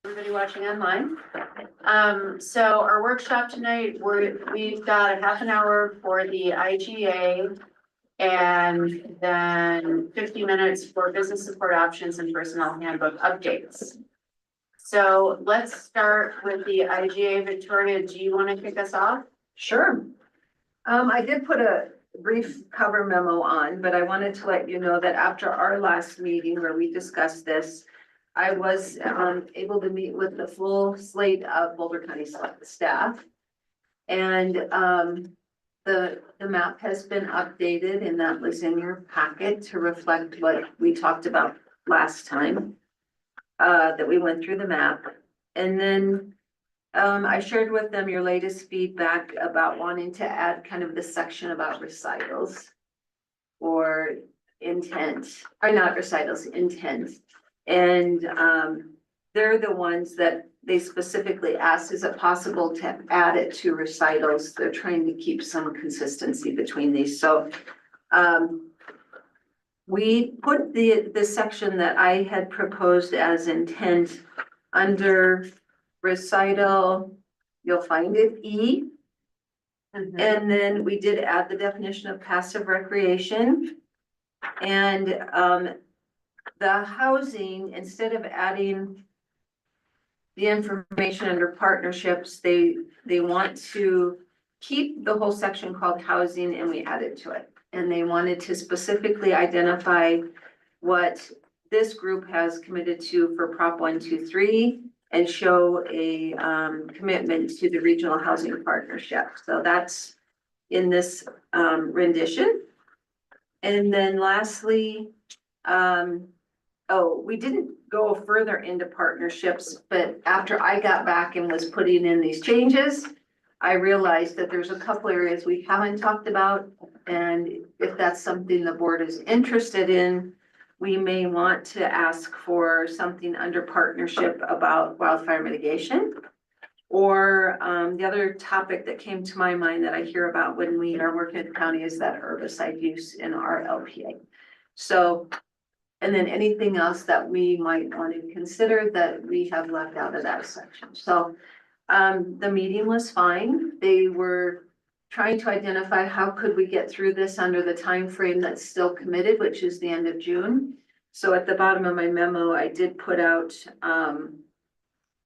Everybody watching online. So our workshop tonight, we've got a half an hour for the IGA. And then 50 minutes for business support options and personnel handbook updates. So let's start with the IGA. Victoria, do you want to kick us off? Sure. I did put a brief cover memo on, but I wanted to let you know that after our last meeting where we discussed this, I was able to meet with the full slate of Boulder County staff. And the map has been updated, and that was in your packet to reflect what we talked about last time. That we went through the map. And then I shared with them your latest feedback about wanting to add kind of the section about recitals or intent, or not recitals, intent. And they're the ones that they specifically asked, is it possible to add it to recitals? They're trying to keep some consistency between these. So we put the section that I had proposed as intent under recital, you'll find it E. And then we did add the definition of passive recreation. And the housing, instead of adding the information under partnerships, they want to keep the whole section called housing, and we added to it. And they wanted to specifically identify what this group has committed to for Prop 123 and show a commitment to the regional housing partnership. So that's in this rendition. And then lastly, we didn't go further into partnerships, but after I got back and was putting in these changes, I realized that there's a couple areas we haven't talked about. And if that's something the board is interested in, we may want to ask for something under partnership about wildfire mitigation. Or the other topic that came to my mind that I hear about when we are working at the county is that herbicide use in our LPA. So, and then anything else that we might want to consider that we have left out of that section. So the meeting was fine. They were trying to identify how could we get through this under the time frame that's still committed, which is the end of June. So at the bottom of my memo, I did put out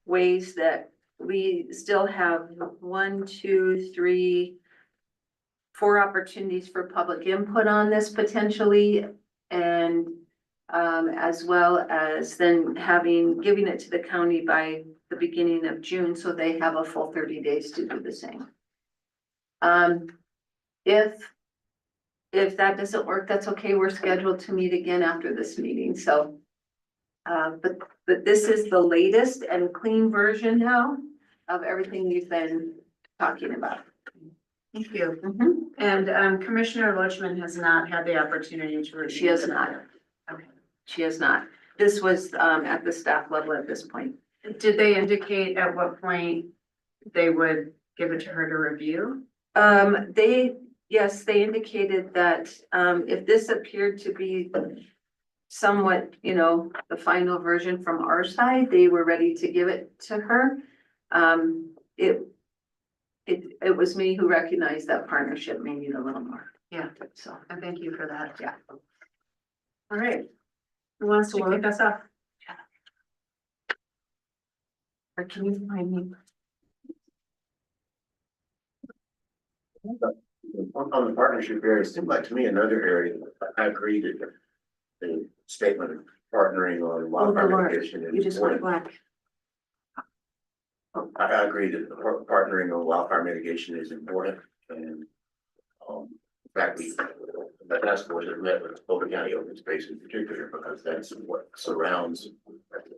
ways that we still have 1, 2, 3, 4 opportunities for public input on this potentially. And as well as then giving it to the county by the beginning of June, so they have a full 30 days to do the same. If that doesn't work, that's okay. We're scheduled to meet again after this meeting. So, but this is the latest and clean version now of everything we've been talking about. Thank you. And Commissioner Loachman has not had the opportunity to review. She has not. Okay. She has not. This was at the staff level at this point. Did they indicate at what point they would give it to her to review? Yes, they indicated that if this appeared to be somewhat, the final version from our side, they were ready to give it to her. It was me who recognized that partnership may need a little more. Yeah. So And thank you for that. yeah. All right. Who wants to kick us off? Or can you find me? On the partnership area, it seemed like to me another area, I agree that the statement of partnering on wildfire mitigation is You just went important. black. I agree that partnering on wildfire mitigation is important, and in fact, the task force has met with Boulder County Open Space in particular, because that's what surrounds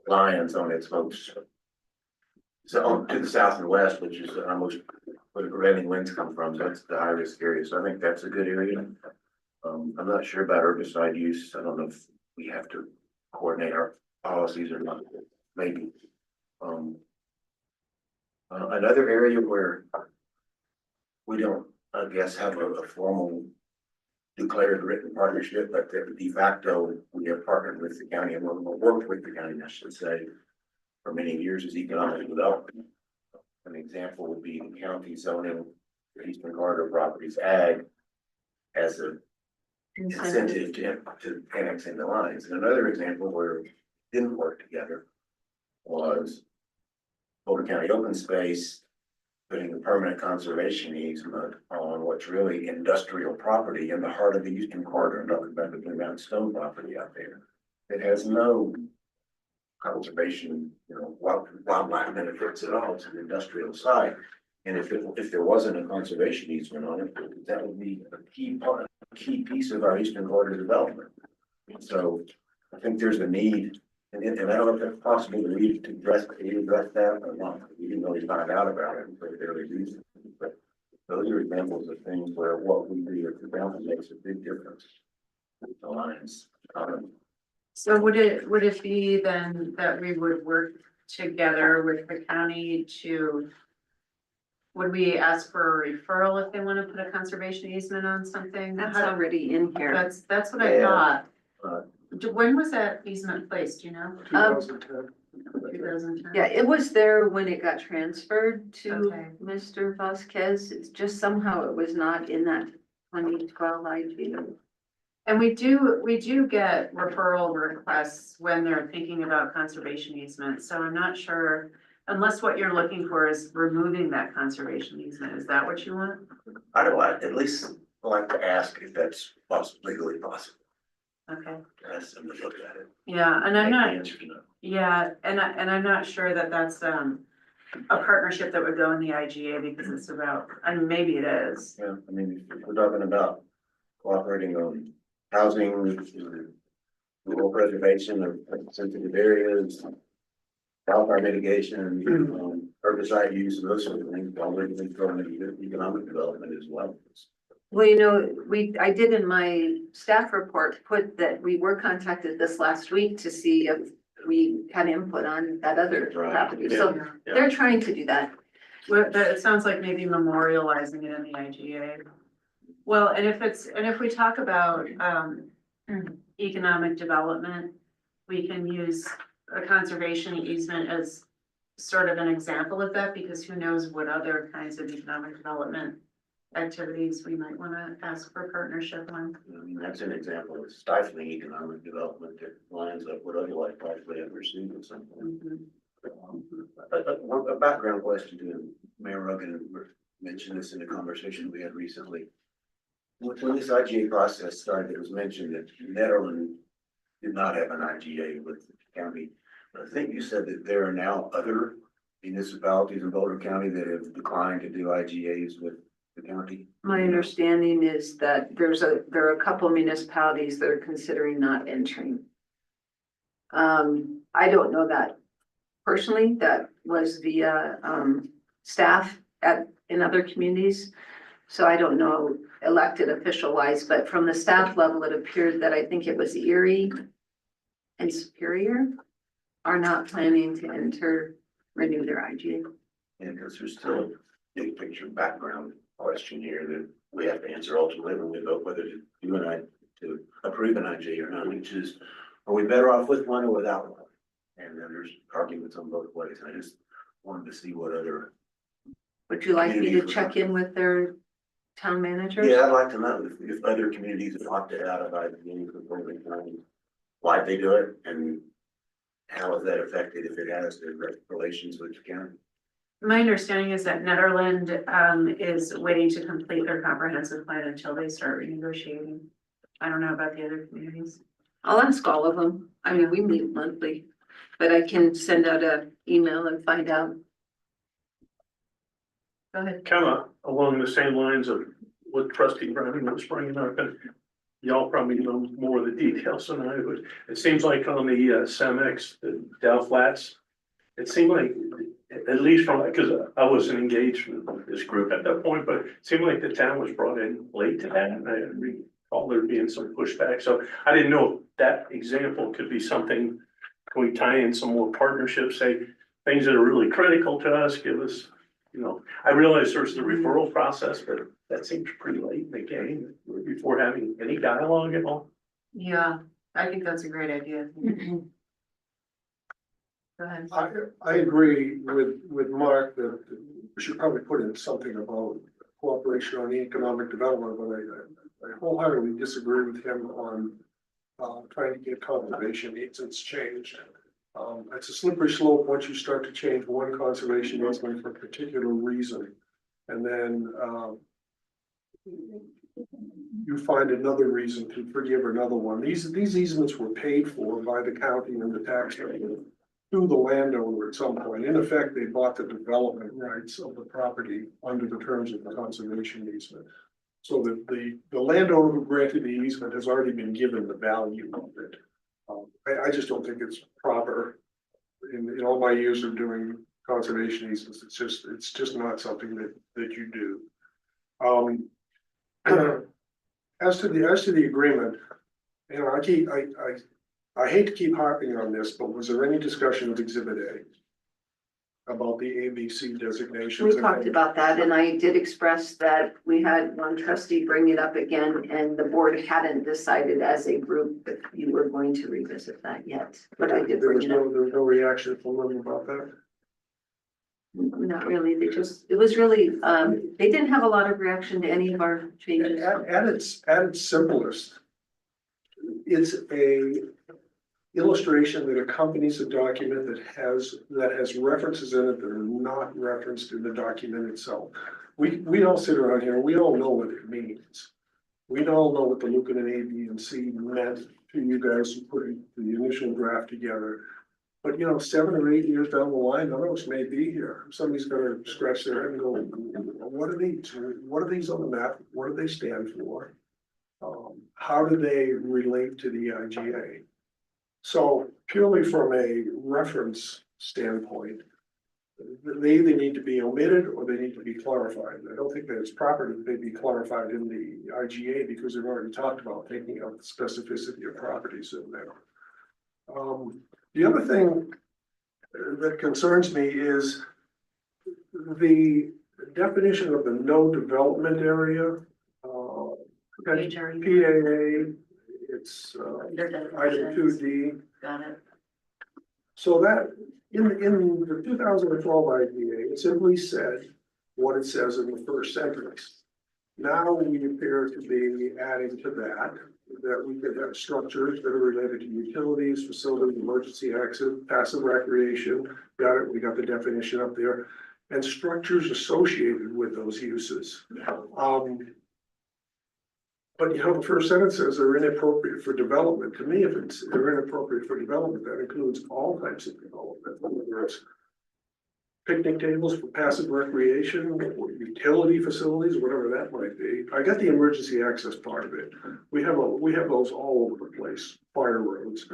Lyons on its most, so to the south and west, which is almost where the prevailing winds come from. So that's the high risk area. So I think that's a good area. I'm not sure about herbicide use. I don't know if we have to coordinate our policies or not. Maybe. Another area where we don't, I guess, have a formal declared written partnership, but de facto we have partnered with the county and we'll work with the county, I should say, for many years is economic development. An example would be the county zoning for Eastern Corridor properties ag as a incentive to annex in the lines. And another example where it didn't work together was Boulder County Open Space putting a permanent conservation easement on what's really industrial property in the heart of the Eastern Corridor. I'm talking about the Blue Mountain Stone property out there. It has no conservation, wildlife benefits at all. It's an industrial site. And if there wasn't a conservation easement on it, that would be a key piece of our Eastern Corridor development. So I think there's a need, and I don't know if that's possible to address that or not. We didn't really find out about it for a very reason. But those are examples of things where what we do at the mountain makes a big difference. The lines. So would it be then that we would work together with the county to? Would we ask for a referral if they want to put a conservation easement on something? That's already in here. That's what I thought. Uh, When was that easement placed, do you know? 2010. 2010? Yeah, it was there when it got transferred to Okay. Mr. Vasquez. It's just somehow it was not in that 2012 IG. And we do get referral requests when they're thinking about conservation easements, so I'm not sure. Unless what you're looking for is removing that conservation easement, is that what you want? I don't like, at least like to ask if that's legally possible. Okay, Ask them to look at it. yeah, and I'm Make the not, answer no. yeah, and I'm not sure that that's a partnership that would go in the IGA because it's about, I mean, maybe it is. Yeah, I mean, if we're talking about cooperating on housing, rural preservation of sensitive areas, wildfire mitigation, herbicide use, and those sort of things, all those things go into economic development as well. Well, I did in my staff report put that we were contacted this last week to see if we had input on that other Right. property. So Yeah. they're trying to do that. Well, it sounds like maybe memorializing it in the IGA. Well, and if we talk about, economic development, we can use a conservation easement as sort of an example of that, because who knows what other kinds of economic development activities we might want to ask for partnership on. I mean, that's an example of stifling economic development that lines up with otherwise likely pursued or something. Mhm. A background question to Mayor Rogan mentioned this in a conversation we had recently. When this IGA process started, it was mentioned that Netherland did not have an IGA with the county. But I think you said that there are now other municipalities in Boulder County that have declined to do IGAs with the county. My understanding is that there are a couple municipalities that are considering not entering. I don't know that personally. That was via staff in other communities. So I don't know elected official wise, but from the staff level, it appeared that I think it was Erie and Superior are not planning to renew their IGA. And because there's still a big picture background question here that we have to answer ultimately when we vote whether to to approve an IGA or not, which is, are we better off with one or without one? And then there's arguments on both ways. And I just wanted to see what other. Would you like me to check in with their town managers? Yeah, I'd like to know if other communities have opted out of IGA for Boulder County, why they do it, and how is that affected if it has their relations with the county? My understanding is that Netherland, is waiting to complete their comprehensive plan until they start renegotiating. I don't know about the other communities. I'll ask all of them. I mean, we meet monthly, but I can send out an email and find out. Go ahead. Kind of along the same lines of what trustee Browning was bringing up, and y'all probably know more of the details than I would. It seems like on the Cemex, the Dow Flats, it seemed like, at least from, because I wasn't engaged with this group at that point, but it seemed like the town was brought in late to that, and I recall there being some pushback. So I didn't know if that example could be something. Can we tie in some more partnerships, say things that are really critical to us, give us, I realize there's the referral process, but that seems pretty late in the game before having any dialogue at all. Yeah, I think that's a great idea. Go ahead. I agree with Mark that we should probably put in something about cooperation on economic development, but I wholeheartedly disagree with him on trying to get conservation easements changed. It's a slippery slope once you start to change one conservation easement for a particular reason. And then you find another reason to forgive another one. These easements were paid for by the county and the taxpayer through the landowner at some point. In effect, they bought the development rights of the property under the terms of the conservation easement. So that the landowner who granted the easement has already been given the value of it. I just don't think it's proper. In all my years of doing conservation easements, it's just not something that you do. As to the agreement, you know, I hate to keep harping on this, but was there any discussion of Exhibit A about the ABC designations? We talked about that, and I did express that we had one trustee bring it up again, and the board hadn't decided as a group that you were going to revisit that yet, but I did bring it up. There was no reaction from them about that? Not really, it was really, they didn't have a lot of reaction to any of our changes. At its simplest, it's a illustration that accompanies a document that has references in it that are not referenced in the document itself. We all sit around here, we all know what it means. We all know what the Lucan and A, B, and C meant to you guys who put the initial draft together. But 7 or 8 years down the line, none of us may be here. Somebody's gonna scratch their head and go, what are these? What are these on the map? What do they stand for? How do they relate to the IGA? So purely from a reference standpoint, they either need to be omitted or they need to be clarified. I don't think that it's proper that they be clarified in the IGA because we've already talked about taking out the specificity of properties in there. The other thing that concerns me is the definition of the no development area. PAA, it's item 2D. Got it. So that in the 2012 IDA, it simply said what it says in the first sentence. Now we appear to be adding to that we could have structures that are related to utilities, facilities, emergency exit, passive recreation. Got it, we got the definition up there. And structures associated with those uses. But the first sentence says they're inappropriate for development. To me, if they're inappropriate for development, that includes all types of development, whether it's picnic tables for passive recreation, or utility facilities, whatever that might be. I got the emergency access part of it. We have those all over the place, fire roads,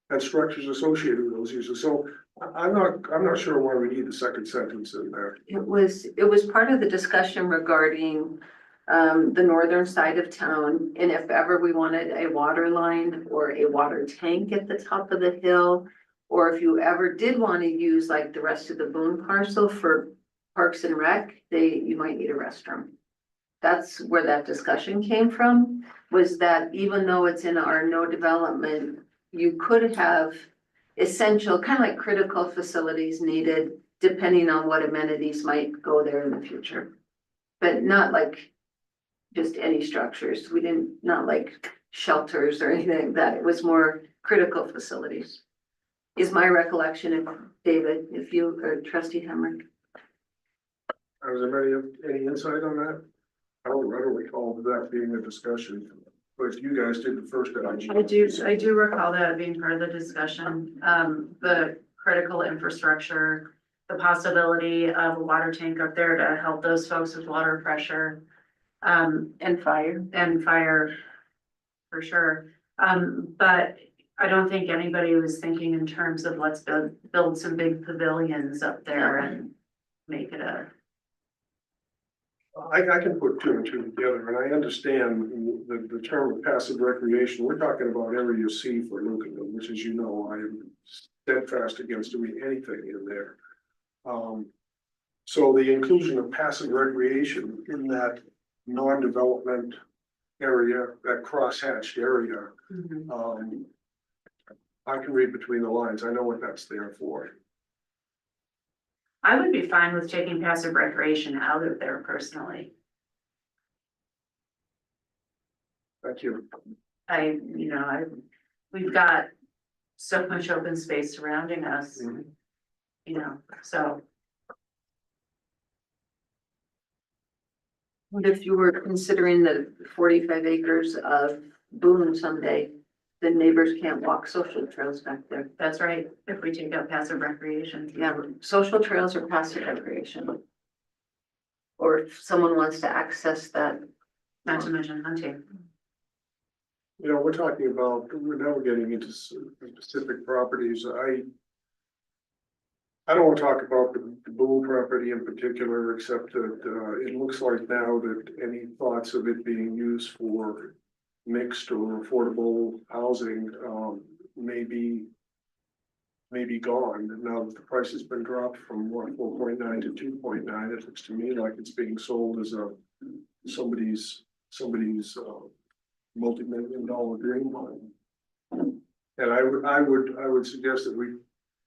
and structures associated with those uses. So I'm not sure why we need the second sentence in there. It was part of the discussion regarding the northern side of town, and if ever we wanted a water line or a water tank at the top of the hill, or if you ever did want to use like the rest of the Boone parcel for Parks and Rec, you might need a restroom. That's where that discussion came from, was that even though it's in our no development, you could have essential, kind of like critical facilities needed, depending on what amenities might go there in the future. But not like just any structures. We didn't, not like shelters or anything like that. It was more critical facilities. Is my recollection of David, if you or Trustee Hemrick. Has anybody have any insight on that? I don't recall that being a discussion, but you guys did the first IGA. I do recall that being part of the discussion, the critical infrastructure, the possibility of a water tank up there to help those folks with water pressure. And fire for sure. But I don't think anybody was thinking in terms of let's build some big pavilions up there and make it a. I can put two and two together, and I understand the term of passive recreation. We're talking about area C for Lucan, which, as you know, I am steadfast against doing anything in there. So the inclusion of passive recreation in that non-development area, that cross-hatched area, I can read between the lines. I know what that's there for. I would be fine with taking passive recreation out of there personally. Thank you. We've got so much open space surrounding us, Mhm. so. What if you were considering the 45 acres of boom someday? The neighbors can't walk social trails back there. That's right, if we take out passive recreation. Yeah, social trails are passive recreation. Or if someone wants to access that. Not to mention hunting. You know, we're talking about, we're getting into specific properties. I don't want to talk about the Boone property in particular, except that it looks like now that any thoughts of it being used for mixed or affordable housing may be gone. Now that the price has been dropped from 4.9 to 2.9, it looks to me like it's being sold as somebody's multi-million-dollar dream home. And I would suggest that we,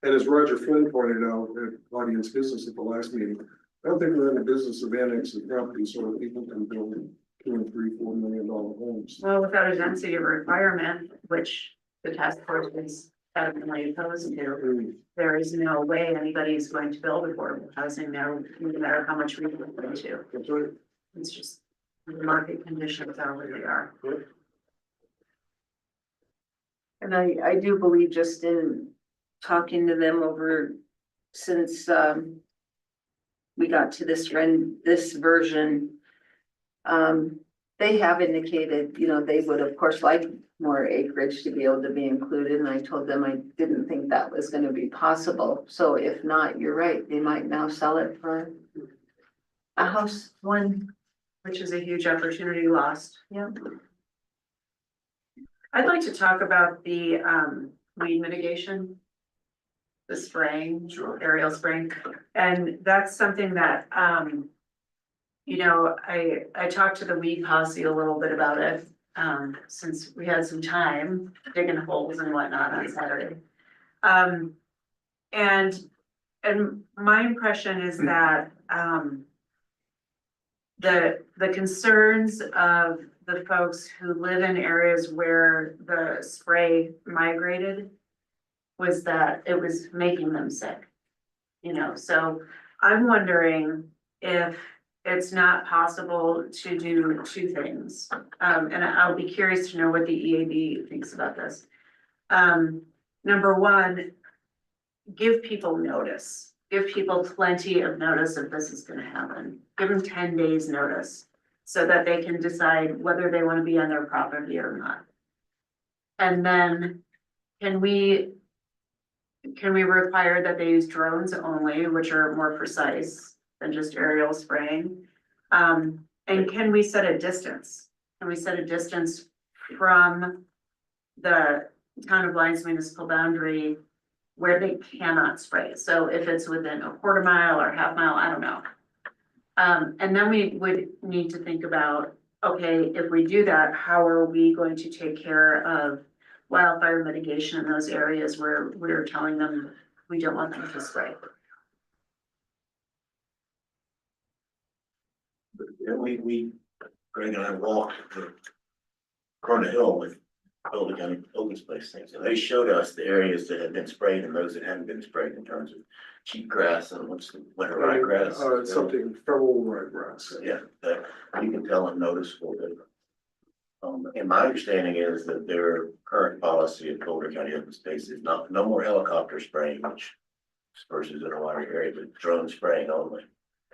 and as Roger Flynn pointed out at Audience Business at the last meeting, I don't think we're in the business of annexing properties so that people can build $2 and $3, $4 million homes. Well, without a density requirement, which the task force is adamantly opposed to, there is no way anybody is going to build affordable housing there, no matter how much we put into. That's right. It's just the market conditions are what they are. And I do believe just in talking to them over since we got to this version. They have indicated, they would of course like more acreage to be able to be included, and I told them I didn't think that was going to be possible. So if not, you're right, they might now sell it for a house one. Which is a huge opportunity lost. Yeah. I'd like to talk about the weed mitigation. The spraying, aerial spraying, and that's something that, I talked to the weed posse a little bit about it. Since we had some time digging holes and whatnot on Saturday. And my impression is that, the concerns of the folks who live in areas where the spray migrated was that it was making them sick. So I'm wondering if it's not possible to do two things. And I'll be curious to know what the EAB thinks about this. Number one, give people notice. Give people plenty of notice if this is gonna happen. Give them 10 days notice so that they can decide whether they wanna be on their property or not. And then can we require that they use drones only, which are more precise than just aerial spraying? And can we set a distance? Can we set a distance from the town of Lyons municipal boundary where they cannot spray? So if it's within a quarter mile or half mile, I don't know. And then we would need to think about, okay, if we do that, how are we going to take care of wildfire mitigation in those areas where we're telling them we don't want them to spray? And Greg and I walked the Corona Hill with Boulder County Open Space things, and they showed us the areas that had been sprayed and those that hadn't been sprayed in terms of cheap grass and what's the winter ryegrass. Something feral ryegrass. Yeah, that you can tell and notice for it. And my understanding is that their current policy at Boulder County Open Space is no more helicopter spraying, which disperses in a wider area, but drone spraying only.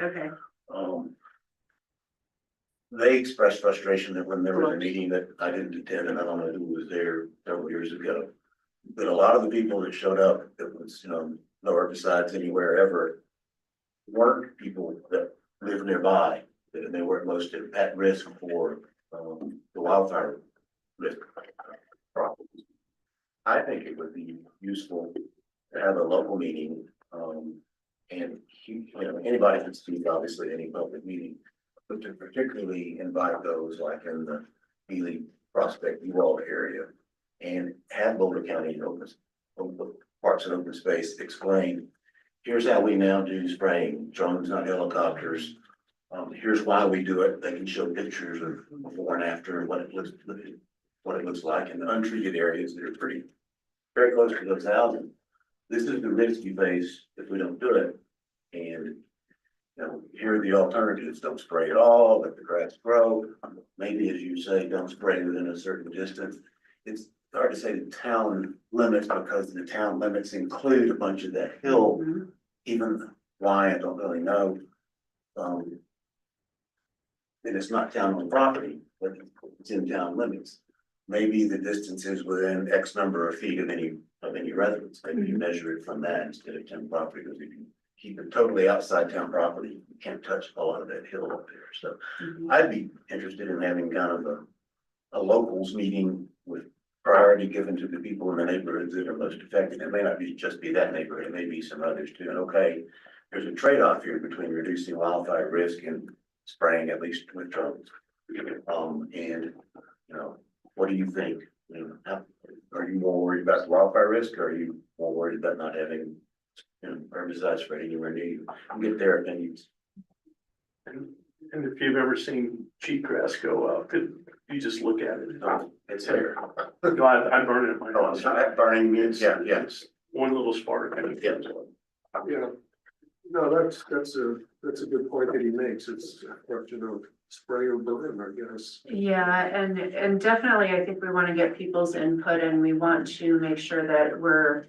Okay. They expressed frustration that when there was a meeting that I didn't attend, and I don't know who was there several years ago, but a lot of the people that showed up, that was, nowhere besides anywhere ever, weren't people that live nearby, and they weren't most at risk for the wildfire risk problems. I think it would be useful to have a local meeting, and anybody can speak, obviously, any public meeting, but to particularly invite those like in the Ely Prospect Uvalde area, and have have Boulder County Parks and Open Space explain, here's how we now do spraying, drones, not helicopters. Here's why we do it. They can show pictures of before and after, what it looks like in the untreated areas that are pretty, very close to those houses. This is the risk you face if we don't do it. And, you know, here are the alternatives. Don't spray at all, let the grass grow. Maybe, as you say, don't spray within a certain distance. It's hard to say the town limits because the town limits include a bunch of that hill. Even why, I don't really know. And it's not town-owned property, but it's in town limits. Maybe the distance is within X number of feet of any residence. Maybe you measure it from that instead of town property, because if you keep it totally outside town property, you can't touch a lot of that hill up there. So I'd be interested in having kind of a locals meeting with priority given to the people in the neighborhoods that are most affected. It may not be just be that neighborhood, it may be some others too. And okay, there's a trade-off here between reducing wildfire risk and spraying, at least with drones. And, you know, what do you think? You know, are you more worried about the wildfire risk, or are you more worried about not having, you know, herbicides spread anywhere near you? Get their opinions. And if you've ever seen cheatgrass go up, you just look at it. It's there. No, I burn it at my Oh, house. it's not burning means, yeah. It's one little spark and it gets. Yeah, no, that's a good point that he makes. It's a question of spray or burn, I guess. Yeah, and definitely, I think we want to get people's input and we want to make sure that we're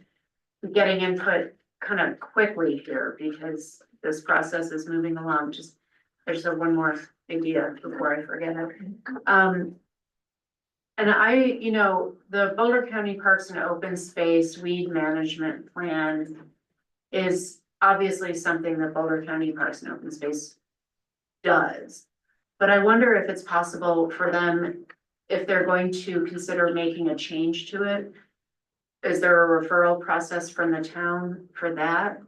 getting input kind of quickly here because this process is moving along. I just have one more idea before I forget it. And you know, the Boulder County Parks and Open Space Weed Management Plan is obviously something that Boulder County Parks and Open Space does. But I wonder if it's possible for them, if they're going to consider making a change to it. Is there a referral process from the town for that?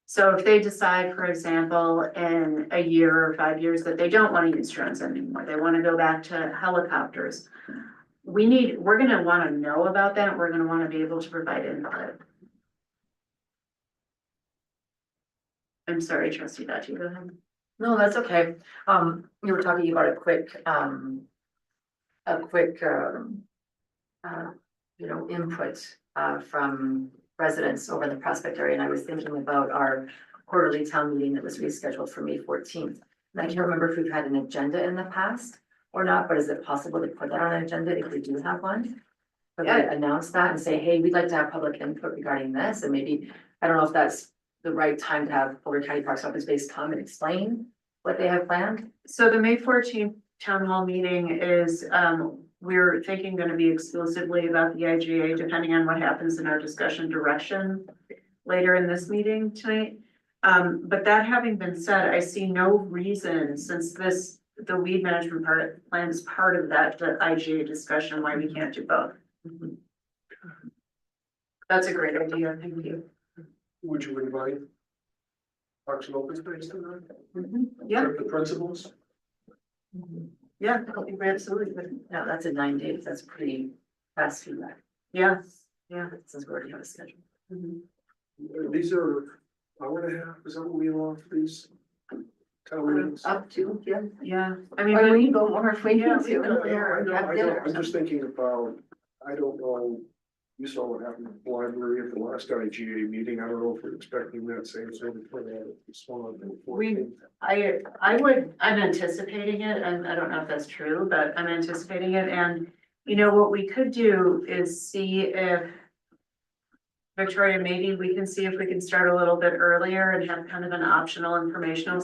So if they decide, for example, in a year or 5 years that they don't want to use drones anymore, they want to go back to helicopters. We're gonna want to know about that. We're gonna want to be able to provide input. I'm sorry, trustee Dottie, go ahead. No, that's okay. You were talking about a quick, input, from residents over in the Prospect area. And I was thinking about our quarterly town meeting that was rescheduled for May 14th. And I can't remember if we've had an agenda in the past or not, but is it possible to put that on an agenda if we do have one? Or Yeah. announce that and say, hey, we'd like to have public input regarding this, and maybe, I don't know if that's the right time to have Boulder County Parks and Open Space come and explain what they have planned. So the May 14th town hall meeting is, we're thinking gonna be exclusively about the IGA, depending on what happens in our discussion direction later in this meeting tonight. But that having been said, I see no reason, since the weed management plan is part of that, the IGA discussion, why we can't do both. That's a great idea, thank you. Would you invite Parks and Open Space to that? Yeah, The principals? yeah, I think we absolutely could. No, that's in 9 days. That's pretty fast feedback, Yeah, yeah. since we already have a schedule. These are hour and a half, is that what we allow for these town meetings? Up to, yeah. Yeah, I Or mean, we can go more if we Yeah, need we to. can go Have dinner. I'm just thinking about, I don't know, you saw what happened at the library at the last IGA meeting. I don't know if we're expecting that same sort of response. I'm anticipating it, and I don't know if that's true, but I'm anticipating it, and you know, what we could do is see if Victoria, maybe we can see if we can start a little bit earlier and have kind of an optional informational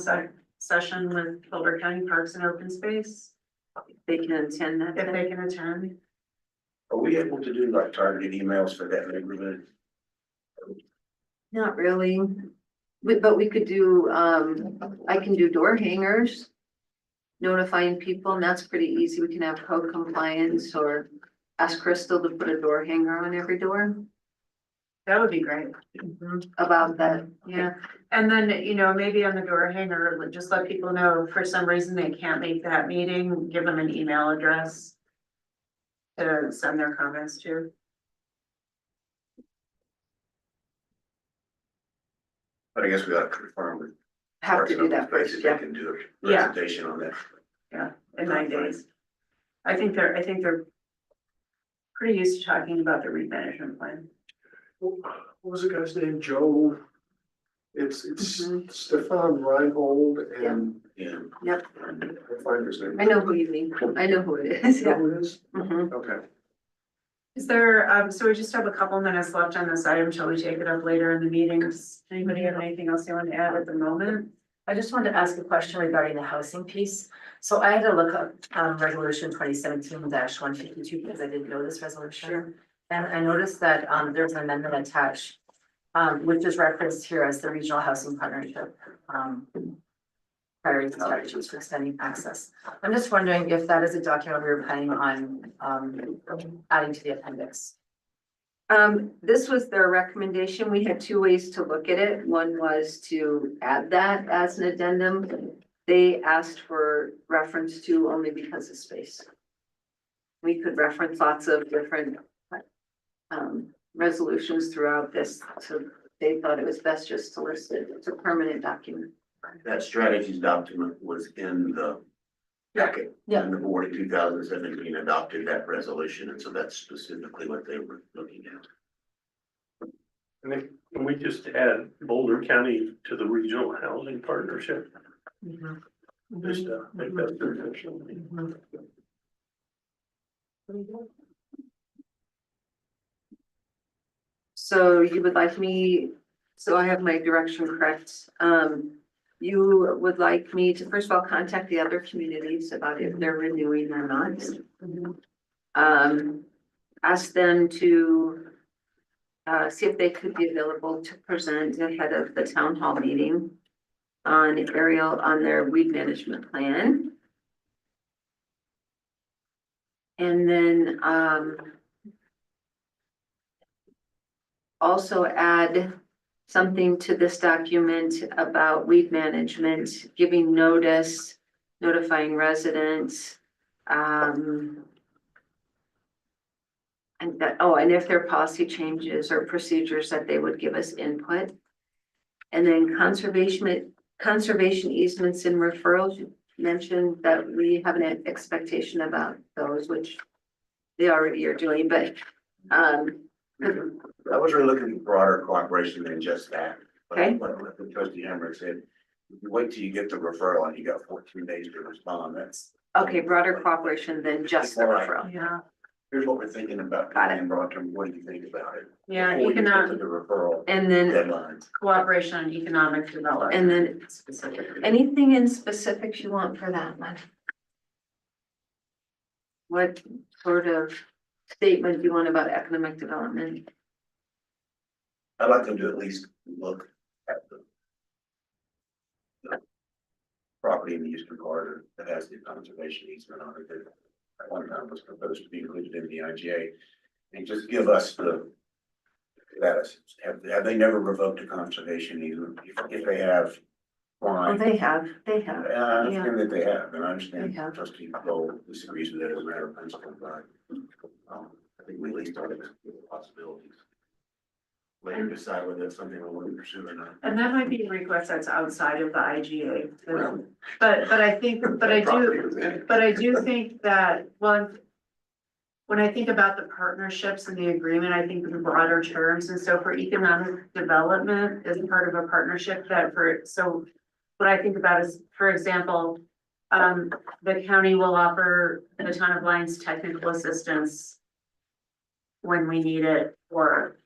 session with Boulder County Parks and Open Space, They can attend that. if they can attend. Are we able to do like targeted emails for that neighborhood? Not really, but we could do, I can do door hangers. Notifying people, and that's pretty easy. We can have code compliance or ask Crystal to put a door hanger on every door That would be great. about that. Yeah, and then, you know, maybe on the door hanger, just let people know if for some reason they can't make that meeting, give them an email address to send their comments to. But I guess we gotta confirm with. Have to do that Parks first, and Open Space if yeah, they can do a Yeah. presentation on that. in 9 days. I think they're pretty used to talking about the reed management plan. What was the guy's name? Joe? It's Mhm. Stefan Reinhold and Yeah. I'll find his name. I know who you mean, I know who it is, You know yeah. who it is? Mhm. Okay. Is there, so we just have a couple minutes left on this item, shall we take it up later in the meetings? Anybody have anything else they want to add at the moment? I just wanted to ask a question regarding the housing piece. So I had to look up resolution 2017-152 because I didn't know this resolution. Sure. And I noticed that there's an amendment attached, which is referenced here as the regional housing partnership. Priority strategies for extending access. I'm just wondering if that is a document we were planning on adding to the appendix. This was their recommendation. We had two ways to look at it. One was to add that as an addendum. They asked for reference to only because of space. We could reference lots of different resolutions throughout this, so they thought it was best just to list it. It's a permanent document. That strategies document was in the packet. Yeah. And the board in 2017 adopted that resolution, and so that's specifically what they were looking at. And then can we just add Boulder County to the regional housing partnership? Just, make that official. So you would like me, so I have my direction correct. You would like me to, first of all, contact the other communities about if they're renewing or not. Ask them to see if they could be available to present ahead of the town hall meeting on their weed management plan. And then, also add something to this document about weed management, giving notice, notifying residents. And that, and if there are policy changes or procedures that they would give us input. And then conservation easements and referrals, you mentioned that we have an expectation about those, which they already are doing, but, I was really looking for broader cooperation than just that. But Okay. Like the trustee Hammer said, if you wait till you get the referral and you got 14 days to respond, that's. okay, broader cooperation than just the referral. Yeah, Here's what we're thinking about. Got it. In broad terms, what do you think about it? yeah, Before you get to economic, the referral And then, deadlines. cooperation on economic development. and then Specifically. anything in specifics you want for that one? What sort of statement do you want about economic development? I'd like them to at least look at the property in the eastern corridor that has the conservation easement on it that at one time was proposed to be included in the IGA. And just give us the status. Have they never revoked a conservation easement? If they have, Oh, fine. they have, I understand that they have, and I understand They have. trustee Cole disagrees with it as a matter of principle, but I think we at least ought to explore the possibilities. Later decide whether it's something we want to pursue or not. And that might be a request that's outside of the IGA. Well, But I think, but I do think that, well, when I think about the partnerships and the agreement, I think the broader terms, and so for economic development is part of a partnership so what I think about is, for example, the county will offer the town of Lyons technical assistance when we need it for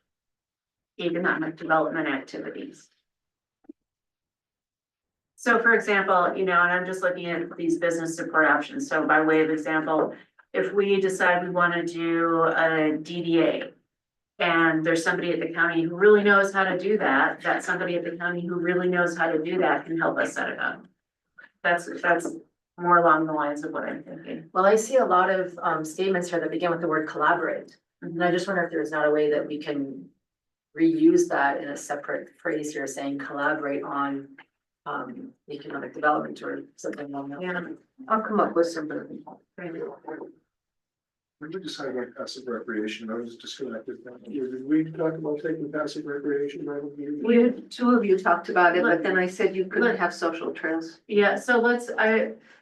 economic development activities. So for example, and I'm just looking at these business support options. So by way of example, if we decide we want to do a DDA and there's somebody at the county who really knows how to do that, that somebody at the county who really knows how to do that can help us set it up. That's more along the lines of what I'm thinking. Well, I see a lot of statements here that begin with the word collaborate. And I just wonder if there's not a way that we can reuse that in a separate phrase here saying collaborate on economic development or something along that. Yeah. I'll come up with something. When we decided on passive recreation, I was disconnected. Did we talk about taking passive recreation out of the? Two of you talked about it, but then I said you couldn't have social trails. Yeah, so let's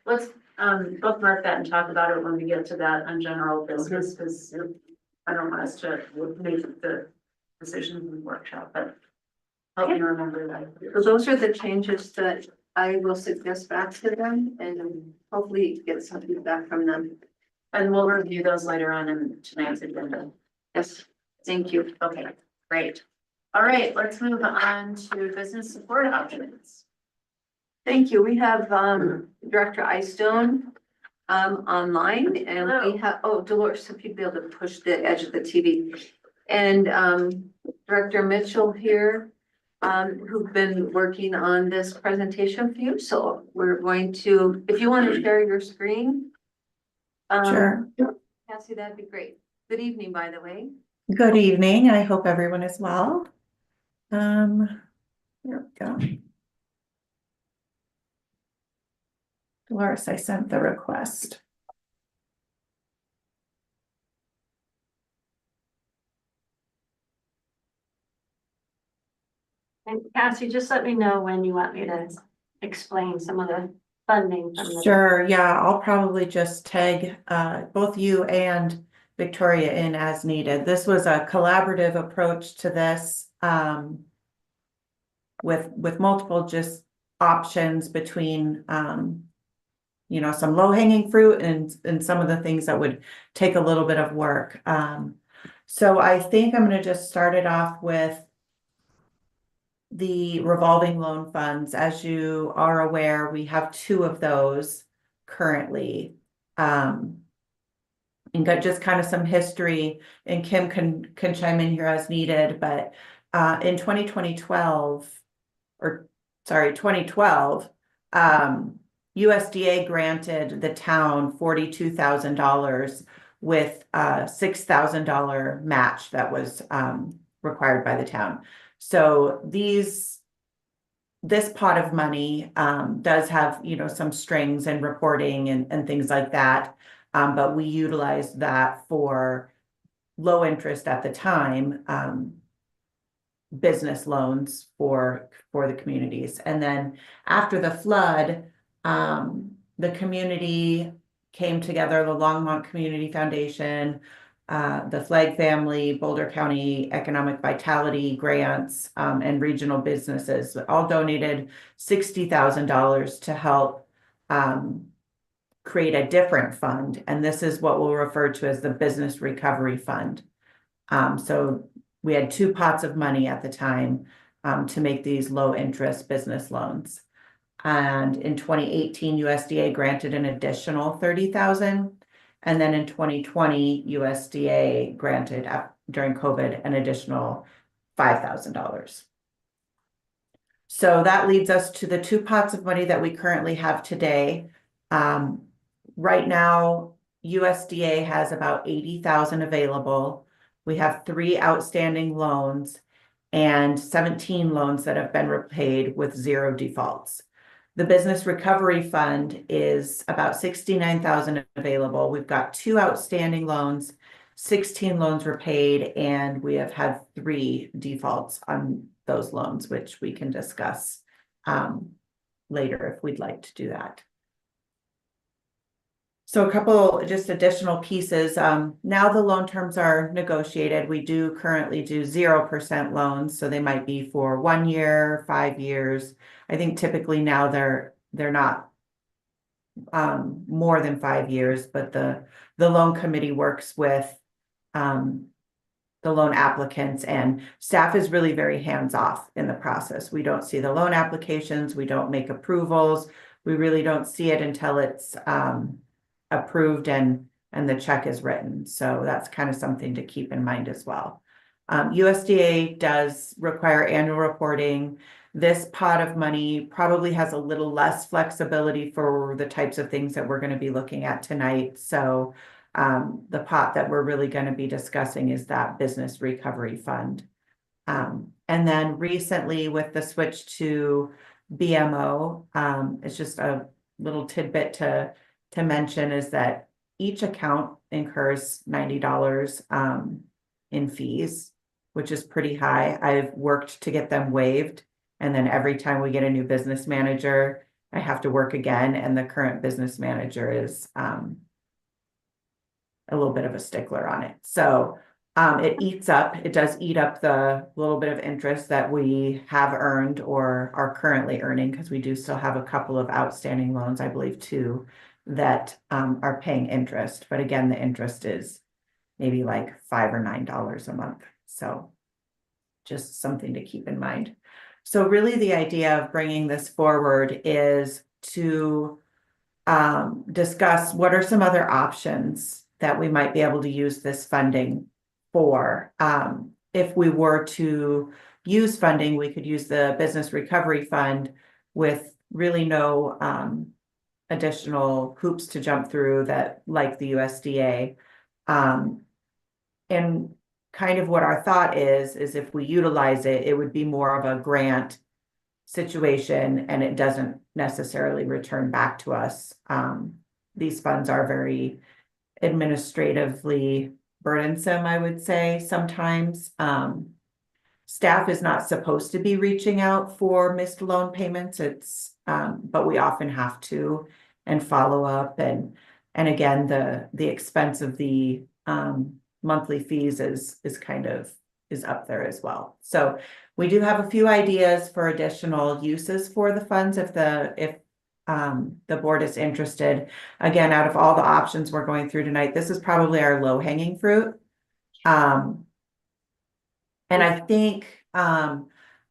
bookmark that and talk about it when we get to that on general business, because I don't want us to make the decisions in the workshop, but help me remember that. So those are the changes that I will suggest back to them and hopefully get some feedback from them. And we'll review those later on in tonight's agenda. Yes, thank you. Okay, great. All right, let's move on to business support options. Thank you. We have Director Eyestone online and Hello. we have, oh, Dolores, if you'd be able to push the edge of the TV. And Director Mitchell here, who've been working on this presentation for you. So we're going to, if you want to share your screen. Sure. Cassie, that'd be great. Good evening, by the way. Good evening. I hope everyone is well. There we go. Dolores, I sent the request. And Cassie, just let me know when you want me to explain some of the funding from the. Sure, yeah, I'll probably just tag both you and Victoria in as needed. This was a collaborative approach to this with multiple just options between you know, some low-hanging fruit and some of the things that would take a little bit of work. So I think I'm going to just start it off with the revolving loan funds. As you are aware, we have two of those currently. And got just kind of some history, and Kim can chime in here as needed, but in 2012, USDA granted the town $42,000 with a $6,000 match that was required by the town. So this pot of money does have, you know, some strings and reporting and things like that. But we utilized that for low interest at the time, business loans for the communities. And then after the flood, the community came together, the Longmont Community Foundation, the Flag family, Boulder County Economic Vitality Grants, and regional businesses all donated $60,000 to help create a different fund. And this is what we'll refer to as the Business Recovery Fund. So we had two pots of money at the time to make these low interest business loans. And in 2018, USDA granted an additional $30,000. And then in 2020, USDA granted during COVID an additional $5,000. So that leads us to the two pots of money that we currently have today. Right now, USDA has about 80,000 available. We have 3 outstanding loans and 17 loans that have been repaid with 0 defaults. The Business Recovery Fund is about 69,000 available. We've got 2 outstanding loans, 16 loans repaid, and we have had 3 defaults on those loans, which we can discuss later if we'd like to do that. So a couple just additional pieces. Now the loan terms are negotiated. We do currently do 0% loans. So they might be for 1 year, 5 years. I think typically now they're not more than 5 years, but the loan committee works with the loan applicants, and staff is really very hands-off in the process. We don't see the loan applications. We don't make approvals. We really don't see it until it's approved and the check is written. So that's kind of something to keep in mind as well. USDA does require annual reporting. This pot of money probably has a little less flexibility for the types of things that we're going to be looking at tonight. So the pot that we're really going to be discussing is that Business Recovery Fund. And then recently with the switch to BMO, it's just a little tidbit to mention is that each account incurs $90 in fees, which is pretty high. I've worked to get them waived. And then every time we get a new business manager, I have to work again, and the current business manager is a little bit of a stickler on it. So it does eat up the little bit of interest that we have earned or are currently earning, because we do still have a couple of outstanding loans, I believe two, that are paying interest. But again, the interest is maybe like $5 or $9 a month. So just something to keep in mind. So really the idea of bringing this forward is to discuss what are some other options that we might be able to use this funding for. If we were to use funding, we could use the Business Recovery Fund with really no additional hoops to jump through, that like the USDA. And kind of what our thought is if we utilize it, it would be more of a grant situation, and it doesn't necessarily return back to us. These funds are very administratively burdensome, I would say, sometimes. Staff is not supposed to be reaching out for missed loan payments. But we often have to, and follow up, and again, the expense of the monthly fees is up there as well. So we do have a few ideas for additional uses for the funds if the board is interested. Again, out of all the options we're going through tonight, this is probably our low hanging fruit. And I think I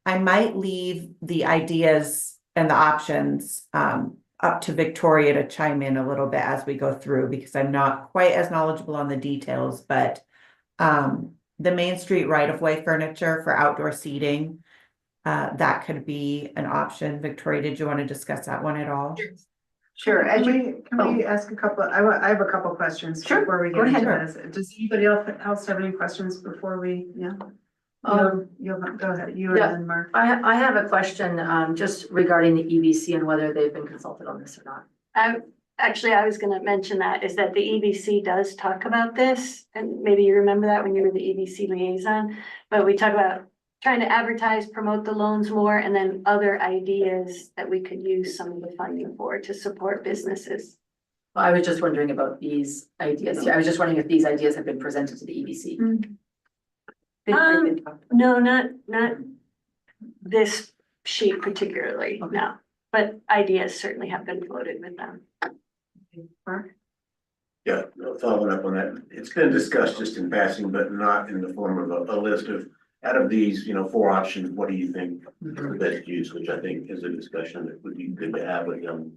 might leave the ideas and the options up to Victoria to chime in a little bit as we go through, because I'm not quite as knowledgeable on the details. But the Main Street right-of-way furniture for outdoor seating, that could be an option. Victoria, did you want to discuss that one at all? Sure. Can we ask a couple, I have a couple questions Sure, before we go get into ahead. this. Does anybody else have any questions before we, yeah? You'll go ahead, you and Yeah. then Mark. I have a question, just regarding the EBC and whether they've been consulted on this or not. I was gonna mention that, is that the EBC does talk about this, and maybe you remember that when you were the EBC liaison, but we talk about trying to advertise, promote the loans more, and then other ideas that we could use some of the funding for to support businesses. Well, I was just wondering about these ideas. I was just wondering if these ideas have been presented to the EBC. No, not this sheet particularly, no, but ideas certainly have been floated with them. Mark? Yeah, following up on that, it's been discussed just in passing, but not in the form of a list of, out of these, 4 options, what do you think is the best use, which I think is a discussion that would be good to have with them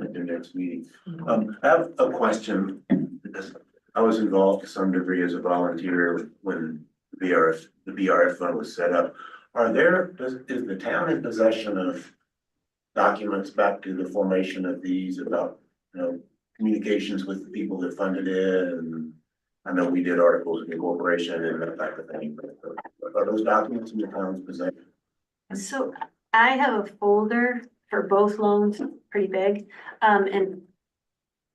at their next meeting. I have a question, because I was involved to some degree as a volunteer when the BRF fund was set up. Is the town in possession of documents back to the formation of these about, communications with the people that funded it? And I know we did articles of incorporation and that type of thing, but are those documents in the town's possession? So I have a folder for both loans, pretty big, and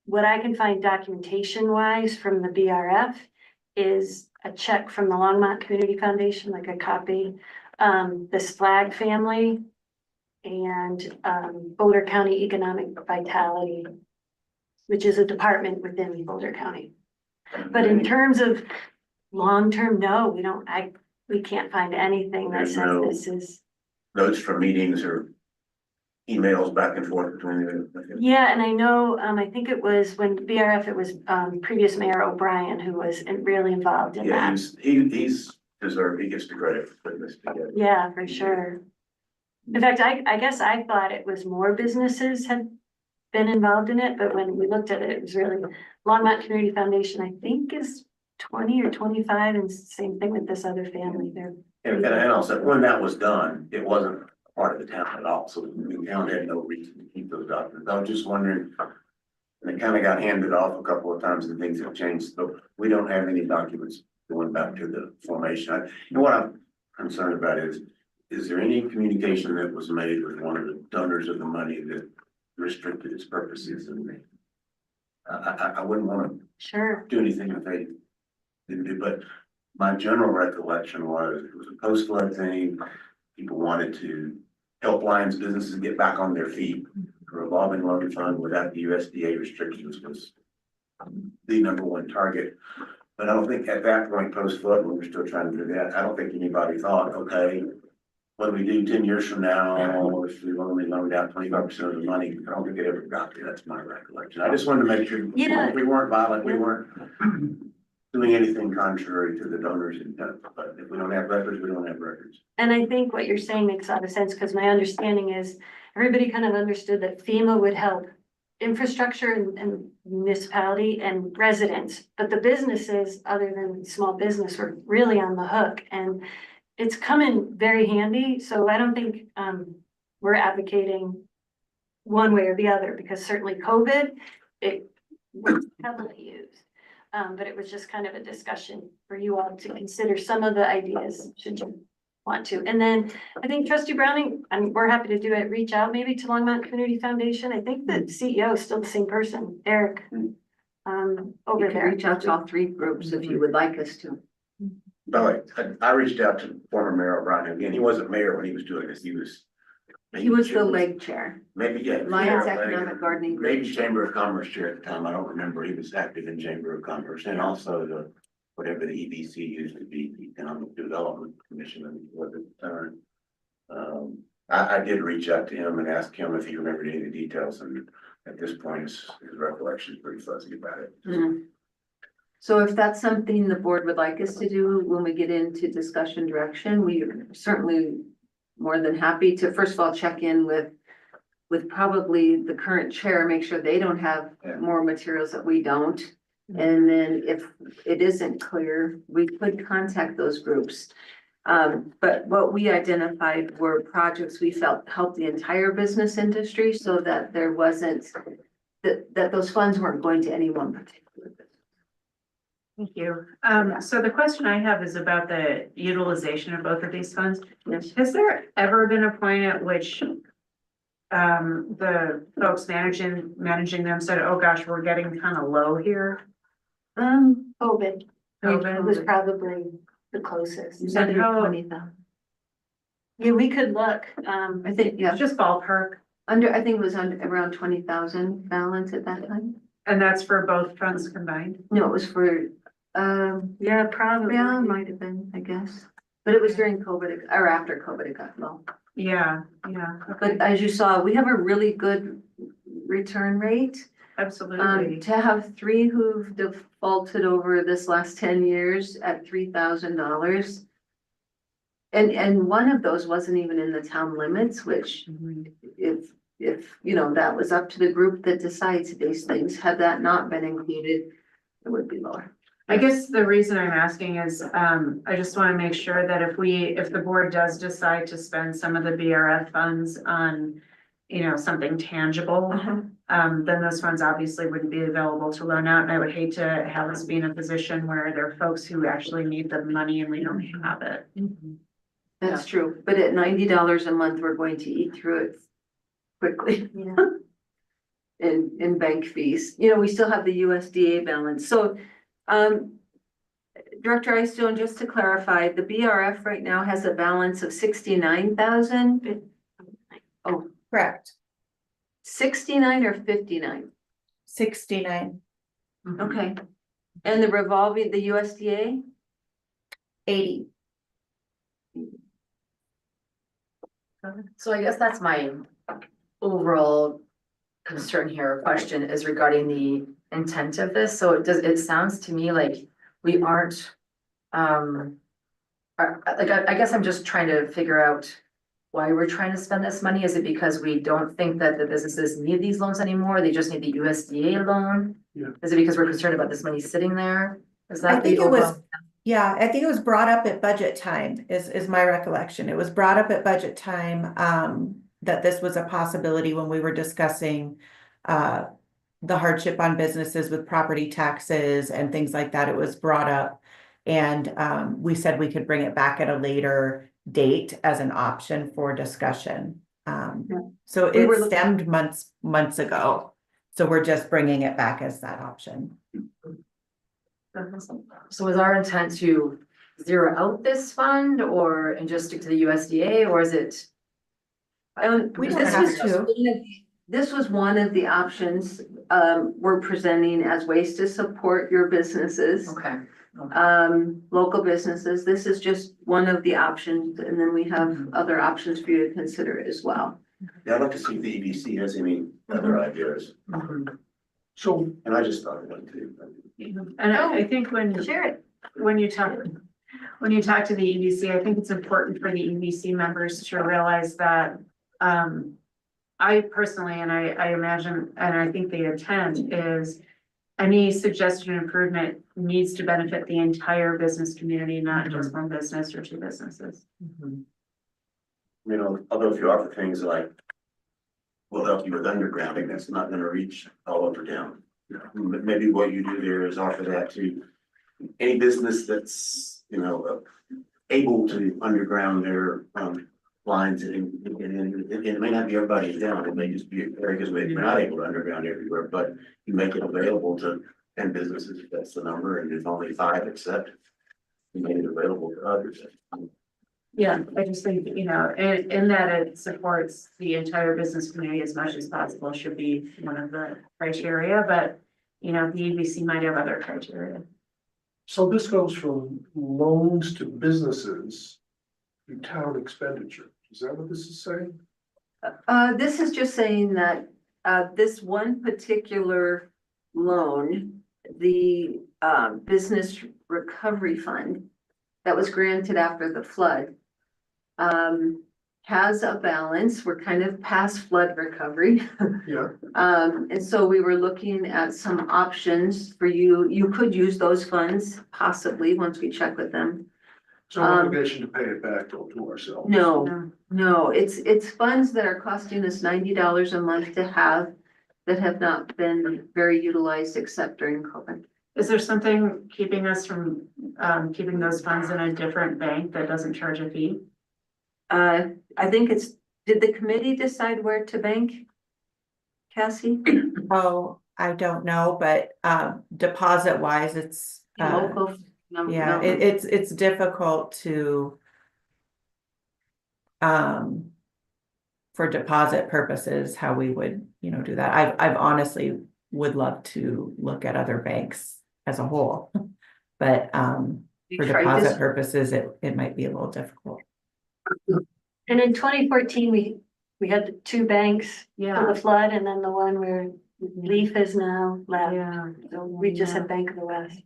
what I can find documentation wise from the BRF is a check from the Longmont Community Foundation, like a copy, the Flag family, and Boulder County Economic Vitality, which is a department within Boulder County. But in terms of long-term, no, we can't find anything that There's says no- this is. Notes from meetings or emails back and forth between the. Yeah, and I know, I think it was when BRF, it was previous Mayor O'Brien who was really involved in Yeah, that. he's deserved, he gets the credit for putting this together. Yeah, for sure. In fact, I guess I thought it was more businesses had been involved in it, but when we looked at it, it was really Longmont Community Foundation, I think is 20 or 25, and same thing with this other family there. And also, when that was done, it wasn't part of the town at all, so the town had no reason to keep those documents. I was just wondering, and it kind of got handed off a couple of times and things have changed, so we don't have any documents going back to the formation. And what I'm concerned about is there any communication that was made with one of the donors of the money that restricted its purposes? And I wouldn't wanna Sure. do anything if they didn't do, but my general recollection was it was a post-flood thing. People wanted to help Lions businesses get back on their feet. A revolving loan fund without the USDA restrictions was the number one target. But I don't think at that point, post-flood, when we're still trying to do that, I don't think anybody thought, okay, what do we do 10 years from now if we've only loaned out 25% of the money? I don't think it ever got there. That's my recollection. I just wanted to make sure Yeah. we weren't violent, we weren't doing anything contrary to the donors' intent. But if we don't have records, we don't have records. And I think what you're saying makes a lot of sense, because my understanding is everybody kind of understood that FEMA would help infrastructure and municipality and residents, but the businesses, other than small business, were really on the hook, and it's come in very handy, so I don't think, we're advocating one way or the other, because certainly COVID, it was heavily used. But it was just kind of a discussion for you all to consider some of the ideas, should you want to. And then I think Trustee Browning, we're happy to do it, reach out maybe to Longmont Community Foundation. I think the CEO is still the same person, Eric, You over can there. reach out to all three groups if you would like us to. But I reached out to former Mayor O'Brien. Again, he wasn't mayor when he was doing this. He was The leg chair, maybe, yeah. Lions yeah, Economic Gardening Group. Maybe Chamber of Commerce chair at the time, I don't remember, he was active in Chamber of Commerce, and also the, whatever the EBC used to be, Economic Development Commission, I think was at the time. I did reach out to him and ask him if he remembered any of the details, and at this point, his recollection is pretty fuzzy about it. Mm. So if that's something the board would like us to do when we get into discussion direction, we are certainly more than happy to, first of all, check in with probably the current chair, make sure they don't have Yeah. more materials that we don't. And then if it isn't clear, we could contact those groups. But what we identified were projects we felt helped the entire business industry, so that there wasn't, that those funds weren't going to any one particular business. Thank you. So the question I have is about the utilization of both of these funds. Yes. Has there ever been a point at which the folks managing them said, oh gosh, we're getting kind of low here? COVID was probably the closest. You said how- 20,000. Yeah, we could look, I think, yeah, Just ballpark. I think it was around 20,000 balance at that time. And that's for both funds combined? No, it was for, yeah, probably. yeah, it might have been, I guess. But it was during COVID or after COVID, it got low. Yeah, yeah. Okay. But as you saw, we have a really good return rate. Absolutely. To have three who've defaulted over this last 10 years at $3,000. And one of those wasn't even in the town limits, which if, you know, that was up to the group that decides these things, had that not been included, it would be lower. I guess the reason I'm asking is, I just want to make sure that if the board does decide to spend some of the BRF funds on, you know, something tangible, then those funds obviously wouldn't be available to loan out. And I would hate to have us be in a position where there are folks who actually need the money and we don't have it. That's true, but at $90 a month, we're going to eat through it quickly. Yeah. In bank fees, you know, we still have the USDA balance, so. Director Eystone, just to clarify, the BRF right now has a balance of 69,000. Correct, 69 or 59? 69, Okay. And the revolving, the USDA? 80. So I guess that's my overall concern here, or question is regarding the intent of this. So it sounds to me like we aren't, I guess I'm just trying to figure out why we're trying to spend this money. Is it because we don't think that the businesses need these loans anymore? They just need the USDA loan? Yeah. Is it because we're concerned about this money sitting there? Is I that think the it was, overall? yeah, I think it was brought up at budget time is my recollection. It was brought up at budget time, that this was a possibility when we were discussing, the hardship on businesses with property taxes and things like that. It was brought up. And, we said we could bring it back at a later date as an option for discussion. So We were it looking- stemmed months ago. So we're just bringing it back as that option. So is our intent to zero out this fund or, and just stick to the USDA, or is it? We don't This have was just to. this was one of the options, we're presenting as ways to support your businesses. Okay. Local businesses. This is just one of the options, and then we have other options for you to consider as well. Yeah, I'd like to see if the EDC has any other ideas, So and I just thought of one too. And I think Share it. when you talk to the EDC, I think it's important for the EDC members to realize that, I personally, and I imagine, and I think the intent is any suggestion improvement needs to benefit the entire business community, not just one business or two businesses. You know, although if you offer things like, we'll help you with undergrounding, that's not gonna reach all over town. Maybe what you do there is offer that to any business that's, you know, able to underground their, lines, and it may not be everybody in town, it may just be areas where you're not able to underground everywhere, but you make it available to 10 businesses, if that's the number, and if only 5 accept, you make it available to others. Yeah, I just think, you know, in that it supports the entire business community as much as possible should be one of the criteria, but, you know, the EDC might have other criteria. So this goes from loans to businesses to town expenditure. Is that what this is saying? This is just saying that, this one particular loan, the, Business Recovery Fund that was granted after the flood, has a balance. We're kind of past flood recovery. Yeah. And so we were looking at some options for you. You could use those funds possibly once we check with them. So obligation to pay it back to ourselves. No, it's funds that are costing us $90 a month to have that have not been very utilized except during COVID. Is there something keeping us from, keeping those funds in a different bank that doesn't charge a fee? I think did the committee decide where to bank? Cassie? Oh, I don't know, but deposit wise, it's Local. yeah, it's difficult to for deposit purposes, how we would, you know, do that. I've honestly would love to look at other banks as a whole. But You for tried deposit this? purposes, it might be a little difficult. And in 2014, we had the two banks for the flood, and then the one where Leaf is now left. Yeah. So we just had Bank of the West.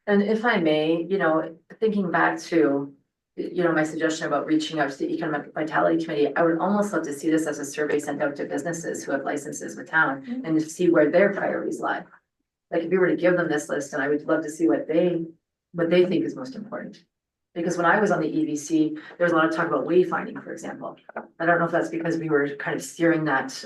And if I may, you know, thinking back to, you know, my suggestion about reaching out to the Economic Vitality Committee, I would almost love to see this as a survey sent out to businesses who have licenses with town and to see where their priorities lie. Like if you were to give them this list, and I would love to see what they think is most important. Because when I was on the EVC, there was a lot of talk about wayfinding, for example. I don't know if that's because we were kind of steering that,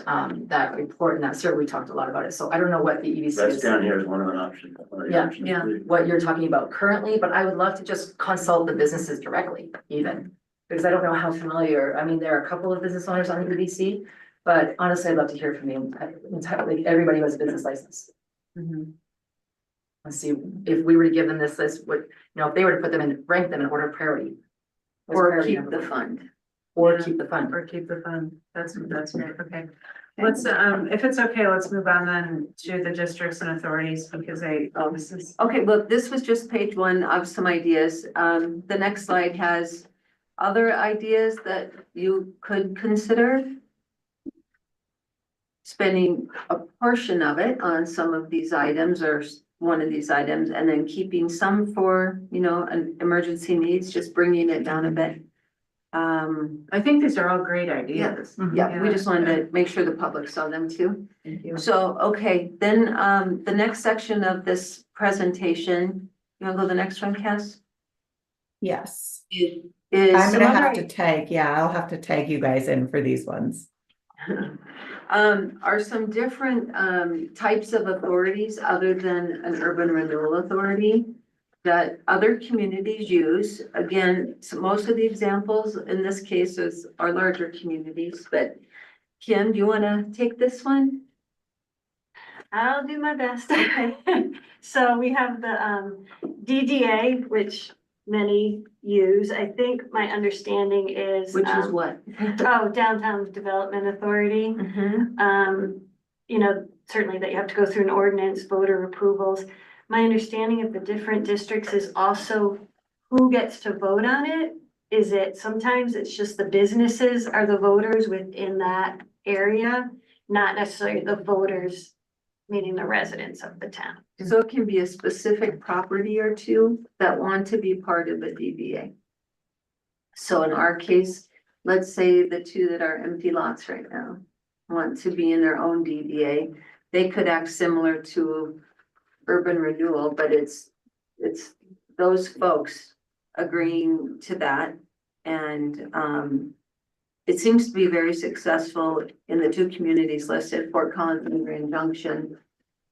that report and that survey, we talked a lot about it. So I don't know what the EVC That's is. down here as one of the options. Yeah, what you're talking about currently, but I would love to just consult the businesses directly even. Because I don't know how familiar, I mean, there are a couple of business owners on the EVC, but honestly, I'd love to hear from you, entirely, everybody who has a business license. Let's see, if we were to give them this list, would, you know, if they were to put them in, rank them in order of priority. What's Or priority keep number the one? fund. Or keep the fund. Or keep the fund. That's great. Okay. Let's, if it's okay, let's move on then to the districts and authorities because this is. Okay, look, this was just page one of some ideas. The next slide has other ideas that you could consider. Spending a portion of it on some of these items or one of these items and then keeping some for, you know, an emergency needs, just bringing it down a bit. I think these are all great ideas. Yeah, we just wanted to make sure the public saw them too. Thank you. So, okay, then, the next section of this presentation, you wanna go to the next one, Cass? Yes. Is I'm some gonna other have to tag, yeah, I'll have to tag you guys in for these ones. Are some different types of authorities other than an urban renewal authority that other communities use. Again, so most of the examples in this case are larger communities, but Kim, do you want to take this one? I'll do my best. So we have the DDA, which many use. I think my understanding is. Which is what? Oh, Downtown Development Authority. Mhm. You know, certainly that you have to go through an ordinance, voter approvals. My understanding of the different districts is also who gets to vote on it. Is it, sometimes it's just the businesses are the voters within that area, not necessarily the voters, meaning the residents of the town. So it can be a specific property or two that want to be part of a DBA. So in our case, let's say the two that are empty lots right now want to be in their own DBA. They could act similar to urban renewal, but it's those folks agreeing to that. And it seems to be very successful in the two communities listed, Fort Collins and Grand Junction.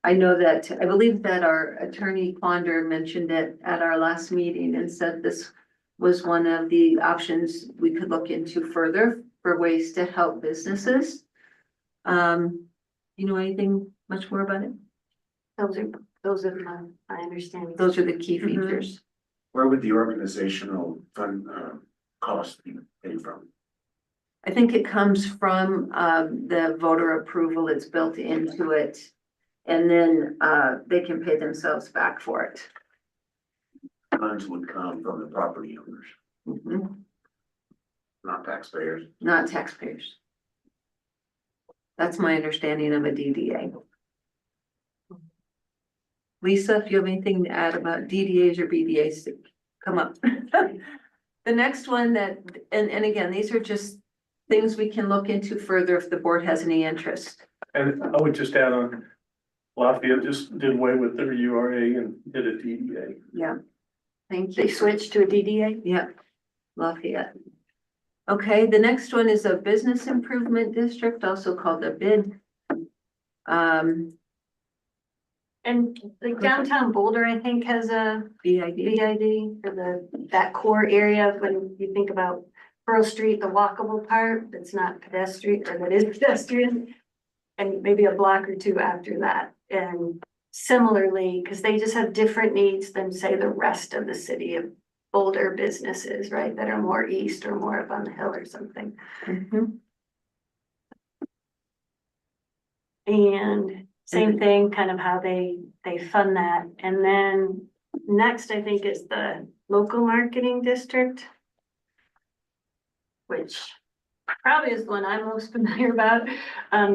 I know that, I believe that our attorney Quander mentioned it at our last meeting and said this was one of the options we could look into further for ways to help businesses. You know anything much more about it? Those are my understanding. Those are the key features. Where would the organizational fund, cost be paid from? I think it comes from the voter approval, it's built into it. And then they can pay themselves back for it. Funds would come from the property owners, Mhm. not taxpayers. Not taxpayers. That's my understanding of a DDA. Lisa, if you have anything to add about DDAs or BDAs, come up. The next one that, and again, these are just things we can look into further if the board has any interest. And I would just add on, Lafayette just did away with their URA and did a DDA. Yeah. Thank They you. switched to a DDA. Yeah, Lafayette. Okay, the next one is a business improvement district, also called a BID. And like downtown Boulder, I think, has a BID. BID for that core area. When you think about Pearl Street, the walkable part, that's not pedestrian, or that is pedestrian. And maybe a block or two after that. And similarly, because they just have different needs than say the rest of the city of Boulder businesses, right? That are more east or more up on the hill or something. Mhm. And same thing, kind of how they fund that. And then next, I think, is the local marketing district, which probably is the one I'm most familiar about.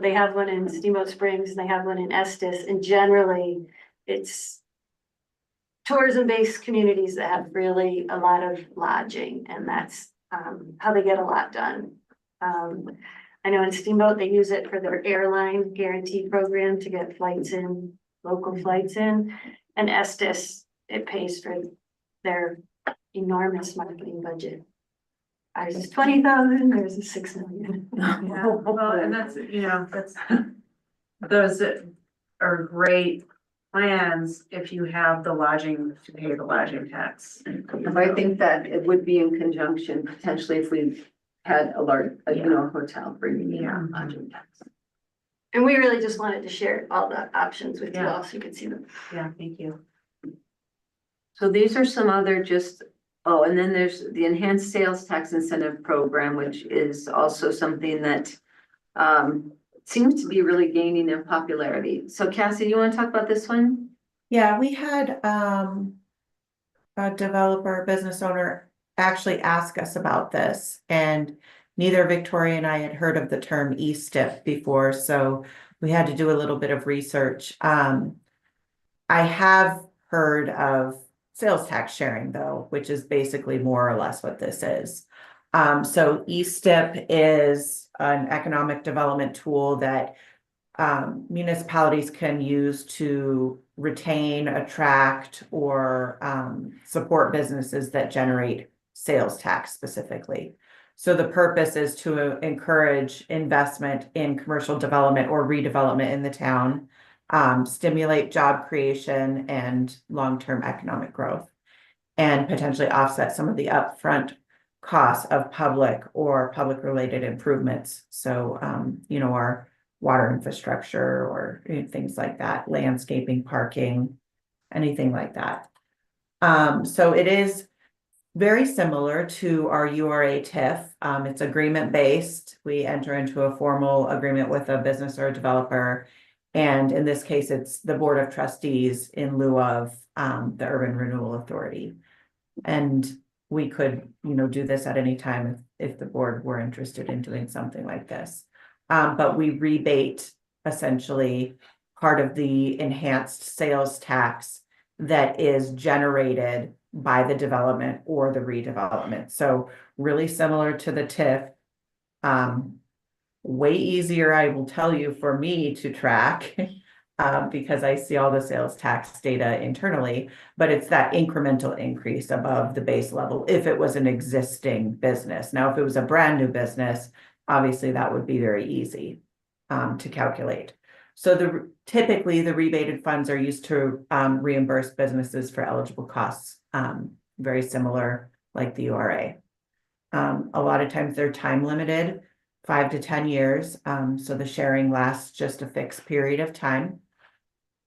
They have one in Steamboat Springs, and they have one in Estes, and generally it's tourism-based communities that have really a lot of lodging, and that's how they get a lot done. I know in Steamboat, they use it for their airline guarantee program to get flights in, local flights in. And Estes, it pays for their enormous marketing budget. Ours is 20,000, theirs is 6 million. Yeah, well, and that's, those are great plans if you have the lodging to pay the lodging tax. I think that it would be in conjunction potentially if we've had a large, hotel bringing in Yeah. lodging tax. And we really just wanted to share all the options with you all so you could see them. Yeah, thank you. So these are some other and then there's the enhanced sales tax incentive program, which is also something that seems to be really gaining in popularity. So Cassie, you want to talk about this one? Yeah, we had a developer, business owner actually ask us about this, and neither Victoria and I had heard of the term E-STIP before, so we had to do a little bit of research. I have heard of sales tax sharing though, which is basically more or less what this is. So E-STIP is an economic development tool that municipalities can use to retain, attract, or support businesses that generate sales tax specifically. So the purpose is to encourage investment in commercial development or redevelopment in the town, stimulate job creation and long-term economic growth, and potentially offset some of the upfront costs of public or public related improvements. So, our water infrastructure or things like that, landscaping, parking, anything like that. So it is very similar to our URA TIF. It's agreement based. We enter into a formal agreement with a business or a developer. And in this case, it's the Board of Trustees in lieu of the Urban Renewal Authority. And we could, do this at any time if the board were interested in doing something like this. But we rebate essentially part of the enhanced sales tax that is generated by the development or the redevelopment. So really similar to the TIF. Way easier, I will tell you, for me to track because I see all the sales tax data internally, but it's that incremental increase above the base level if it was an existing business. Now, if it was a brand new business, obviously that would be very easy to calculate. So typically the rebated funds are used to reimburse businesses for eligible costs, very similar like the URA. A lot of times they're time limited, 5 to 10 years. So the sharing lasts just a fixed period of time.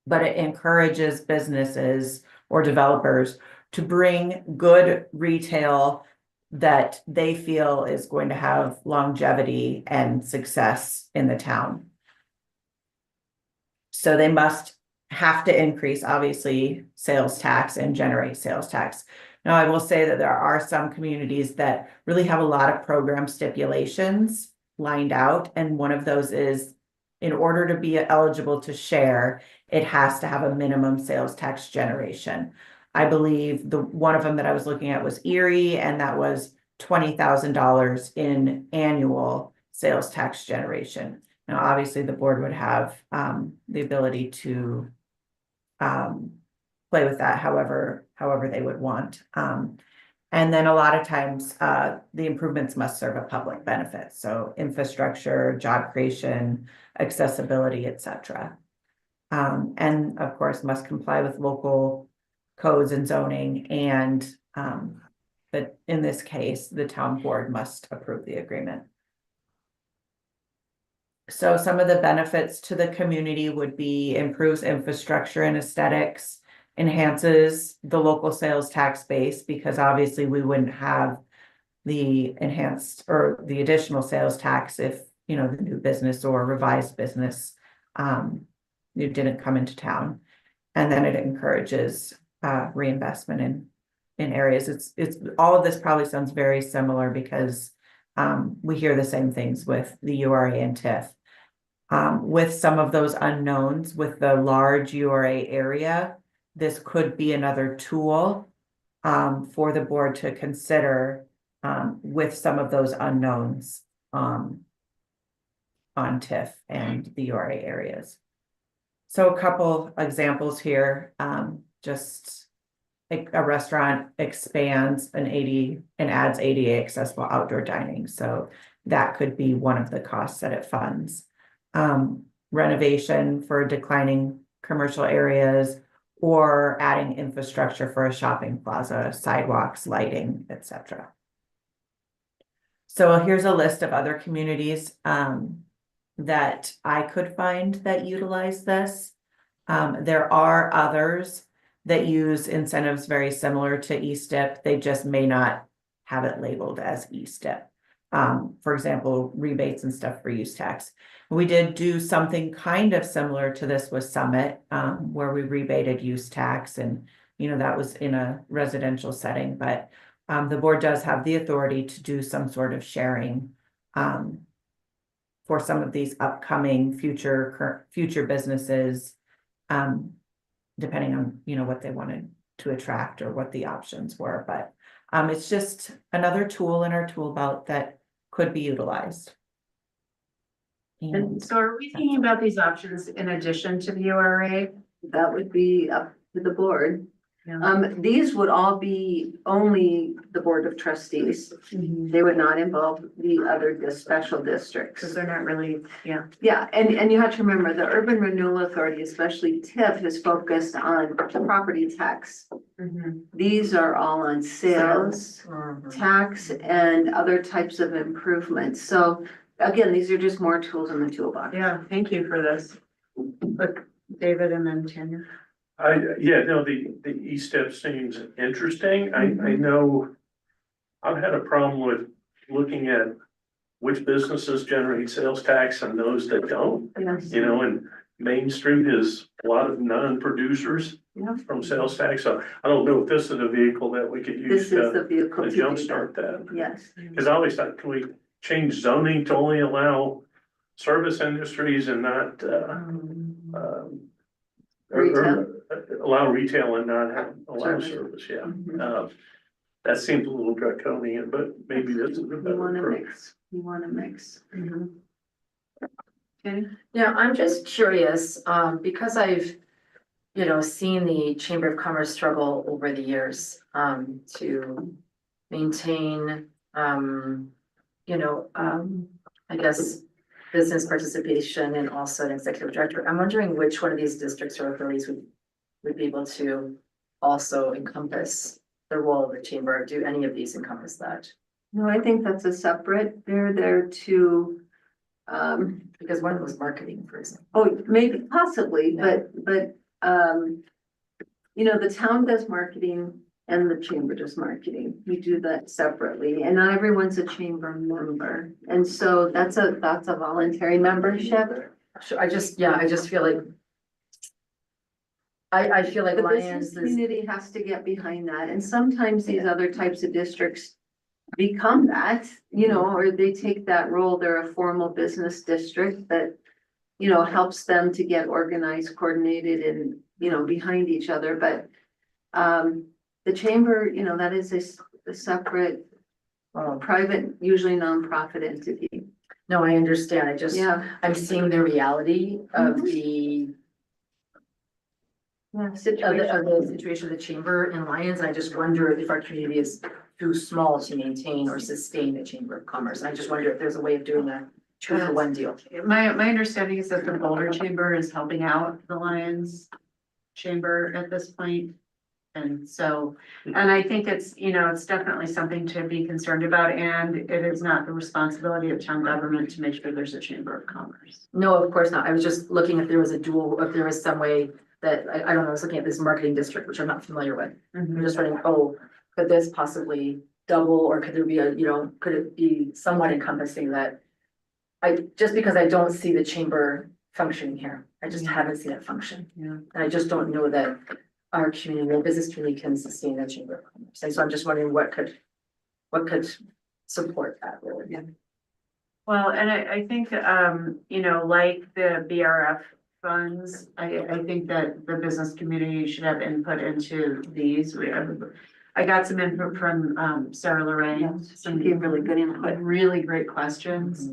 But it encourages businesses or developers to bring good retail that they feel is going to have longevity and success in the town. So they must have to increase, obviously, sales tax and generate sales tax. Now, I will say that there are some communities that really have a lot of program stipulations lined out. And one of those is, in order to be eligible to share, it has to have a minimum sales tax generation. I believe the one of them that I was looking at was Erie, and that was $20,000 in annual sales tax generation. Now, obviously, the board would have the ability to play with that however they would want. And then a lot of times, the improvements must serve a public benefit. So infrastructure, job creation, accessibility, etc. And of course, must comply with local codes and zoning. And but in this case, the town board must approve the agreement. So some of the benefits to the community would be improves infrastructure and aesthetics, enhances the local sales tax base, because obviously we wouldn't have the enhanced or the additional sales tax if, the new business or revised business didn't come into town. And then it encourages reinvestment in areas. It's all of this probably sounds very similar because we hear the same things with the URA and TIF. With some of those unknowns with the large URA area, this could be another tool for the board to consider with some of those unknowns on TIF and the URA areas. So a couple examples here, just a restaurant expands and adds ADA accessible outdoor dining. So that could be one of the costs that it funds. Renovation for declining commercial areas, or adding infrastructure for a shopping plaza, sidewalks, lighting, etc. So here's a list of other communities that I could find that utilize this. There are others that use incentives very similar to ESTIP. They just may not have it labeled as ESTIP. For example, rebates and stuff for use tax. We did do something kind of similar to this with Summit, where we rebated use tax, and that was in a residential setting, but the board does have the authority to do some sort of sharing for some of these upcoming future businesses, depending on what they wanted to attract or what the options were. But it's just another tool in our tool belt that could be utilized. And so are we thinking about these options in addition to the URA? That would be up to the board. Yeah. These would all be only the Board of Trustees. They would not involve the other special districts. Because they're not really, yeah. Yeah, and you have to remember, the Urban Renewal Authority, especially TIF, is focused on property tax. These are all on sales tax and other types of improvements. So again, these are just more tools in the toolbox. Yeah, thank you for this. Look, David and then Tanya. The E-step seems interesting. I know I've had a problem with looking at which businesses generate sales tax and those that don't. Yes. And Main Street is a lot of non-producers Yeah. from sales tax, so I don't know if this is a vehicle that we could use This is to the vehicle to do jumpstart that. that. Yes. Cause I always thought, can we change zoning to only allow service industries and not, Retail. allow retail and not allow Service. service, yeah. Mhm. That seems a little draconian, but maybe this is a You better wanna approach. mix, you wanna mix. Okay. Yeah, I'm just curious, because I've, seen the Chamber of Commerce struggle over the years, to maintain, I guess, business participation and also an executive director. I'm wondering which one of these districts or authorities would be able to also encompass the role of the chamber. Do any of these encompass that? No, I think that's a separate, they're there to, Because one of them was marketing, for example. oh, maybe possibly, Yeah. but, the town does marketing and the chamber does marketing. We do that separately and not everyone's a chamber member. And so that's a voluntary membership. So I just feel like. I feel like The Lions business is, community has to get behind that. And sometimes these other types of districts become that, or they take that role. They're a formal business district that, helps them to get organized, coordinated and, behind each other. But the chamber, that is a separate, private, usually nonprofit entity. no, I understand. Yeah. I'm seeing the reality of the Yeah. of Situation. the situation of the chamber in Lions, and I just wonder if our community is too small to maintain or sustain the Chamber of Commerce. And I just wonder if there's a way of doing a 2-for-1 deal. My understanding is that the Boulder Chamber is helping out the Lions Chamber at this point. And so, and I think it's, it's definitely something to be concerned about, and it is not the responsibility of town government to make sure there's a Chamber of Commerce. No, of course not. I was just looking if there was if there was some way that, I don't know, I was looking at this marketing district, which I'm not familiar with. I'm just wondering, could this possibly double, or could there be could it be somewhat encompassing that? Just because I don't see the chamber functioning here, I just haven't seen it function. Yeah. And I just don't know that our community, our business community can sustain a chamber of commerce. And so I'm just wondering what could support that really. Yeah. Well, and I think, like the BRF funds, I think that the business community should have input into these. I got some input from Sarah Lorraine, Some gave really good input. really great questions.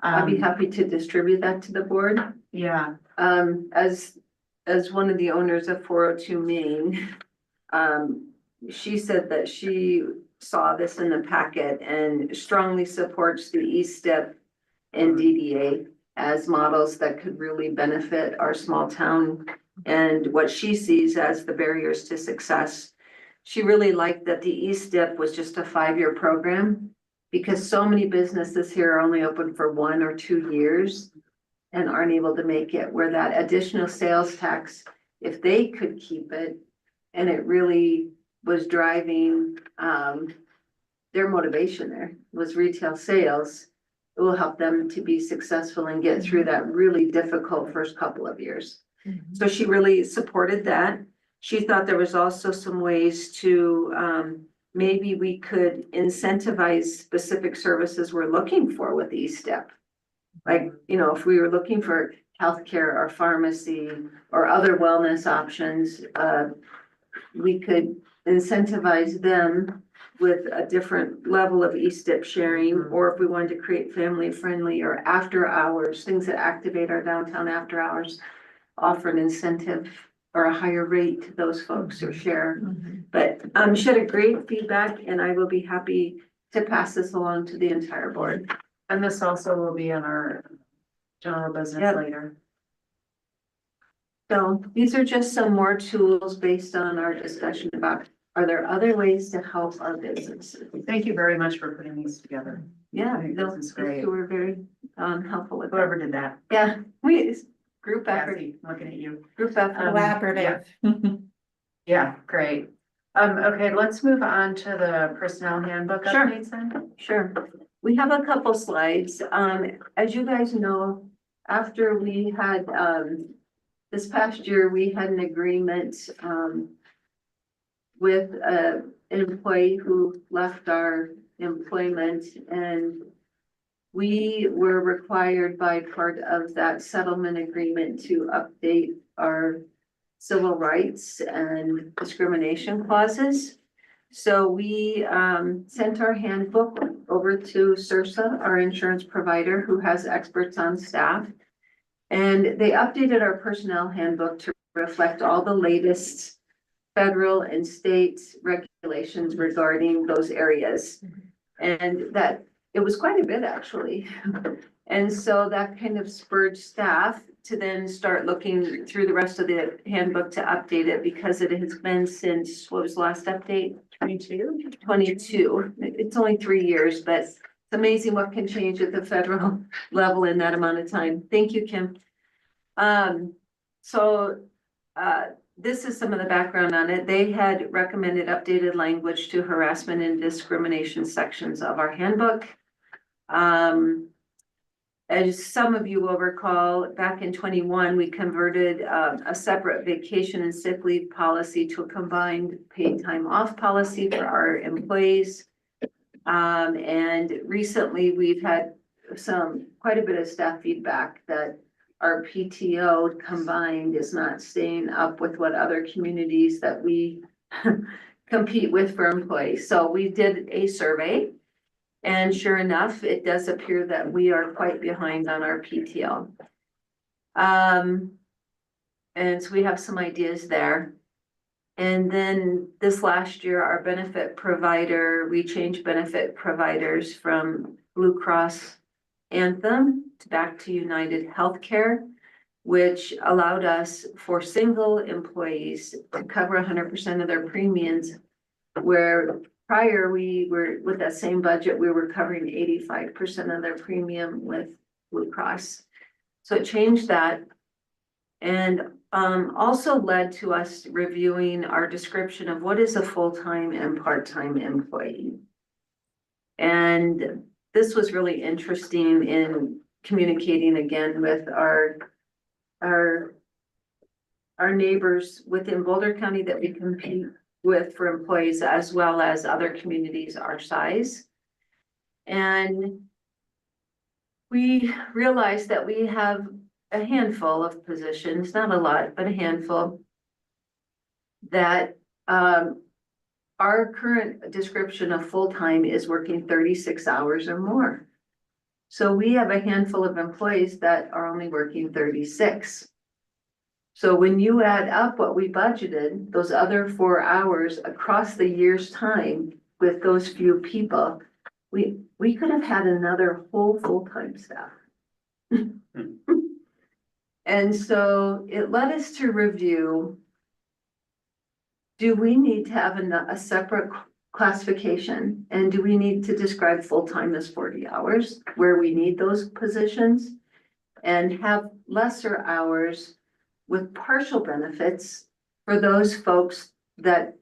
I'd be happy to distribute that to the board. Yeah, As one of the owners of 402 Main, she said that she saw this in the packet and strongly supports the E-step and DDA as models that could really benefit our small town and what she sees as the barriers to success. She really liked that the E-step was just a 5-year program because so many businesses here are only open for 1 or 2 years and aren't able to make it, where that additional sales tax, if they could keep it, and it really was driving their motivation there was retail sales, it will help them to be successful and get through that really difficult first couple of years. So she really supported that. She thought there was also some ways to maybe we could incentivize specific services we're looking for with E-step. Like, if we were looking for healthcare or pharmacy or other wellness options, we could incentivize them with a different level of E-step sharing, or if we wanted to create family friendly or after hours, things that activate our downtown after hours, offer an incentive or a higher rate to those folks who share. But she had a great feedback and I will be happy to pass this along to the entire board. and this also will be in our general business Yep. later. So these are just some more tools based on our discussion about, are there other ways to help our businesses? Thank you very much for putting these together. Yeah, I think those this is great. two were very, helpful with that. Whoever did that. Yeah, it's group effort, Kathy, looking at you. group effort. Collaborative. Yeah, great. Okay, let's move on to the personnel handbook Sure. updates then. Sure. We have a couple slides. As you guys know, after we had, this past year, we had an agreement, with, an employee who left our employment, and we were required by part of that settlement agreement to update our civil rights and discrimination clauses. So we sent our handbook over to CIRSA, our insurance provider, who has experts on staff. And they updated our personnel handbook to reflect all the latest federal and state regulations regarding those areas. And that, it was quite a bit, actually. And so that kind of spurred staff to then start looking through the rest of the handbook to update it, because it has been since, what was the last update? 22. It's only 3 years, but it's amazing what can change at the federal level in that amount of time. Thank you, Kim. This is some of the background on it. They had recommended updated language to harassment and discrimination sections of our handbook. As some of you will recall, back in 21, we converted a separate vacation and sick leave policy to a combined paid time off policy for our employees. And recently we've had quite a bit of staff feedback that our PTO combined is not staying up with what other communities that we compete with for employees. So we did a survey. And sure enough, it does appear that we are quite behind on our PTO. And so we have some ideas there. And then this last year, our benefit provider, we changed benefit providers from Blue Cross Anthem back to United Healthcare, which allowed us for single employees to cover 100% of their premiums, where prior, we were with that same budget, we were covering 85% of their premium with Blue Cross. So it changed that. And also led to us reviewing our description of what is a full-time and part-time employee. And this was really interesting in communicating again with our neighbors within Boulder County that we compete with for employees, as well as other communities our size. And we realized that we have a handful of positions, not a lot, but a handful, that our current description of full-time is working 36 hours or more. So we have a handful of employees that are only working 36. So when you add up what we budgeted, those other 4 hours across the year's time with those few people, we could have had another whole full-time staff. And so it led us to review, do we need to have a separate classification? And do we need to describe full-time as 40 hours where we need those positions, and have lesser hours with partial benefits for those folks that,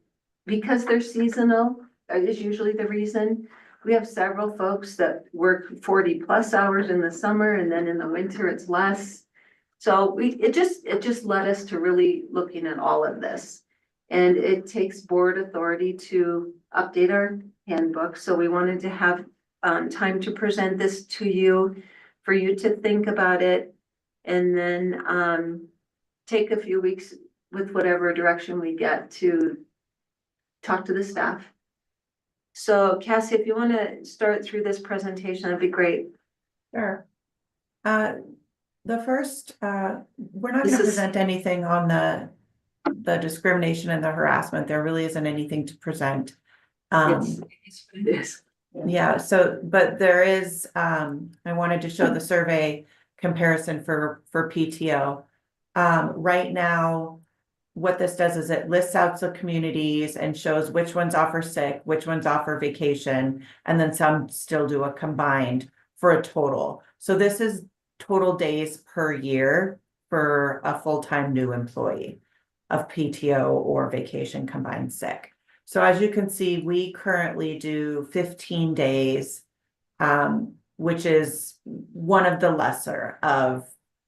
because they're seasonal, is usually the reason. We have several folks that work 40+ hours in the summer, and then in the winter it's less. So it just led us to really looking at all of this. And it takes board authority to update our handbook. So we wanted to have time to present this to you, for you to think about it, and then take a few weeks with whatever direction we get to talk to the staff. So Cassie, if you want to start through this presentation, that'd be great. Sure. The first, we're not This gonna is- present anything on the discrimination and the harassment. There really isn't anything to present. It's what it is. Yeah, so, but there is, I wanted to show the survey comparison for PTO. Right now, what this does is it lists out the communities and shows which ones offer sick, which ones offer vacation, and then some still do a combined for a total. So this is total days per year for a full-time new employee of PTO or vacation combined sick. So as you can see, we currently do 15 days, which is one of the lesser of.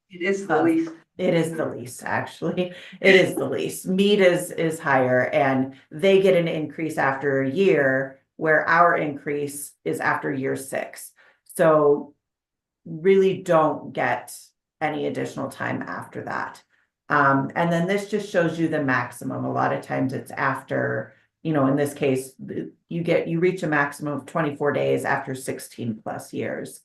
It is the least. It is the least, actually. It is the least. Meat is higher and they get an increase after a year, where our increase is after year 6. So really don't get any additional time after that. And then this just shows you the maximum. A lot of times it's after, in this case, you reach a maximum of 24 days after 16 plus years.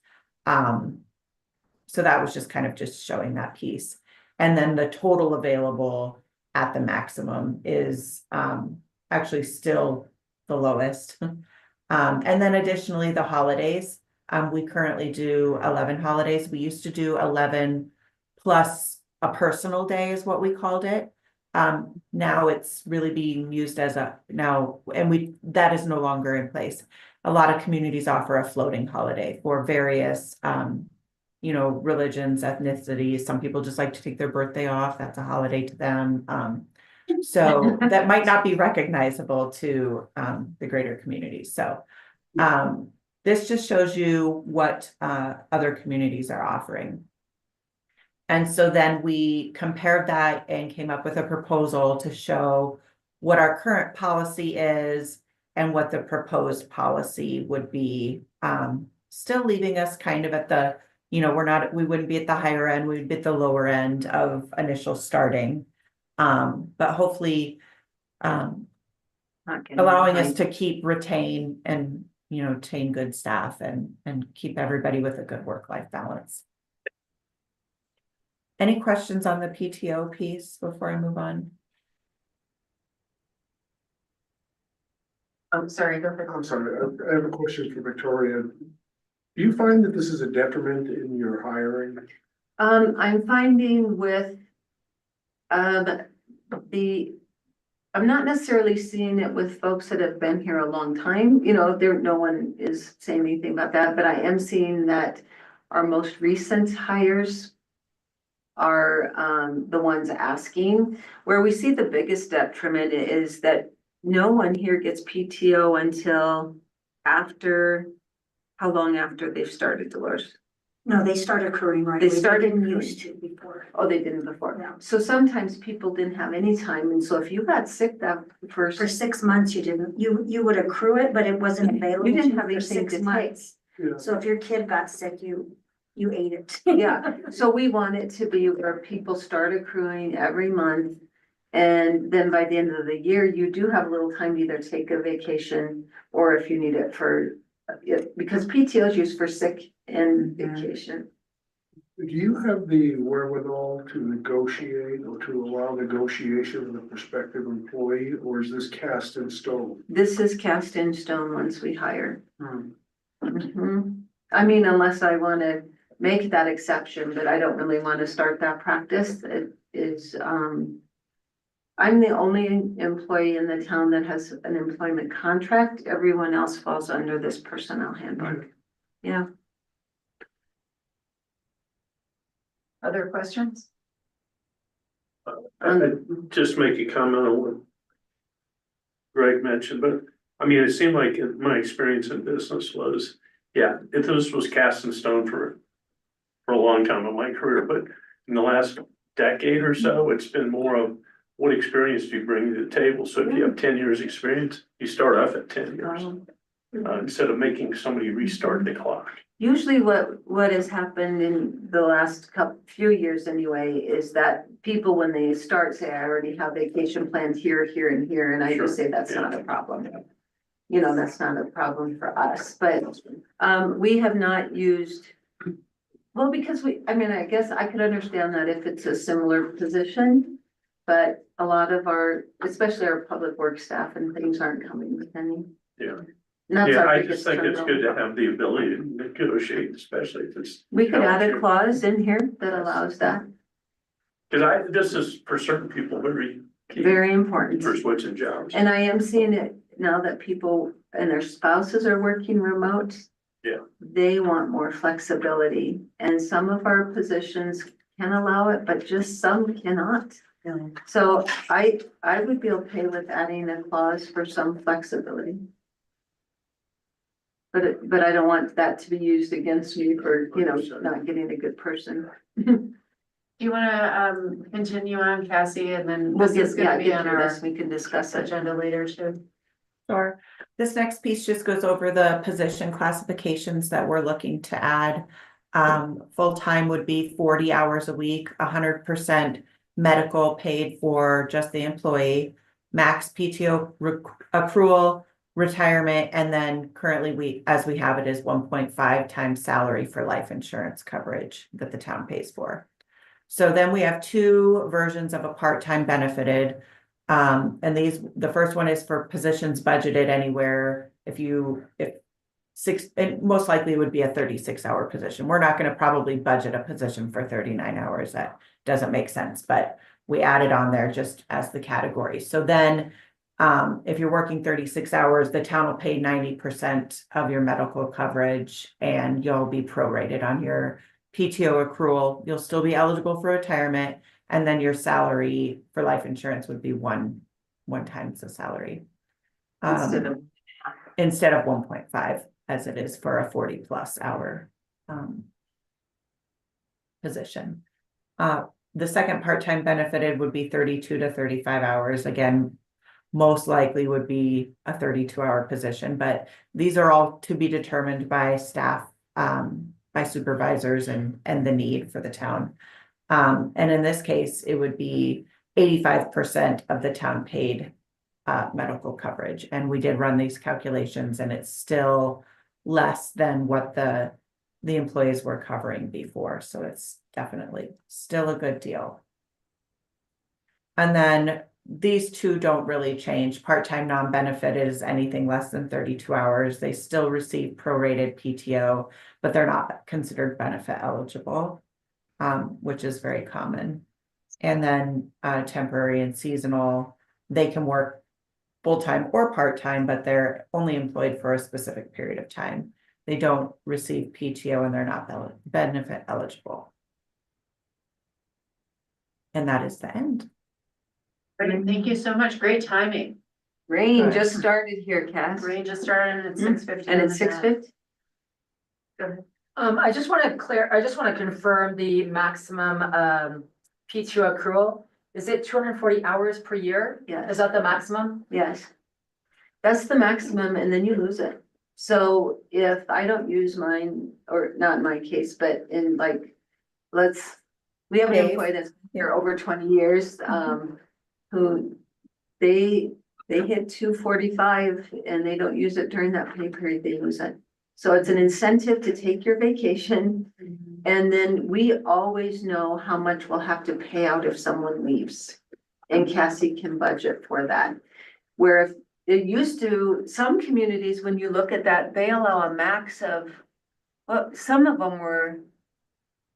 So that was just kind of just showing that piece. And then the total available at the maximum is actually still the lowest. And then additionally, the holidays. We currently do 11 holidays. We used to do 11 plus a personal day is what we called it. Now it's really being used as that is no longer in place. A lot of communities offer a floating holiday for various religions, ethnicities. Some people just like to take their birthday off. That's a holiday to them. So that might not be recognizable to the greater community. So this just shows you what other communities are offering. And so then we compared that and came up with a proposal to show what our current policy is and what the proposed policy would be. Still leaving us kind of at the, we wouldn't be at the higher end, we'd be at the lower end of initial starting. But hopefully allowing us to retain good staff and keep everybody with a good work-life balance. Any questions on the PTO piece before I move on? I'm sorry, go ahead. I'm sorry, I have a question for Victoria. Do you find that this is a detriment in your hiring? I'm finding with I'm not necessarily seeing it with folks that have been here a long time, no one is saying anything about that, but I am seeing that our most recent hires are the ones asking. Where we see the biggest detriment is that no one here gets PTO until after, how long after they've started, Dolores? No, they started accruing right They away. started didn't accruing. used to before. Oh, they didn't before. No. So sometimes people didn't have any time, and so if you got sick that first. For 6 months, you didn't, you would accrue it, but it wasn't available. You didn't to have you for anything 6 to take. months. Yeah. So if your kid got sick, you ate it. Yeah, so we want it to be where people start accruing every month. And then by the end of the year, you do have a little time to either take a vacation or if you need it because PTO is used for sick and vacation. Do you have the wherewithal to negotiate or to allow negotiation with a prospective employee, or is this cast in stone? This is cast in stone once we hire. Hmm. Mhm. I mean, unless I want to make that exception, but I don't really want to start that practice. It is, I'm the only employee in the town that has an employment contract. Everyone else falls under this personnel handbook. Yeah. Other questions? I'd just make a comment on what Greg mentioned, but it seemed like my experience in business was, if this was cast in stone for a long time in my career, but in the last decade or so, it's been more of what experience do you bring to the table? So if you have 10 years experience, you start off at 10 years, instead of making somebody restart the clock. Usually what has happened in the last few years anyway, is that people, when they start, say, I already have vacation plans here, here, and here, and I just say that's not a problem. That's not a problem for us, but we have not used, well, because I guess I could understand that if it's a similar position, but a lot of especially our public works staff and things aren't coming with any. Yeah. And that's our I just biggest think it's struggle. good to have the ability to negotiate, especially if it's. We could add a clause in here that allows that. Cause this is for certain people very key Very important. for switching jobs. And I am seeing it now that people and their spouses are working remote. Yeah. they want more flexibility. And some of our positions can allow it, but just some cannot. So I would be okay with adding a clause for some flexibility. But I don't want that to be used against me for, not getting a good person. Do you wanna, continue on, Cassie, and then We'll this is gonna be get on through our this, we can discuss it. agenda later too? Sure. This next piece just goes over the position classifications that we're looking to add. Full-time would be 40 hours a week, 100% medical paid for just the employee, max PTO accrual, retirement, and then currently as we have it, is 1.5 times salary for life insurance coverage that the town pays for. So then we have two versions of a part-time benefited. And the first one is for positions budgeted anywhere, and most likely it would be a 36-hour position. We're not gonna probably budget a position for 39 hours. That doesn't make sense, but we added on there just as the category. So then, if you're working 36 hours, the town will pay 90% of your medical coverage and you'll be prorated on your PTO accrual. You'll still be eligible for retirement. And then your salary for life insurance would be one times the salary. Instead of 1.5 as it is for a 40+ hour position. The second part-time benefited would be 32 to 35 hours. Again, most likely would be a 32-hour position, but these are all to be determined by staff, by supervisors and the need for the town. And in this case, it would be 85% of the town paid medical coverage. And we did run these calculations and it's still less than what the employees were covering before. So it's definitely still a good deal. And then these two don't really change. Part-time non-benefit is anything less than 32 hours. They still receive prorated PTO, but they're not considered benefit eligible. Which is very common. And then temporary and seasonal, they can work full-time or part-time, but they're only employed for a specific period of time. They don't receive PTO and they're not benefit eligible. And that is the end. Great, thank you so much. Great timing. Rain Good. just started here, Cass. Rain just started at 6:50. And it's 6:50? I just want to confirm the maximum PTO accrual. Is it 240 hours per year? Yes. Is that the maximum? Yes. That's the maximum and then you lose it. So if I don't use mine, or not in my case, but in we have an Dave. employee that's been here over 20 years, who they hit 245 and they don't use it during that pay period, they lose it. So it's an incentive to take your vacation. And then we always know how much we'll have to pay out if someone leaves. And Cassie can budget for that. Where if it used to, some communities, when you look at that, they allow a max of, well, some of them were,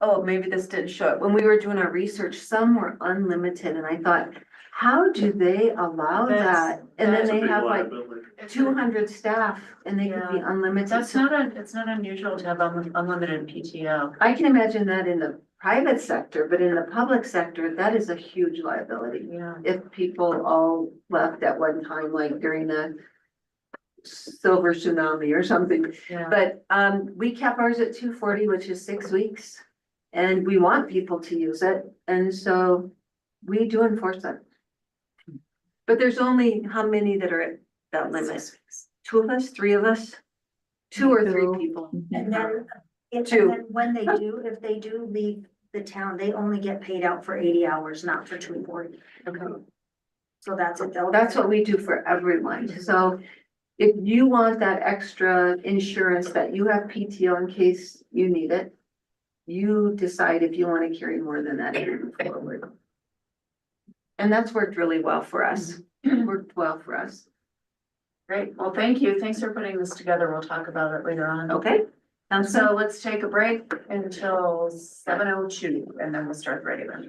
oh, maybe this didn't show it. When we were doing our research, some were unlimited. And I thought, how do they allow that? And then they have like 200 staff and they could be unlimited. It's not unusual to have unlimited PTO. I can imagine that in the private sector, but in the public sector, that is a huge liability. Yeah. If people all left at one time, like during the silver tsunami or something. Yeah. But we cap ours at 240, which is 6 weeks. And we want people to use it. And so we do enforce it. But there's only how many that are at that limit? 2 of us, 3 of us? 2 or 3 people. And then, Two. and then when they do, if they do leave the town, they only get paid out for 80 hours, not for 240. Okay. So that's it. That's what we do for everyone. So if you want that extra insurance that you have PTO in case you need it, you decide if you want to carry more than that and move forward. And that's worked really well for us. Worked well for us. Great. Well, thank you. Thanks for putting this together. We'll talk about it later on. Okay. So let's take a break until 7:02 and then we'll start the regular.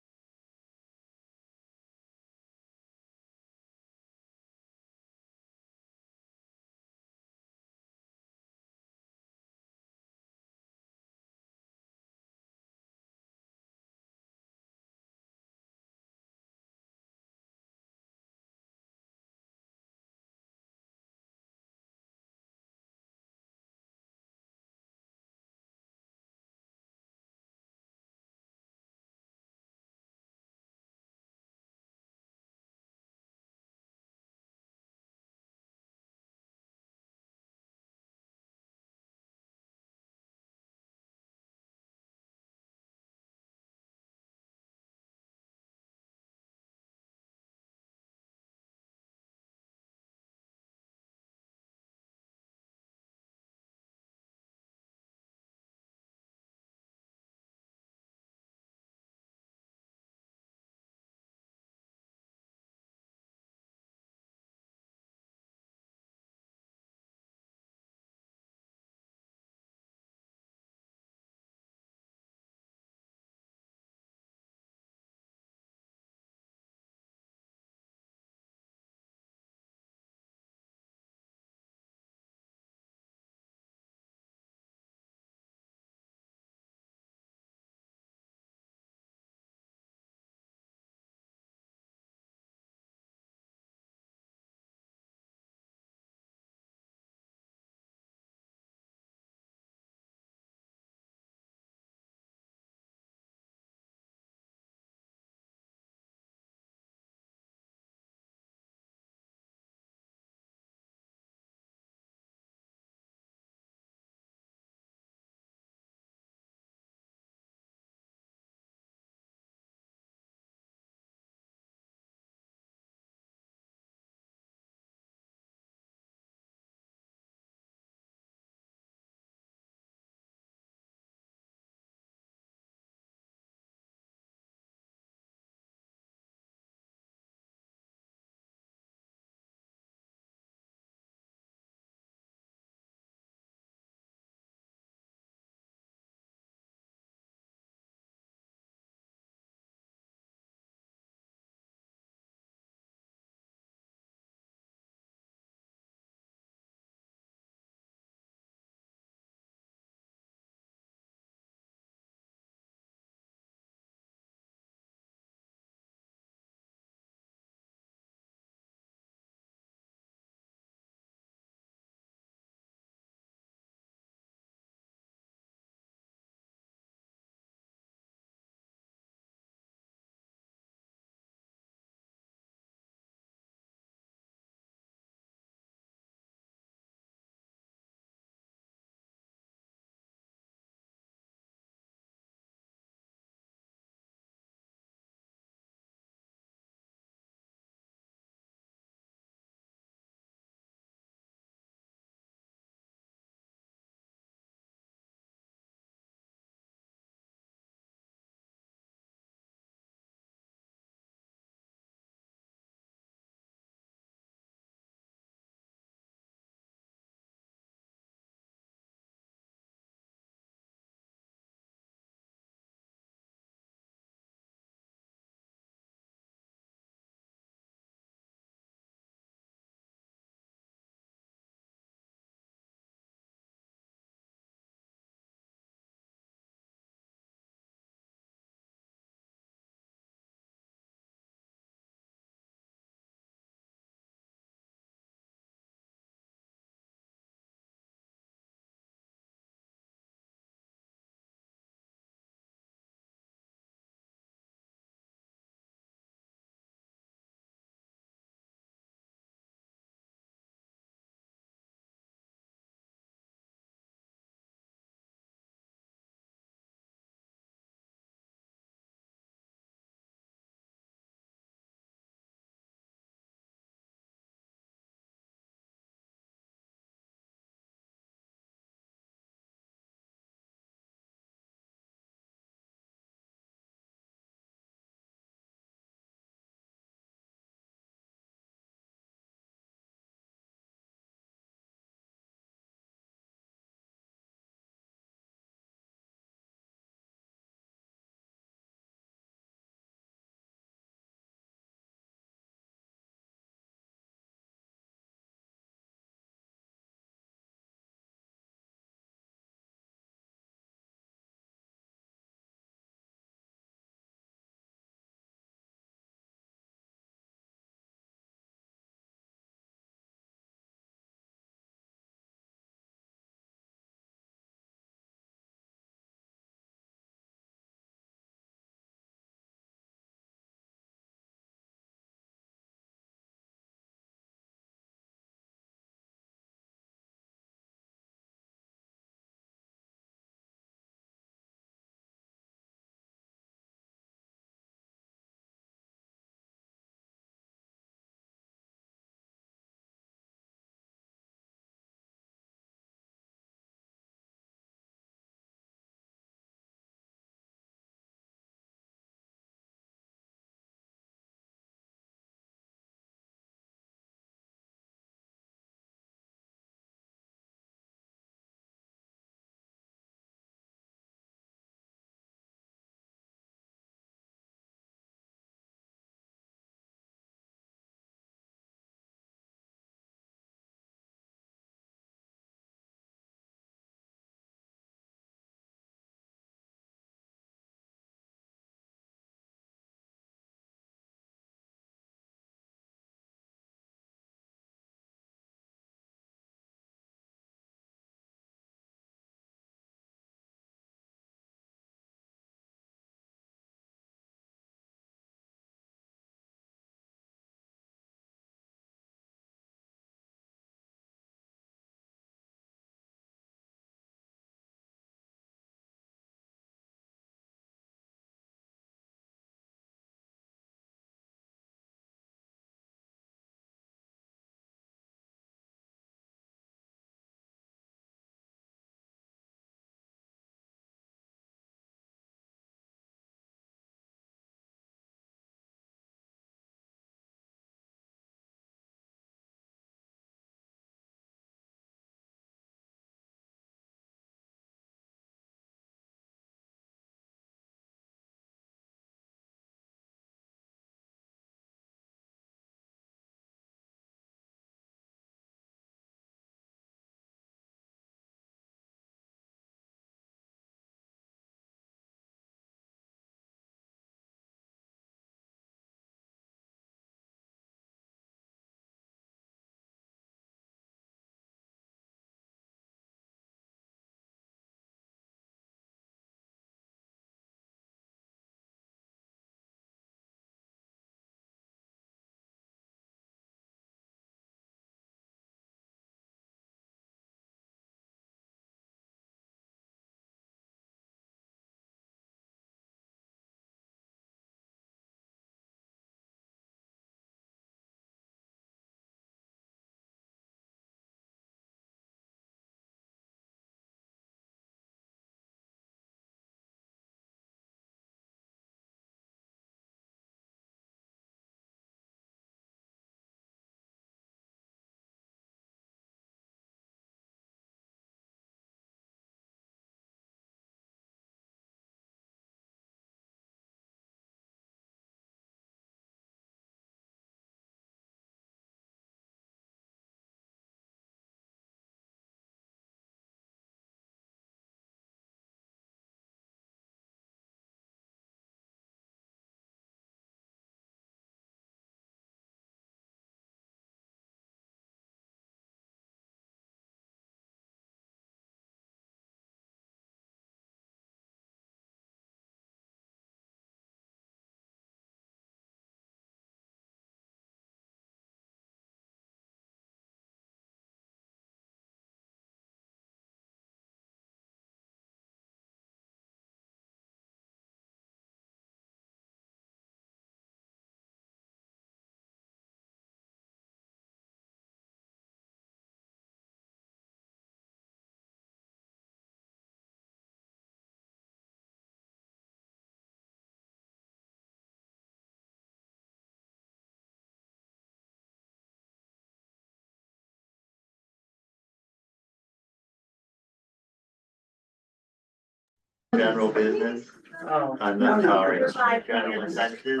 General business. Oh. I'm not sorry. General executive.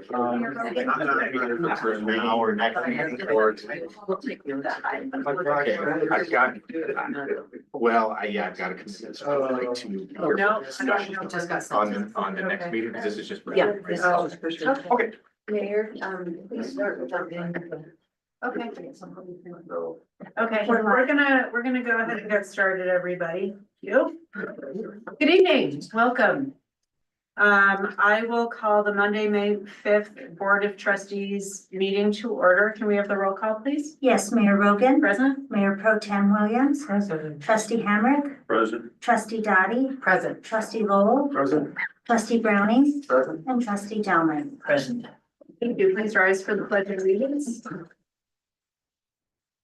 For an hour next meeting or. We'll take you that. Okay, I've got, well, yeah, I've got a commitment. So I'd like to hear No, discussion I just got on, sent. on the next meeting, because this is just. Yeah. this- Okay. Mayor, please start with that. Okay. Okay, We're gonna go ahead and get started, everybody. You? Good evening, welcome. I will call the Monday, May 5th Board of Trustees meeting to order. Can we have the roll call, please? Yes, Mayor Rogan, Present? Mayor Pro Tem Williams, Trustee Hamrick, President. Trustee Dottie, Present. Trustee Lowell, Present. Trustee Browning, Present. and Trustee Delman. Present. Thank you. Please rise for the pledge of allegiance.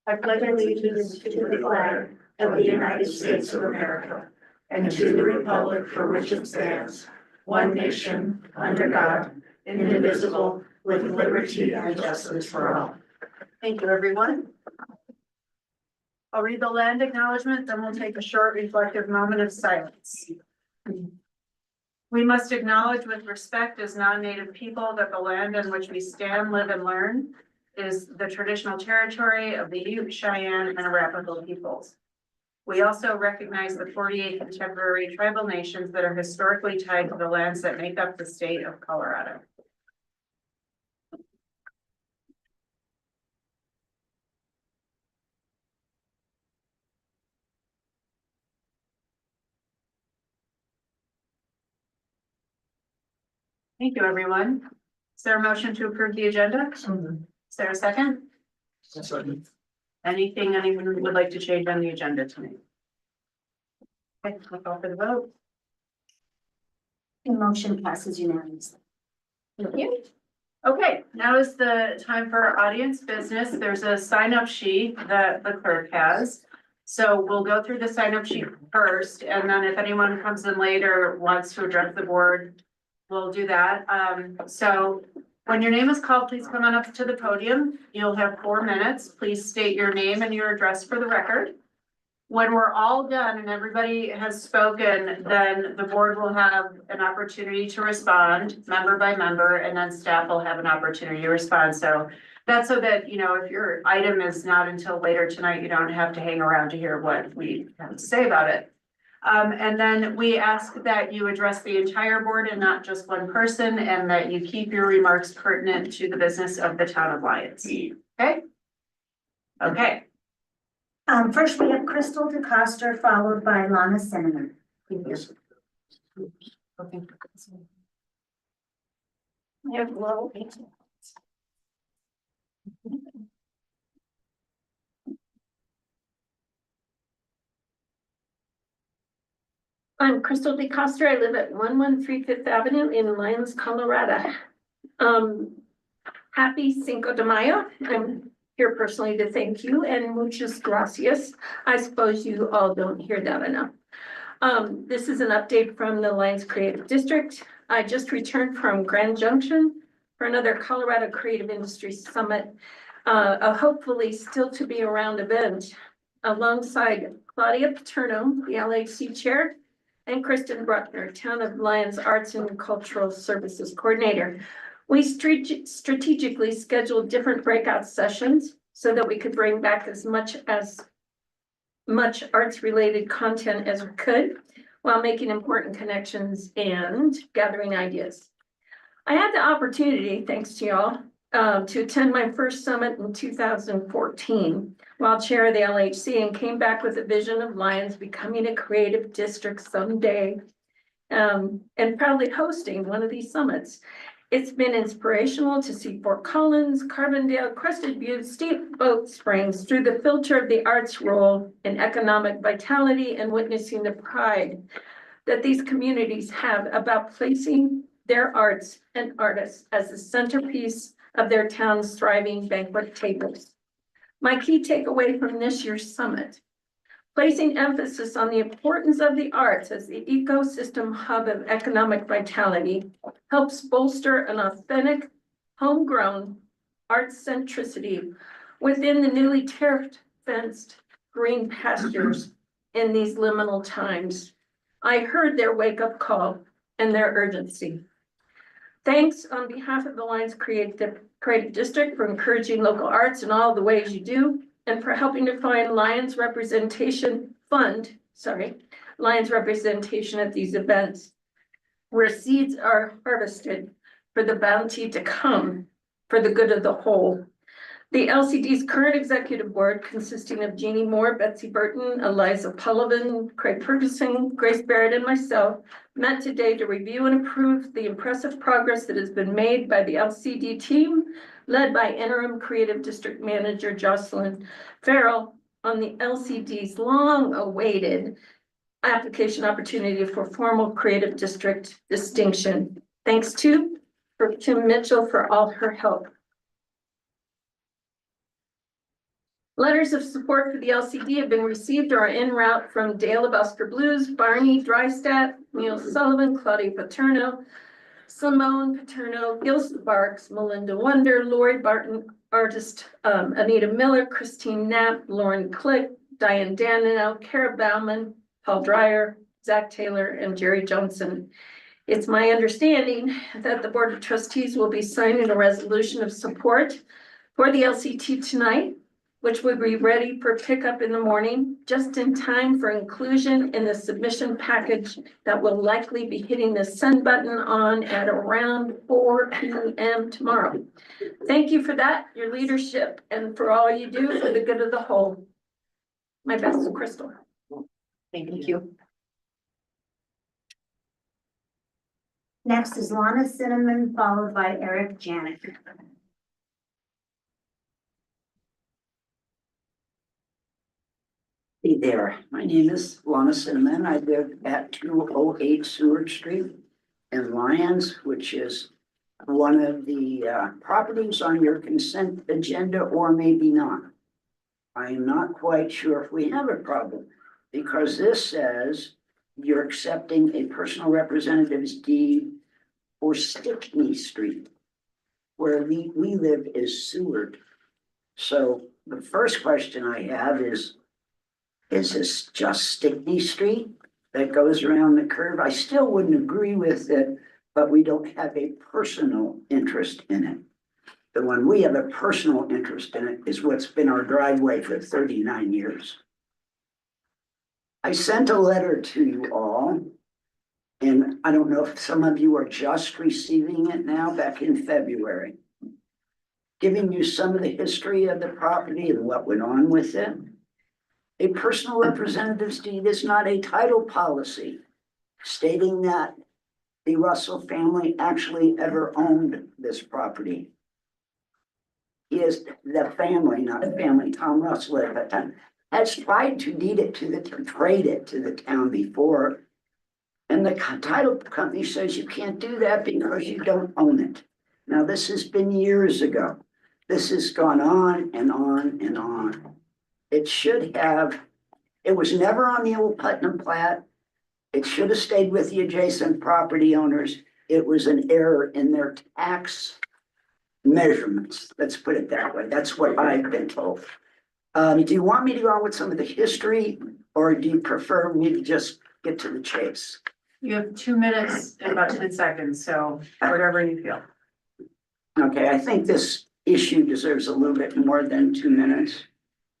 I pledge allegiance to the flag of the United States of America and to the republic for which it stands, one nation, under God, indivisible, with liberty and justice for all. Thank you, everyone. I'll read the land acknowledgement, then we'll take a short reflective moment of silence. We must acknowledge with respect as non-native people that the land on which we stand, live, and learn is the traditional territory of the Ute, Cheyenne, and Arapaho peoples. We also recognize the 48 contemporary tribal nations that are historically tied to the lands that make up the state of Colorado. Thank you, everyone. Is there a motion to approve the agenda? Is there a second? Second. Anything anyone would like to change on the agenda tonight? Okay, we'll call for the vote. The motion passes unanimously. Thank you. Okay, now is the time for our audience business. There's a sign up sheet that the clerk has. So we'll go through the sign up sheet first, and then if anyone comes in later, wants to address the board, we'll do that. So when your name is called, please come on up to the podium. You'll have 4 minutes. Please state your name and your address for the record. When we're all done and everybody has spoken, then the board will have an opportunity to respond member by member, and then staff will have an opportunity to respond. So that's so that, you know, if your item is not until later tonight, you don't have to hang around to hear what we have to say about it. And then we ask that you address the entire board and not just one person, and that you keep your remarks pertinent to the business of the town of Lyons. Okay? Okay. First, we have Crystal DeCoster, followed by Lana Cinnamon. Okay. Hello. I'm Crystal DeCoster. I live at 113 Fifth Avenue in Lyons, Colorado. Happy Cinco de Mayo. I'm here personally to thank you and muchas gracias. I suppose you all don't hear that enough. This is an update from the Lyons Creative District. I just returned from Grand Junction for another Colorado Creative Industry Summit, a hopefully still to be around event alongside Claudia Paterno, the LHC Chair, and Kristen Bruckner, Town of Lyons Arts and Cultural Services Coordinator. We strategically scheduled different breakout sessions so that we could bring back as much arts-related content as we could while making important connections and gathering ideas. I had the opportunity, thanks to y'all, to attend my first summit in 2014 while chair of the LHC, and came back with a vision of Lyons becoming a creative district someday, and proudly hosting one of these summits. It's been inspirational to see Fort Collins, Carbondale, Crested Butte, Steamboat Springs through the filter of the arts role in economic vitality, and witnessing the pride that these communities have about placing their arts and artists as the centerpiece of their town's thriving banquet tables. My key takeaway from this year's summit: placing emphasis on the importance of the arts as the ecosystem hub of economic vitality helps bolster an authentic, homegrown art centricity within the newly turf fenced green pastures in these liminal times. I heard their wake-up call and their urgency. Thanks on behalf of the Lions Creative District for encouraging local arts in all the ways you do, and for helping to find Lions representation at these events, where seeds are harvested for the bounty to come for the good of the whole. The LCD's current executive board, consisting of Jeannie Moore, Betsy Burton, Eliza Pullivan, Craig Ferguson, Grace Barrett, and myself, met today to review and approve the impressive progress that has been made by the LCD team, led by interim creative district manager Jocelyn Farrell, on the LCD's long-awaited application opportunity for formal creative district distinction. Thanks to Tim Mitchell for all her help. Letters of support for the LCD have been received or are en route from Dale of Oscar Blues, Barney Drystat, Neil Sullivan, Claudia Paterno, Simone Paterno, Gil Sparks, Melinda Wonder, Lori Barton, artist Anita Miller, Christine Knapp, Lauren Click, Diane Danino, Kara Bauman, Paul Dreyer, Zach Taylor, and Jerry Johnson. It's my understanding that the Board of Trustees will be signing a resolution of support for the LCT tonight, which would be ready for pickup in the morning, just in time for inclusion in the submission package that will likely be hitting the send button on at around 4 p.m. tomorrow. Thank you for that, your leadership, and for all you do for the good of the whole. My best, Crystal. Thank you. Next is Lana Cinnamon, followed by Eric Janik. Hey there, my name is Lana Cinnamon. I live at 208 Seward Street in Lyons, which is one of the properties on your consent agenda, or maybe not. I am not quite sure if we have a problem, because this says you're accepting a personal representative's deed for Stickney Street, where we live is Seward. So the first question I have is this just Stickney Street that goes around the curve? I still wouldn't agree with it, but we don't have a personal interest in it. The one we have a personal interest in it is what's been our driveway for 39 years. I sent a letter to you all, and I don't know if some of you are just receiving it now, back in February, giving you some of the history of the property and what went on with it. A personal representative's deed is not a title policy stating that the Russell family actually ever owned this property. He is the family, not the family, Tom Russell at that time, has tried to deed it to trade it to the town before. And the title company says you can't do that because you don't own it. Now, this has been years ago. This has gone on and on and on. It should have, it was never on the old Putnam plat. It should have stayed with the adjacent property owners. It was an error in their tax measurements. Let's put it that way. That's what I've been told. Do you want me to go on with some of the history, or do you prefer me to just get to the chase? You have 2 minutes and about 10 seconds, so whatever you feel. Okay, I think this issue deserves a little bit more than 2 minutes.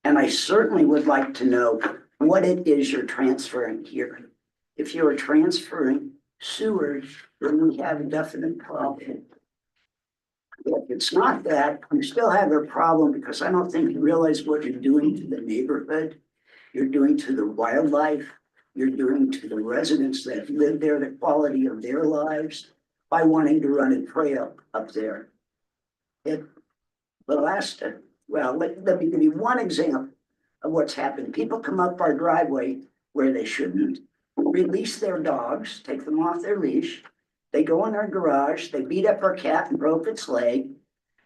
And I certainly would like to know what it is you're transferring here. If you're transferring sewage, then we have a definite problem. If it's not that, you still have a problem, because I don't think you realize what you're doing to the neighborhood. You're doing to the wildlife. You're doing to the residents that live there, the quality of their lives, by wanting to run a trail up there. Let me give you one example of what's happened. People come up our driveway where they shouldn't, release their dogs, take them off their leash. They go in our garage, they beat up our cat and broke its leg.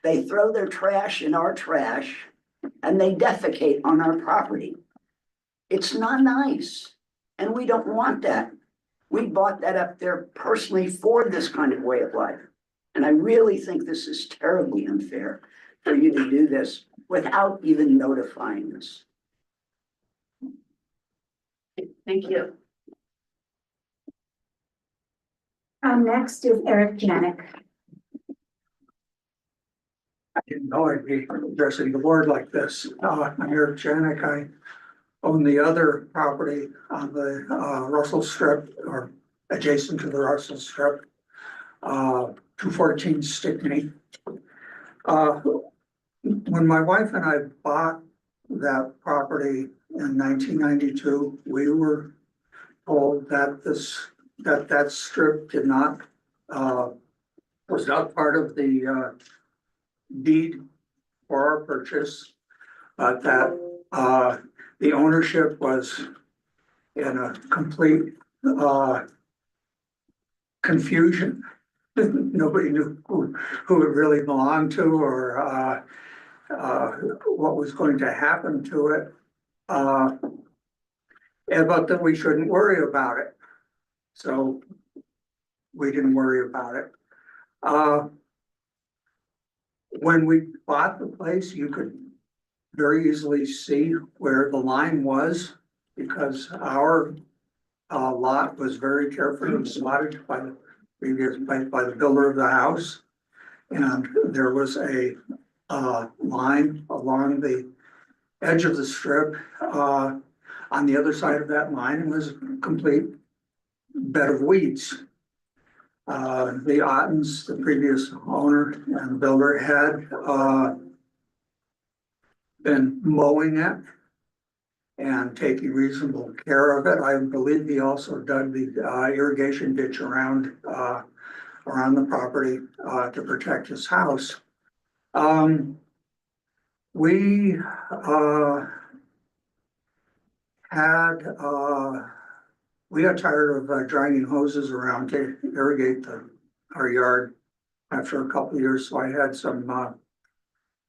They throw their trash in our trash, and they defecate on our property. It's not nice, and we don't want that. We bought that up there personally for this kind of way of life. And I really think this is terribly unfair for you to do this without even notifying us. Thank you. Next is Eric Janik. I didn't know I'd be addressing the board like this. I'm Eric Janik. I own the other property on the Russell Strip or adjacent to the Russell Strip. 214 Stickney. When my wife and I bought that property in 1992, we were told that that strip did not, was not part of the deed for our purchase, but that the ownership was in a complete confusion. Nobody knew who it really belonged to or what was going to happen to it. But that we shouldn't worry about it. So we didn't worry about it. When we bought the place, you could very easily see where the line was because our lot was very carefully slotted by the builder of the house. And there was a line along the edge of the strip. On the other side of that line was a complete bed of weeds. The Ottens, the previous owner and builder, had been mowing it and taking reasonable care of it. I believe he also dug the irrigation ditch around the property to protect his house. We got tired of dragging hoses around to irrigate our yard after a couple of years, so I had some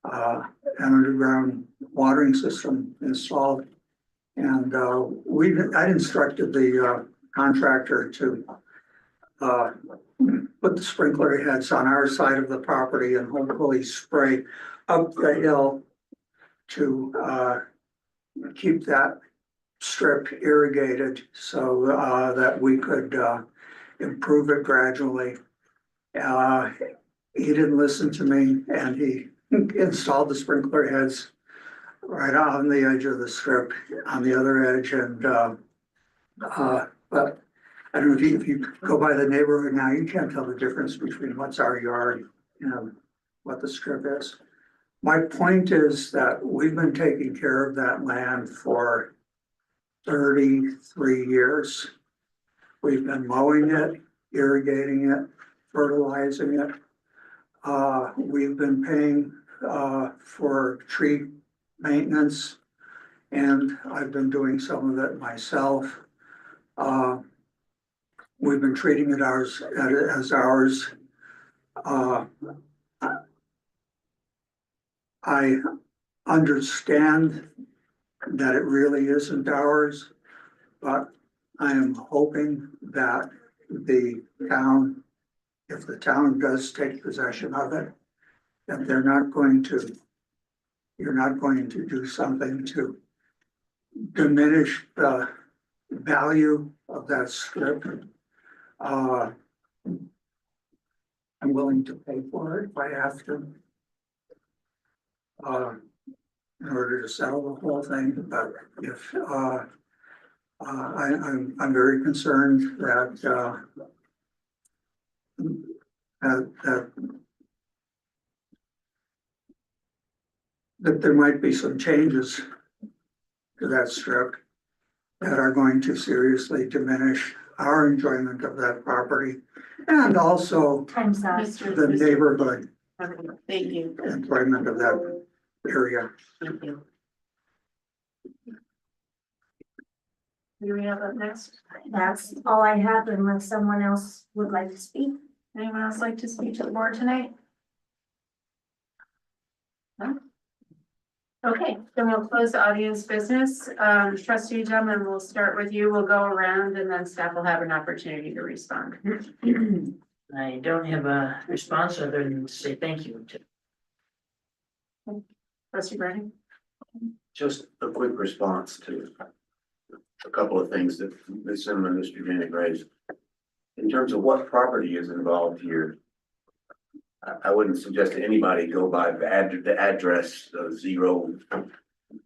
an underground watering system installed. And I instructed the contractor to put the sprinkler heads on our side of the property and hopefully spray up the hill to keep that strip irrigated so that we could improve it gradually. He didn't listen to me and he installed the sprinkler heads right on the edge of the strip on the other edge. And but I don't know if you go by the neighborhood now, you can't tell the difference between what's our yard and what the strip is. My point is that we've been taking care of that land for 33 years. We've been mowing it, irrigating it, fertilizing it. We've been paying for tree maintenance, and I've been doing some of it myself. We've been treating it as ours. I understand that it really isn't ours, but I am hoping that the town, if the town does take possession of it, that you're not going to do something to diminish the value of that strip. I'm willing to pay for it if I have to. In order to settle the whole thing, but if I'm very concerned that that there might be some changes to that strip that are going to seriously diminish our enjoyment of that property and also the neighborhood Thank you. enjoyment of that area. Thank you. Do we have up next? That's all I have unless someone else would like to speak. Anyone else like to speak to the board tonight? No? Okay, then we'll close the audience business. Trustee Gentlemen, we'll start with you. We'll go around and then staff will have an opportunity to respond. I don't have a response other than to say thank you. Trustee Brennan? Just a quick response to a couple of things that Ms. Zimmerman and Mr. Janik raised. in terms of what property is involved here, I wouldn't suggest that anybody go by the address of zero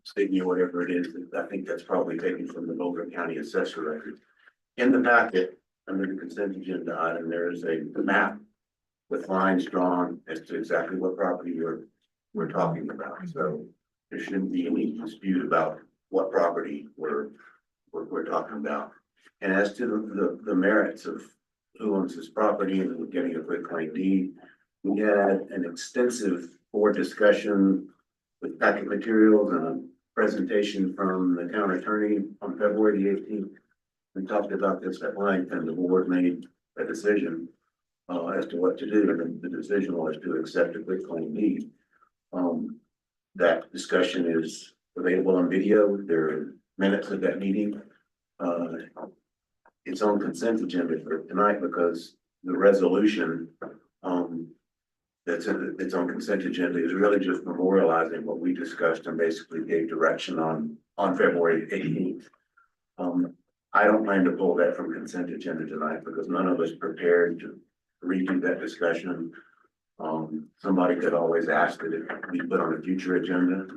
Sydney or whatever it is. I think that's probably taken from the Boulder County Assessor record. In the packet, under the consent agenda item, there is a map with lines drawn as to exactly what property we're talking about. So there shouldn't be any dispute about what property we're talking about. And as to the merits of who owns this property and getting a quick claim deed, we had an extensive board discussion with packet materials and a presentation from the town attorney on February the 18th. We talked about this at length, and the board made a decision as to what to do, and the decision was to accept a quick claim deed. That discussion is available on video. There are minutes of that meeting. It's on consent agenda for tonight because the resolution it's on consent agenda is really just memorializing what we discussed and basically gave direction on February 18th. I don't plan to pull that from consent agenda tonight because none of us prepared to redo that discussion. Somebody could always ask that it be put on a future agenda.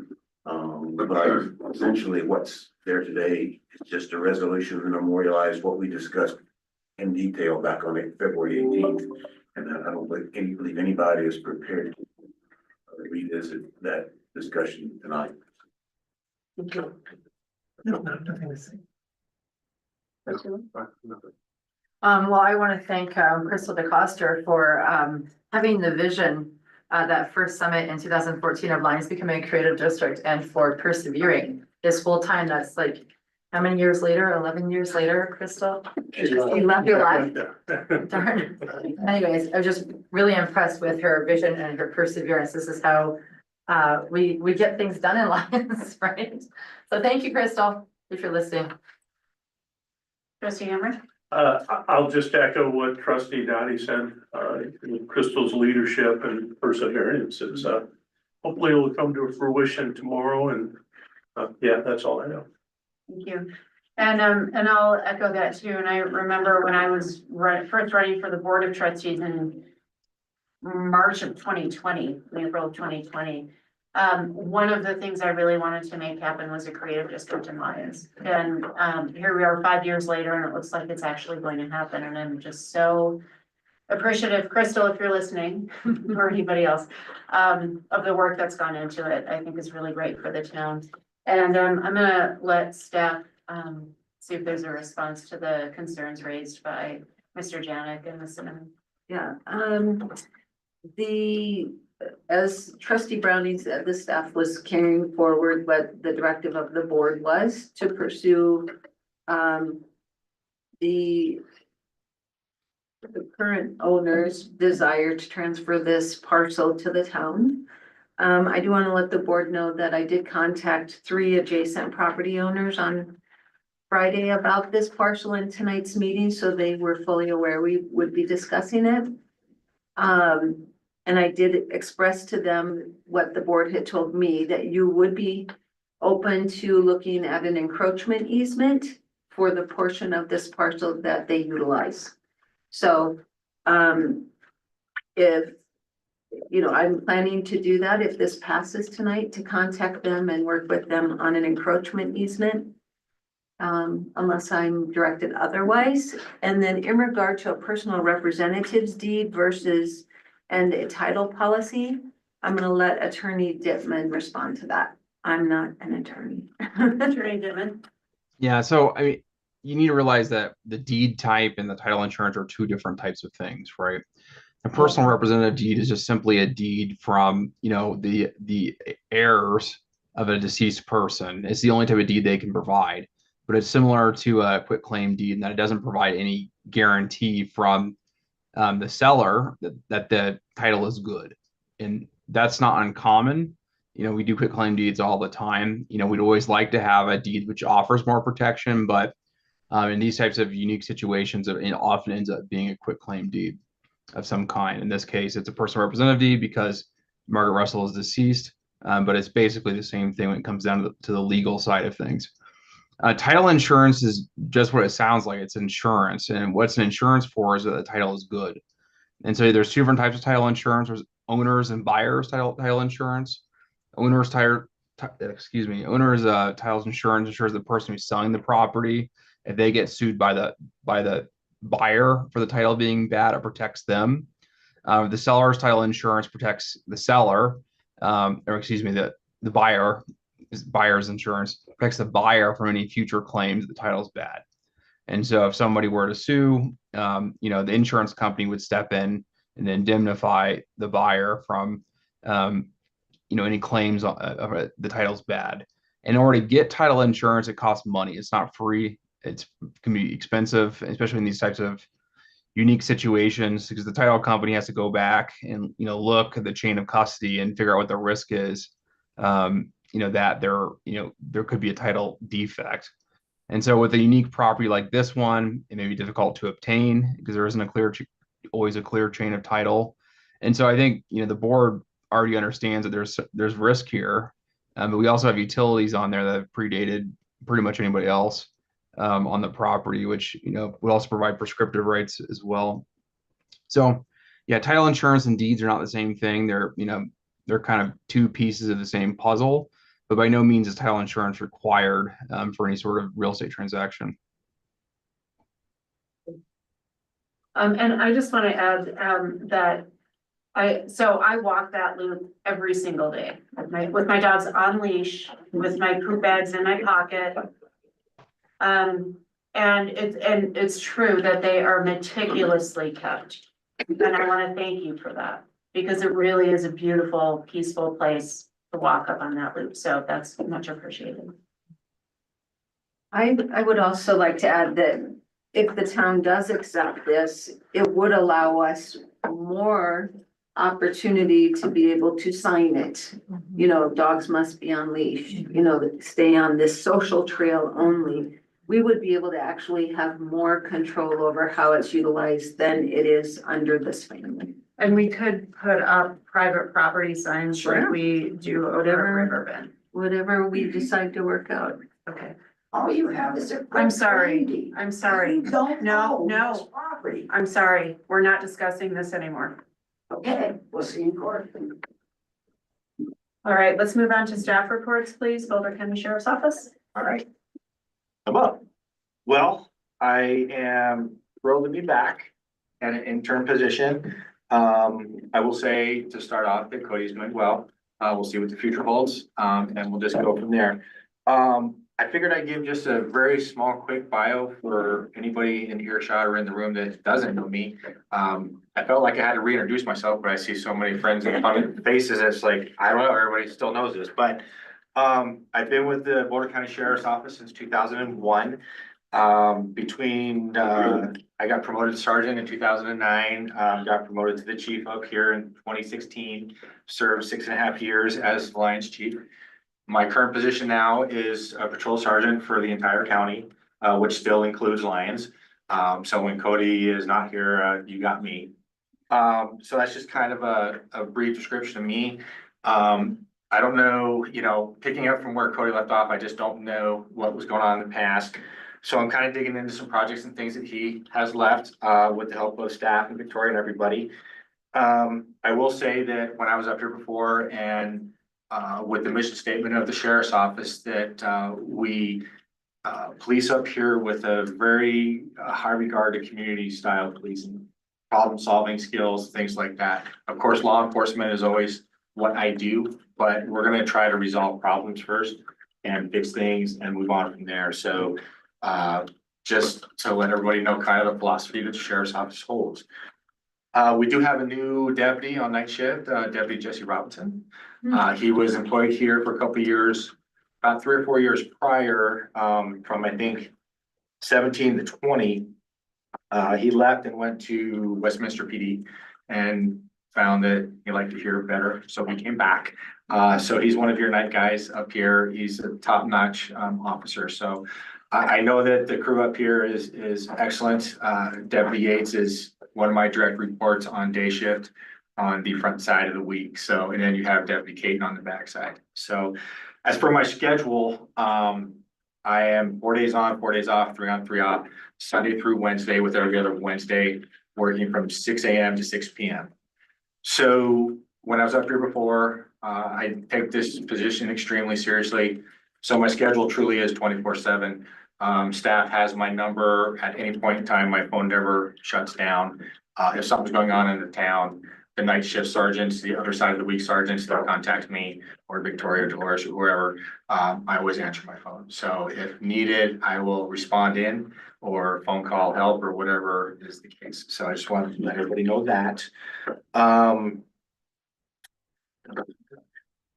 But essentially what's there today is just a resolution to memorialize what we discussed in detail back on February 18th. And I don't believe anybody is prepared to revisit that discussion tonight. Thank you. Nothing to say. Well, I want to thank Crystal DeCoster for having the vision that first summit in 2014 of Lions becoming a creative district and for persevering this whole time. That's like, how many years later? 11 years later, Crystal? You left your life. Darn. Anyways, I'm just really impressed with her vision and her perseverance. This is how we get things done in Lions, right? So thank you, Crystal, if you're listening. Trustee Hammer? I'll just echo what Trustee Dottie said, Crystal's leadership and perseverance is, hopefully it will come to fruition tomorrow, and, yeah, that's all I know. Thank you. And I'll echo that too. And I remember when I was first running for the Board of Trustees in March of 2020, April of 2020. One of the things I really wanted to make happen was a creative district in Lyons. And here we are 5 years later, and it looks like it's actually going to happen. And I'm just so appreciative, Crystal, if you're listening, or anybody else, of the work that's gone into it. I think is really great for the town. And I'm gonna let staff see if there's a response to the concerns raised by Mr. Janik and Ms. Cinnamon. Yeah, as trustee Browning said, the staff was carrying forward what the directive of the board was to pursue the current owner's desire to transfer this parcel to the town. I do want to let the board know that I did contact 3 adjacent property owners on Friday about this parcel in tonight's meeting, so they were fully aware we would be discussing it. And I did express to them what the board had told me, that you would be open to looking at an encroachment easement for the portion of this parcel that they utilize. So, if, you know, I'm planning to do that if this passes tonight, to contact them and work with them on an encroachment easement. Unless I'm directed otherwise. And then in regard to a personal representative's deed versus and a title policy, I'm gonna let Attorney Dittman respond to that. I'm not an attorney. Attorney Dittman. Yeah, so I mean, you need to realize that the deed type and the title insurance are 2 different types of things, right? A personal representative deed is just simply a deed from, you know, the heirs of a deceased person. It's the only type of deed they can provide, but it's similar to a quitclaim deed in that it doesn't provide any guarantee from the seller that the title is good, and that's not uncommon. You know, we do quitclaim deeds all the time. You know, we'd always like to have a deed which offers more protection, but in these types of unique situations, it often ends up being a quitclaim deed of some kind. In this case, it's a personal representative deed because Margaret Russell is deceased, but it's basically the same thing when it comes down to the legal side of things. Title insurance is just what it sounds like. It's insurance, and what's an insurance for is that the title is good. And so there's two different types of title insurance. There's owners and buyers title insurance. Owners title, owners titles insurance insures the person who's selling the property. If they get sued by the buyer for the title being bad, it protects them. The seller's title insurance protects the seller, or excuse me, the buyer's insurance protects the buyer from any future claims that the title's bad. And so if somebody were to sue, the insurance company would step in and indemnify the buyer from, any claims of the title's bad. In order to get title insurance, it costs money. It's not free. It can be expensive, especially in these types of unique situations, because the title company has to go back and look at the chain of custody and figure out what the risk is. That there could be a title defect. And so with a unique property like this one, it may be difficult to obtain because there isn't always a clear chain of title. And so I think, the board already understands that there's risk here. But we also have utilities on there that have predated pretty much anybody else on the property, which, would also provide prescriptive rights as well. So yeah, title insurance and deeds are not the same thing. They're kind of two pieces of the same puzzle, but by no means is title insurance required for any sort of real estate transaction. And I just want to add, that I walk that loop every single day with my dogs on leash, with my poop bags in my pocket. And it's true that they are meticulously kept. And I want to thank you for that, because it really is a beautiful, peaceful place to walk up on that loop. So that's much appreciated. I would also like to add that if the town does accept this, it would allow us more opportunity to be able to sign it. Dogs must be on leash, stay on this social trail only. We would be able to actually have more control over how it's utilized than it is under this family. And we could put up private property signs like Sure. we do over at Riverbend. Whatever we decide to work out. Okay. All you have is a. I'm sorry. Brandy. I'm sorry. You don't No, own this no. property. I'm sorry. We're not discussing this anymore. Okay, we'll see you in court. All right, let's move on to staff reports, please. Boulder County Sheriff's Office. All right. I'm up. Well, I am thrilled to be back at an intern position. I will say to start off that Cody's doing well. We'll see what the future holds, and we'll just go from there. I figured I'd give just a very small, quick bio for anybody in earshot or in the room that doesn't know me. I felt like I had to reintroduce myself, but I see so many friends and fun faces. It's like, I don't know, everybody still knows this, but I've been with the Boulder County Sheriff's Office since 2001. I got promoted to sergeant in 2009, got promoted to the chief up here in 2016, served 6.5 years as Lions chief. My current position now is a patrol sergeant for the entire county, which still includes Lions. So when Cody is not here, you got me. So that's just kind of a brief description of me. I don't know, picking up from where Cody left off, I just don't know what was going on in the past. So I'm kind of digging into some projects and things that he has left, with the help of staff and Victoria and everybody. I will say that when I was up here before and with the mission statement of the sheriff's office that we police up here with a very high regard to community style policing, problem solving skills, things like that. Of course, law enforcement is always what I do, but we're going to try to resolve problems first and fix things and move on from there. So just to let everybody know kind of the philosophy that the sheriff's office holds. We do have a new deputy on night shift, Deputy Jesse Robinson. He was employed here for a couple of years, about 3 or 4 years prior, from I think 17 to 20. He left and went to Westminster PD and found that he liked to hear better, so he came back. So he's one of your night guys up here. He's a top-notch officer. So I know that the crew up here is excellent. Deputy Yates is one of my direct reports on day shift on the front side of the week. So, and then you have Deputy Caton on the back side. So as for my schedule, I am 4 days on, 4 days off, 3 on, 3 off, Sunday through Wednesday, with every other Wednesday, working from 6 AM to 6 PM. So when I was up here before, I take this position extremely seriously. So my schedule truly is 24/7. Staff has my number at any point in time. My phone never shuts down. If something's going on in the town, the night shift sergeants, the other side of the week sergeants, they'll contact me, or Victoria, Dolores, or whoever. I always answer my phone. So if needed, I will respond in or phone call help or whatever is the case. So I just wanted to let everybody know that.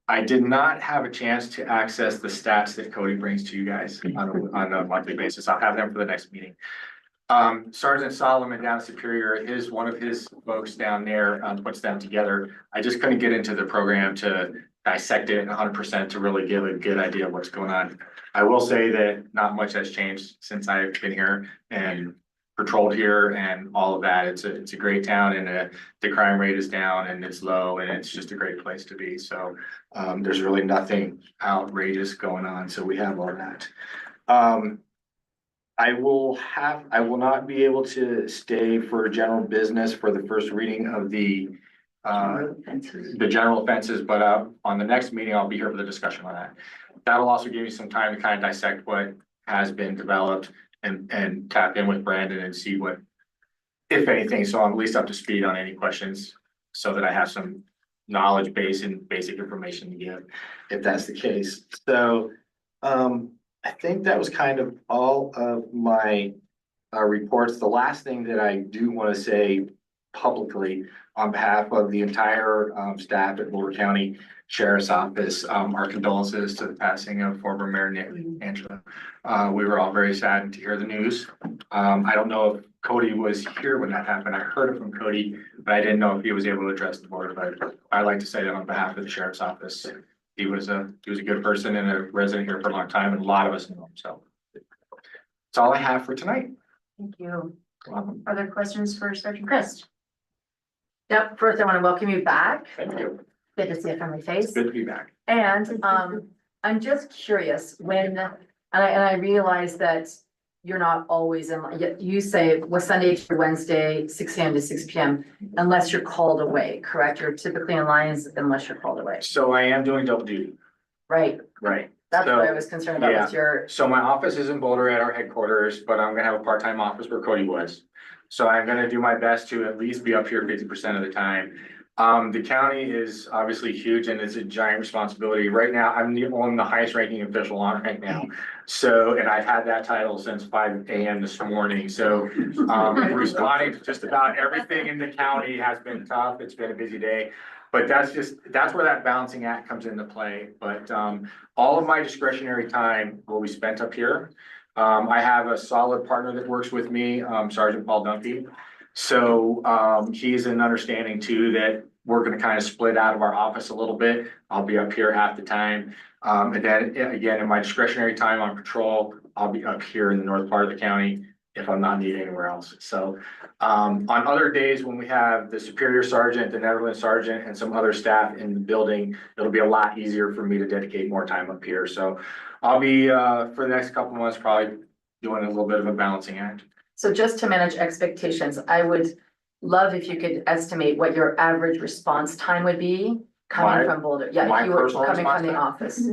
I did not have a chance to access the stats that Cody brings to you guys on a monthly basis. I'll have them for the next meeting. Sergeant Solomon down in Superior, one of his folks down there, puts them together. I just couldn't get into the program to dissect it 100% to really give a good idea of what's going on. I will say that not much has changed since I've been here and patrolled here and all of that. It's a great town, and the crime rate is down and it's low, and it's just a great place to be. So there's really nothing outrageous going on. So we have all that. I will not be able to stay for general business for the first reading of the general offenses, but on the next meeting, I'll be here for the discussion on that. That'll also give you some time to kind of dissect what has been developed and tap in with Brandon and see what, if anything, so I'm at least up to speed on any questions, so that I have some knowledge base and basic information to give, if that's the case. So, I think that was kind of all of my reports. The last thing that I do want to say publicly on behalf of the entire staff at Boulder County Sheriff's Office, our condolences to the passing of former Mayor Nick Angela. We were all very saddened to hear the news. I don't know if Cody was here when that happened. I heard it from Cody, but I didn't know if he was able to address the board. But I'd like to say that on behalf of the Sheriff's Office, he was a good person and a resident here for a long time, and a lot of us know him. So that's all I have for tonight. Thank you. Welcome. Other questions for Sergeant Chris? Yep, first I want to welcome you back. Thank you. Good to see a friendly face. Good to be back. And I'm just curious when, and I realize that you're not always in, you say was Sunday to Wednesday, 6 AM to 6 PM, unless you're called away, correct? You're typically in lines unless you're called away. So I am doing double duty. Right. Right. That's So, what I was concerned about with your, So my office is in Boulder at our headquarters, but I'm gonna have a part-time office where Cody was. So I'm gonna do my best to at least be up here 50% of the time. The county is obviously huge and it's a giant responsibility. Right now, I'm the highest ranking official on right now. So, and I've had that title since 5 AM this morning. So, responding to just about everything in the county has been tough. It's been a busy day. But that's where that balancing act comes into play. But all of my discretionary time will be spent up here. I have a solid partner that works with me, Sergeant Paul Dumpy. So he's an understanding too that we're gonna kind of split out of our office a little bit. I'll be up here half the time. And then again, in my discretionary time on patrol, I'll be up here in the north part of the county if I'm not needed anywhere else. So on other days when we have the Superior Sergeant, the Netherlands Sergeant, and some other staff in the building, it'll be a lot easier for me to dedicate more time up here. So I'll be for the next couple months probably doing a little bit of a balancing act. so just to manage expectations, I would love if you could estimate what your average response time would be coming from Boulder. Yeah, my if you were personal coming from the response office.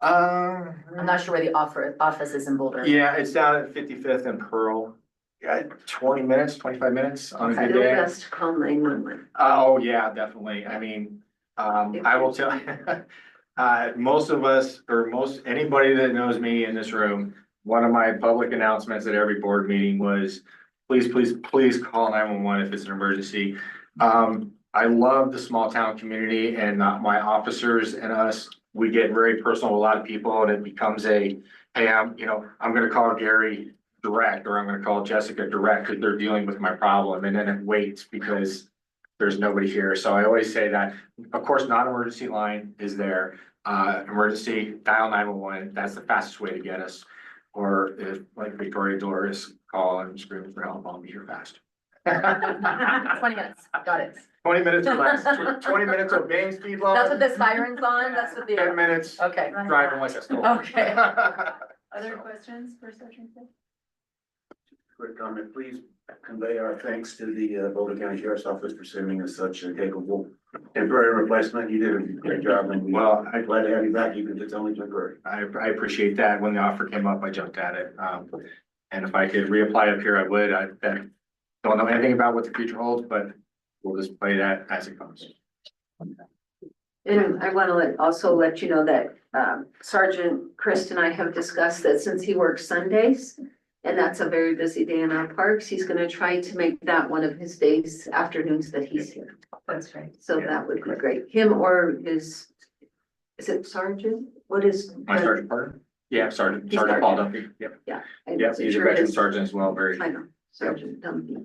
I'm not sure where the office is in Boulder. Yeah, it's down at 55th and Pearl. Yeah, 20 minutes, 25 minutes on a good Do day. best to call 911. Oh, yeah, definitely. I mean, I will tell you, most of us, or anybody that knows me in this room, one of my public announcements at every board meeting was, please call 911 if it's an emergency. I love the small town community and my officers and us, we get very personal with a lot of people and it becomes hey, I'm gonna call Gary direct, or I'm gonna call Jessica direct because they're dealing with my problem, and then it waits because there's nobody here. So I always say that, of course, non-emergency line is there. Emergency, dial 911, that's the fastest way to get us. Or if like Victoria Dolores call and scream for help, I'll be here fast. 20 minutes, got it. 20 minutes or less, 20 minutes obeying speed law. That's what the siren's on, that's what the. 10 minutes Okay. driving like a storm. Okay. Other questions for Sergeant Fitch? Quick comment, please convey our thanks to the Boulder County Sheriff's Office for sending us such a capable temporary replacement. You did a great job, and I'm glad to have you back, even if it's only temporary. I appreciate that. When the offer came up, I jumped at it. And if I could reapply up here, I would. I don't know anything about what the future holds, but we'll just play that as it comes. And I want to also let you know that Sergeant Chris and I have discussed that since he works Sundays, and that's a very busy day in our parks, he's gonna try to make that one of his days, afternoons that he's here. That's great. So that would be great. Him or is it Sergeant? What is? My sergeant partner? Yeah, Sergeant He's Paul Duffy. Yep. Yeah. Yep, he's a veteran sergeant as well, very. I know, Sergeant Dumpy.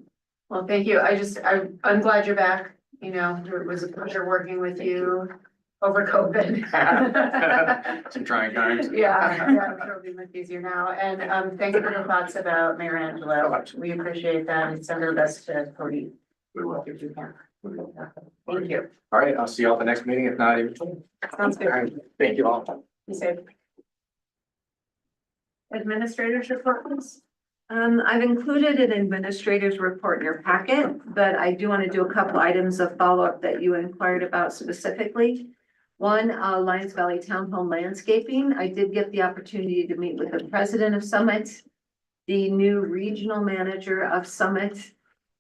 Well, thank you. I'm glad you're back. You know, it was a pleasure working with you over COVID. Some trying times. Yeah, I'm sure it'll be much easier now. And thank you for the thoughts about Mayor Angelo. We appreciate that and send our best to Cody. We will. If you can. We will. Thank you. All right, I'll see you all at the next meeting, if not in between. Sounds All right, good. thank you all. Be safe. Administrators report, please. I've included an administrator's report in your packet, but I do want to do a couple items of follow-up that you inquired about specifically. One, Lions Valley Town Home Landscaping. I did get the opportunity to meet with the president of Summit, the new regional manager of Summit,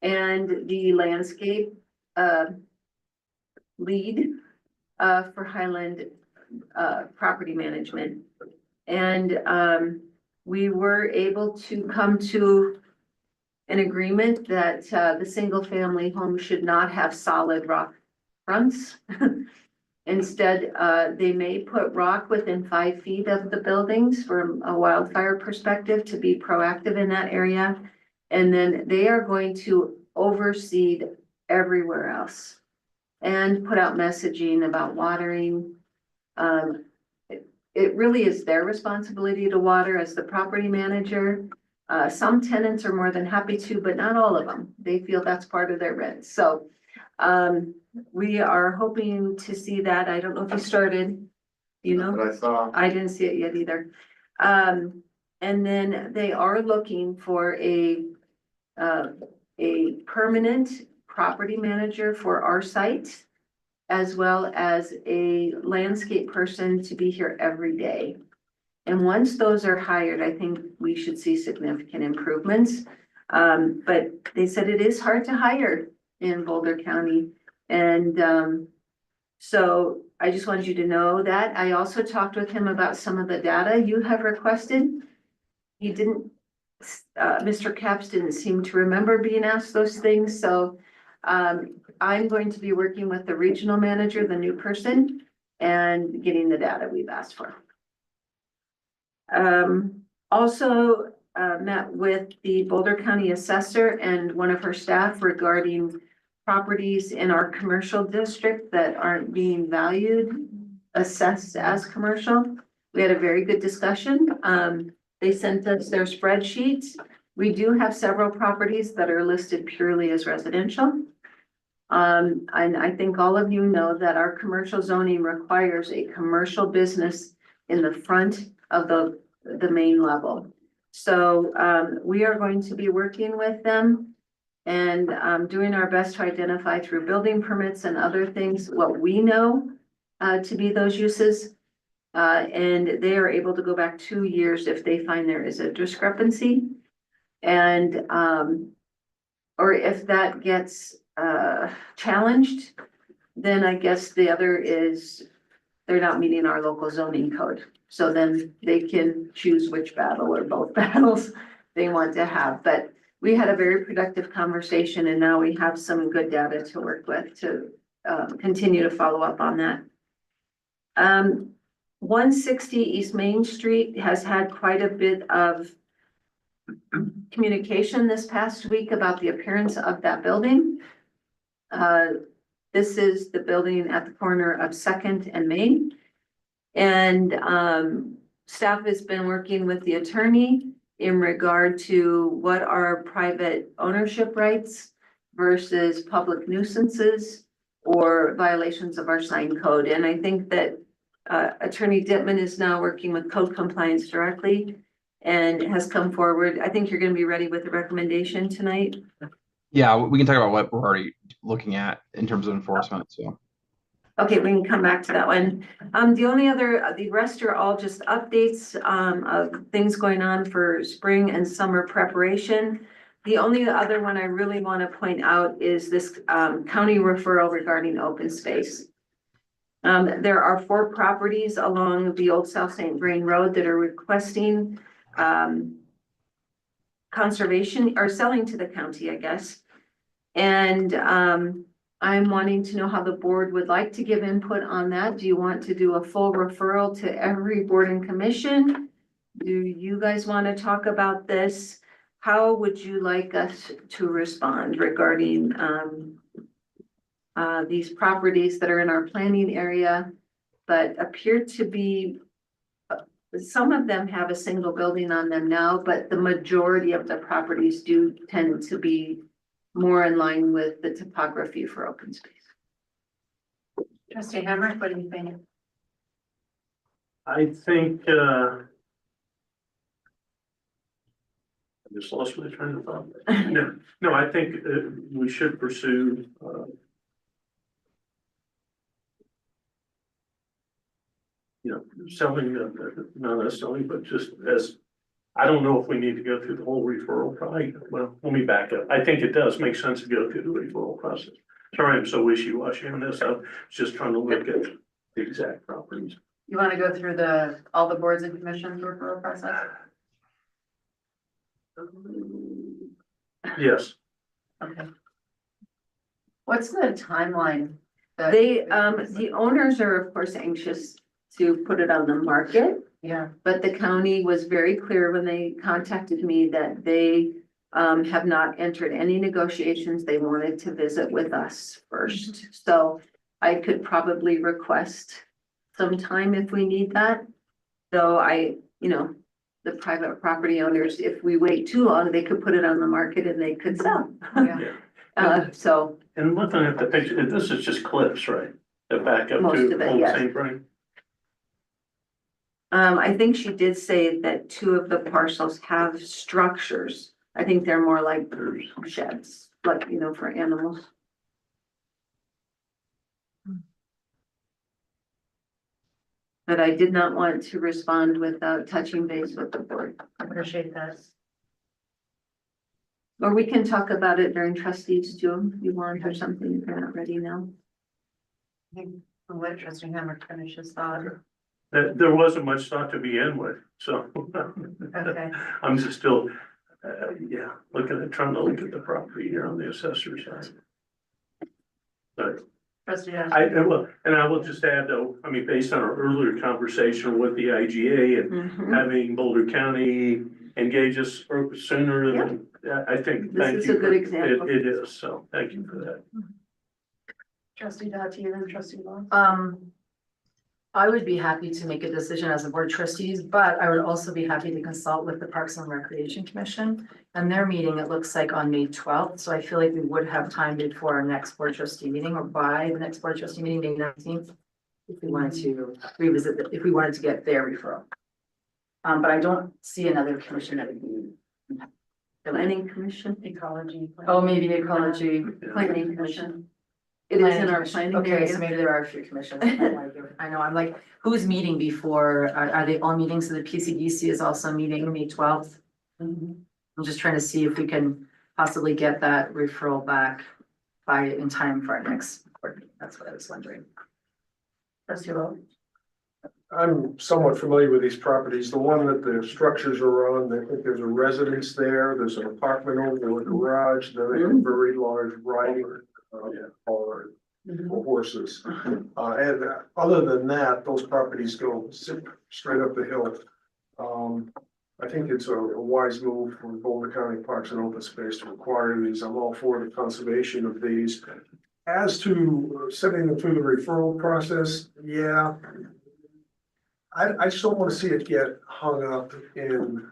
and the landscape lead for Highland property management. And we were able to come to an agreement that the single-family home should not have solid rock fronts. Instead, they may put rock within 5 feet of the buildings from a wildfire perspective to be proactive in that area. And then they are going to overseed everywhere else and put out messaging about watering. It really is their responsibility to water as the property manager. Some tenants are more than happy to, but not all of them. They feel that's part of their rent. So we are hoping to see that. I don't know if you started, you know? That's what I saw. I didn't see it yet either. And then they are looking for a permanent property manager for our site, as well as a landscape person to be here every day. And once those are hired, I think we should see significant improvements. But they said it is hard to hire in Boulder County. And so I just wanted you to know that. I also talked with him about some of the data you have requested. He didn't, Mr. Capps didn't seem to remember being asked those things. So I'm going to be working with the regional manager, the new person, and getting the data we've asked for. Also met with the Boulder County assessor and one of her staff regarding properties in our commercial district that aren't being valued, assessed as commercial. We had a very good discussion. They sent us their spreadsheets. We do have several properties that are listed purely as residential. And I think all of you know that our commercial zoning requires a commercial business in the front of the main level. So we are going to be working with them and doing our best to identify through building permits and other things what we know to be those uses. And they are able to go back 2 years if they find there is a discrepancy. And or if that gets challenged, then I guess the other is they're not meeting our local zoning code. So then they can choose which battle or both battles they want to have. But we had a very productive conversation and now we have some good data to work with to continue to follow up on that. 160 East Main Street has had quite a bit of communication this past week about the appearance of that building. This is the building at the corner of Second and Main. And staff has been working with the attorney in regard to what are private ownership rights versus public nuisances or violations of our sign code. And I think that Attorney Dittman is now working with code compliance directly and has come forward. I think you're gonna be ready with the recommendation tonight. Yeah, we can talk about what we're already looking at in terms of enforcement, so. Okay, we can come back to that one. The only other, the rest are all just updates, of things going on for spring and summer preparation. The only other one I really want to point out is this, county referral regarding open space. There are 4 properties along the old South St. Vrain Road that are requesting, conservation or selling to the county, I guess. And, I'm wanting to know how the board would like to give input on that. Do you want to do a full referral to every board and commission? Do you guys want to talk about this? How would you like us to respond regarding these properties that are in our planning area, but appear to be, some of them have a single building on them now, but the majority of the properties do tend to be more in line with the topography for open space. Trustee Hammer, what do you think? I think, I just lost my train of thought. No, I think we should pursue, selling, not necessarily, but just as, I don't know if we need to go through the whole referral, probably, well, let me back up. I think it does make sense to go through the referral process. Sorry, I'm so wishy-washy on this. I was just trying to look at the exact properties. You want to go through all the boards and commissions referral process? Yes, Okay. What's the timeline? They, the owners are of course anxious to put it on the market, Yeah, but the county was very clear when they contacted me that they have not entered any negotiations. They wanted to visit with us first. So I could probably request some time if we need that. Though the private property owners, if we wait too long, they could put it on the market and they could sell. yeah. So And looking at the picture, this is just cliffs, right? The back up Most to of it, Old yes. St. Vrain. I think she did say that 2 of the parcels have structures. I think they're more like sheds, like, for animals. But I did not want to respond without touching base with the board. I appreciate that. Or we can talk about it during trustees too, if you want, or something, if you're not ready now. I'll let trustee Hammer finish his thought. There wasn't much thought to begin with, so. Okay. I'm just still, trying to look at the property here on the assessor side. But Trustee Johnson. I will just add though, I mean, based on our earlier conversation with the IGA and having Boulder County engage us sooner than, I think, This thank is you. a good example. It is, so thank you for that. Trustee Dottie and trustee Law. I would be happy to make a decision as a board of trustees, but I would also be happy to consult with the Parks and Recreation Commission. And their meeting, it looks like on May 12th, so I feel like we would have time before our next board trustee meeting or by the next board trustee meeting, May 19th. If we wanted to revisit, if we wanted to get their referral. But I don't see another commission that would be. Planning commission, Ecology. Oh, maybe ecology. planning commission. It is in our planning Okay, so area. maybe there are a few commissions. I know, I'm like, who's meeting before? Are they all meeting? So the PCDC is also meeting May 12th. I'm just trying to see if we can possibly get that referral back in time for our next board meeting. That's what I was wondering. Trustee Lowe? I'm somewhat familiar with these properties. The one that the structures are on, I think there's a residence there, there's an apartment over a garage, then they have a very large riding or for horses. And other than that, those properties go straight up the hill. I think it's a wise move from Boulder County Parks and Open Space to require these. I'm all for the conservation of these. As to sending them through the referral process, yeah. I just don't want to see it get hung up in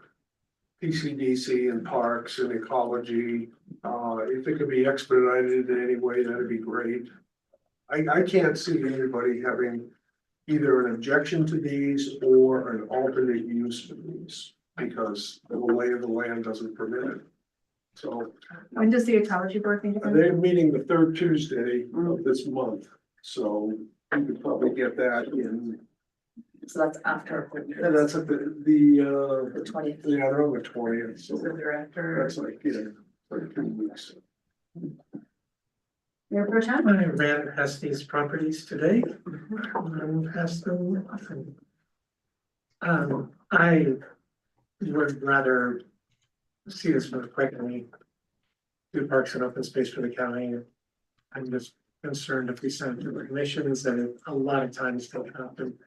PCDC and parks and ecology. If it could be expedited in any way, that'd be great. I can't see anybody having either an objection to these or an alternate use for these. because the lay of the land doesn't permit it. So When does the ecology board meet again? they're meeting the third Tuesday of this month, so you could probably get that in. So that's after. And that's at the 20th. yeah, they're on the 20th, so So they're after. that's like, yeah, 2 weeks. Mayor Pro Tem? I ran past these properties today, and past them often. I would rather see this move quickly. Do parks and open space for the county. I'm just concerned if we send to the commissions that a lot of times they'll happen.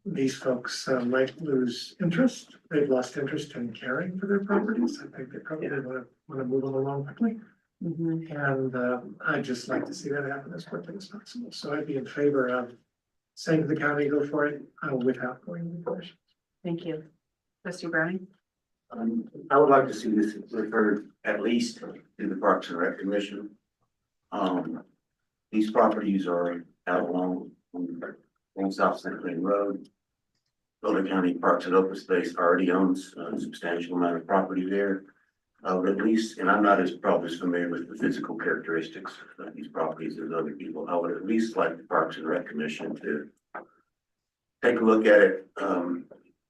These folks might lose interest. They've lost interest in caring for their properties. I think they probably want to move them along quickly. And I'd just like to see that happen as quickly as possible. So I'd be in favor of saying to the county, go for it, without going to the commission. Thank you. Trustee Browning? I would like to see this referred at least to the Parks and Rec Commission. These properties are out along South St. Clair Road. Boulder County Parks and Open Space already owns a substantial amount of property there. I would at least, and I'm not as probably as familiar with the physical characteristics of these properties as other people, I would at least like the Parks and Rec Commission to take a look at it,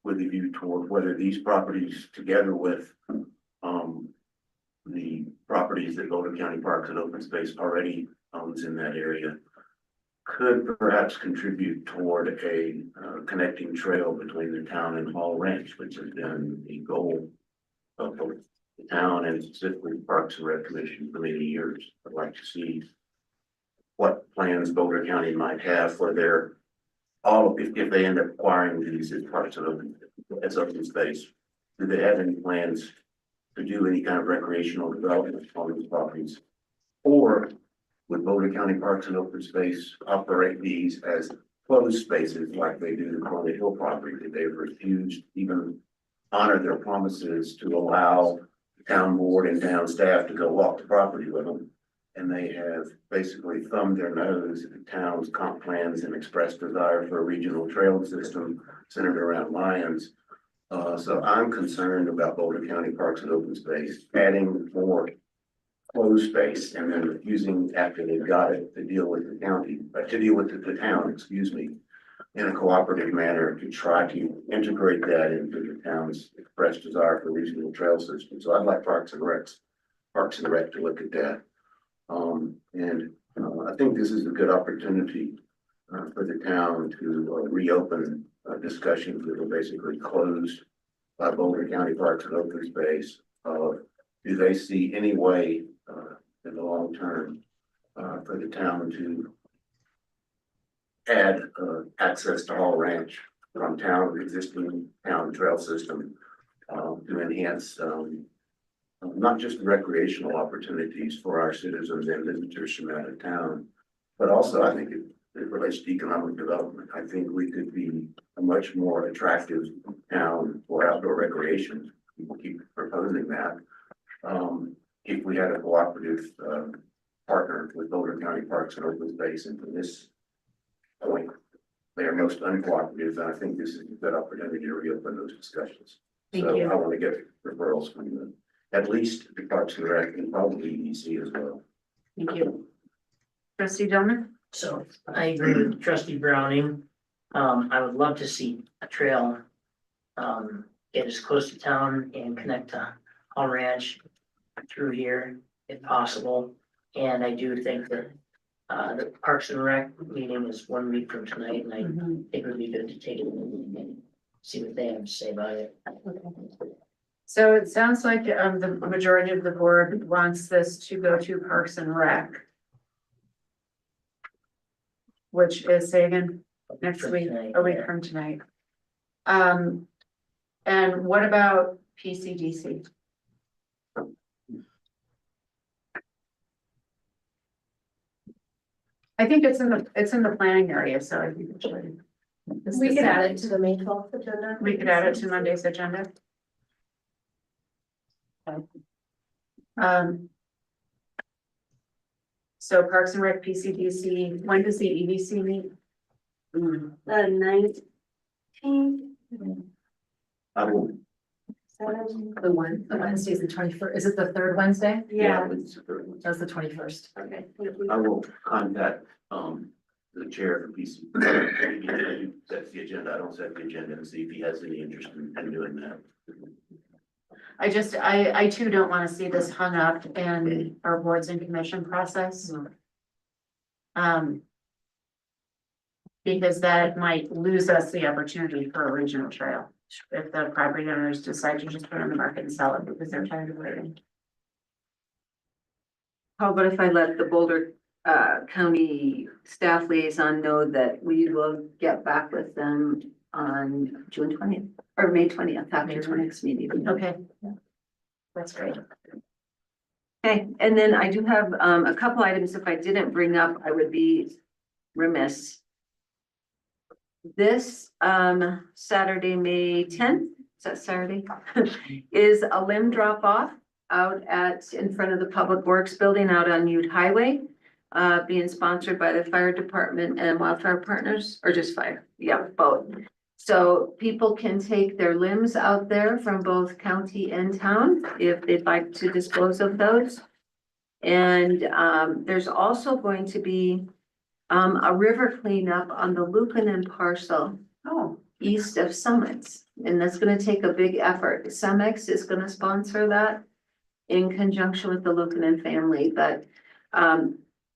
with a view toward whether these properties, together with, the properties that Boulder County Parks and Open Space already owns in that area, could perhaps contribute toward a connecting trail between the town and Hall Ranch, which has been a goal of both the town and specifically the Parks and Rec Commission for many years. I'd like to see what plans Boulder County might have for their, if they end up acquiring these as parts of open space. Do they have any plans to do any kind of recreational development on these properties? Or would Boulder County Parks and Open Space operate these as closed spaces like they do the Corley Hill property, that they've refused even honor their promises to allow the town board and town staff to go walk the property with them? And they have basically thumbed their nose at the town's comp plans and expressed desire for a regional trail system centered around Lions. So I'm concerned about Boulder County Parks and Open Space adding more closed space and then refusing after they've got it to deal with the county, to deal with the town, excuse me, in a cooperative manner to try to integrate that into the town's expressed desire for regional trail system. So I'd like Parks and Rec to look at that. I think this is a good opportunity for the town to reopen discussions that were basically closed by Boulder County Parks and Open Space. Do they see any way in the long term for the town to add access to Hall Ranch from town existing town trail system to enhance not just recreational opportunities for our citizens and visitors from out of town, but also I think it relates to economic development. I think we could be a much more attractive town for outdoor recreation. People keep proposing that. If we had a cooperative partner with Boulder County Parks and Open Space, and from this point, they are most uncooperative, and I think this is a good opportunity to reopen those discussions. So I want to get referrals from them, at least the Parks and Rec and probably EDC as well. Thank you. Trustee Dillman? So I agree with Trustee Browning. I would love to see a trail get as close to town and connect to Hall Ranch through here if possible. And I do think that the Parks and Rec meeting is 1 week from tonight, and I think it would be good to take it and see what they have to say about it. So it sounds like the majority of the board wants this to go to Parks and Rec. Which is, say again, next week, a week from tonight. And what about PCDC? I think it's in the planning area, so I think it should. We could add it to the May 12th agenda. We could add it to Monday's agenda. So Parks and Rec, PCDC, when does the EDC meet? The 19th. I will The Wednesday is the 21st. Is it the third Wednesday? Yeah, It's the third one. That's the 21st. okay. I will contact, the chair of PC. He sets the agenda, I don't set the agenda, and see if he has any interest in doing that. I too don't wanna see this hung up in our boards and commission process. Because that might lose us the opportunity for a regional trail. If the property owners decide to just put it on the market and sell it because they're tired of waiting. How about if I let the Boulder County staff liaison know that we will get back with them on June 20th or May 20th after our next meeting? Okay. That's great. Okay, and then I do have a couple items. If I didn't bring up, I would be remiss. This Saturday, May 10th, is that Saturday? Is a limb drop off out in front of the Public Works Building out on Ute Highway. Being sponsored by the fire department and wildfire partners, or just fire, yeah, both. So people can take their limbs out there from both county and town if they'd like to dispose of those. And there's also going to be a river cleanup on the Lucanen parcel. East of Summits, and that's gonna take a big effort. Cemex is gonna sponsor that in conjunction with the Lucanen family, but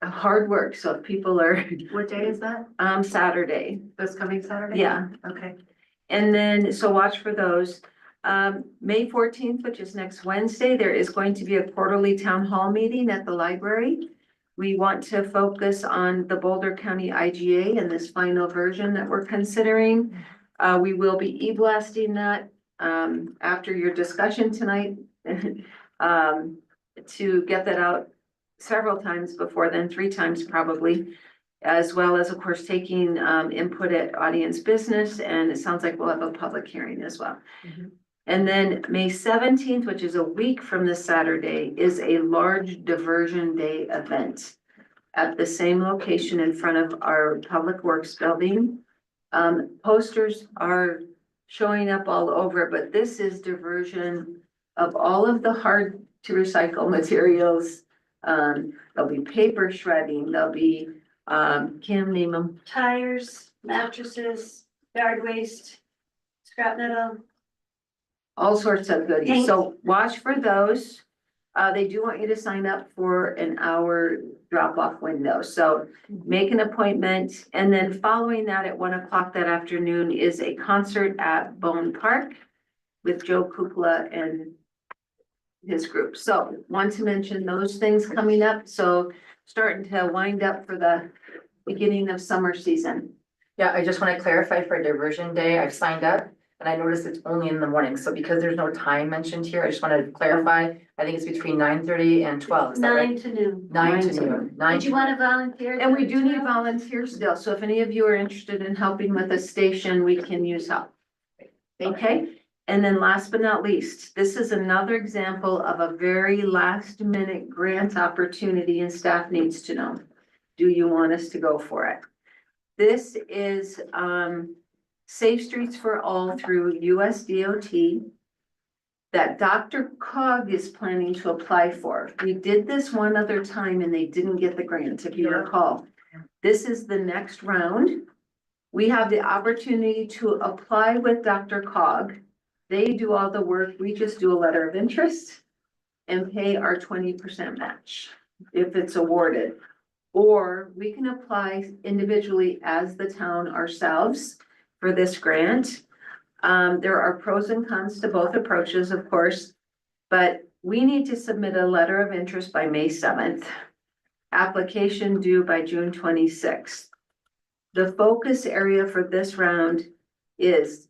hard work, so if people are. What day is that? Saturday. This coming Saturday? Yeah. Okay. And then, so watch for those. May 14th, which is next Wednesday, there is going to be a quarterly town hall meeting at the library. We want to focus on the Boulder County IGA and this final version that we're considering. We will be e-blasting that after your discussion tonight to get that out several times before then, 3 times probably, as well as, of course, taking input at audience business, and it sounds like we'll have a public hearing as well. And then May 17th, which is a week from this Saturday, is a large diversion day event at the same location in front of our Public Works building. Posters are showing up all over, but this is diversion of all of the hard to recycle materials. There'll be paper shredding, there'll be, Kim, name them. Tires, mattresses, yard waste, scrap metal. All sorts of goodies, Thanks. so watch for those. They do want you to sign up for an hour drop-off window, so make an appointment. And then following that at 1 o'clock that afternoon is a concert at Bone Park with Joe Kukla and his group. So want to mention those things coming up, so starting to wind up for the beginning of summer season. Yeah, I just want to clarify for diversion day, I've signed up and I noticed it's only in the morning. So because there's no time mentioned here, I just want to clarify. I think it's between 9:30 and 12. Is that right? 9 to noon. 9 to noon. 9 Did you want to volunteer? And we do need volunteers still, so if any of you are interested in helping with the station, we can use help. Okay, and then last but not least, this is another example of a very last minute grant opportunity and staff needs to know. Do you want us to go for it? This is Safe Streets for All through USDOT that DRCOG is planning to apply for. We did this one other time and they didn't get the grant, if you recall. This is the next round. We have the opportunity to apply with DRCOG. They do all the work. We just do a letter of interest and pay our 20% match if it's awarded. Or we can apply individually as the town ourselves for this grant. There are pros and cons to both approaches, of course, but we need to submit a letter of interest by May 7th. Application due by June 26th. The focus area for this round is,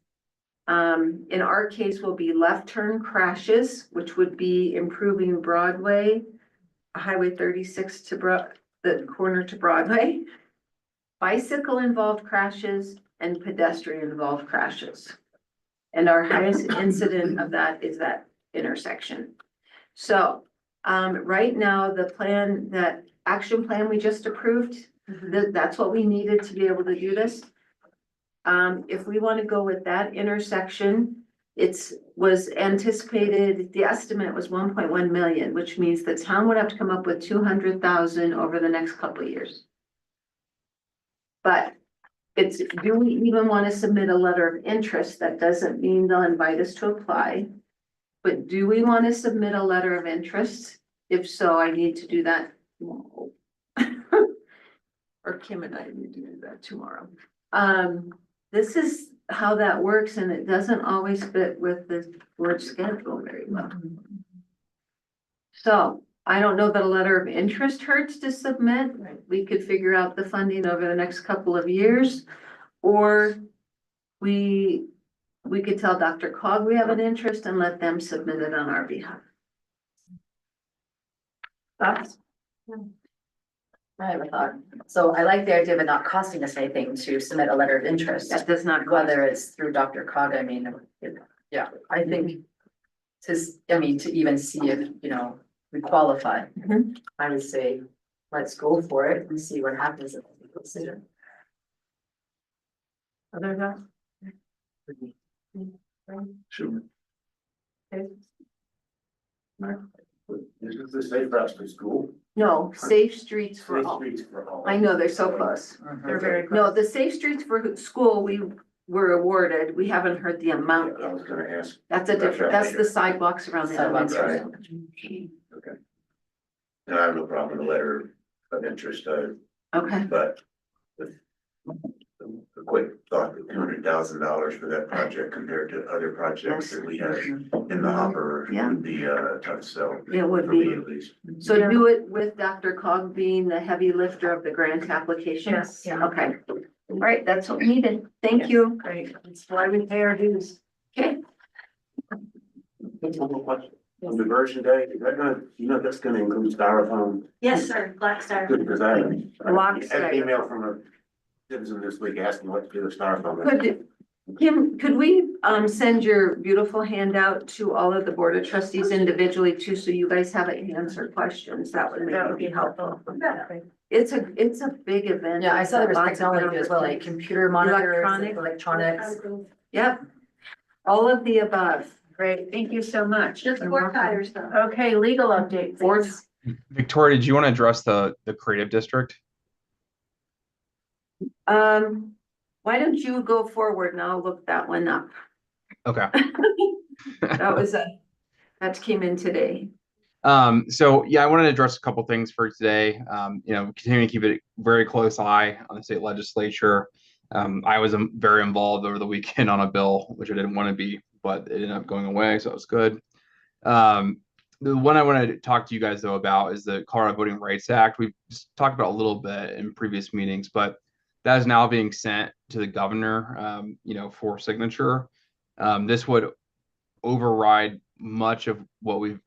in our case, will be left turn crashes, which would be improving Broadway, Highway 36 to the corner to Broadway, bicycle involved crashes and pedestrian involved crashes. And our highest incident of that is that intersection. So, right now, the action plan we just approved, that's what we needed to be able to do this. If we want to go with that intersection, was anticipated, the estimate was 1.1 million, which means the town would have to come up with 200,000 over the next couple of years. But do we even want to submit a letter of interest? That doesn't mean they'll invite us to apply. But do we want to submit a letter of interest? If so, I need to do that tomorrow. Or Kim and I need to do that tomorrow. This is how that works, and it doesn't always fit with the board schedule very well. So I don't know that a letter of interest hurts to submit. We could figure out the funding over the next couple of years. Or we could tell Dr. Cog we have an interest and let them submit it on our behalf. Thoughts? I have a thought. So I like the idea of it not costing us anything to submit a letter of interest, That does not. whether it's through Dr. Cog. I mean, yeah, I think to even see if, we qualify, I would say, let's go for it and see what happens at the decision. Other thoughts? Sure. Okay. This is the safe routes to school. No, Safe Streets for Safe All. streets for all. I know, they're so close. They're very No, the Safe Streets for School, we were awarded. We haven't heard the amount I yet. was gonna ask. That's a different, that's the sidewalks around the Sidewalks, elementary. Okay. No, I have no problem with a letter of interest, Okay, but a quick thought, $200,000 for that project compared to other projects that we have in the hopper Yeah. would be tough sell. it would For me be. at least. So do it with Dr. Cog being the heavy lifter of the grant application? Yes. Yeah. Okay, all right, that's what we needed. Thank you. Great, that's why we pay our dues. Okay, One more question. On Diversion Day, is that gonna, that's gonna include styrofoam? Yes, sir, Black Star. Good, because I Black had an email from a citizen this week asking what to do with styrofoam. Kim, could we send your beautiful handout to all of the Board of Trustees individually too, so you guys have it to answer questions? That would be helpful. It's a big event. Yeah, I saw there was Lots of technology as well, like computer monitors, electronics. Yep, all of the above. Great, thank you so much. Just board tires though. Okay, legal update, please. Victoria, did you want to address the creative district? Why don't you go forward and I'll look that one up. Okay. That came in today. So yeah, I wanted to address a couple things for today. Continuing to keep a very close eye on the state legislature. I was very involved over the weekend on a bill, which I didn't want to be, but it ended up going away, so it was good. The one I want to talk to you guys though about is the Colorado Voting Rights Act. We've just talked about a little bit in previous meetings, but that is now being sent to the governor, for signature. This would override much of what we've,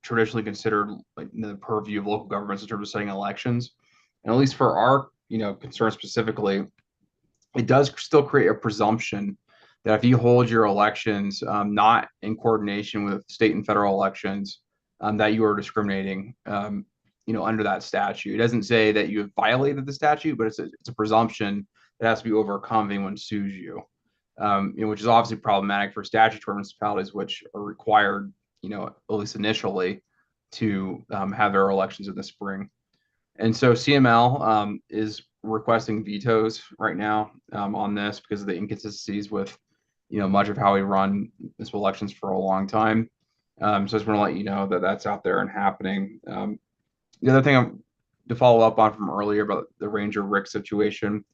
traditionally considered like the purview of local governments in terms of setting elections. And at least for our, concern specifically, it does still create a presumption that if you hold your elections not in coordination with state and federal elections, that you are discriminating, under that statute. It doesn't say that you have violated the statute, but it's a presumption that has to be overcome if anyone sues you, which is obviously problematic for statutory municipalities, which are required, at least initially, to have their elections in the spring. And so CML is requesting vetoes right now on this because of the inconsistencies with, much of how we run municipal elections for a long time. So I just want to let you know that that's out there and happening. The other thing to follow up on from earlier about the Ranger Rick situation,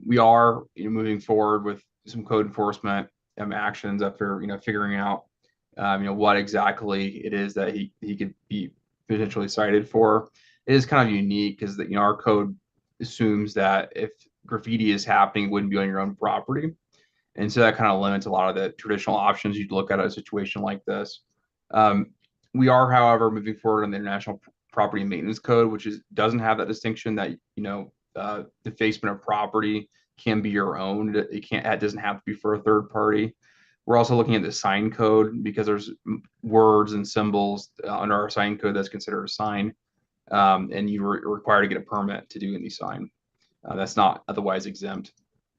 we are moving forward with some code enforcement actions after figuring out what exactly it is that he could be potentially cited for. It is kind of unique because that our code assumes that if graffiti is happening, it wouldn't be on your own property. And so that kind of limits a lot of the traditional options you'd look at a situation like this. We are, however, moving forward on the International Property Maintenance Code, which doesn't have that distinction that defacement of property can be your own. It doesn't have to be for a third party. We're also looking at the sign code because there's words and symbols under our sign code that's considered a sign, and you're required to get a permit to do any sign. That's not otherwise exempt,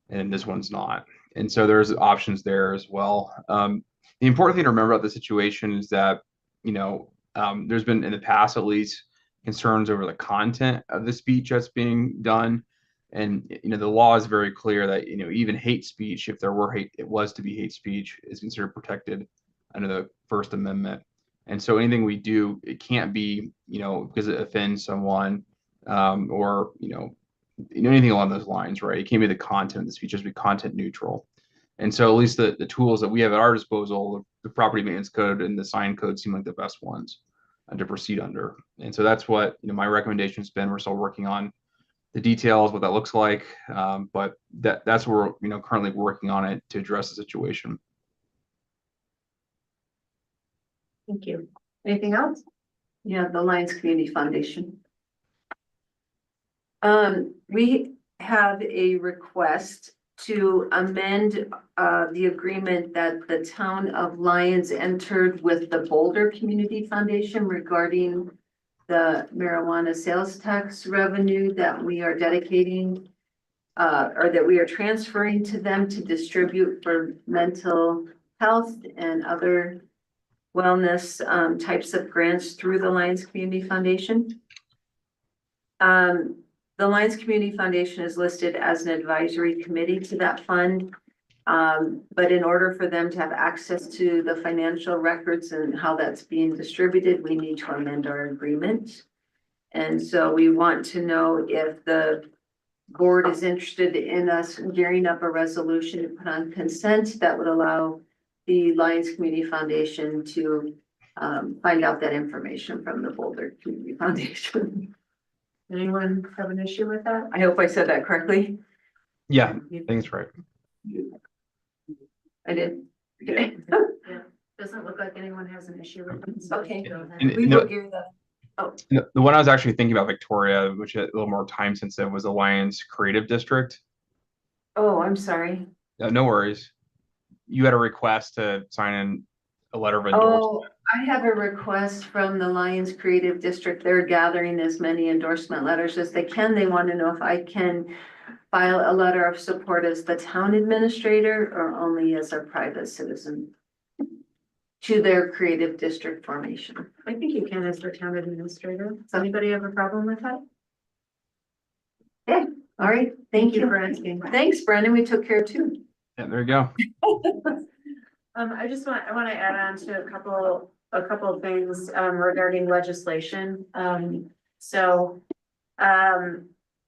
and this one's not. And so there's options there as well. The important thing to remember about the situation is that, there's been in the past, at least, concerns over the content of the speech that's being done. And, the law is very clear that, even hate speech, if there were hate, it was to be hate speech, is considered protected under the First Amendment. And so anything we do, it can't be, because it offends someone, or, anything along those lines, right? It can't be the content of the speech, just be content neutral. And so at least the tools that we have at our disposal, the property maintenance code and the sign code seem like the best ones to proceed under. And so that's what, my recommendation has been. We're still working on the details, what that looks like. But that's where we're, currently working on it to address the situation. Thank you. Anything else? Yeah, the Lions Community Foundation. We have a request to amend the agreement that the town of Lyons entered with the Boulder Community Foundation regarding the marijuana sales tax revenue that we are dedicating or that we are transferring to them to distribute for mental health and other wellness types of grants through the Lions Community Foundation. The Lions Community Foundation is listed as an advisory committee to that fund. But in order for them to have access to the financial records and how that's being distributed, we need to amend our agreement. And so we want to know if the board is interested in us gearing up a resolution to put on consent that would allow the Lions Community Foundation to find out that information from the Boulder Community Foundation. Anyone have an issue with that? I hope I said that correctly. Yeah, I think it's right. I did. Yeah. Doesn't look like anyone has an issue with it. Okay. And We will gear that. Oh, the one I was actually thinking about, Victoria, which is a little more time sensitive, was the Lions Creative District. oh, I'm sorry. No worries. You had a request to sign in a letter of endorsement. Oh, I have a request from the Lions Creative District. They're gathering as many endorsement letters as they can. They want to know if I can file a letter of support as the town administrator or only as a private citizen to their creative district formation. I think you can as the town administrator. Does anybody have a problem with that? Yeah, all right. Thank you. for asking. Thanks, Brendan. We took care too. Yeah, there you go. I want to add on to a couple of things, regarding legislation.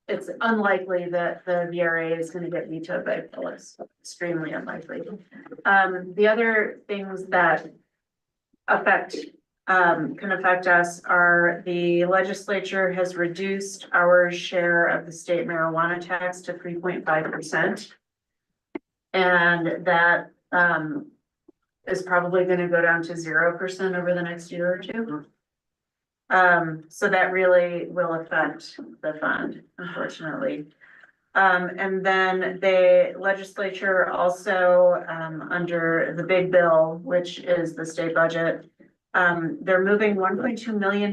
It's unlikely that the VRA is going to get vetoed by Phyllis, extremely unlikely. The other things that can affect us are the legislature has reduced our share of the state marijuana tax to 3.5%. And that, is probably gonna go down to 0% over the next year or two. So that really will affect the fund, unfortunately. And then the legislature also, under the big bill, which is the state budget, they're moving $1.2 million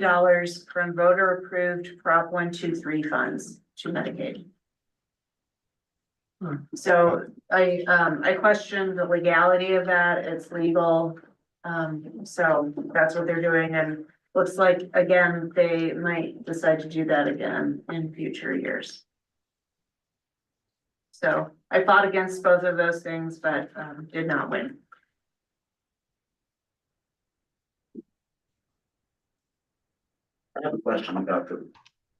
from voter approved Prop 123 funds to Medicaid. So I question the legality of that. It's legal. So that's what they're doing, and looks like, again, they might decide to do that again in future years. So I fought against both of those things, but did not win. I have a question about the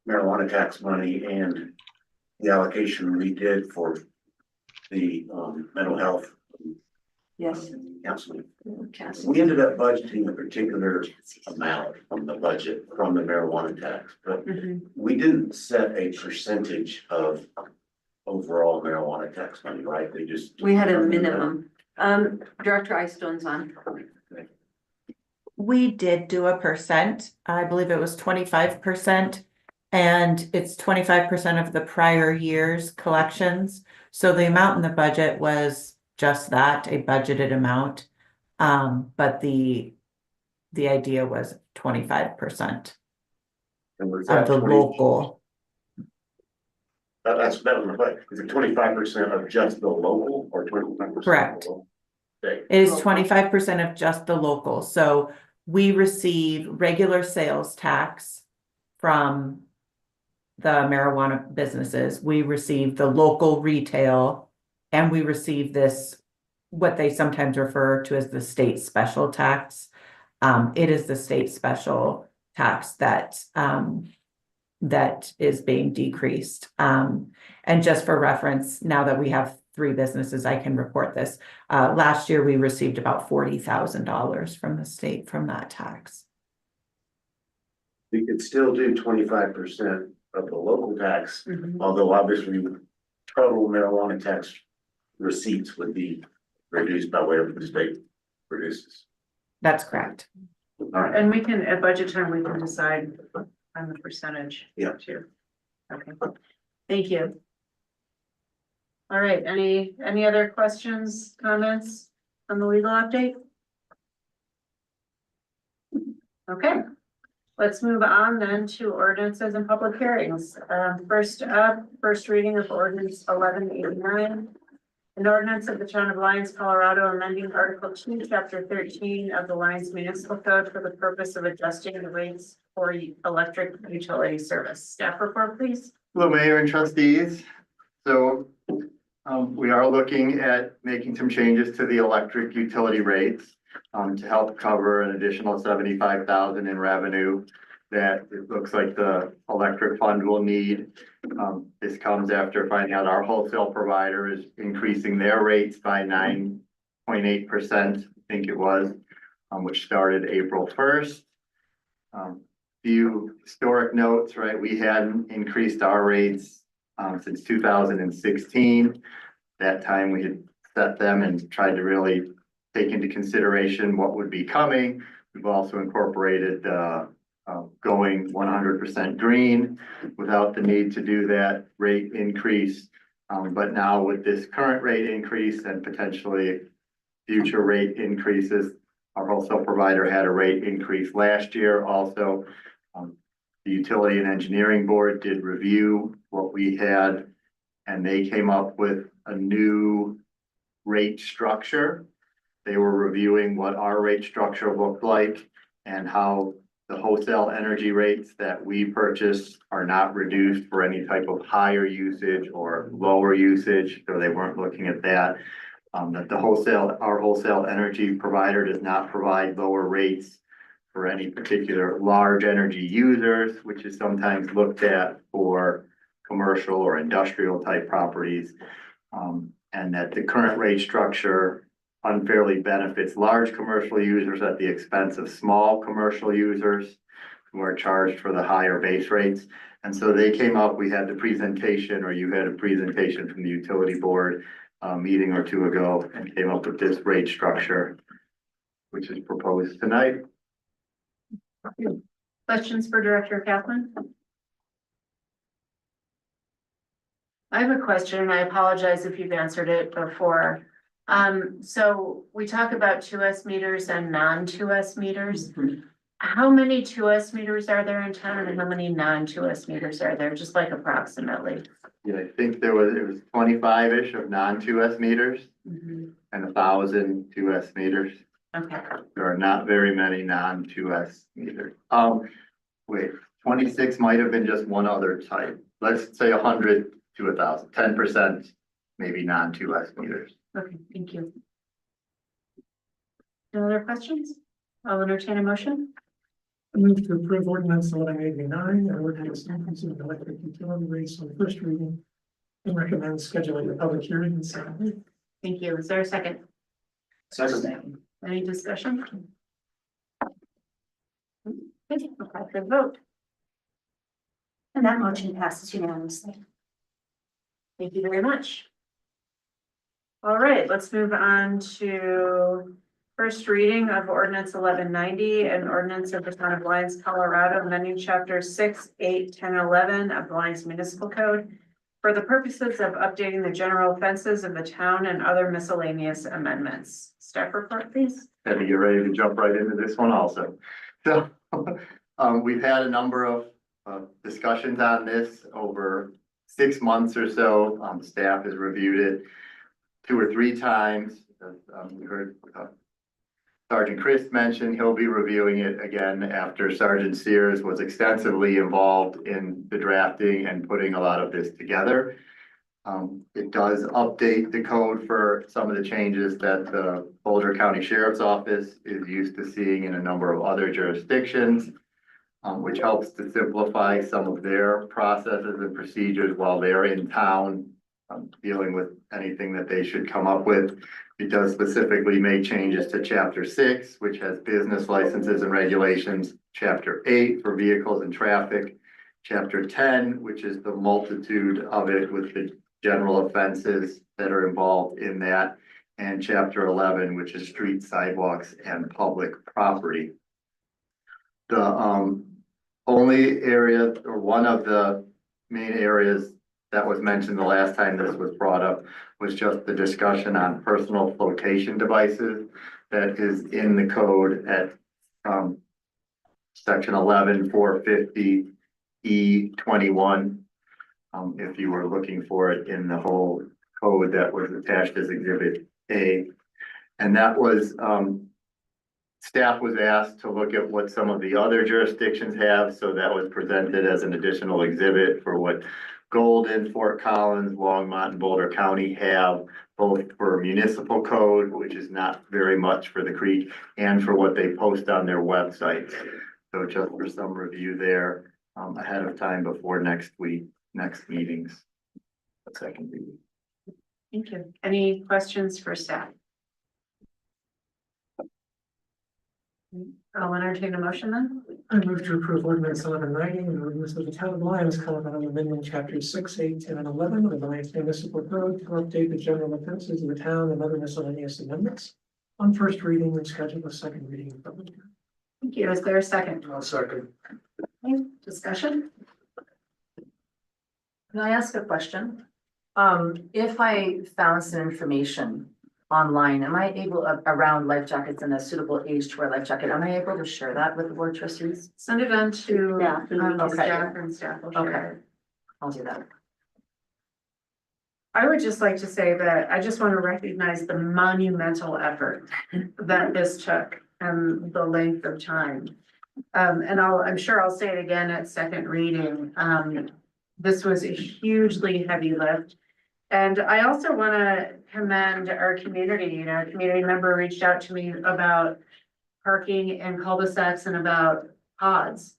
marijuana tax money and the allocation we did for the mental health Yes. counseling. Cassie. We ended up budgeting a particular amount from the budget from the marijuana tax, but we didn't set a percentage of overall marijuana tax money, right? They just. We had a minimum. Director Eyestone's on. We did do a percent. I believe it was 25%. And it's 25% of the prior year's collections. So the amount in the budget was just that, a budgeted amount. But the idea was 25% And was of that the 20 local. That was my question. Is it 25% of just the local or 25%? Correct. Okay. It is 25% of just the local, so we receive regular sales tax from the marijuana businesses, we receive the local retail, and we receive this, what they sometimes refer to as the state special tax. It is the state special tax that that is being decreased. And just for reference, now that we have 3 businesses, I can report this. Last year, we received about $40,000 from the state from that tax. We could still do 25% of the local tax, although obviously total marijuana tax receipts would be reduced by whatever the state reduces. That's correct. All right. And we can, at budget time, we can decide on the percentage. Yeah. Too. Okay, thank you. All right, any other questions, comments on the legal update? Okay, let's move on then to ordinances and public hearings. First up, first reading of ordinance 1189. An ordinance of the town of Lyons, Colorado, amending Article 2, Chapter 13 of the Lyons Municipal Code for the purpose of adjusting the rates for electric utility service. Staff report, please. Hello, Mayor and trustees. So we are looking at making some changes to the electric utility rates to help cover an additional $75,000 in revenue that it looks like the electric fund will need. This comes after finding out our wholesale provider is increasing their rates by 9.8%, I think it was, which started April 1st. Few historic notes, right? We hadn't increased our rates since 2016. That time we had set them and tried to really take into consideration what would be coming. We've also incorporated going 100% green without the need to do that rate increase. But now with this current rate increase and potentially future rate increases, our wholesale provider had a rate increase last year also. The Utility and Engineering Board did review what we had, and they came up with a new rate structure. They were reviewing what our rate structure looked like and how the wholesale energy rates that we purchase are not reduced for any type of higher usage or lower usage. So they weren't looking at that. That our wholesale energy provider does not provide lower rates for any particular large energy users, which is sometimes looked at for commercial or industrial type properties. And that the current rate structure unfairly benefits large commercial users at the expense of small commercial users who are charged for the higher base rates. And so they came up, we had the presentation, or you had a presentation from the utility board a meeting or 2 ago, and came up with this rate structure, which is proposed tonight. Questions for Director Kaplan? I have a question, and I apologize if you've answered it before. So we talk about 2S meters and non-2S meters. How many 2S meters are there in town and how many non-2S meters are there, just like approximately? Yeah, I think it was 25-ish of non-2S meters and 1,000 2S meters. Okay. There are not very many non-2S meters. Wait, 26 might have been just one other type. Let's say 100 to 1,000, 10% maybe non-2S meters. Okay, thank you. No other questions? I'll entertain a motion. I move to approve ordinance 1189, an ordinance increasing electric utility rates on first reading, and recommend scheduling a public hearing and second. Thank you. Is there a second? Second. Any discussion? Okay, we'll call for the vote. And that motion passes unanimously. Thank you very much. All right, let's move on to first reading of ordinance 1190, an ordinance of the town of Lyons, Colorado, amending chapters 6, 8, 10, 11 of the Lyons Municipal Code for the purposes of updating the general offenses of the town and other miscellaneous amendments. Staff report, please. Had to get ready to jump right into this one also. So we've had a number of discussions on this over 6 months or so. Staff has reviewed it 2 or 3 times. We heard Sergeant Chris mentioned he'll be reviewing it again after Sergeant Sears was extensively involved in the drafting and putting a lot of this together. It does update the code for some of the changes that the Boulder County Sheriff's Office is used to seeing in a number of other jurisdictions, which helps to simplify some of their processes and procedures while they're in town, dealing with anything that they should come up with. It does specifically make changes to Chapter 6, which has business licenses and regulations, Chapter 8 for vehicles and traffic, Chapter 10, which is the multitude of it with the general offenses that are involved in that, and Chapter 11, which is street sidewalks and public property. The only area, or one of the main areas that was mentioned the last time this was brought up, was just the discussion on personal flotation devices that is in the code at section 11-450E21. If you were looking for it in the whole code that was attached as Exhibit A. And that was, staff was asked to look at what some of the other jurisdictions have, so that was presented as an additional exhibit for what Golden, Fort Collins, Longmont, and Boulder County have, both for municipal code, which is not very much for the creek, and for what they post on their websites. So just for some review there, ahead of time before next meetings. Second reading. Thank you. Any questions for staff? I'll entertain a motion then. I move to approve ordinance 1190, an ordinance of the town of Lyons, Colorado, amending chapters 6, 8, 10, and 11 of the Lyons Municipal Code to update the general offenses of the town and other miscellaneous amendments on first reading and schedule a second reading in public hearing. Thank you. Is there a second? I'll second. Okay, discussion? Can I ask a question? If I found some information online, am I able, around life jackets and a suitable age to wear life jacket, am I able to share that with the board trustees? Send it on to Okay. staff and staff will share it. I'll do that. I would just like to say that I just want to recognize the monumental effort that this took and the length of time. And I'm sure I'll say it again at second reading. This was a hugely heavy lift. And I also want to commend our community. A community member reached out to me about parking in cul-de-sacs and about pods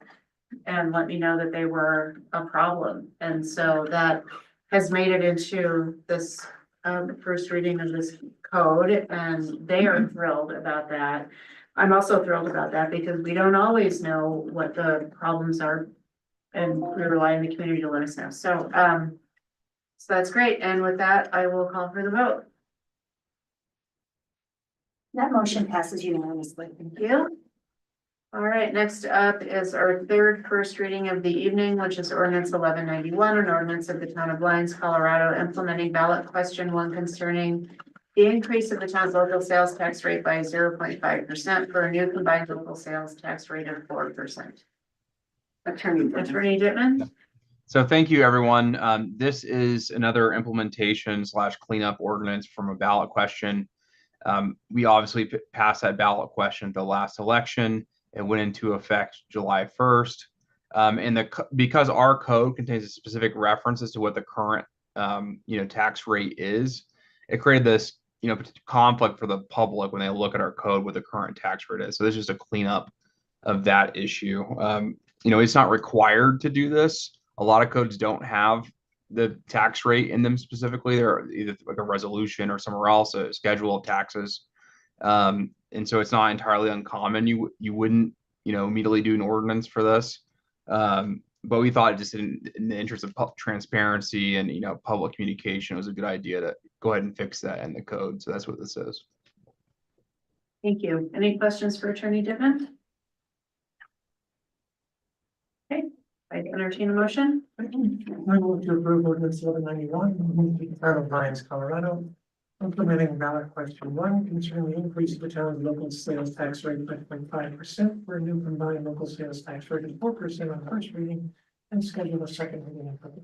and let me know that they were a problem. And so that has made it into this first reading of this code, and they are thrilled about that. I'm also thrilled about that because we don't always know what the problems are, and we rely on the community to let us know. So that's great. And with that, I will call for the vote. That motion passes unanimously. Thank you. All right, next up is our third first reading of the evening, which is ordinance 1191, an ordinance of the town of Lyons, Colorado, implementing ballot question 1 concerning the increase of the town's local sales tax rate by 0.5% for a new combined local sales tax rate of 4%. Attorney Dittman. So thank you, everyone. This is another implementation / cleanup ordinance from a ballot question. We obviously passed that ballot question at the last election. It went into effect July 1st. And because our code contains specific references to what the current tax rate is, it created this conflict for the public when they look at our code what the current tax rate is. So this is just a cleanup of that issue. It's not required to do this. A lot of codes don't have the tax rate in them specifically. They're either like a resolution or somewhere else, a schedule of taxes. And so it's not entirely uncommon. You wouldn't, immediately do an ordinance for this. But we thought just in the interest of transparency and, public communication, it was a good idea to go ahead and fix that in the code. So that's what this is. Thank you. Any questions for Attorney Dittman? Okay, I entertain a motion. I move to approve ordinance 1191, the town of Lyons, Colorado, implementing ballot question 1 concerning the increase of the town's local sales tax rate by 0.5% for a new combined local sales tax rate of 4% on first reading and schedule a second reading in public.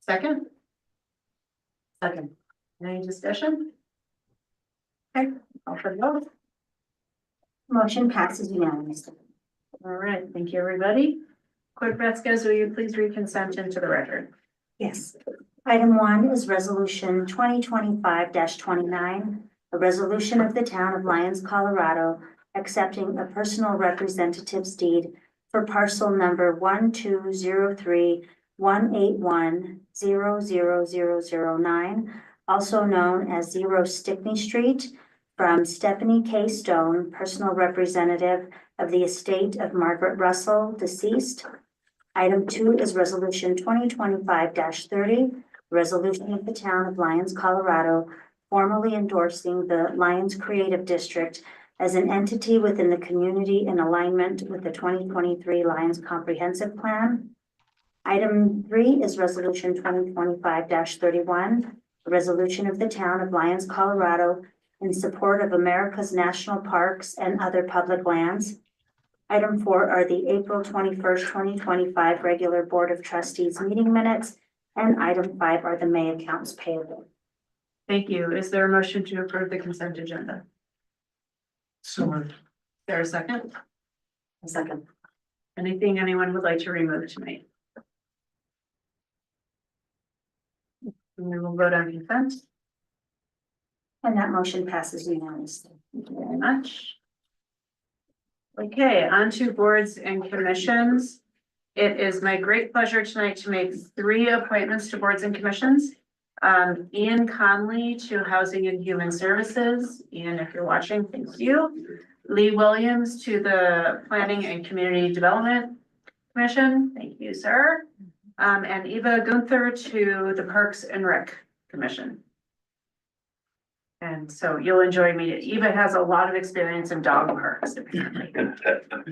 Second, Second. any discussion? Okay, I'll for the vote. Motion passes unanimously. All right, thank you, everybody. Clerk Vasquez, will you please read consent into the record? Yes. Item 1 is resolution 2025-29, a resolution of the town of Lyons, Colorado, accepting a personal representative's deed for parcel number 1203181000009, also known as 0 Stickney Street, from Stephanie K. Stone, personal representative of the estate of Margaret Russell, deceased. Item 2 is resolution 2025-30, resolution of the town of Lyons, Colorado, formally endorsing the Lyons Creative District as an entity within the community in alignment with the 2023 Lyons Comprehensive Plan. Item 3 is resolution 2025-31, a resolution of the town of Lyons, Colorado, in support of America's national parks and other public lands. Item 4 are the April 21st, 2025 regular Board of Trustees meeting minutes, and item 5 are the May accounts payable. Thank you. Is there a motion to approve the consent agenda? So moved. Is there a second? A second. Anything anyone would like to remove tonight? And then we'll vote on consent. And that motion passes unanimously. Thank you very much. Okay, on to boards and commissions. It is my great pleasure tonight to make 3 appointments to boards and commissions. Ian Conley to Housing and Human Services. Ian, if you're watching, thank you. Lee Williams to the Planning and Community Development Commission. Thank you, sir. And Eva Gunther to the Parks and Rec Commission. And so you'll enjoy meeting. Eva has a lot of experience in dog parks, apparently.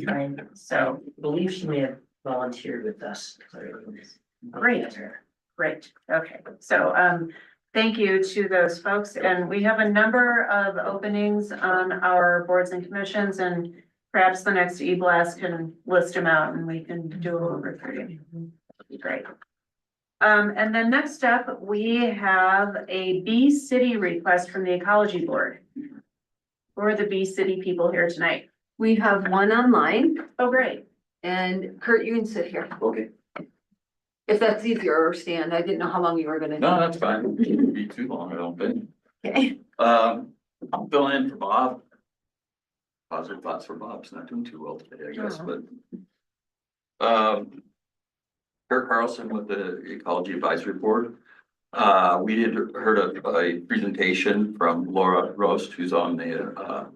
I So, believe she may have volunteered with us. great, great. Okay, so, thank you to those folks. And we have a number of openings on our boards and commissions, and perhaps the next e-blast can list them out and we can do a little recruiting. That'd be great. And then next up, we have a Bee City request from the Ecology Board. Who are the Bee City people here tonight? We have one online, Oh, great. and Kurt, you can sit here, Okay, if that's easier, or stand. I didn't know how long you were gonna. No, that's fine. It shouldn't be too long, I don't think. Okay. I'm filling in for Bob. Positive thoughts for Bob's not doing too well today, I guess, but. Kurt Carlson with the Ecology Advisory Board. We had heard a presentation from Laura Roast, who's on the,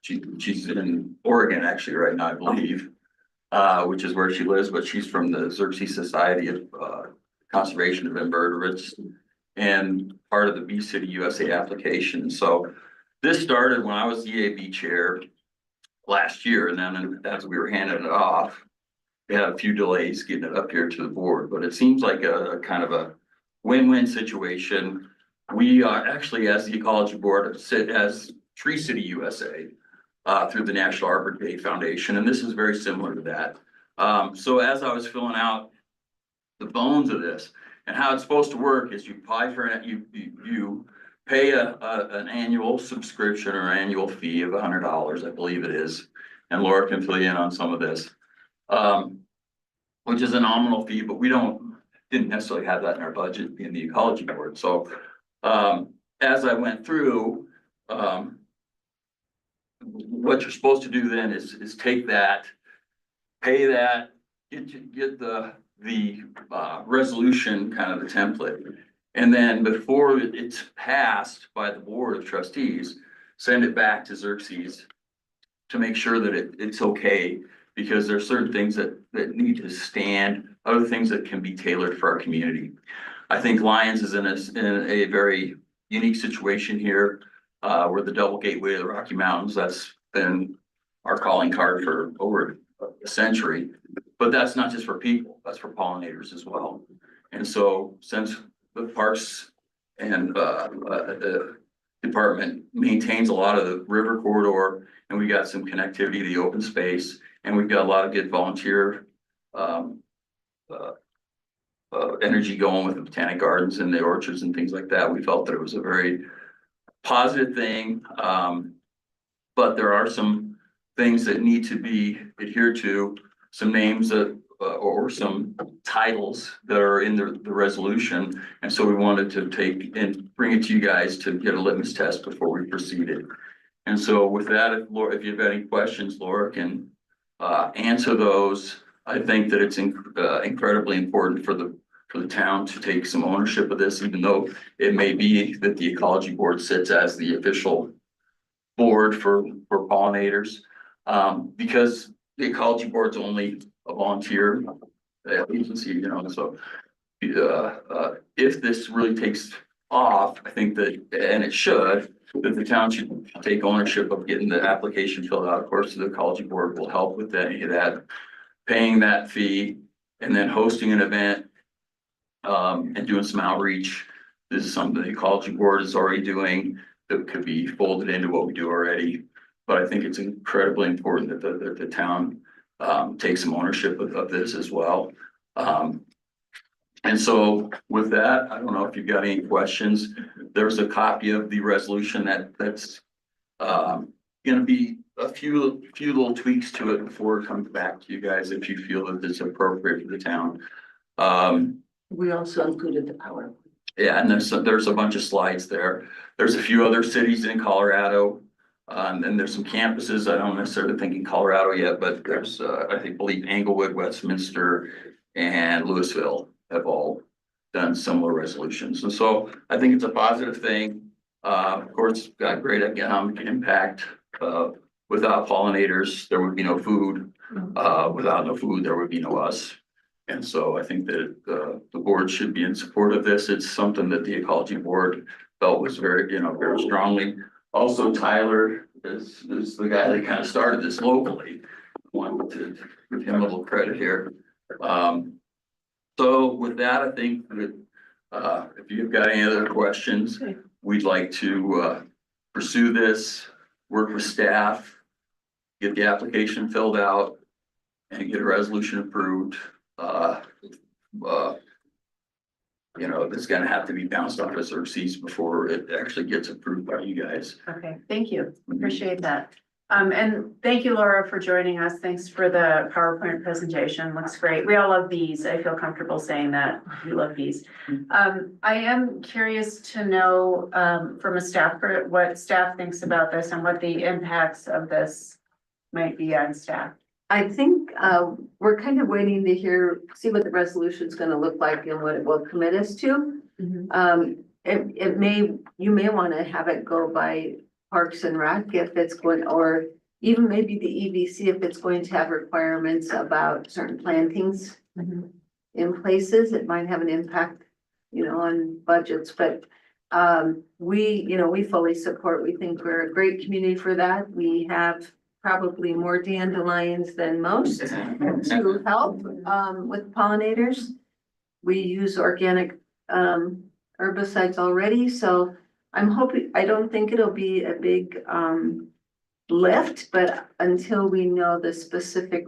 she's in Oregon actually right now, I believe. Which is where she lives, but she's from the Xerxes Society of Conservation of Invertebrates and part of the Bee City USA application. So this started when I was EAB chair last year, and then as we were handing it off, we had a few delays getting it up here to the board, but it seems like a kind of a win-win situation. We are actually, as the Ecology Board, sit as Tree City USA. Through the National Arbor Day Foundation, and this is very similar to that. So as I was filling out the bones of this and how it's supposed to work is you apply for it, you pay an annual subscription or annual fee of $100, I believe it is, and Laura can fill you in on some of this, which is a nominal fee, but we didn't necessarily have that in our budget in the Ecology Board. So as I went through, what you're supposed to do then is take that, pay that, get the resolution, kind of the template. And then before it's passed by the Board of Trustees, send it back to Xerxes to make sure that it's okay, because there's certain things that need to stand, other things that can be tailored for our community. I think Lyons is in a very unique situation here. We're the double gateway of the Rocky Mountains. That's been our calling card for over a century, but that's not just for people, that's for pollinators as well. And so since the Parks and Department maintains a lot of the river corridor, and we got some connectivity to the open space, and we've got a lot of good volunteer energy going with the botanic gardens and the orchards and things like that. We felt that it was a very positive thing. But there are some things that need to be adhered to, some names that, or some titles that are in the resolution. And so we wanted to take and bring it to you guys to get a litmus test before we proceeded. And so with that, if Laura, if you've got any questions, Laura can answer those. I think that it's incredibly important for the town to take some ownership of this, even though it may be that the ecology board sits as the official board for pollinators. Because the ecology board's only a volunteer agency, you know, so if this really takes off, I think that, and it should, that the town should take ownership of getting the application filled out. Of course, the ecology board will help with any of that, paying that fee, and then hosting an event and doing some outreach. This is something the ecology board is already doing that could be folded into what we do already. But I think it's incredibly important that the town takes some ownership of this as well. And so with that, I don't know if you've got any questions. There's a copy of the resolution that's gonna be a few little tweaks to it before it comes back to you guys if you feel that it's appropriate for the town. We also included the power. Yeah, and there's a bunch of slides there. There's a few other cities in Colorado. And there's some campuses, I don't necessarily think in Colorado yet, but there's believe Englewood, Westminster, and Louisville have all done similar resolutions. And so I think it's a positive thing. Of course, it's got great economic impact. Without pollinators, there would be no food. Without no food, there would be no us. And so I think that the board should be in support of this. It's something that the ecology board felt was very strongly. Also, Tyler is the guy that kind of started this locally. Wanted to give him a little credit here. So with that, I think that if you've got any other questions, we'd like to pursue this, work with staff, get the application filled out, and get a resolution approved. You know, it's gonna have to be bounced off of Xerxes before it actually gets approved by you guys. Okay, thank you. Appreciate that. And thank you, Laura, for joining us. Thanks for the PowerPoint presentation. Looks great. We all love these. I feel comfortable saying that. We love these. I am curious to know from a staff, what staff thinks about this and what the impacts of this might be on staff. I think we're kind of waiting to see what the resolution is gonna look like and what it will commit us to. You may want to have it go by Parks and Rec if it's going, or even maybe the EVC if it's going to have requirements about certain plantings in places. It might have an impact, on budgets, but we fully support. We think we're a great community for that. We have probably more dandelions than most to help with pollinators. We use organic herbicides already, so I'm hoping, I don't think it'll be a big lift, but until we know the specific,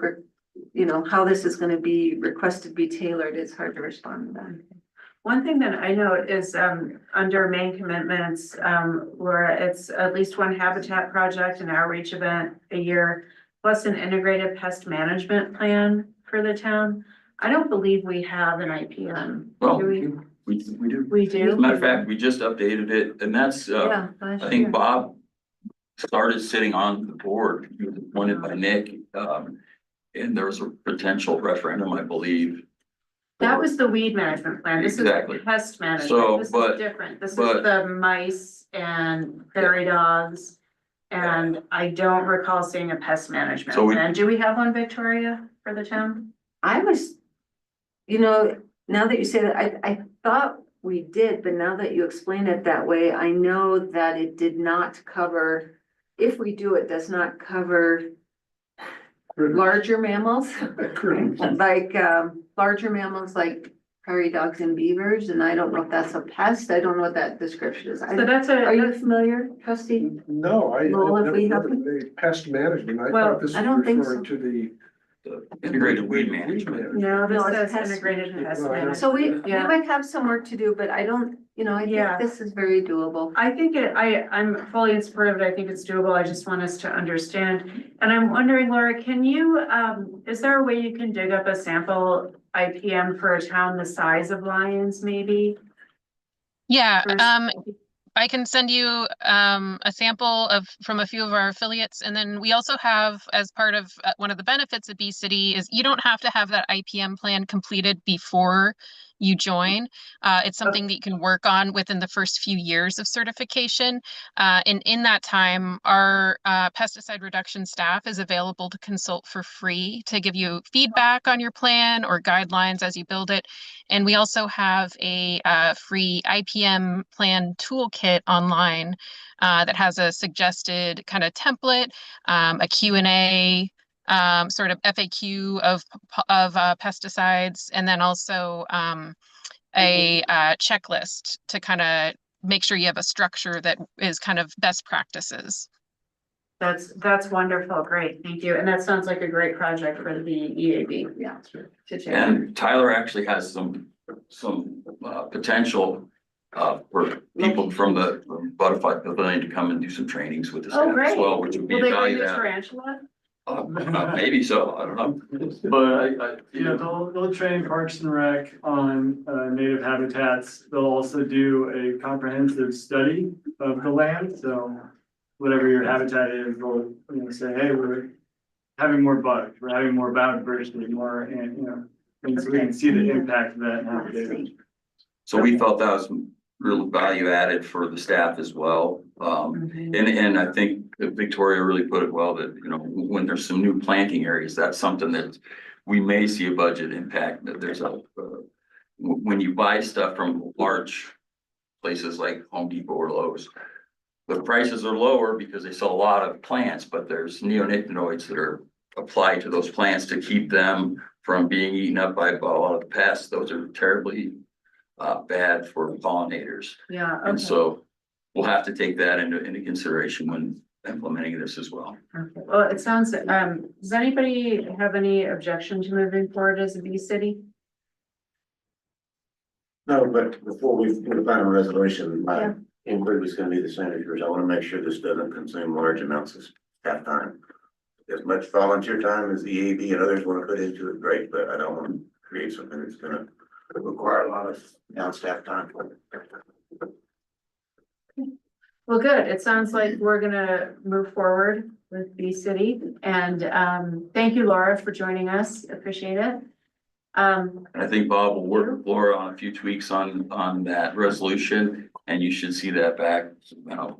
how this is gonna be requested, be tailored, it's hard to respond to that. One thing that I note is, under main commitments, Laura, it's at least one habitat project and outreach event a year, plus an integrated pest management plan for the town. I don't believe we have an IPM. Well, Do we? we do. We do. As a matter of fact, we just updated it, and that's, Yeah. I think Bob started sitting on the board. He was appointed by Nick, and there was a potential referendum, I believe. That was the weed management plan. This is Exactly. pest So, management. This but- is different. This is but- the mice and prairie dogs. And I don't recall seeing a pest management So we- plan. Do we have one, Victoria, for the town? I was, now that you say that, I thought we did, but now that you explain it that way, I know that it did not cover, if we do, it does not cover larger mammals, like, larger mammals like prairie dogs and beavers, and I don't know if that's a pest. I don't know what that description is. So that's Are you familiar, trustee? No, I've Well, if never we heard have- of the pest management. I Well, thought this I was don't think referring to the the integrated weed management. No, No, it's this says pest integrated pest Well, I know. management. So we Yeah. might have some work to do, but I don't, I Yeah. think this is very doable. I think I'm fully in support of it. I think it's doable. I just want us to understand. And I'm wondering, Laura, can you, is there a way you can dig up a sample IPM for a town the size of Lyons, maybe? Yeah, First- I can send you a sample from a few of our affiliates, and then we also have, as part of one of the benefits of B-City, is you don't have to have that IPM plan completed before you join. It's something that you can work on within the first few years of certification. And in that time, our pesticide reduction staff is available to consult for free to give you feedback on your plan or guidelines as you build it. And we also have a free IPM plan toolkit online that has a suggested kind of template, a Q&A, sort of FAQ of pesticides, and then also a checklist to kind of make sure you have a structure that is kind of best practices. That's wonderful. Great. Thank you. And that sounds like a great project for the EAB. Yeah. And Tyler actually has some potential for people from the Butterfly Pavilion to come and do some trainings with the Oh, staff as great. well, which would be Will they bring valued the at. tarantula? Maybe so, I don't know. But yeah, they'll train Parks and Rec on native habitats. They'll also do a comprehensive study of the land, so whatever your habitat is, they'll, say, hey, we're having more bugs, we're having more biodiversity, more, and so we can see the impact of that habitat. So we felt that was real value added for the staff as well. And I think Victoria really put it well that, when there's some new planting areas, that's something that we may see a budget impact, that there's when you buy stuff from large places like Home Depot or Lowe's, the prices are lower because they sell a lot of plants, but there's neonicotinoids that are applied to those plants to keep them from being eaten up by a lot of the pests. Those are terribly bad for pollinators. Yeah. And Okay. so we'll have to take that into consideration when implementing this as well. Okay. Well, it sounds, does anybody have any objection to moving forward as a B city? No, but before we put a final resolution, my inquiry was gonna be the same as yours. I wanna make sure this doesn't consume large amounts of staff time. As much volunteer time as the EAB and others wanna put into it, great, but I don't wanna create something that's gonna require a lot of non-staff time. Well, good. It sounds like we're gonna move forward with B City, and thank you, Laura, for joining us. Appreciate it. And I think Bob will work with Laura on a few tweaks on that resolution, and you should see that back,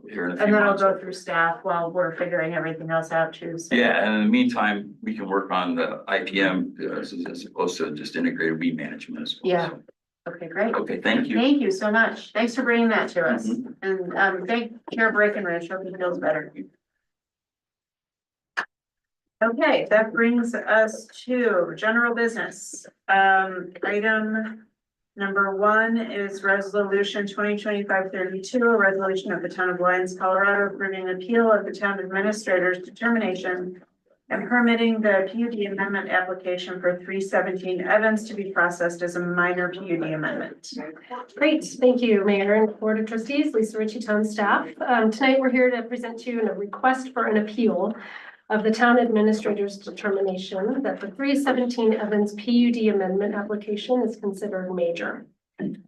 here in a few And then I'll months. go through staff while we're figuring everything else out too. So. Yeah, and in the meantime, we can work on the IPM as opposed to just integrated weed management as well. Yeah. So, Okay, great. okay, thank you. Thank you so much. Thanks for bringing that to us. And thank Chair Breckenridge, hope he feels better. Okay, that brings us to general business. Item number 1 is resolution 2025-32, a resolution of the town of Lyons, Colorado, approving appeal of the town administrator's determination and permitting the PUD amendment application for 317 Evans to be processed as a minor PUD amendment. Great, thank you, Mayor and Board of Trustees, Lisa Ritchie, town staff. Tonight, we're here to present to you a request for an appeal of the town administrator's determination that the 317 Evans PUD amendment application is considered major.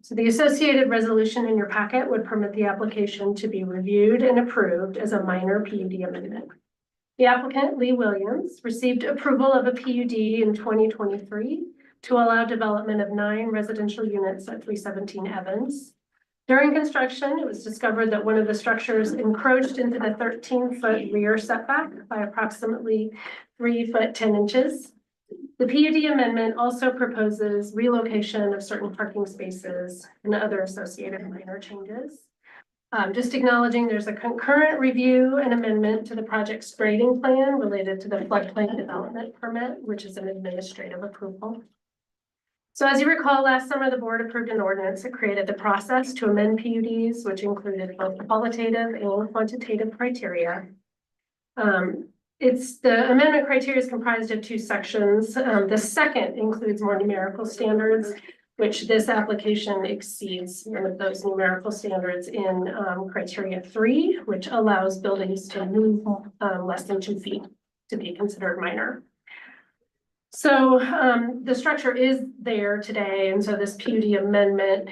So the associated resolution in your packet would permit the application to be reviewed and approved as a minor PUD amendment. The applicant, Lee Williams, received approval of a PUD in 2023 to allow development of 9 residential units at 317 Evans. During construction, it was discovered that one of the structures encroached into the 13-foot rear setback by approximately 3 foot 10 inches. The PUD amendment also proposes relocation of certain parking spaces and other associated minor changes. Just acknowledging there's a concurrent review and amendment to the project's grading plan related to the floodplain development permit, which is an administrative approval. So as you recall, last summer, the board approved an ordinance that created the process to amend PUDs, which included both qualitative and quantitative criteria. It's the amendment criteria is comprised of two sections. The second includes more numerical standards, which this application exceeds one of those numerical standards in criteria 3, which allows buildings to move less than 2 feet to be considered minor. So the structure is there today, and so this PUD amendment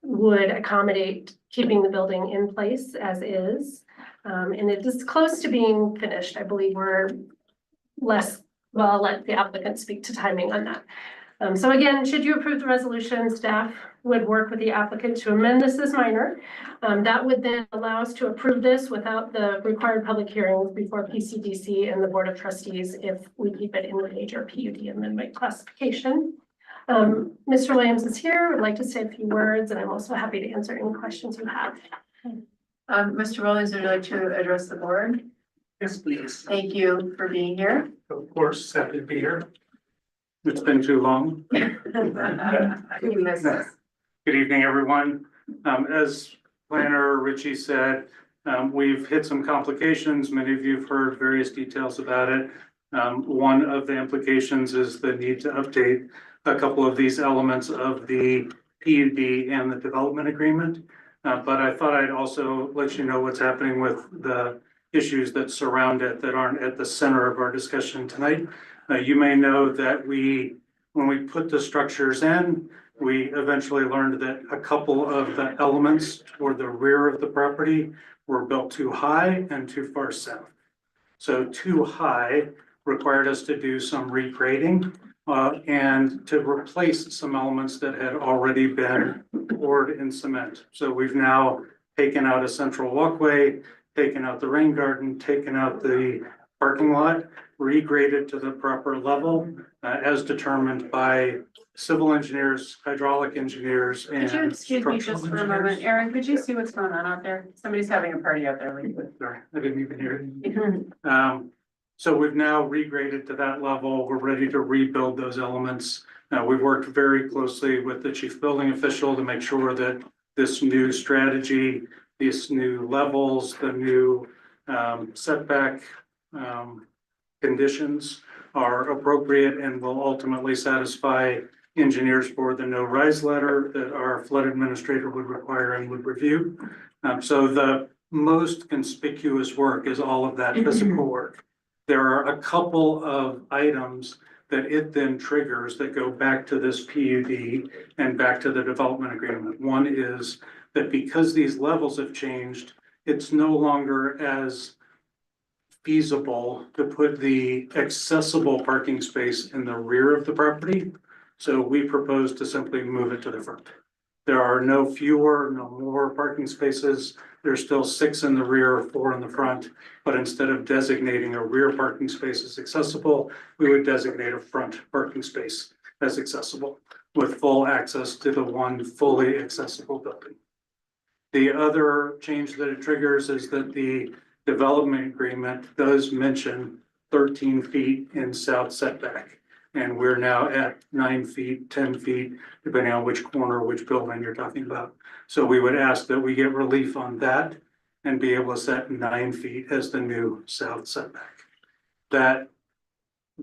would accommodate keeping the building in place as is. And it is close to being finished. I believe we're less, well, I'll let the applicant speak to timing on that. So again, should you approve the resolution, staff would work with the applicant to amend this as minor. That would then allow us to approve this without the required public hearings before PCDC and the Board of Trustees if we keep it in the major PUD amendment classification. Mr. Williams is here, would like to say a few words, and I'm also happy to answer any questions you have. Mr. Williams, would you like to address the board? Yes, please. Thank you for being here. Of course, happy to be here. It's been too long. Good evening, everyone. As Planner Richie said, we've hit some complications. Many of you have heard various details about it. One of the implications is the need to update a couple of these elements of the PUD and the development agreement. But I thought I'd also let you know what's happening with the issues that surround it that aren't at the center of our discussion tonight. You may know that when we put the structures in, we eventually learned that a couple of the elements toward the rear of the property were built too high and too far south. So too high required us to do some regrading and to replace some elements that had already been poured in cement. So we've now taken out a central walkway, taken out the rain garden, taken out the parking lot, regraded to the proper level as determined by civil engineers, hydraulic engineers, and Could you excuse me just for a moment? engineers. Aaron, could you see what's going on out there? Somebody's having a party out there. Sorry, I didn't even hear it. So we've now regraded to that level. We're ready to rebuild those elements. We've worked very closely with the chief building official to make sure that this new strategy, these new levels, the new setback conditions are appropriate and will ultimately satisfy engineers for the no rise letter that our flood administrator would require and would review. So the most conspicuous work is all of that physical work. There are a couple of items that it then triggers that go back to this PUD and back to the development agreement. One is that because these levels have changed, it's no longer as feasible to put the accessible parking space in the rear of the property. So we propose to simply move it to the front. There are no fewer, no more parking spaces. There's still 6 in the rear, 4 in the front, but instead of designating a rear parking space as accessible, we would designate a front parking space as accessible with full access to the one fully accessible building. The other change that it triggers is that the development agreement does mention 13 feet in south setback. And we're now at 9 feet, 10 feet, depending on which corner, which building you're talking about. So we would ask that we get relief on that and be able to set 9 feet as the new south setback. That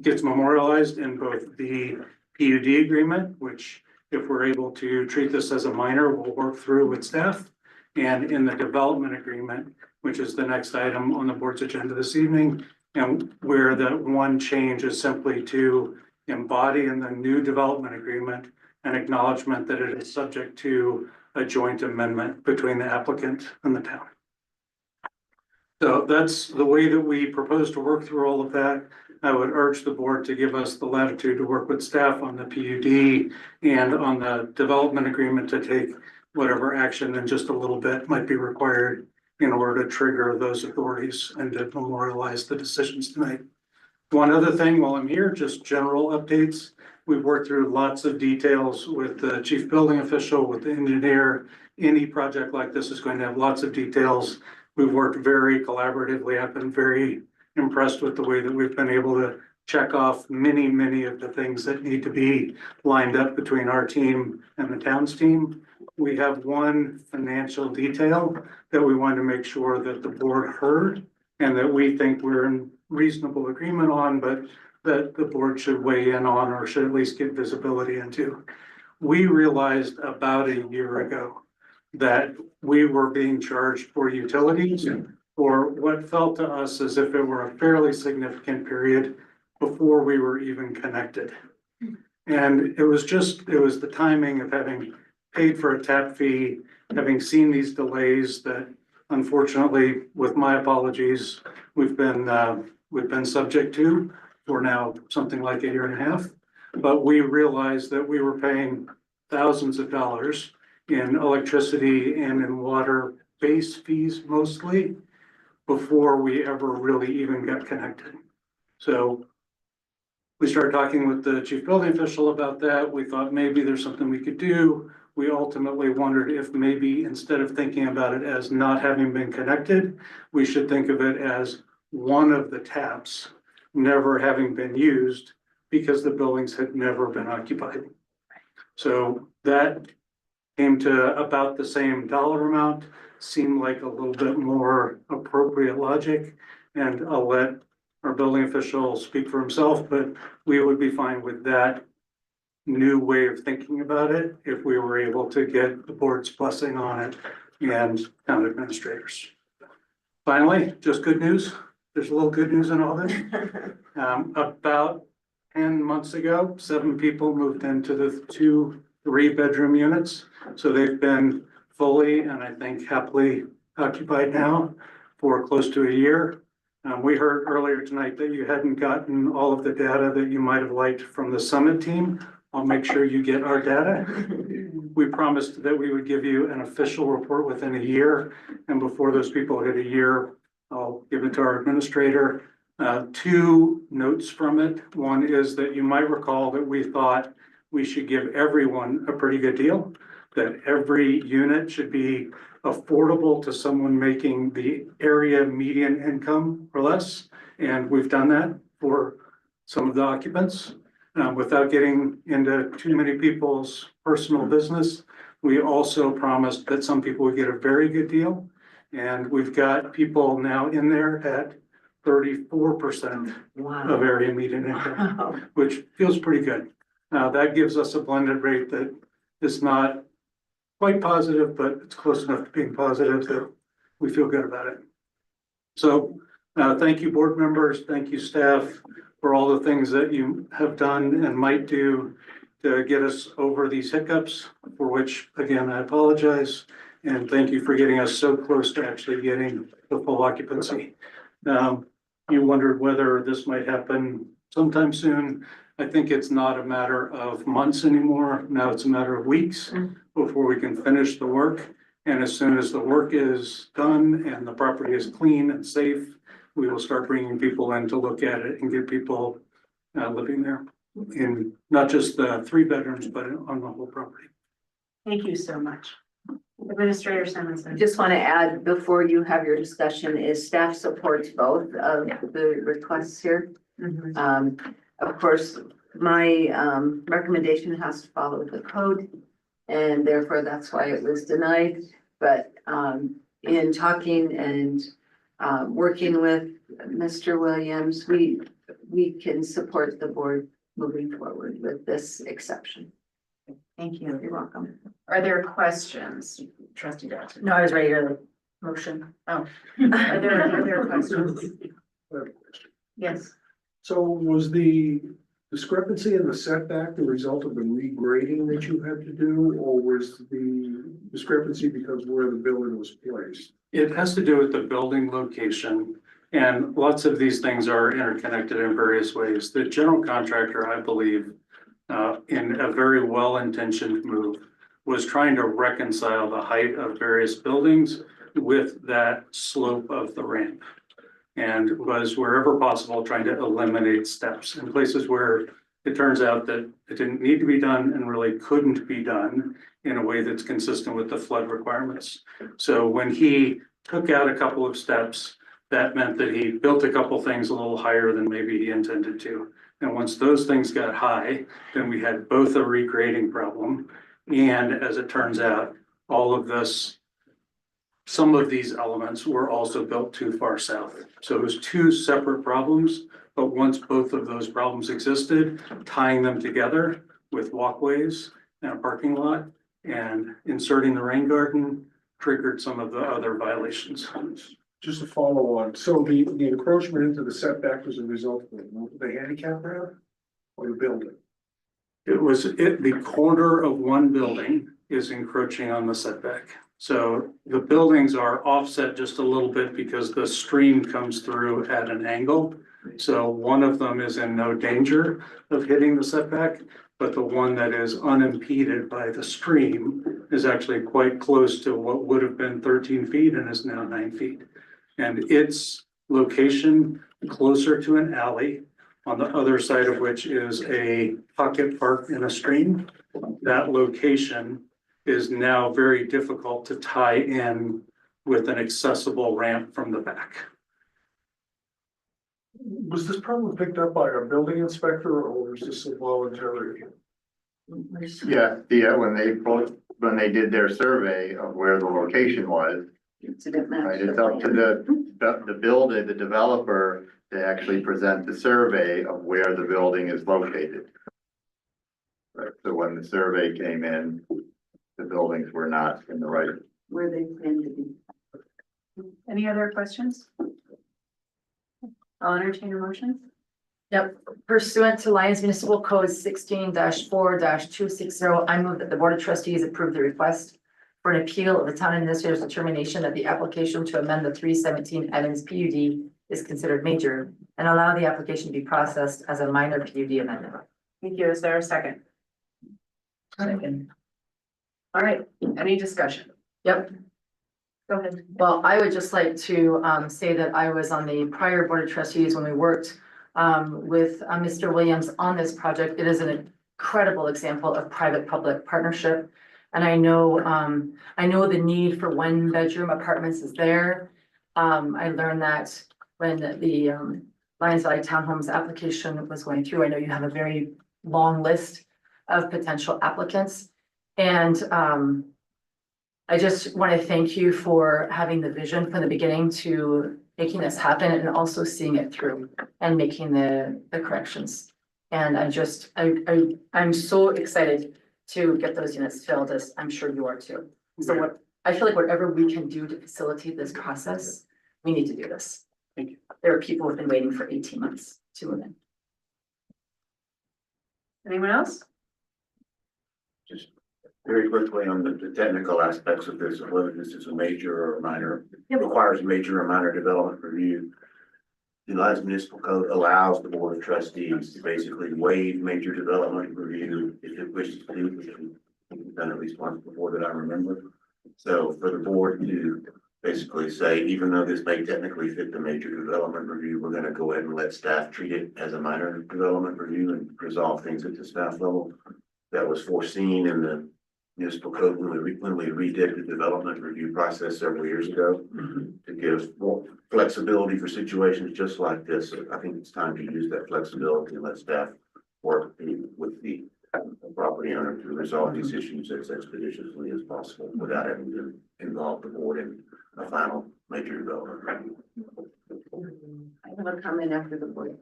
gets memorialized in both the PUD agreement, which if we're able to treat this as a minor, we'll work through with staff, and in the development agreement, which is the next item on the board's agenda this evening, and where the one change is simply to embody in the new development agreement an acknowledgement that it is subject to a joint amendment between the applicant and the town. So that's the way that we propose to work through all of that. I would urge the board to give us the latitude to work with staff on the PUD and on the development agreement to take whatever action in just a little bit might be required in order to trigger those authorities and to memorialize the decisions tonight. One other thing while I'm here, just general updates. We've worked through lots of details with the chief building official, with the engineer. Any project like this is going to have lots of details. We've worked very collaboratively. I've been very impressed with the way that we've been able to check off many of the things that need to be lined up between our team and the town's team. We have one financial detail that we wanted to make sure that the board heard and that we think we're in reasonable agreement on, but that the board should weigh in on or should at least get visibility into. We realized about a year ago that we were being charged for utilities for what felt to us as if it were a fairly significant period before we were even connected. And it was the timing of having paid for a tap fee, having seen these delays that unfortunately, with my apologies, we've been subject to for now something like a year and a half. But we realized that we were paying thousands of dollars in electricity and in water base fees mostly before we ever really even got connected. So we started talking with the chief building official about that. We thought maybe there's something we could do. We ultimately wondered if maybe instead of thinking about it as not having been connected, we should think of it as one of the taps never having been used because the buildings had never been occupied. So that came to about the same dollar amount, seemed like a little bit more appropriate logic. And I'll let our building official speak for himself, but we would be fine with that new way of thinking about it if we were able to get the board's blessing on it and town administrators. Finally, just good news. There's a little good news in all this. About 10 months ago, 7 people moved into the 2 3-bedroom units. So they've been fully and I think happily occupied now for close to a year. We heard earlier tonight that you hadn't gotten all of the data that you might have liked from the summit team. I'll make sure you get our data. We promised that we would give you an official report within a year. And before those people hit a year, I'll give it to our administrator. 2 notes from it. One is that you might recall that we thought we should give everyone a pretty good deal, that every unit should be affordable to someone making the area median income or less. And we've done that for some of the occupants. Without getting into too many people's personal business, we also promised that some people would get a very good deal. And we've got people now in there at 34% of area median income, which feels pretty good. That gives us a blended rate that is not quite positive, but it's close enough to being positive that we feel good about it. So thank you, board members. Thank you, staff, for all the things that you have done and might do to get us over these hiccups, for which, again, I apologize. And thank you for getting us so close to actually getting the full occupancy. You wondered whether this might happen sometime soon. I think it's not a matter of months anymore. Now it's a matter of weeks before we can finish the work. And as soon as the work is done and the property is clean and safe, we will start bringing people in to look at it and get people living there in not just the 3 bedrooms, but on the whole property. Thank you so much. Administrator Simonson. I just want to add before you have your discussion is staff supports both of the requests here. Of course, my recommendation has to follow the code and therefore that's why it was denied. But in talking and working with Mr. Williams, we can support the board moving forward with this exception. Thank you. You're welcome. Are there questions? Trustee Johnson. No, I was ready to motion. Oh, are there questions? Yes. So was the discrepancy in the setback the result of the regrading that you had to do, or was the discrepancy because where the building was placed? It has to do with the building location, and lots of these things are interconnected in various ways. The general contractor, I believe, in a very well-intentioned move, was trying to reconcile the height of various buildings with that slope of the ramp. And was wherever possible trying to eliminate steps in places where it turns out that it didn't need to be done and really couldn't be done in a way that's consistent with the flood requirements. So when he took out a couple of steps, that meant that he built a couple things a little higher than maybe he intended to. And once those things got high, then we had both a regrading problem. And as it turns out, all of this some of these elements were also built too far south. So it was two separate problems, but once both of those problems existed, tying them together with walkways and a parking lot and inserting the rain garden triggered some of the other violations. Just to follow on, so the encroachment into the setback was a result of the handicap ramp or the building? The corner of one building is encroaching on the setback. So the buildings are offset just a little bit because the stream comes through at an angle. So one of them is in no danger of hitting the setback, but the one that is unimpeded by the stream is actually quite close to what would have been 13 feet and is now 9 feet. And its location closer to an alley, on the other side of which is a pocket park in a stream. That location is now very difficult to tie in with an accessible ramp from the back. Was this problem picked up by our building inspector or was this a voluntary? Yeah, when they did their survey of where the location was, right, it's up to the builder, the developer, to actually present the survey of where the building is located. Right, so when the survey came in, the buildings were not in the right. Where they plan to be. Any other questions? I'll entertain a motion. Yep, pursuant to Lyons Municipal Code 16-4-260, I move that the Board of Trustees approve the request for an appeal of the town administrator's determination that the application to amend the 317 Evans PUD is considered major and allow the application to be processed as a minor PUD amendment. Thank you. Is there a second? Second. All right, any discussion? Yep. Go ahead. Well, I would just like to say that I was on the prior Board of Trustees when we worked with Mr. Williams on this project. It is an incredible example of private-public partnership. And I know the need for one-bedroom apartments is there. I learned that when the Lions Valley Townhomes application was going through. I know you have a very long list of potential applicants. And I just want to thank you for having the vision from the beginning to making this happen and also seeing it through and making the corrections. And I'm so excited to get those units filled, as I'm sure you are too. So I feel like whatever we can do to facilitate this process, we need to do this. Thank you. There are people who've been waiting for 18 months to move in. Anyone else? Just very quickly on the technical aspects of this, whether this is a major or a minor, requires a major or minor development review. The Lyons Municipal Code allows the Board of Trustees to basically waive major development review if it wishes to do, which we've done at least once before that I remember. So for the board to basically say, even though this may technically fit the major development review, we're gonna go ahead and let staff treat it as a minor development review and resolve things at the staff level. That was foreseen in the municipal code when we redid the development review process several years ago to give more flexibility for situations just like this. So I think it's time to use that flexibility and let staff work with the property owner to resolve these issues as expeditiously as possible without having to involve the board in a final major development review. I have a comment after the board.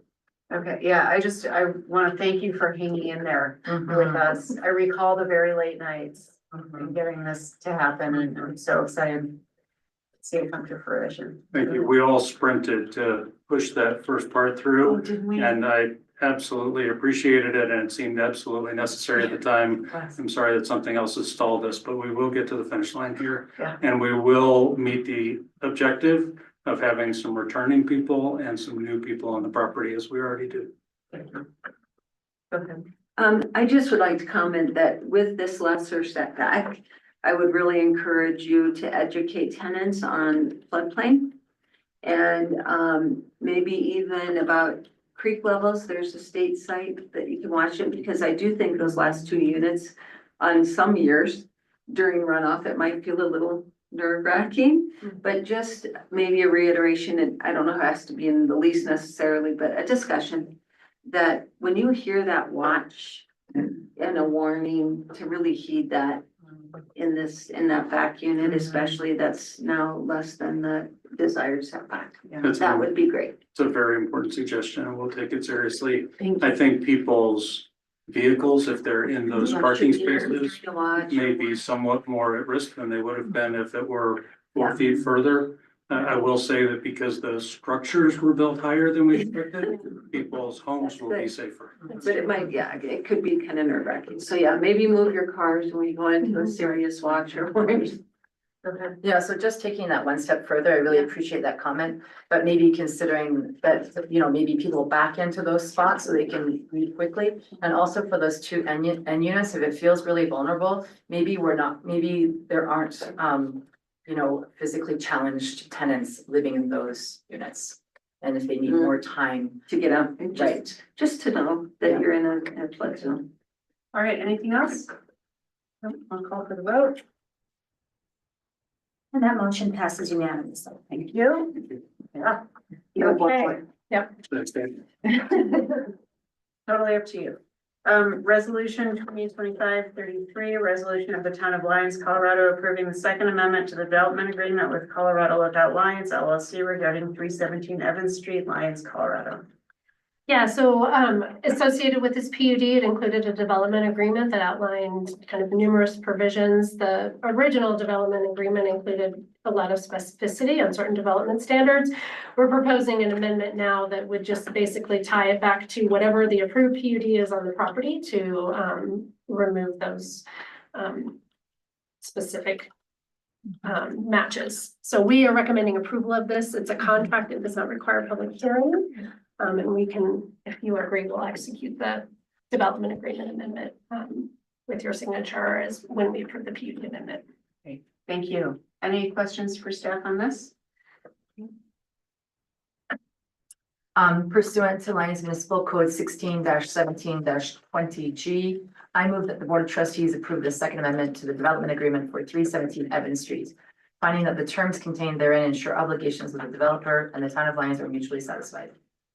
Okay, yeah, I want to thank you for hanging in there with us. I recall the very late nights and getting this to happen, and I'm so excited to see it come to fruition. Thank you. We all sprinted to push that first part through. Oh, didn't we? And I absolutely appreciated it and it seemed absolutely necessary at the time. I'm sorry that something else has stalled us, but we will get to the finish line here. Yeah. And we will meet the objective of having some returning people and some new people on the property as we already do. Okay. I just would like to comment that with this lesser setback, I would really encourage you to educate tenants on floodplain. And maybe even about creek levels. There's a state site that you can watch it, because I do think those last 2 units on some years during runoff, it might feel a little nerve-wracking, but just maybe a reiteration, and I don't know how it has to be in the lease necessarily, but a discussion that when you hear that watch and a warning to really heed that, in that back unit, especially that's now less than the desired setback. That would be great. It's a very important suggestion and we'll take it seriously. I think people's vehicles, if they're in those parking spaces, may be somewhat more at risk than they would have been if it were 4 feet further. I will say that because the structures were built higher than we expected, people's homes will be safer. But it might, yeah, it could be kind of nerve wracking. So yeah, maybe move your cars when you go into a serious watch or whatever. Okay. Yeah, so just taking that one step further, I really appreciate that comment, but maybe considering that, you know, maybe people back into those spots so they can read quickly. And also for those two end units, if it feels really vulnerable, maybe maybe there aren't, you know, physically challenged tenants living in those units. And if they need more time to get out, and right, just to know that you're in a flood zone. All right, anything else? Nope, I'll call for the vote. And that motion passes unanimously. Thank you. Yeah. Okay. Yep. Thanks, Dave. Totally up to you. Resolution 2025-33, resolution of the town of Lyons, Colorado, approving the second amendment to the development agreement with Colorado Lookout Lyons LLC regarding 317 Evans Street, Lyons, Colorado. Yeah, so associated with this PUD, it included a development agreement that outlined kind of numerous provisions. The original development agreement included a lot of specificity on certain development standards. We're proposing an amendment now that would just basically tie it back to whatever the approved PUD is on the property to remove those specific matches. So we are recommending approval of this. It's a contract. It does not require public hearing. And we can, if you agree, we'll execute the development agreement amendment with your signature as when we approve the PUD amendment. Okay, thank you. Any questions for staff on this? Pursuant to Lyons Municipal Code 16-17-20G, I move that the Board of Trustees approve the second amendment to the development agreement for 317 Evans Street, finding that the terms contained therein ensure obligations of the developer and the town of Lyons are mutually satisfied.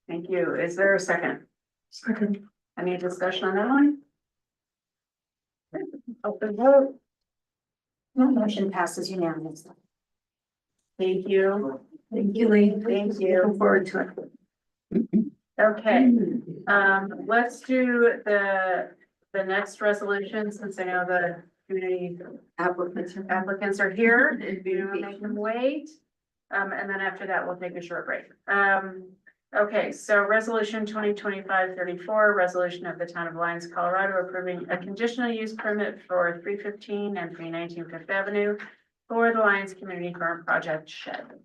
Thank you. Is there a second? Second. Any discussion on that one? Open vote. That motion passes unanimously. Thank you. Thank you, Lee. Thank you. Looking forward to it. Okay, let's do the next resolution, since I know the community applicants are here, if you make them wait. And then after that, we'll take a short break. Okay, so resolution 2025-34, resolution of the town of Lyons, Colorado, approving a conditional use permit for 315 and 319 Fifth Avenue for the Lyons Community Farm Project shed.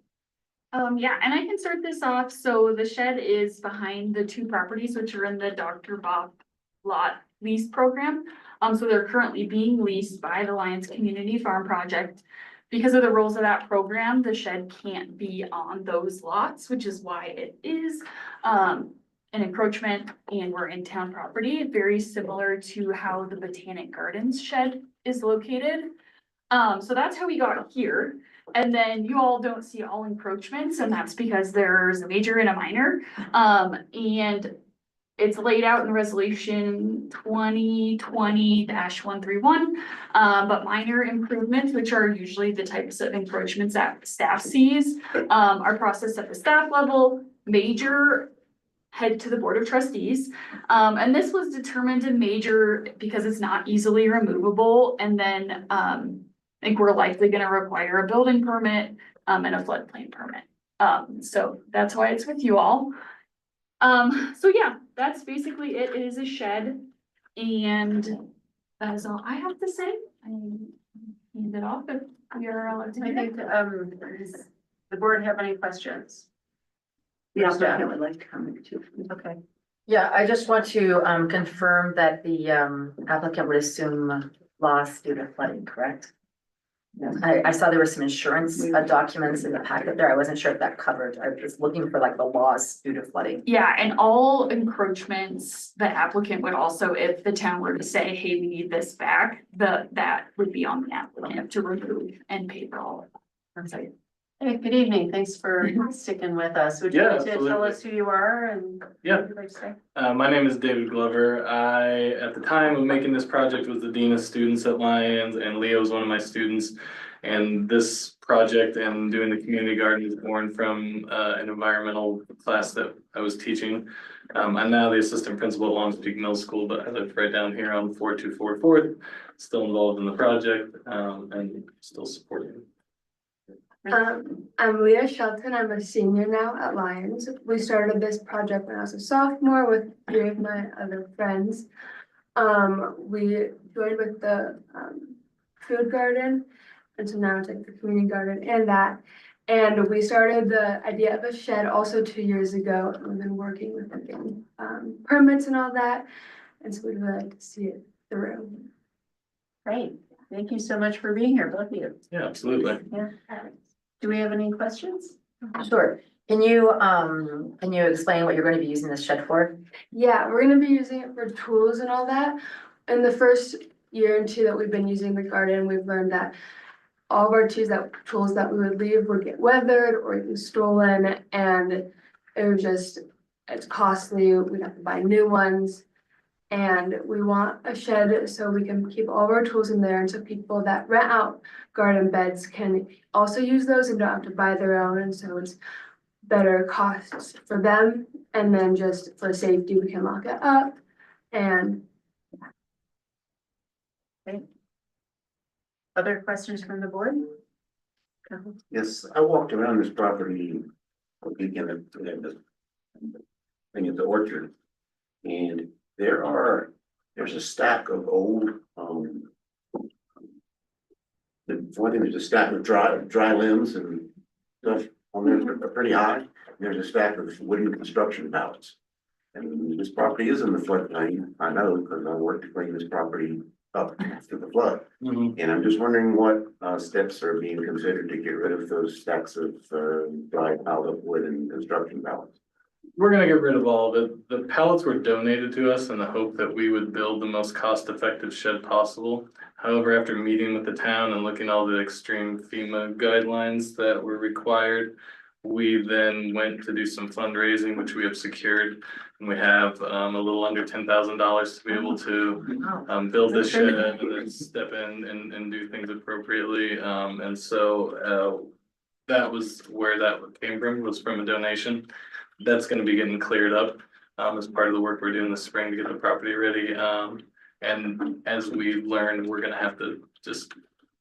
Yeah, and I can start this off. So the shed is behind the two properties, which are in the Dr. Bob lot lease program. So they're currently being leased by the Lyons Community Farm Project. Because of the rules of that program, the shed can't be on those lots, which is why it is an encroachment and we're in town property, very similar to how the Botanic Gardens shed is located. So that's how we got here. And then you all don't see all encroachments, and that's because there's a major and a minor. And it's laid out in resolution 2020-131, but minor improvements, which are usually the types of encroachments that staff sees, are processed at the staff level. Major head to the Board of Trustees. And this was determined a major because it's not easily removable. And then I think we're likely going to require a building permit and a floodplain permit. So that's why it's with you all. So yeah, that's basically it. It is a shed, and that is all I have to say. I hand it off if we are allowed to. I think, does the board have any questions? Yeah, I would like to comment too. Okay. Yeah, I just want to confirm that the applicant would assume loss due to flooding, correct? I saw there were some insurance documents in the packet there. I wasn't sure if that covered. I was looking for like the loss due to flooding. Yeah, and all encroachments, the applicant would also, if the town were to say, hey, we need this back, that would be on the applicant to remove and pay for all of it. Hey, good evening. Thanks for sticking with us. Would you Yeah, like to tell absolutely. us who you are and Yeah. what you'd like to say? My name is David Glover. I, at the time of making this project, was the Dean of Students at Lions, and Leo was one of my students. And this project and doing the community garden was born from an environmental class that I was teaching. I'm now the assistant principal at Long Peak Middle School, but I live right down here on 4244, still involved in the project and still supporting. I'm Leah Shelton. I'm a senior now at Lions. We started this project when I was a sophomore with 3 of my other friends. We joined with the food garden, and so now it's like the community garden and that. And we started the idea of a shed also 2 years ago. And we've been working with getting permits and all that, and so we'd really like to see it through. Great. Thank you so much for being here, both of you. Yeah, absolutely. Yeah. Do we have any questions? Sure. Can you explain what you're going to be using this shed for? Yeah, we're gonna be using it for tools and all that. In the first year or 2 that we've been using the garden, we've learned that all of our tools that we would leave would get weathered or even stolen, and it was just, it's costly. We'd have to buy new ones. And we want a shed so we can keep all of our tools in there, and so people that rent out garden beds can also use those and don't have to buy their own, and so it's better costs for them. And then just for safety, we can lock it up and. Other questions from the board? Yes, I walked around this property a weekend and this thing at the orchard. And there's a stack of old, there's a stack of dry limbs and stuff on there that are pretty high. There's a stack of wooden construction pallets. And this property is in the floodplain. I know because I worked to clean this property up after the flood. And I'm just wondering what steps are being considered to get rid of those stacks of dry piled up wood and construction pallets. We're gonna get rid of all of it. The pallets were donated to us in the hope that we would build the most cost-effective shed possible. However, after meeting with the town and looking at all the extreme FEMA guidelines that were required, we then went to do some fundraising, which we have secured. And we have a little under $10,000 to be able to build this shed and then step in and do things appropriately. And so that was where that came from, was from a donation. That's gonna be getting cleared up as part of the work we're doing this spring to get the property ready. And as we learned, we're gonna have to just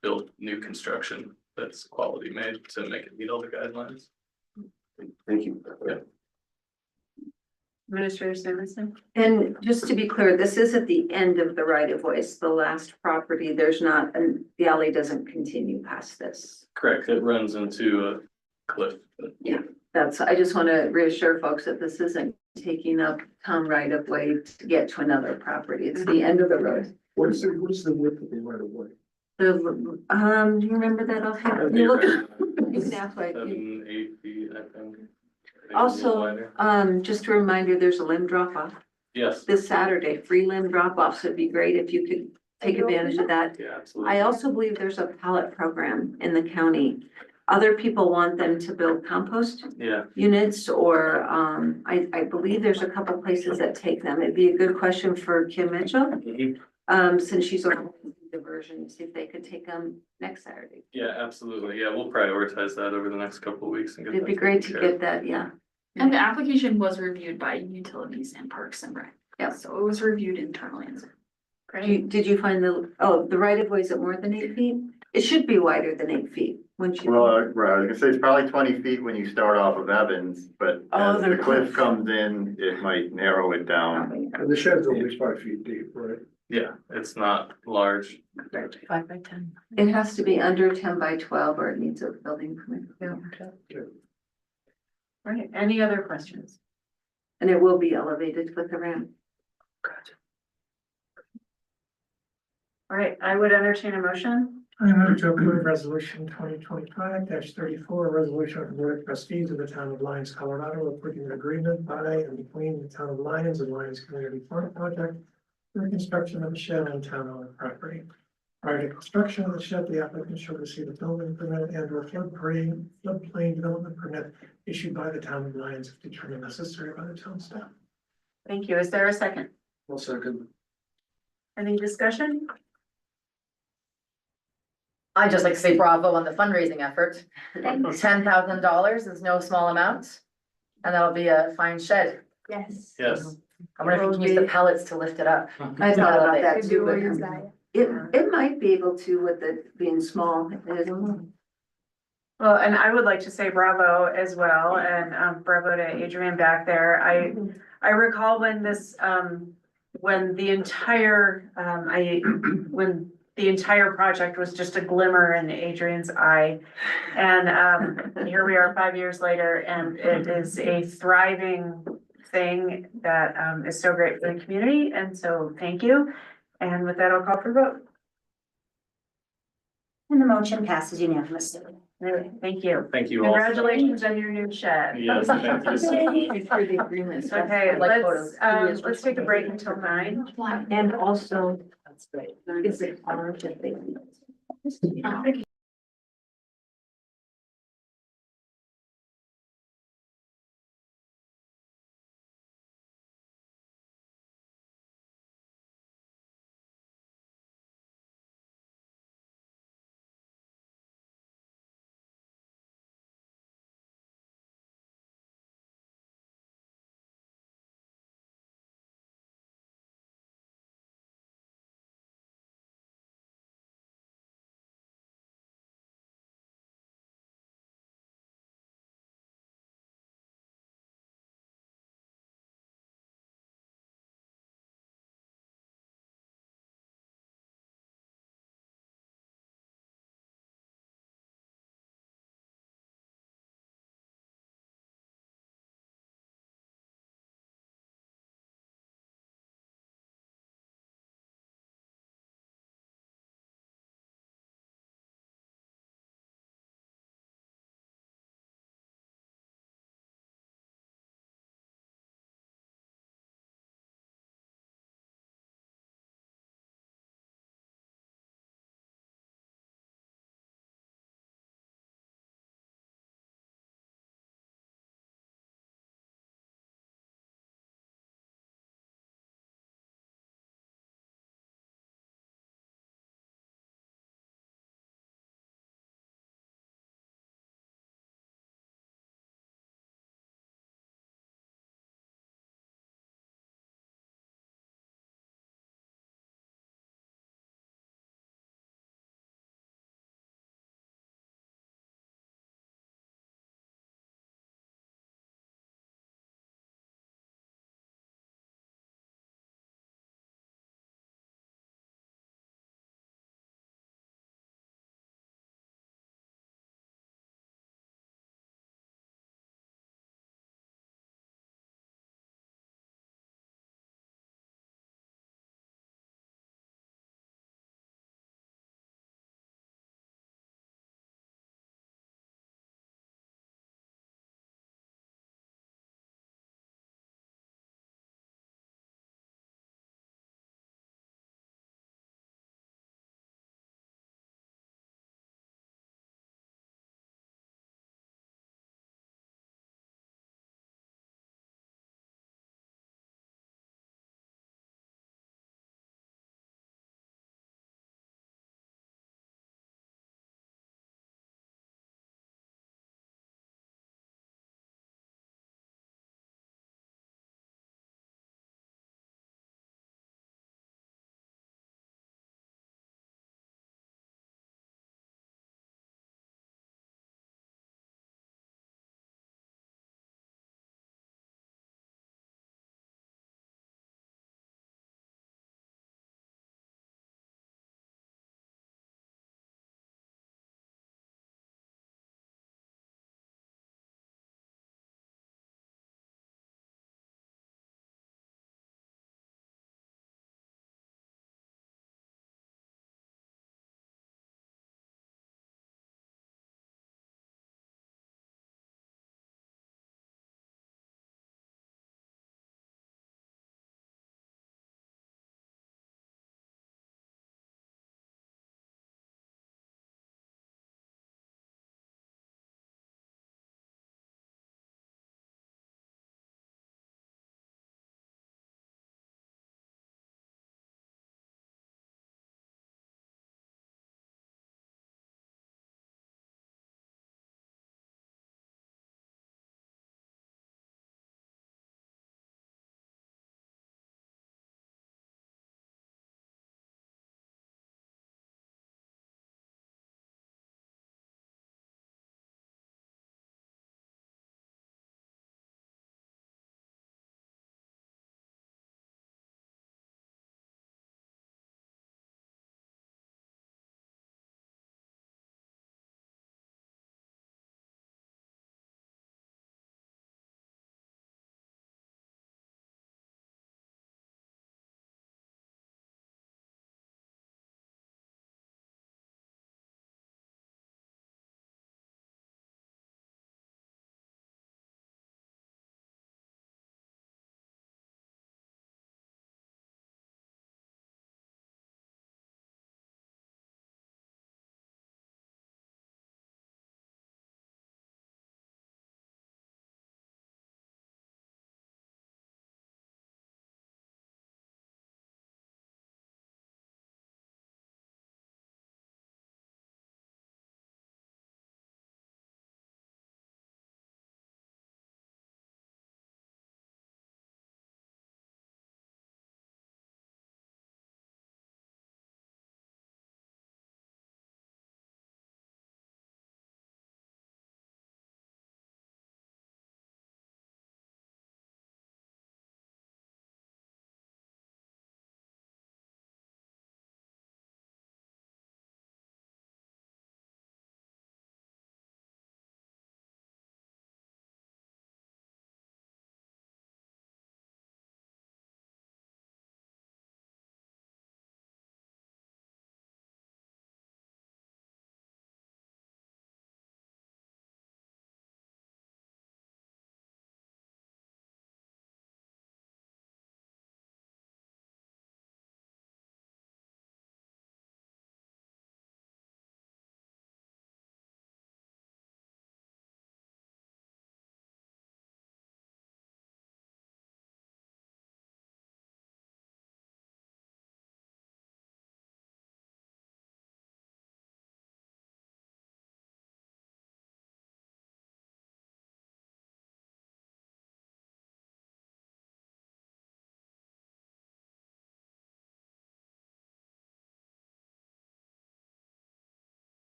build new construction that's quality made to make it meet all the guidelines. Thank you. Yeah. Administrator Simonson? And just to be clear, this is at the end of the right of way. It's the last property. There's not, and the alley doesn't continue past this. Correct, it runs into a cliff. Yeah, I just want to reassure folks that this isn't taking up town right of way to get to another property. It's the end of the road. What is the width of the right of way? Do you remember that offhand? You look exactly. 7, 8 feet, I think. Maybe a little Also, wider. just a reminder, there's a limb drop off Yes, this Saturday, free limb drop off. So it'd be great if you could take advantage of that. yeah, absolutely. I also believe there's a pallet program in the county. Other people want them to build compost Yeah, units, or I believe there's a couple places that take them. It'd be a good question for Kim Mitchell. Since she's on diversion, see if they could take them next Saturday. yeah, absolutely. Yeah, we'll prioritize that over the next couple of weeks and get It'd that be great to taken care of. get that, yeah. And the application was reviewed by Utilities and Parks and Rec. Yeah. So it was reviewed internally. Did you find the right of way, is it more than 8 feet? It should be wider than 8 feet, wouldn't you? Well, right, I was gonna say it's probably 20 feet when you start off of Evans, but Oh, as the they're cliff close. comes in, it might narrow it down. And the shed's only 5 feet deep, right? Yeah, it's not large. 5 by 10. It has to be under 10 by 12 or it needs a building permit. All right, any other questions? And it will be elevated with the ramp. All right, I would entertain a motion. I move to approve resolution 2025-34, a resolution of the Board of Trustees of the Town of Lyons, Colorado, approving an agreement by and between the Town of Lyons and Lyons Community Farm Project for the construction of a shed on town-owned property. Prior to construction of the shed, the applicant shall receive a building permit and or floodplain development permit issued by the town of Lyons if determined necessary by the town staff. Thank you. Is there a second? One second. Any discussion? I'd just like to say bravo on the fundraising effort. $10,000 is no small amount. And that'll be a fine shed. Yes. Yes. I wonder if we can use the pellets to lift it up. I thought about that Maybe too, we'll but use that. it might be able to with it being small. Well, and I would like to say bravo as well, and bravo to Adrian back there. I recall when this, when the entire, when the entire project was just a glimmer in Adrian's eye. And here we are 5 years later, and it is a thriving thing that is so great for the community, and so thank you. And with that, I'll call for a vote. And the motion passes unanimously. Thank you. Thank you all. Congratulations on your new shed. Yes, thank you so much. For the agreement. Okay, I'd like let's, photos. let's take a break until 9. And also. That's great. Is it orange if they?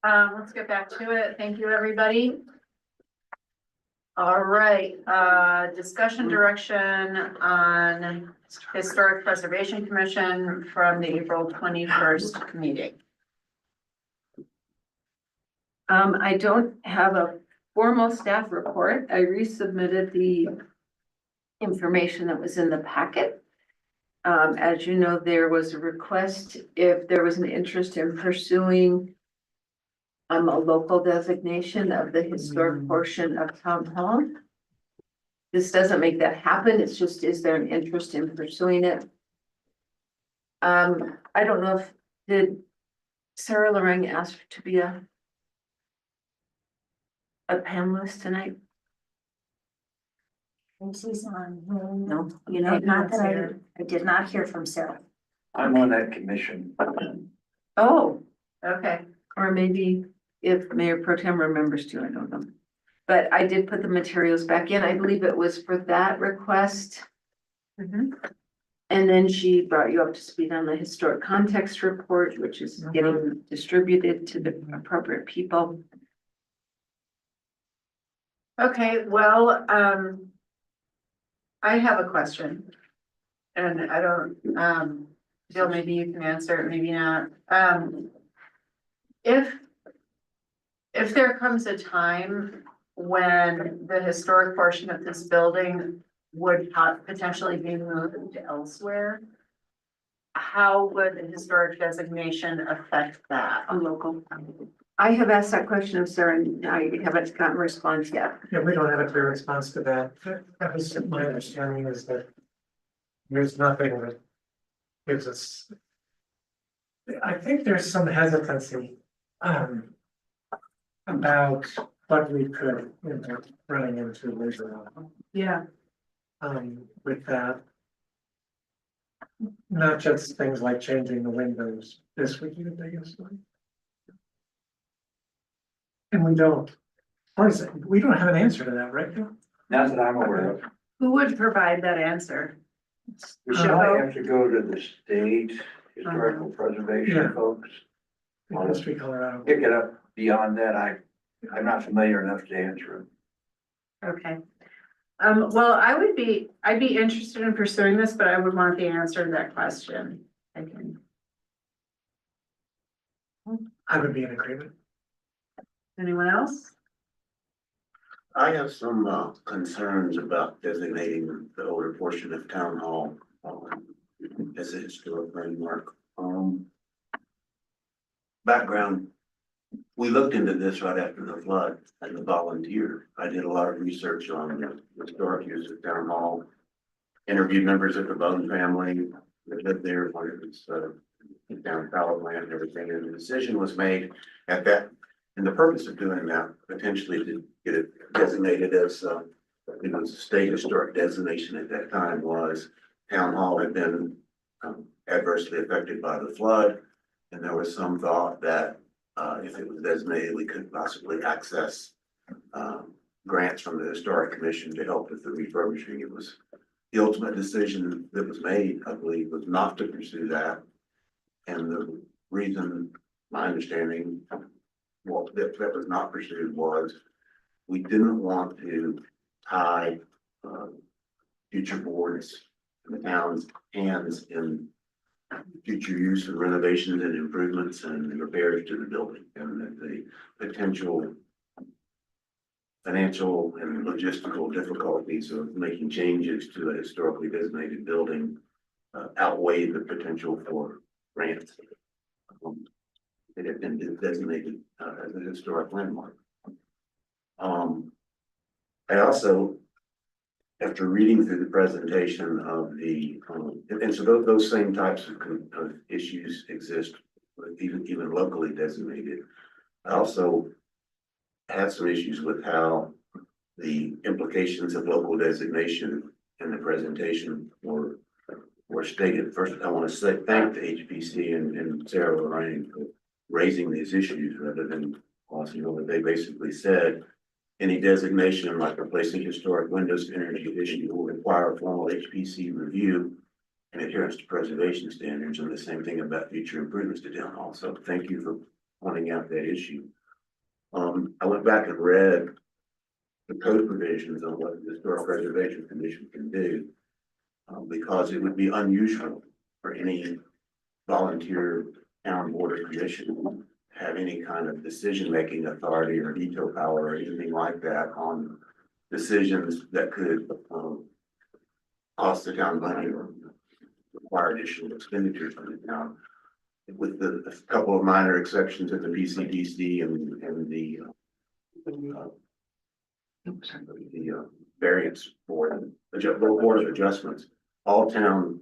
Let's get back to it. Thank you, everybody. All right, discussion direction on Historic Preservation Commission from the April 21st meeting. I don't have a formal staff report. I resubmitted the information that was in the packet. As you know, there was a request if there was an interest in pursuing a local designation of the historic portion of town hall. This doesn't make that happen. It's just, is there an interest in pursuing it? I don't know if, did Sarah Lorraine ask to be a panelist tonight? And she's on. No, You know, not that I did not hear from Sarah. I'm on that commission. Oh, Okay, or maybe if Mayor Pro Tem remembers to, I don't know. But I did put the materials back in. I believe it was for that request. And then she brought you up to speed on the historic context report, which is getting distributed to the appropriate people. okay, well, I have a question. And I don't, Jill, maybe you can answer it, maybe not. If there comes a time when the historic portion of this building would potentially be moved elsewhere, how would the historic designation affect that? A local. I have asked that question of Sarah and I haven't gotten a response yet. Yeah, we don't have a clear response to that. That was my understanding is that there's nothing that gives us. I think there's some hesitancy about what we could end up running into later on. Yeah. With that. Not just things like changing the windows. This would be the biggest one. And we don't. Or is it, we don't have an answer to that, right? Not that I'm aware of. Who would provide that answer? We should have to go to the state historical Yeah. preservation folks. History Colorado. Pick it up beyond that, I'm not familiar enough to answer it. Okay. Well, I'd be interested in pursuing this, but I would want the answer to that question. I would be in agreement. Anyone else? I have some concerns about designating the older portion of town hall as a historic landmark. Background, we looked into this right after the flood and the volunteer. I did a lot of research on the historic use of town hall. Interviewed members of the Bone family that lived there when it was down Fallow land and everything, and the decision was made at that. And the purpose of doing that, potentially to get it designated as, it was a state historic designation at that time, was town hall had been adversely affected by the flood. And there was some thought that if it was designated, we could possibly access grants from the historic commission to help with the refurbishing. It was the ultimate decision that was made, I believe, was not to pursue that. And the reason, my understanding, well, that was not pursued was we didn't want to tie future boards in the town's hands in future use of renovations and improvements and repairs to the building, and that the potential financial and logistical difficulties of making changes to a historically designated building outweigh the potential for grants. It had been designated as a historic landmark. I also, after reading through the presentation of the, and so those same types of issues exist, even locally designated. I also had some issues with how the implications of local designation in the presentation were stated. First, I want to say thank the HPC and Sarah Lorraine for raising these issues rather than glossing over. They basically said any designation like replacing historic windows to energy issue will require a formal HPC review and adherence to preservation standards, and the same thing about future improvements to town hall. So thank you for pointing out that issue. I went back and read the code provisions on what the Historic Preservation Commission can do. Because it would be unusual for any volunteer town board or commission to have any kind of decision-making authority or veto power or anything like that on decisions that could cost the town money or require additional expenditures from the town. With a couple of minor exceptions in the PCDC and the variance board, the board of adjustments, all town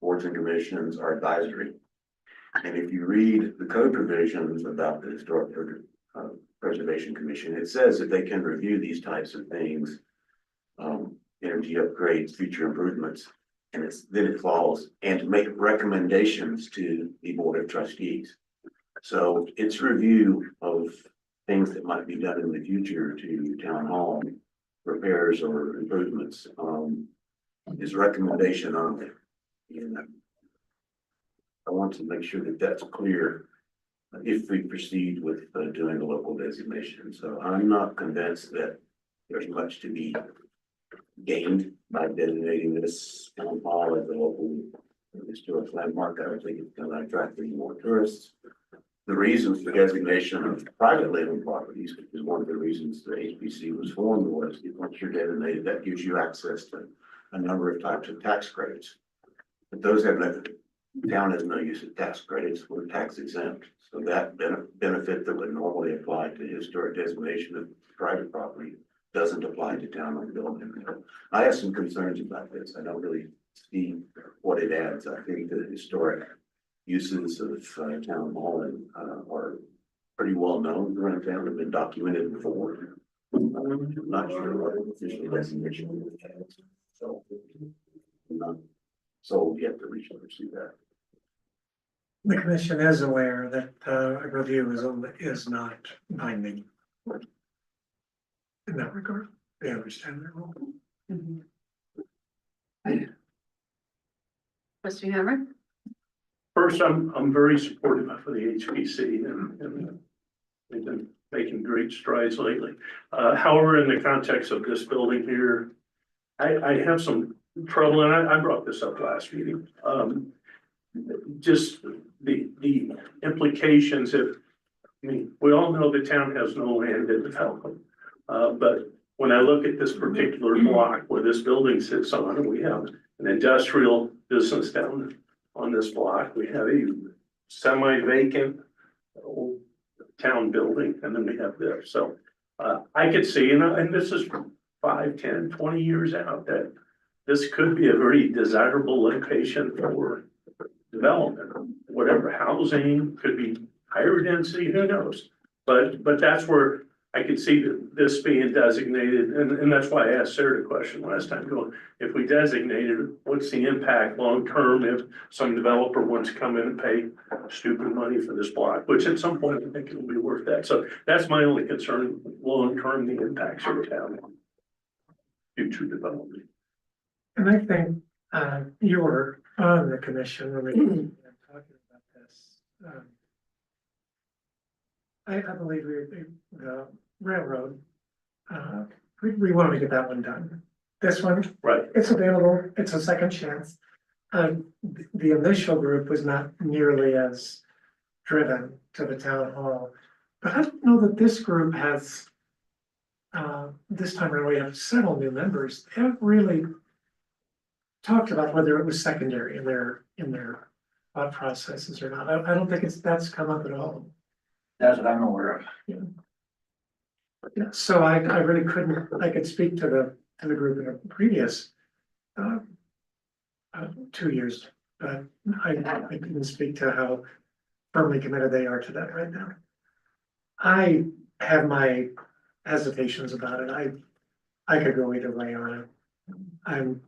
boards and commissions are advisory. And if you read the code provisions about the Historic Preservation Commission, it says that they can review these types of things, energy upgrades, future improvements, and then it falls, and to make recommendations to the Board of Trustees. So its review of things that might be done in the future to town hall repairs or improvements, is recommendation only. And I want to make sure that that's clear if we proceed with doing the local designation. So I'm not convinced that there's much to be gained by designating this town hall as a local historic landmark. I don't think it's going to attract any more tourists. The reasons for designation of private living properties, which is one of the reasons the HPC was formed, was once you're designated, that gives you access to a number of types of tax credits. But those have no, the town has no use of tax credits. We're tax exempt. So that benefit that would normally apply to historic designation of private property doesn't apply to town-owned buildings. I have some concerns about this. I don't really see what it adds. I think the historic uses of town hall are pretty well known around town, have been documented before. I'm not sure what official designation it has. So I'm not sold yet that we should pursue that. The commission is aware that a review is not binding. In that regard, they understand their role. Trustee Hammer? First, I'm very supportive of the HPC and they've been making great strides lately. However, in the context of this building here, I have some trouble, and I brought this up last meeting. Just the implications if, I mean, we all know the town has no land in development. But when I look at this particular block where this building sits on, and we have an industrial business down on this block, we have a semi-vacant old town building, and then we have this. So I could see, and this is 5, 10, 20 years out, that this could be a very desirable location for development, whatever housing, could be higher density, who knows? But that's where I could see this being designated, and that's why I asked Sarah the question last time, going, if we designated it, what's the impact long-term if some developer wants to come in and pay stupid money for this block, which at some point I think it'll be worth that. So that's my only concern, long-term, the impacts of the town on future development. And I think you were on the commission when we were talking about this. I believe the railroad, we want to get that one done. This one, right? It's available. It's a second chance. The initial group was not nearly as driven to the town hall, but I don't know that this group has. This time around, we have several new members. They haven't really talked about whether it was secondary in their thought processes or not. I don't think that's come up at all. That's what I'm aware of. Yeah, so I really couldn't, I could speak to the group in a previous 2 years, but I couldn't speak to how firmly committed they are to that right now. I have my hesitations about it. I could go either way on it. I'm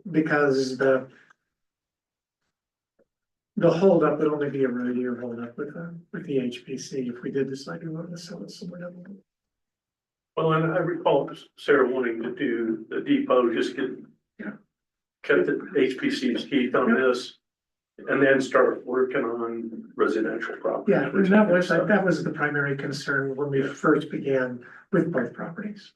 because the holdup would only be a road-year holdup with the HPC if we did decide we wanted to sell it somewhere else. Well, and I recall Sarah wanting to do the depot, just cut the HPC's teeth on this. And then start working on residential properties. Yeah, and that was the primary concern when we first began with both properties.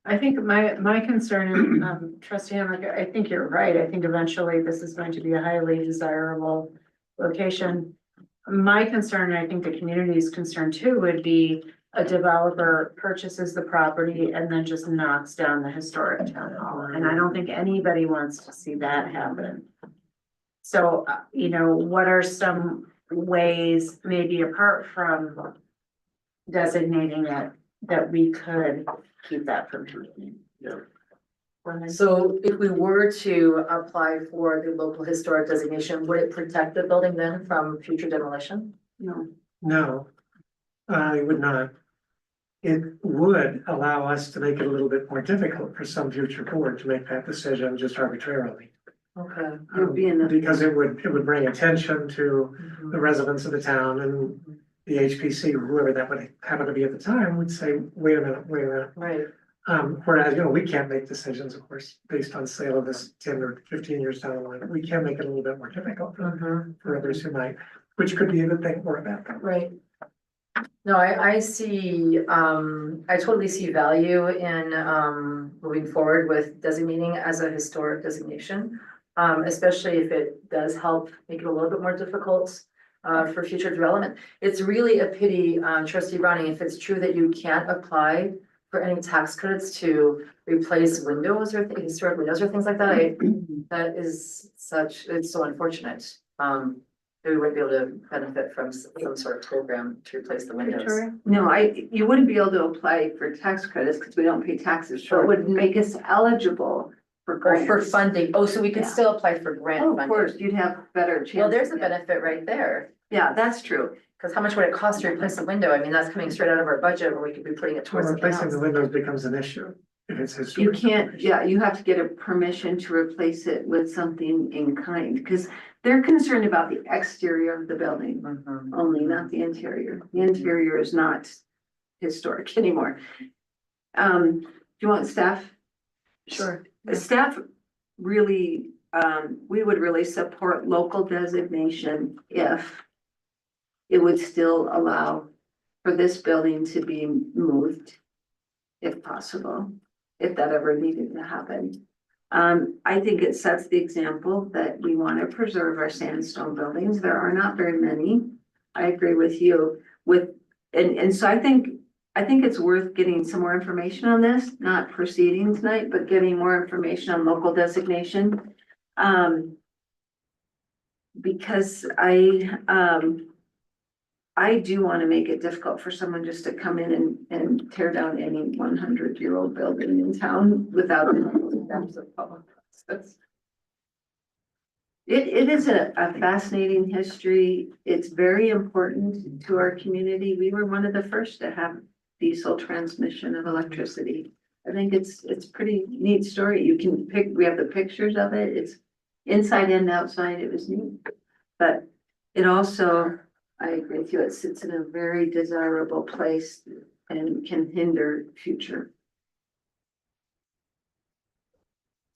I think my concern, trustee Hamrick, I think you're right. I think eventually this is going to be a highly desirable location. My concern, and I think the community's concern too, would be a developer purchases the property and then just knocks down the historic town hall. And I don't think anybody wants to see that happen. So, you know, what are some ways, maybe apart from designating it, that we could keep that from happening? Yeah. So if we were to apply for the local historic designation, would it protect the building then from future demolition? No. No, it would not. It would allow us to make it a little bit more difficult for some future board to make that decision just arbitrarily. Okay. Because it would bring attention to the residents of the town, and the HPC, whoever that would happen to be at the time, would say, wait a minute. Right. Whereas, we can't make decisions, of course, based on sale of this 10 or 15 years down the line. We can make it a little bit more difficult for others who might, which could be a good thing or a bad thing. Right. No, I see, I totally see value in, moving forward with designating as a historic designation. Especially if it does help make it a little bit more difficult, for future development. It's really a pity, trustee Browning, if it's true that you can't apply for any tax credits to replace windows or historic windows or things like that. That is it's so unfortunate. That we wouldn't be able to benefit from some sort of program to replace the windows. No, you wouldn't be able to apply for tax credits because we don't pay taxes, so it would make us eligible for Or grants. for funding. Oh, so we could Yeah. still apply for grant Oh, funding. of course, you'd have better chance. Well, there's a benefit right there. Yeah, that's true. Cause how much would it cost to replace the window? I mean, that's coming straight out of our budget, or we could be putting it Well, towards something replacing the else. windows becomes an issue if it's You historic. can't, yeah, you have to get a permission to replace it with something in kind, because they're concerned about the exterior of the building only, not the interior. The interior is not historic anymore. Do you want staff? Sure. The staff really, we would really support local designation if it would still allow for this building to be moved, if possible, if that ever needed to happen. I think it sets the example that we want to preserve our sandstone buildings. There are not very many. I agree with you and so I think it's worth getting some more information on this, not proceeding tonight, but getting more information on local designation. Because I do want to make it difficult for someone just to come in and tear down any 100-year-old building in town without the steps of public process. It is a fascinating history. It's very important to our community. We were one of the first to have diesel transmission of electricity. I think it's pretty neat story. You can we have the pictures of it. It's inside and outside. It was neat. But it also, I agree with you, it sits in a very desirable place and can hinder future.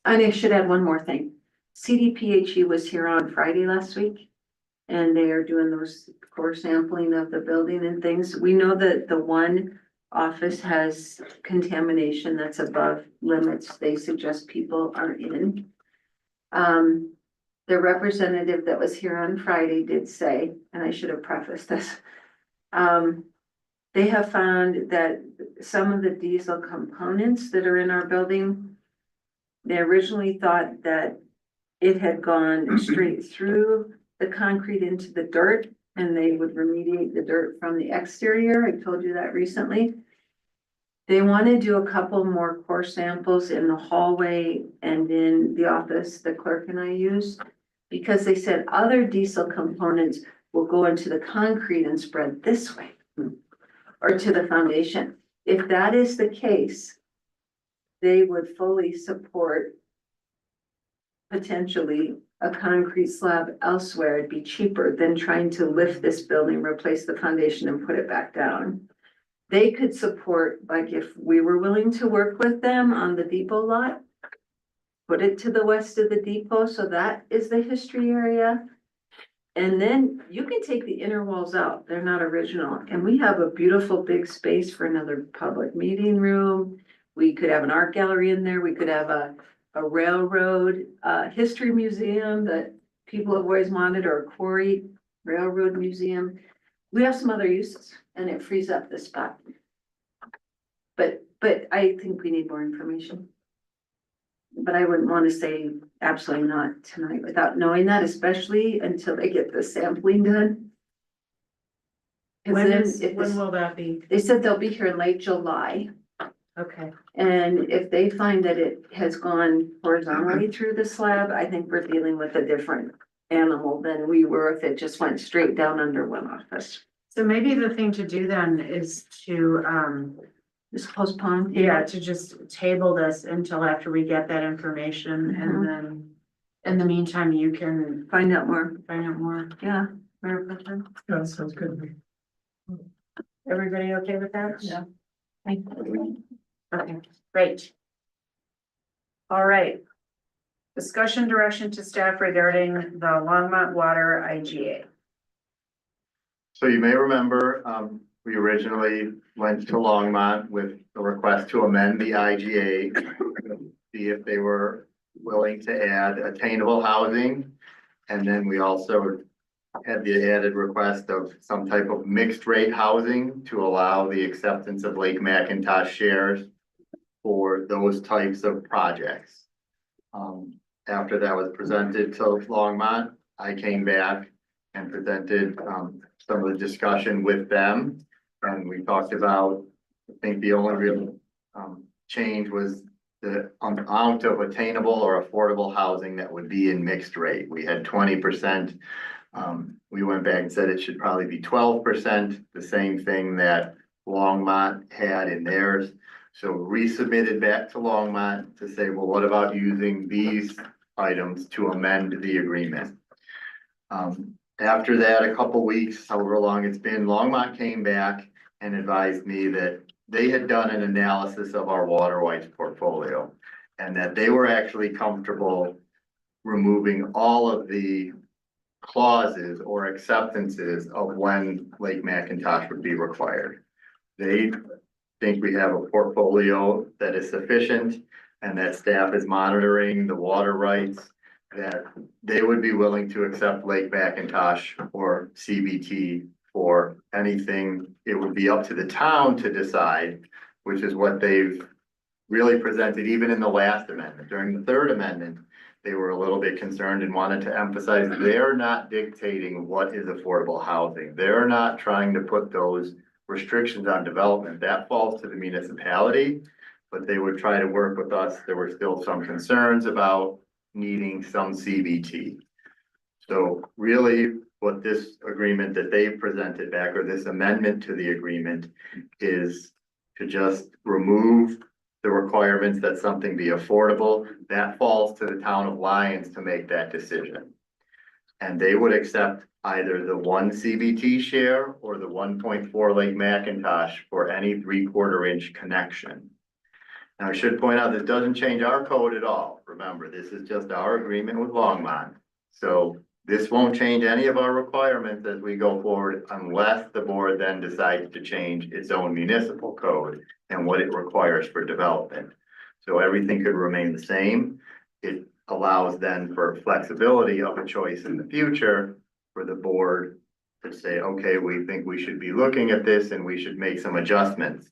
And I should add one more thing. CDPHE was here on Friday last week, and they are doing those core sampling of the building and things. We know that the one office has contamination that's above limits they suggest people are in. The representative that was here on Friday did say, and I should have prefaced this, they have found that some of the diesel components that are in our building, they originally thought that it had gone straight through the concrete into the dirt, and they would remediate the dirt from the exterior. I told you that recently. They want to do a couple more core samples in the hallway and in the office the clerk and I use, because they said other diesel components will go into the concrete and spread this way or to the foundation. If that is the case, they would fully support potentially a concrete slab elsewhere. It'd be cheaper than trying to lift this building, replace the foundation and put it back down. They could support, like if we were willing to work with them on the depot lot, put it to the west of the depot, so that is the history area. And then you can take the inner walls out, they're not original, and we have a beautiful big space for another public meeting room. We could have an art gallery in there, we could have a railroad, history museum that people have always wanted, or a quarry railroad museum. We have some other uses, and it frees up the spot. But I think we need more information. But I wouldn't want to say absolutely not tonight without knowing that, especially until they get the sampling done. 'Cause When then is, if when this- will that be? They said they'll be here in late July, Okay, and if they find that it has gone horizontally through the slab, I think we're dealing with a different animal than we were if it just went straight down under one office. so maybe the thing to do then is to, Just postpone. yeah, to just table this until after we get that information, Mhm. and then in the meantime, you can Find out more. find out more. Yeah. Mayor Pro Tem? Yeah, that sounds good to me. Everybody okay with that? Yeah. Okay, great. All right. Discussion direction to staff regarding the Longmont Water IGA. So you may remember, we originally went to Longmont with a request to amend the IGA. See if they were willing to add attainable housing. And then we also had the added request of some type of mixed rate housing to allow the acceptance of Lake McIntosh shares for those types of projects. After that was presented to Longmont, I came back and presented, some of the discussion with them. And we talked about, I think the only real, change was the amount of attainable or affordable housing that would be in mixed rate. We had 20%. We went back and said it should probably be 12%, the same thing that Longmont had in theirs. So resubmitted back to Longmont to say, well, what about using these items to amend the agreement? After that, a couple weeks, however long it's been, Longmont came back and advised me that they had done an analysis of our water rights portfolio and that they were actually comfortable removing all of the clauses or acceptances of when Lake McIntosh would be required. They think we have a portfolio that is sufficient and that staff is monitoring the water rights, that they would be willing to accept Lake McIntosh or CBT for anything. It would be up to the town to decide, which is what they've really presented even in the last amendment. During the third amendment, they were a little bit concerned and wanted to emphasize they're not dictating what is affordable housing. They're not trying to put those restrictions on development. That falls to the municipality, but they would try to work with us. There were still some concerns about needing some CBT. So really what this agreement that they presented back, or this amendment to the agreement, is to just remove the requirements that something be affordable. That falls to the town of Lyons to make that decision. And they would accept either the 1 CBT share or the 1.4 Lake McIntosh for any 3/4 inch connection. Now, I should point out, this doesn't change our code at all. Remember, this is just our agreement with Longmont. So this won't change any of our requirements as we go forward unless the board then decides to change its own municipal code and what it requires for development. So everything could remain the same. It allows then for flexibility of a choice in the future for the board to say, okay, we think we should be looking at this and we should make some adjustments.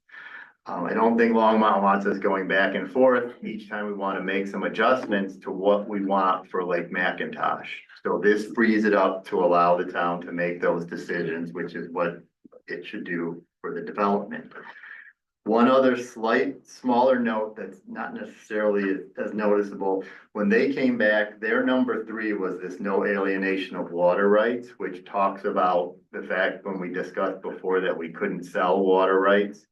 I don't think Longmont wants us going back and forth each time we want to make some adjustments to what we want for Lake McIntosh. So this frees it up to allow the town to make those decisions, which is what it should do for the development. One other slight, smaller note that's not necessarily as noticeable, when they came back, their number 3 was this no alienation of water rights, which talks about the fact when we discussed before that we couldn't sell water rights.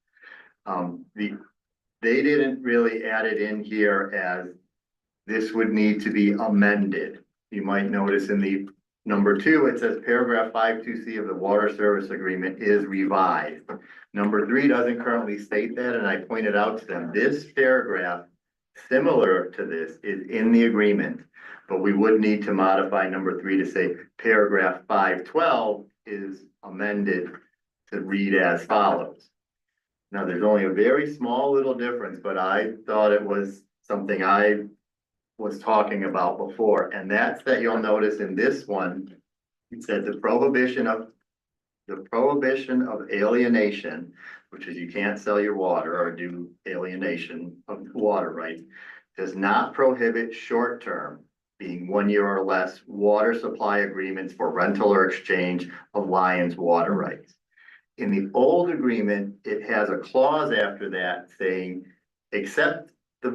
They didn't really add it in here as this would need to be amended. You might notice in the number 2, it says paragraph 5.2C of the water service agreement is revised. Number 3 doesn't currently state that, and I pointed out to them, this paragraph similar to this is in the agreement, but we would need to modify number 3 to say paragraph 512 is amended to read as follows. Now, there's only a very small little difference, but I thought it was something I was talking about before, and that's that you'll notice in this one, it said the prohibition of alienation, which is you can't sell your water or do alienation of water rights, does not prohibit short-term, being 1 year or less, water supply agreements for rental or exchange of Lions water rights. In the old agreement, it has a clause after that saying, except the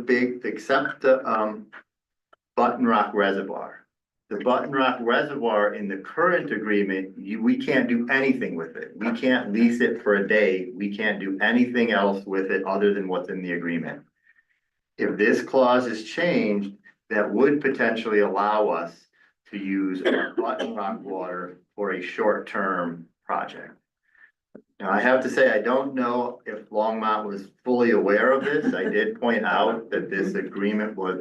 Button Rock Reservoir. The Button Rock Reservoir in the current agreement, we can't do anything with it. We can't lease it for a day. We can't do anything else with it other than what's in the agreement. If this clause is changed, that would potentially allow us to use Button Rock water for a short-term project. Now, I have to say, I don't know if Longmont was fully aware of this. I did point out that this agreement was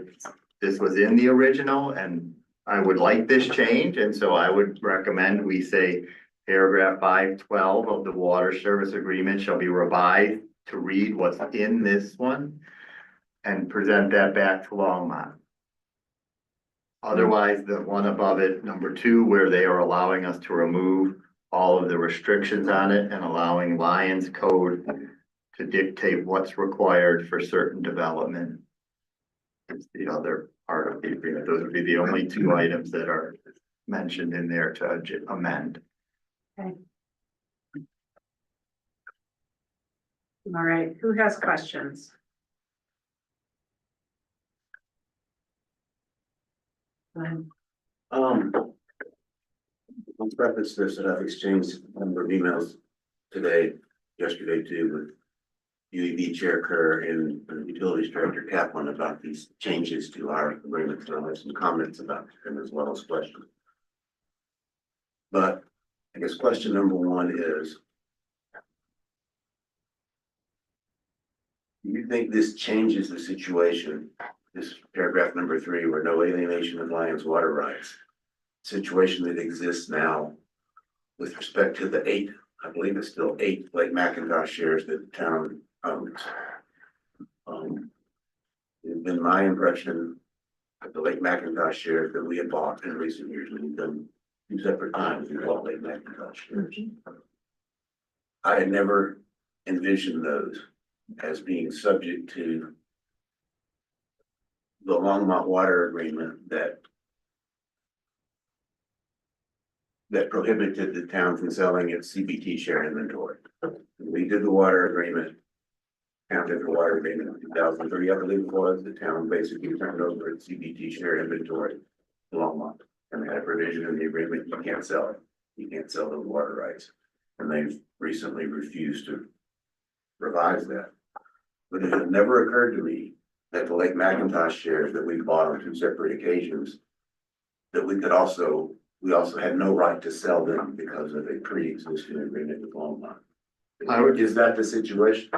in the original, and I would like this change, and so I would recommend we say paragraph 512 of the water service agreement shall be revised to read what's in this one and present that back to Longmont. Otherwise, the one above it, number 2, where they are allowing us to remove all of the restrictions on it and allowing Lions Code to dictate what's required for certain development. It's the other part of the agreement. Those would be the only 2 items that are mentioned in there to amend. Okay. All right, who has questions? Let's preface this, that I've exchanged a number of emails yesterday too, with UEB Chair Kerr and Utilities Director Kaplan about these changes to our agreement. So I have some comments about them as well as questions. But I guess question number 1 is, do you think this changes the situation, this paragraph number 3, where no alienation of Lions water rights, situation that exists now with respect to the 8, I believe it's still 8 Lake McIntosh shares that the town owns? It's been my impression that the Lake McIntosh shares that we had bought in recent years, we've done 2 separate times, we bought Lake McIntosh shares. I had never envisioned those as being subject to the Longmont water agreement that prohibited the town from selling its CBT share inventory. We did the water agreement, counted the water agreement in 2003, I believe it was. The town basically turned over its CBT share inventory to Longmont. And they had a provision in the agreement, you can't sell it. You can't sell those water rights. And they've recently refused to revise that. But it had never occurred to me that the Lake McIntosh shares that we bought on 2 separate occasions, that we also had no right to sell them because of a pre-existing agreement with Longmont. Is that the situation?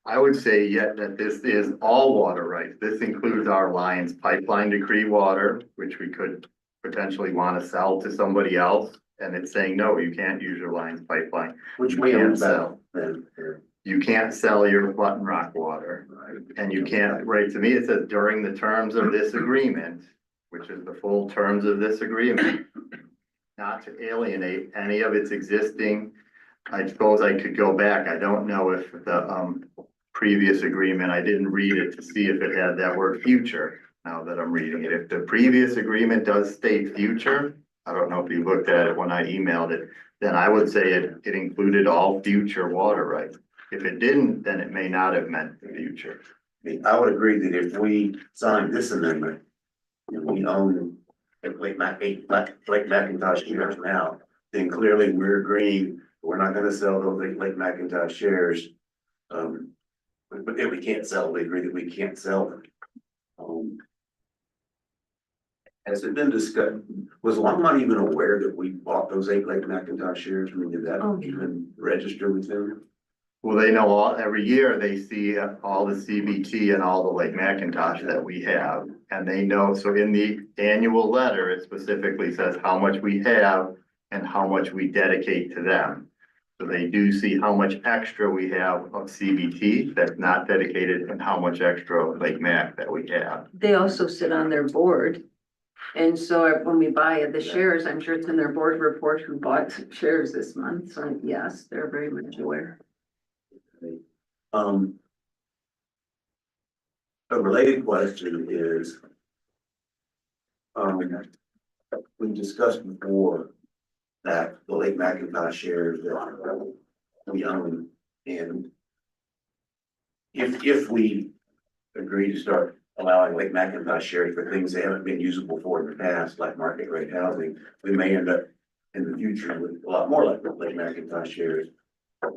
I would say yet that this is all water rights. This includes our Lions pipeline decree water, which we could potentially want to sell to somebody else. And it's saying, no, you can't use your Lions pipeline. Which You we can't own sell. You can't sell your Button Rock water. And you can't, right, to me, it says during the terms of this agreement, which is the full terms of this agreement, not to alienate any of its existing. I suppose I could go back. I don't know if the previous agreement, I didn't read it to see if it had that word future. Now that I'm reading it, if the previous agreement does state future, I don't know if you looked at it when I emailed it, then I would say it included all future water rights. If it didn't, then it may not have meant the future. I would agree that if we signed this amendment, and we own Lake McIntosh shares now, then clearly we're agreeing we're not gonna sell those Lake McIntosh shares. But if we can't sell, we agree that we can't sell them. Has it been discussed, was Longmont even aware that we bought those 8 Lake McIntosh shares? I mean, did that even register with them? Well, they know every year they see all the CBT and all the Lake McIntosh that we have. And they know, so in the annual letter, it specifically says how much we have and how much we dedicate to them. So they do see how much extra we have of CBT that's not dedicated and how much extra of Lake Mac that we have. They also sit on their board. And so when we buy the shares, I'm sure it's in their board report who bought shares this month. So yes, they're very much aware. A related question is, we discussed before that the Lake McIntosh shares that we own, and if we agree to start allowing Lake McIntosh shares for things they haven't been usable for in the past, like market rate housing, we may end up in the future with a lot more like Lake McIntosh shares.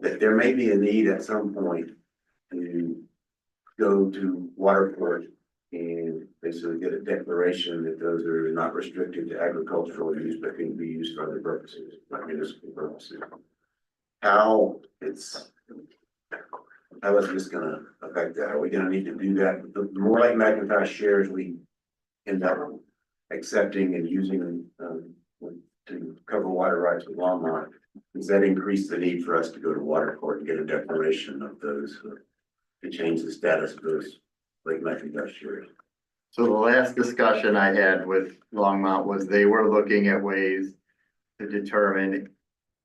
That there may be a need at some point to go to water court and basically get a declaration that those are not restricted to agricultural use, but can be used for other purposes, like municipal purposes. How is this gonna affect that? Are we gonna need to do that? The more like McIntosh shares we end up accepting and using to cover water rights with Longmont, does that increase the need for us to go to water court and get a declaration of those to change the status of those Lake McIntosh shares? So the last discussion I had with Longmont was they were looking at ways to determine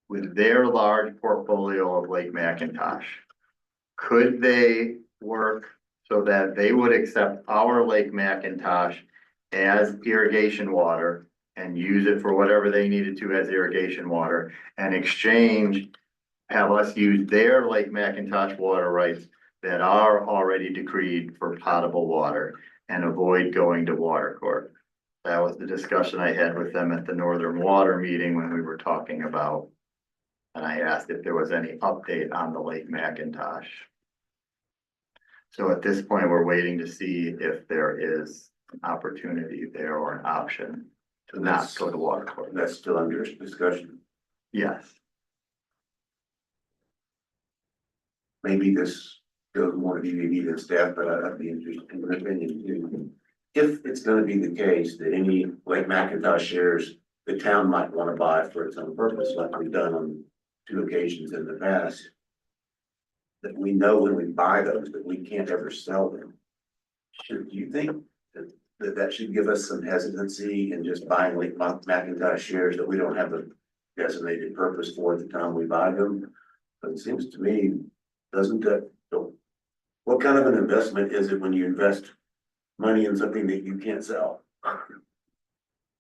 with their large portfolio of Lake McIntosh, could they work so that they would accept our Lake McIntosh as irrigation water and use it for whatever they needed to as irrigation water, and exchange, have us use their Lake McIntosh water rights that are already decreed for potable water and avoid going to water court. That was the discussion I had with them at the Northern Water meeting when we were talking about, and I asked if there was any update on the Lake McIntosh. So at this point, we're waiting to see if there is an opportunity there or an option to not go to water court. That's still under discussion. Yes. Maybe this goes more to BBB than staff, but I'd be interested in your opinion too. If it's gonna be the case that any Lake McIntosh shares the town might want to buy for its own purpose, like we've done on 2 occasions in the past, that we know when we buy those that we can't ever sell them. Do you think that should give us some hesitancy in just buying Lake McIntosh shares that we don't have a designated purpose for at the time we buy them? But it seems to me, doesn't that, what kind of an investment is it when you invest money in something that you can't sell?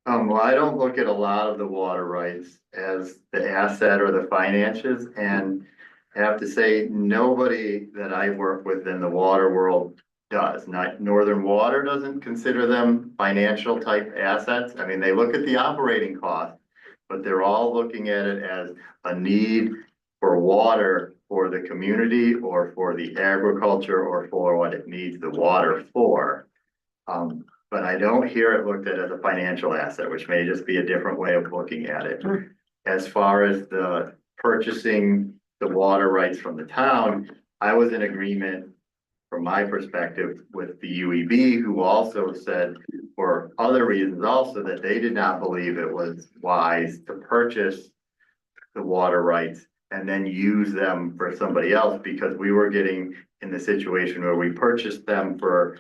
Well, I don't look at a lot of the water rights as the asset or the finances, and I have to say, nobody that I work with in the water world does. Not Northern Water doesn't consider them financial type assets. I mean, they look at the operating cost, but they're all looking at it as a need for water for the community or for the agriculture or for what it needs the water for. But I don't hear it looked at as a financial asset, which may just be a different way of looking at it. As far as the purchasing the water rights from the town, I was in agreement from my perspective with the UEB, who also said for other reasons also that they did not believe it was wise to purchase the water rights and then use them for somebody else, because we were getting in the situation where we purchased them for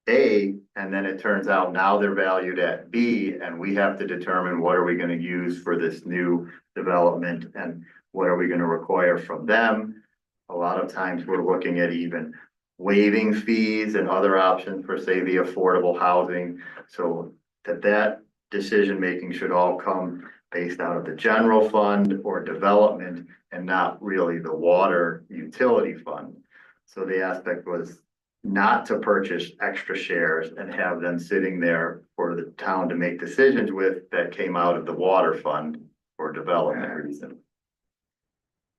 A, and then it turns out now they're valued at B, and we have to determine what are we going to use for this new development and what are we going to require from them. A lot of times we're looking at even waiving fees and other options for, say, the affordable housing, so that decision making should all come based out of the general fund or development and not really the water utility fund. So the aspect was not to purchase extra shares and have them sitting there for the town to make decisions with that came out of the water fund for development reason.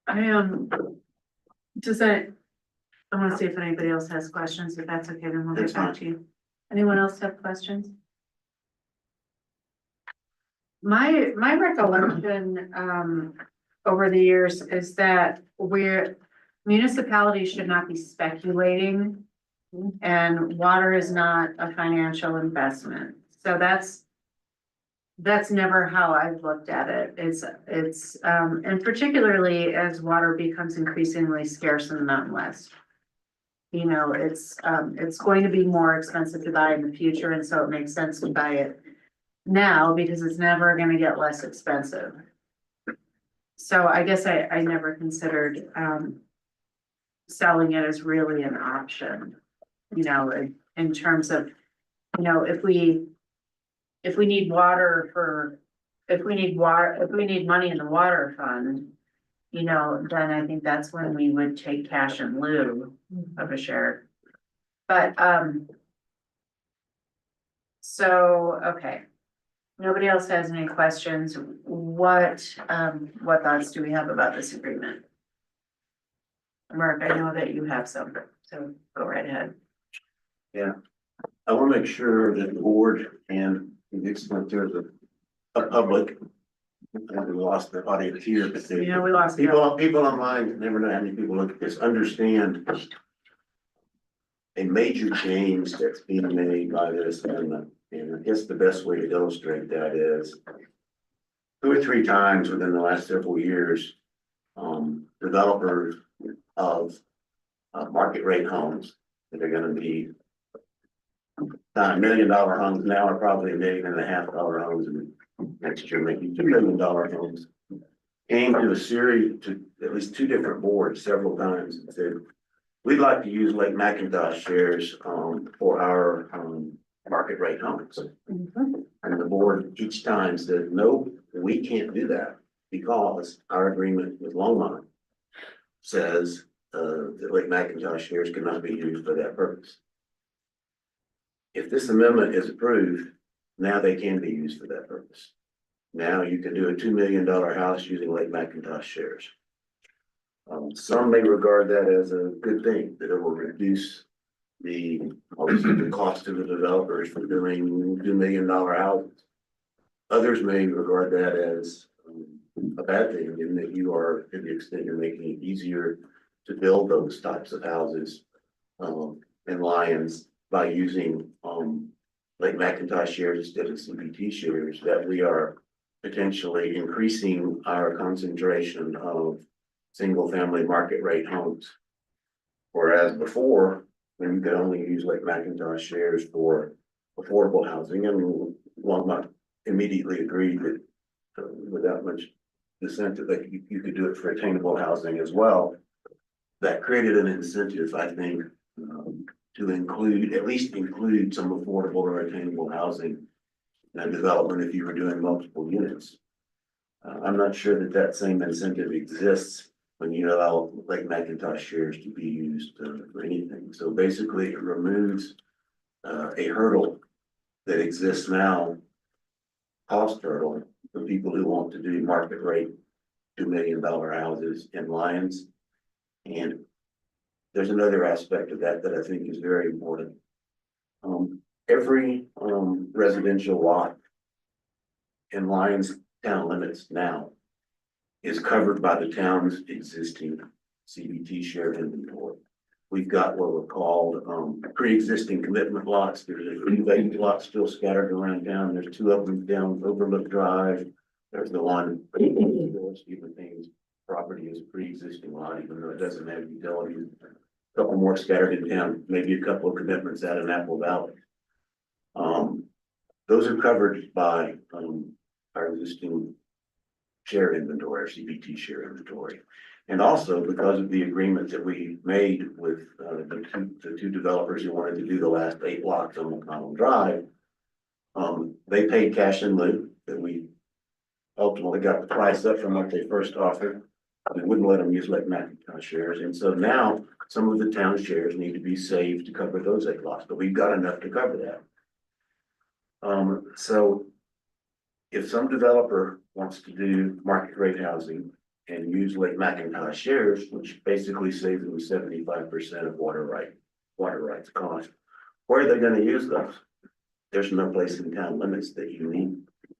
I want to see if anybody else has questions. If that's okay, then we'll get back to you. Anyone else have questions? My recollection, over the years is that municipalities should not be speculating. And water is not a financial investment. So that's never how I've looked at it. It's, and particularly as water becomes increasingly scarce in the Mountain West. You know, it's going to be more expensive to buy in the future, and so it makes sense to buy it now because it's never gonna get less expensive. So I guess I never considered, selling it as really an option, you know, in terms of, you know, if we need water for, if we need money in the water fund, you know, then I think that's when we would take cash in lieu of a share. But, so, okay. Nobody else has any questions. What thoughts do we have about this agreement? Mark, I know that you have some, so go right ahead. Yeah, I want to make sure that the board and the extent there's a public, and we lost the audience here, but You know, we lost people online, never know how many people look at this, understand a major change that's being made by this amendment. And I guess the best way to illustrate that is 2 or 3 times within the last several years, developers of market rate homes that are gonna be $1 million homes now are probably $1.5 million homes, and next year maybe $2 million homes. Came to a series, to at least 2 different boards several times and said, we'd like to use Lake McIntosh shares for our market rate homes. And the board each time said, no, we can't do that because our agreement with Longmont says that Lake McIntosh shares cannot be used for that purpose. If this amendment is approved, now they can be used for that purpose. Now you can do a $2 million house using Lake McIntosh shares. Some may regard that as a good thing, that it will reduce obviously the cost to the developers for doing $2 million houses. Others may regard that as a bad thing, in that you are, to the extent you're making it easier to build those types of houses in Lyons by using Lake McIntosh shares instead of CPT shares, that we are potentially increasing our concentration of single family market rate homes. Whereas before, when you could only use Lake McIntosh shares for affordable housing, and Longmont immediately agreed that without much dissent that you could do it for attainable housing as well. That created an incentive, I think, to at least include some affordable or attainable housing and development if you were doing multiple units. I'm not sure that that same incentive exists when you allow Lake McIntosh shares to be used for anything. So basically it removes a hurdle that exists now, cost hurdle, for people who want to do market rate $2 million houses in Lyons. And there's another aspect of that that I think is very important. Every residential lot in Lyons town limits now is covered by the town's existing CBT share inventory. We've got what were called pre-existing commitment lots. There's a few vacant lots still scattered around town. There's 2 of them down Overlook Drive. There's the one Stephen Payne's property is a pre-existing lot, even though it doesn't have utilities. A couple more scattered in town, maybe a couple of commitments out in Apple Valley. Those are covered by our existing share inventory, or CBT share inventory. And also because of the agreement that we made with the two developers who wanted to do the last 8 blocks on McConnell Drive, they paid cash in lieu that we ultimately got the price up from what they first offered. We wouldn't let them use Lake McIntosh shares. And so now some of the town shares need to be saved to cover those 8 blocks, but we've got enough to cover that. So if some developer wants to do market rate housing and use Lake McIntosh shares, which basically saves them 75% of water rights cost, where are they going to use those? There's no place in town limits that you need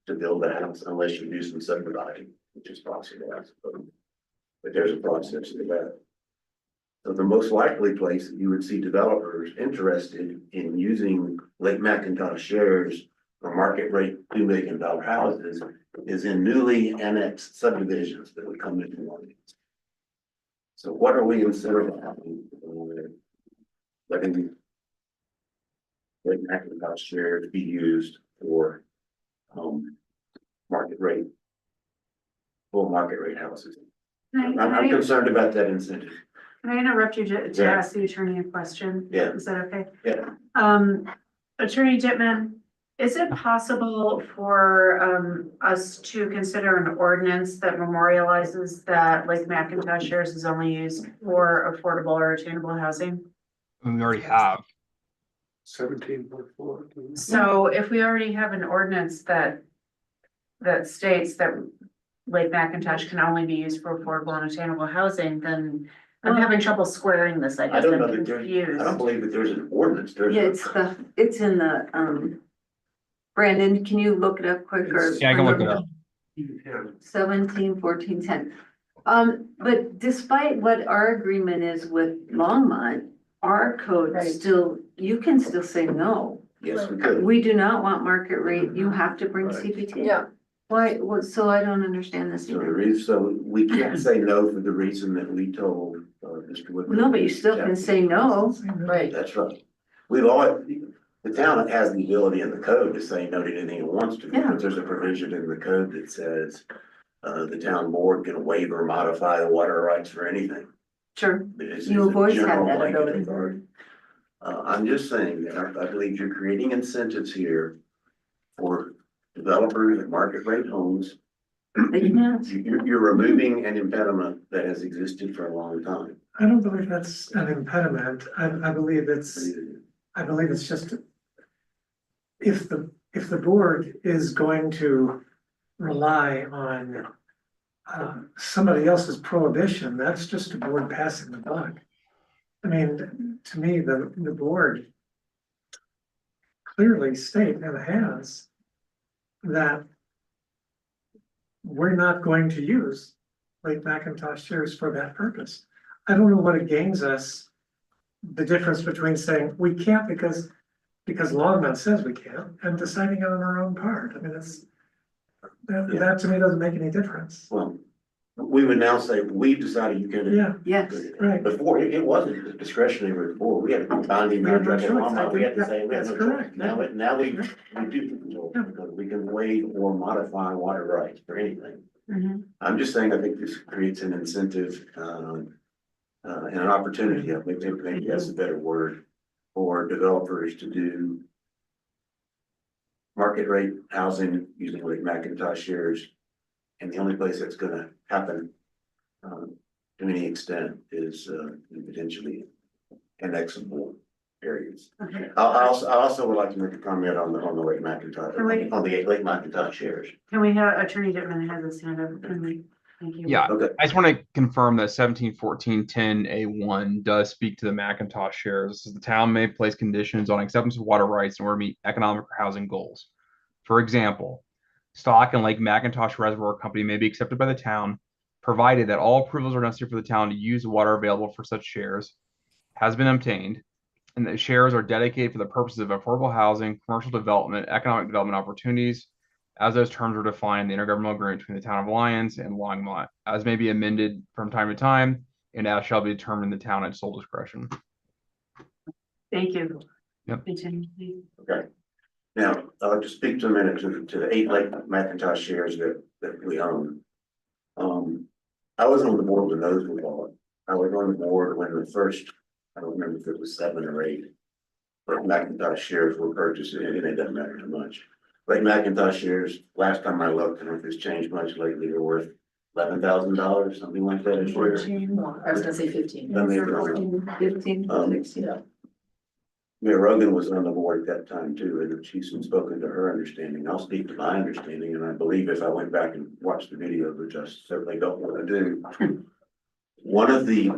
to build a house unless you do some subdividing, which is possible, I suppose. But there's a process to that. So the most likely place that you would see developers interested in using Lake McIntosh shares for market rate $2 million houses is in newly annexed subdivisions that would come into one. So what are we incentivizing? Letting Lake McIntosh shares be used for market rate, full market rate houses. I'm concerned about that incentive. Can I interrupt you to Yeah. ask the attorney a question? Yeah. Is that okay? Yeah. Attorney Dittman, is it possible for us to consider an ordinance that memorializes that Lake McIntosh shares is only used for affordable or attainable housing? We already have. 17.4. So if we already have an ordinance that states that Lake McIntosh can only be used for affordable and attainable housing, then I'm having trouble squaring this. I I guess don't I'm know that confused. I don't believe that there's an ordinance. There's Yeah, it's in the, Brandon, can you look it up quick or? Yeah, I can look it up. 17, 14, 10. But despite what our agreement is with Longmont, our code Right. still, you can still say no. Yes, we could. We do not want market rate, you have to bring CPT. Yeah. Why, so I don't understand this So the either. reason, so we can't say no for the reason that we told Mr. Woodward. No, but you still can say no. Right. That's right. We've always, the town has the ability in the code to say no to anything it wants to, Yeah. because there's a provision in the code that says the town board can waive or modify the water rights for anything. Sure, It's you a have always had general that blanket ability. authority. I'm just saying that I believe you're creating incentives here for developers at market rate homes. They can. You're removing an impediment that has existed for a long time. I don't believe that's an impediment. I believe it's just if the board is going to rely on somebody else's prohibition, that's just a board passing the buck. I mean, to me, the board clearly state and has that we're not going to use Lake McIntosh shares for that purpose. I don't know what it gains us, the difference between saying we can't because Longmont says we can't, and deciding it on our own part. I mean, that to me doesn't make any difference. Well, we would now say, we've decided you can. Yeah. Yes. Right. Before, it wasn't discretionary before. We had a binding We had no contract at choice. Walmart. We had to say, we had That's no choice. correct. Now we do control, because we can waive or modify water rights for anything. Mhm. I'm just saying, I think this creates an incentive, and an opportunity, I think maybe that's a better word, for developers to do market rate housing using Lake McIntosh shares. And the only place that's gonna happen, to any extent is, potentially annexable areas. Okay. I also would like to make a comment on the Lake McIntosh, Can we- on the Lake McIntosh shares. Can we have Attorney Dittman has his hand up? Thank you. Yeah, Okay. I just want to confirm that 171410A1 does speak to the McIntosh shares. This is the town may place conditions on acceptance of water rights in order to meet economic or housing goals. For example, Stock and Lake McIntosh Reservoir Company may be accepted by the town, provided that all approvals are necessary for the town to use the water available for such shares has been obtained, and that shares are dedicated for the purposes of affordable housing, commercial development, economic development opportunities, as those terms are defined in the intergovernmental agreement between the town of Lyons and Longmont, as may be amended from time to time, and as shall be determined in the town at sole discretion. Thank you. Yep. Continue, please. Okay. Now, I'll just speak to a minute to the 8 Lake McIntosh shares that we own. I was on the board when those were bought. I was on the board when the first, I don't remember if it was 7 or 8. But McIntosh shares were purchased, and it doesn't matter too much. Lake McIntosh shares, last time I looked, I don't know if it's changed much lately, are worth $11,000, something like that a share. 14, I was gonna say 15. Let me know. 15, 16. Mayor Rogan was on the board at that time too, and she's spoken to her understanding. I'll speak to my understanding, and I believe if I went back and watched the video, which I certainly don't want to do. One of the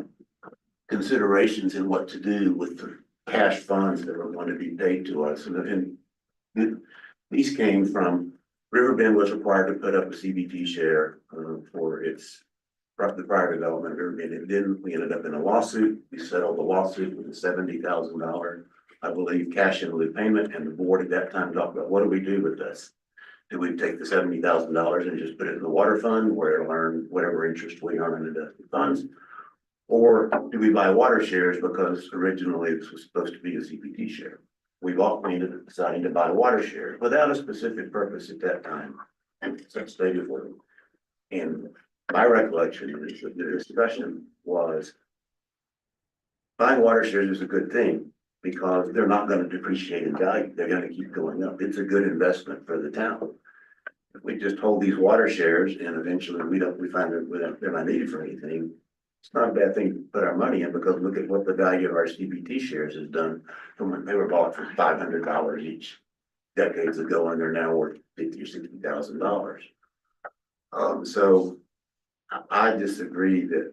considerations in what to do with the cash funds that are going to be paid to us, and these came from, Riverbend was required to put up a CBT share for its the prior development, and it didn't, we ended up in a lawsuit, we settled the lawsuit with a $70,000, I believe, cash in lieu payment, and the board at that time talked about, what do we do with this? Do we take the $70,000 and just put it in the water fund where it'll earn whatever interest we earn in the funds? Or do we buy water shares because originally this was supposed to be a CPT share? We've all ended up deciding to buy water shares without a specific purpose at that time, and so stated for them. And my recollection is that the discussion was buying water shares is a good thing because they're not going to depreciate in value. They're going to keep going up. It's a good investment for the town. If we just hold these water shares and eventually we find that they're not needed for anything, it's not a bad thing to put our money in because look at what the value of our CBT shares has done from when they were bought for $500 each decades ago, and they're now worth $50,000 or $60,000. So I disagree that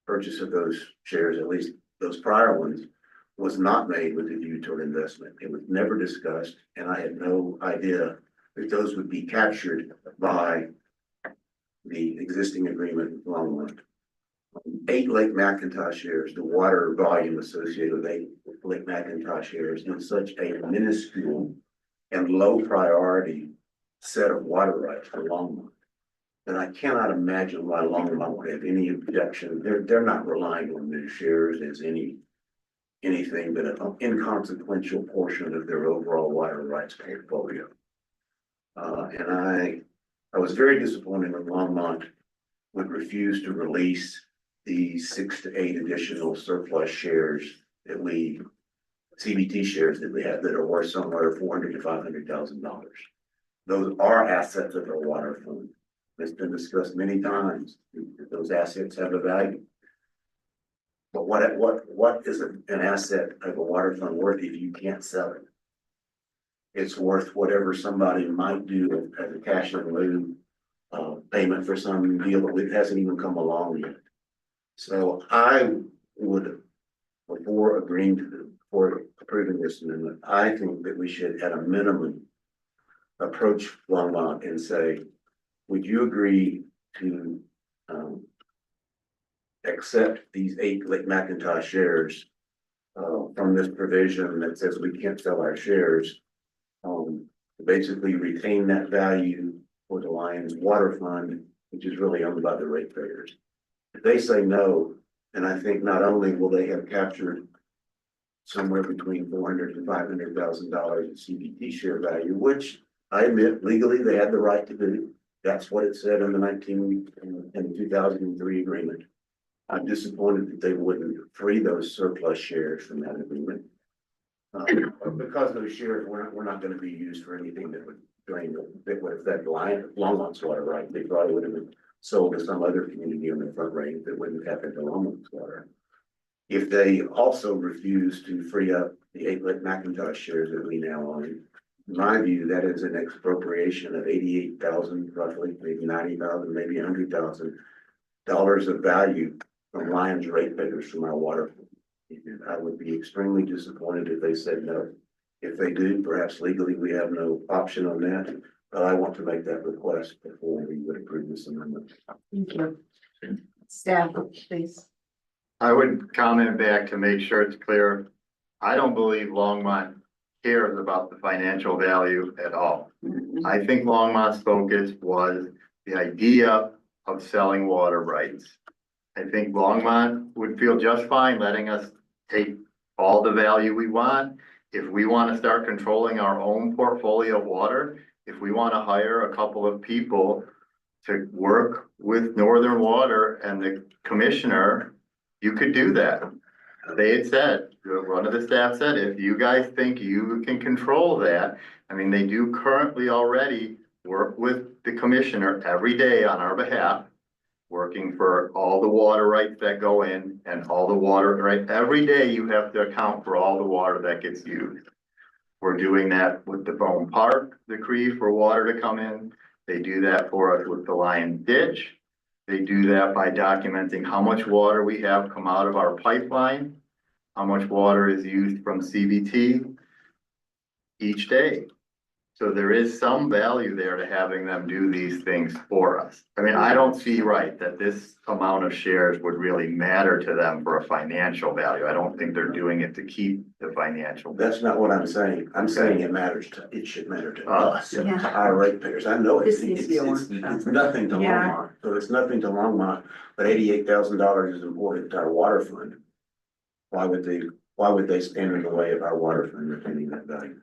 purchase of those shares, at least those prior ones, was not made with a view toward investment. It was never discussed, and I had no idea that those would be captured by the existing agreement with Longmont. 8 Lake McIntosh shares, the water volume associated with 8 Lake McIntosh shares in such a minuscule and low priority set of water rights for Longmont. And I cannot imagine why Longmont would have any objection. They're not relying on their shares as anything but an inconsequential portion of their overall water rights portfolio. And I was very disappointed when Longmont would refuse to release the 6 to 8 additional surplus shares that CBT shares that we have that are worth somewhere $400,000 to $500,000. Those are assets of our water fund. It's been discussed many times. Those assets have a value. But what is an asset of a water fund worth if you can't sell it? It's worth whatever somebody might do as a cash in lieu payment for some deal that hasn't even come along yet. So I would, before approving this amendment, I think that we should at a minimum approach Longmont and say, would you agree to accept these 8 Lake McIntosh shares from this provision that says we can't sell our shares, basically retain that value for the Lions Water Fund, which is really owned by the ratepayers. If they say no, then I think not only will they have captured somewhere between $400,000 to $500,000 in CBT share value, which I admit legally they had the right to do. That's what it said in the 2003 agreement. I'm disappointed that they wouldn't free those surplus shares from that agreement. Because those shares were not going to be used for anything that would affect Longmont's water right. They probably would have been sold to some other community on the front range that wouldn't have affected Longmont's water. If they also refuse to free up the 8 Lake McIntosh shares that we now own, in my view, that is an expropriation of 88,000, roughly, maybe 90,000, maybe $100,000 of value from Lions ratepayers from our water. I would be extremely disappointed if they said no. If they do, perhaps legally we have no option on that, but I want to make that request before we would approve this amendment. Thank you. Staff, please. I would comment back to make sure it's clear. I don't believe Longmont cares about the financial value at all. I think Longmont's focus was the idea of selling water rights. I think Longmont would feel just fine letting us take all the value we want. If we want to start controlling our own portfolio of water, if we want to hire a couple of people to work with Northern Water and the commissioner, you could do that. They had said, one of the staff said, if you guys think you can control that, I mean, they do currently already work with the commissioner every day on our behalf, working for all the water rights that go in and all the water, right? Every day you have to account for all the water that gets used. We're doing that with the Bone Park decree for water to come in. They do that for us with the Lion Ditch. They do that by documenting how much water we have come out of our pipeline, how much water is used from CBT each day. So there is some value there to having them do these things for us. I mean, I don't see right that this amount of shares would really matter to them for a financial value. I don't think they're doing it to keep the financial. That's not what I'm saying. I'm saying it should matter to us, to Yeah. our ratepayers. I know This needs to be a it's one-shot. nothing to Yeah. Longmont, so it's nothing to Longmont, but $88,000 is important to our water fund. Why would they stand in the way of our water fund retaining that value?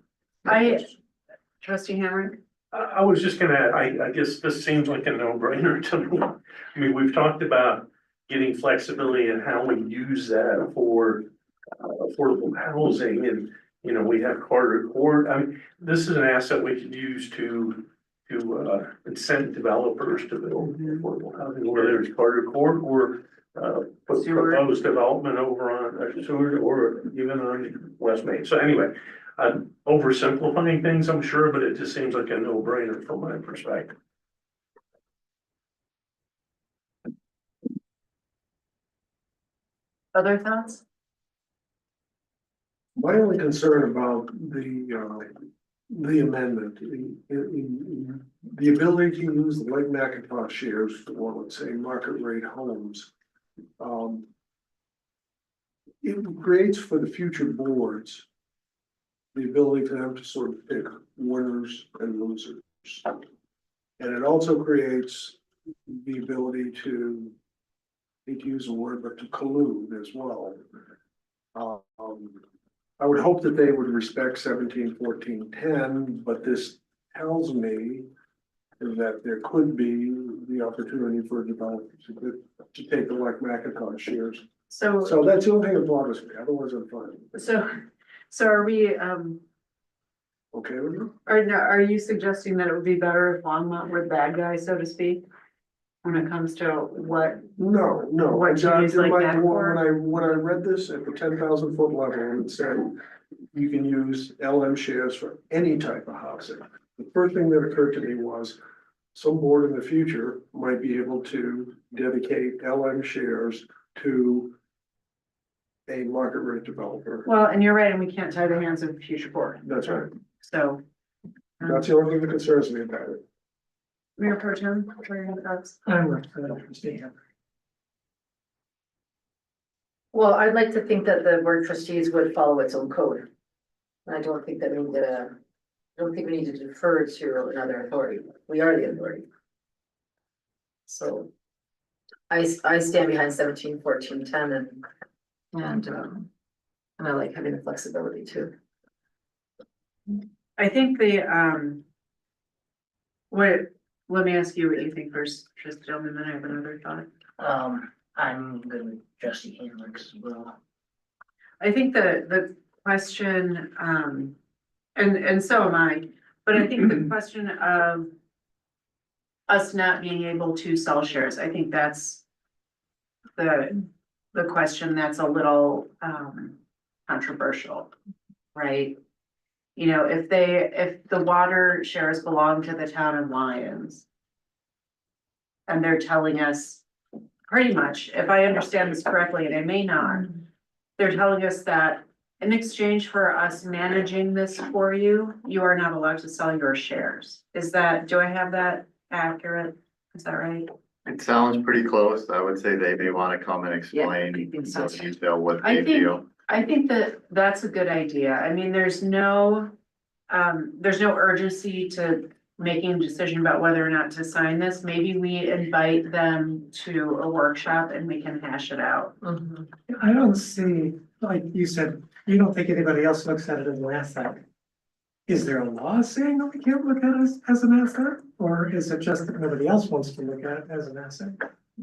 Trustee Hammer? I was just gonna add, I guess this seems like a no-brainer to me. I mean, we've talked about getting flexibility in how we use that for affordable housing and, you know, we have Carter Court. I mean, this is an asset we could use to incent developers to build affordable housing, whether it's Carter Court or proposed development over on Seward or even on West Main. So anyway, I'm oversimplifying things, I'm sure, but it just seems like a no-brainer from my perspective. Other thoughts? My only concern about the amendment, the ability to use the Lake Macintosh shares for, let's say, market rate homes. It creates for the future boards the ability for them to sort of pick winners and losers. And it also creates the ability to, I hate to use a word, but to collude as well. I would hope that they would respect 17-14-10, but this tells me that there could be the opportunity for developers to take the Lake Macintosh shares. So that's the only thing that bothers me, otherwise I'm fine. So are we, Okay with you? are you suggesting that it would be better if Longmont were the bad guy, so to speak? When it comes to what? No. What you use like that for? When I read this at the 10,000 foot level, and it said you can use LM shares for any type of housing. The first thing that occurred to me was some board in the future might be able to dedicate LM shares to a market rate developer. Well, and you're right, and we can't tie the hands of the future board. That's right. So. That's the only thing that concerns me about it. Mayor Pro Tem, what are your thoughts? I'm with Trustee Hammer. Well, I'd like to think that the board of trustees would follow its own code. I don't think that we need to, I don't think we need to defer to another authority. We are the authority. So I stand behind 17-14-10 and I like having the flexibility too. I think let me ask you what you think first, just gentlemen, then I have another thought. I'm good with Trustee Hamrick as well. I think the question, and so am I, but I think the question of us not being able to sell shares, I think that's the question that's a little controversial, right? You know, if the water shares belong to the town of Lyons, and they're telling us pretty much, if I understand this correctly, and I may not, they're telling us that in exchange for us managing this for you, you are not allowed to sell your shares. Do I have that accurate? Is that right? It sounds pretty close. I would say they may want to come and explain in more detail what they feel. I think that that's a good idea. I mean, there's no urgency to making a decision about whether or not to sign this. Maybe we invite them to a workshop and we can hash it out. I don't see, like you said, you don't think anybody else looks at it as an asset. Is there a law saying that we can't look at it as an asset? Or is it just that nobody else wants to look at it as an asset?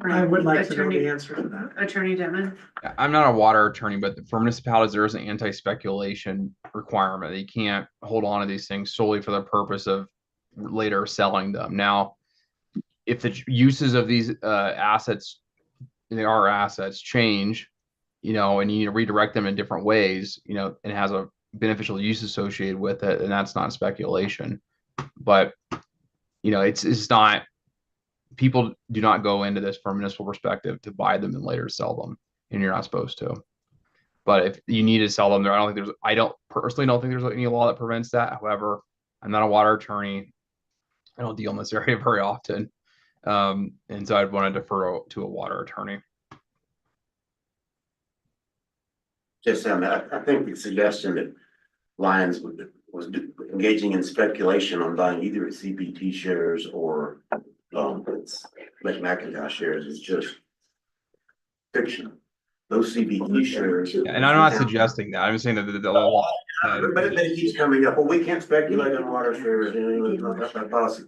I would like to know the answer to that. Attorney Denman? I'm not a water attorney, but for municipalities, there is an anti-speculation requirement. You can't hold on to these things solely for the purpose of later selling them. Now, if the uses of these assets, they are assets, change, you know, and you need to redirect them in different ways, you know, and has a beneficial use associated with it, and that's not speculation. But, you know, it's not, people do not go into this from a municipal perspective to buy them and later sell them, and you're not supposed to. But if you need to sell them there, I don't personally don't think there's any law that prevents that. However, I'm not a water attorney. I don't deal in this area very often. And so I'd want to defer to a water attorney. Just, I think the suggestion that Lions was engaging in speculation on buying either its CBT shares or, its Lake McIntosh shares is just fiction. Those CBT shares. Yeah, and I'm not suggesting that. I'm saying that But it keeps coming up. Well, we can't speculate on water shares, that's not policy.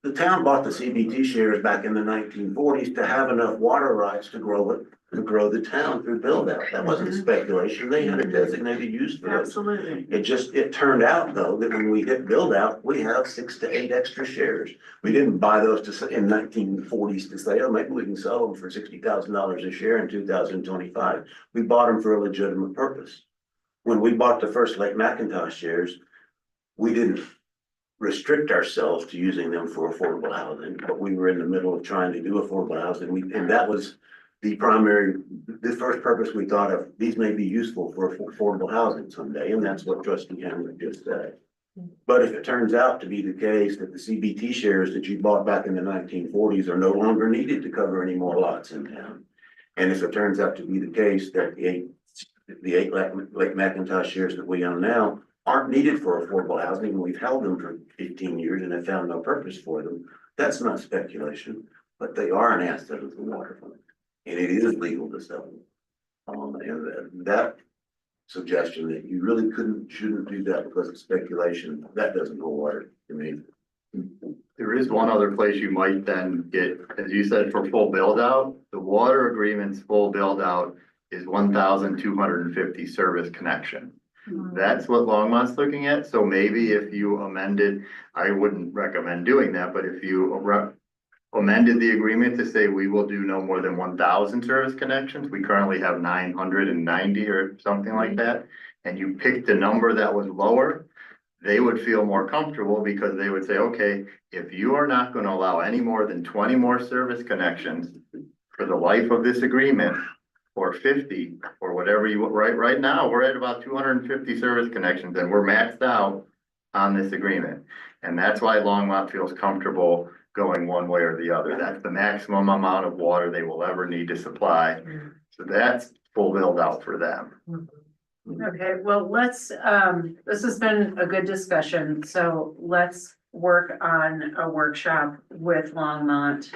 The town bought the CBT shares back in the 1940s to have enough water rights to grow it, to grow the town through build out. That wasn't speculation. They had a designated use for those. Absolutely. It turned out though, that when we hit build out, we have 6 to 8 extra shares. We didn't buy those in 1940s to say, oh, maybe we can sell them for $60,000 a share in 2025. We bought them for a legitimate purpose. When we bought the first Lake McIntosh shares, we didn't restrict ourselves to using them for affordable housing, but we were in the middle of trying to do affordable housing. And that was the first purpose we thought of. These may be useful for affordable housing someday, and that's what Trustee Hamlet just said. But if it turns out to be the case that the CBT shares that you bought back in the 1940s are no longer needed to cover any more lots in town, and if it turns out to be the case that the eight Lake McIntosh shares that we own now aren't needed for affordable housing, and we've held them for 15 years and have found no purpose for them, that's not speculation, but they are an asset of the waterfront, and it is legal to sell them. And that suggestion that you really shouldn't do that because of speculation, that doesn't hold water to me. There is one other place you might then get, as you said, for full build out, the water agreement's full build out is 1,250 service connection. That's what Longmont's looking at. So maybe if you amended, I wouldn't recommend doing that, but if you amended the agreement to say we will do no more than 1,000 service connections, we currently have 990 or something like that, and you picked a number that was lower, they would feel more comfortable because they would say, okay, if you are not going to allow any more than 20 more service connections for the life of this agreement, or 50 or whatever you want, right now, we're at about 250 service connections and we're maxed out on this agreement. And that's why Longmont feels comfortable going one way or the other. That's the maximum amount of water they will ever need to supply. So that's full build out for them. Okay, well, let's, this has been a good discussion, so let's work on a workshop with Longmont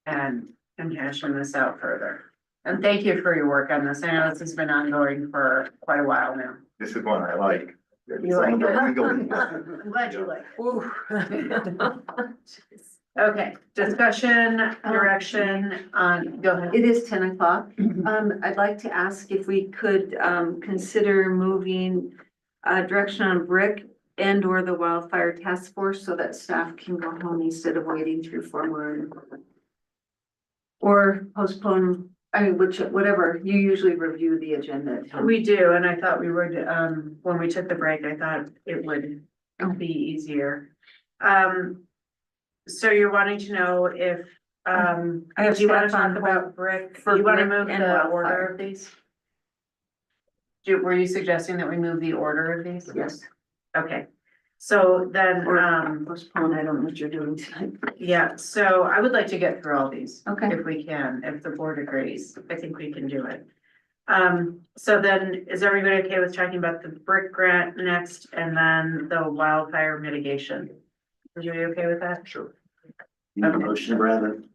and hashing this out further. And thank you for your work on this. I know this has been ongoing for quite a while now. This is one I like. You like it? I'm glad you like it. Okay, discussion, direction on, go ahead. It is 10 o'clock. I'd like to ask if we could, consider moving, direction on brick and or the wildfire task force so that staff can go home instead of waiting through formula. Or postpone, I mean, whatever, you usually review the agenda. We do, and I thought we would, when we took the break, I thought it would be easier. So you're wanting to know if, I have do you want to staff on talk about brick? for You want to brick move and the wildfire. order of these? Were you suggesting that we move the order of these? Yes. Okay, so then, Postpone, I don't know what you're doing tonight. yeah, so I would like to get through all these. Okay. If we can, if the board agrees, I think we can do it. So then, is everybody okay with talking about the brick grant next and then the wildfire mitigation? Are you okay with that? Sure. You need a motion, Brandon?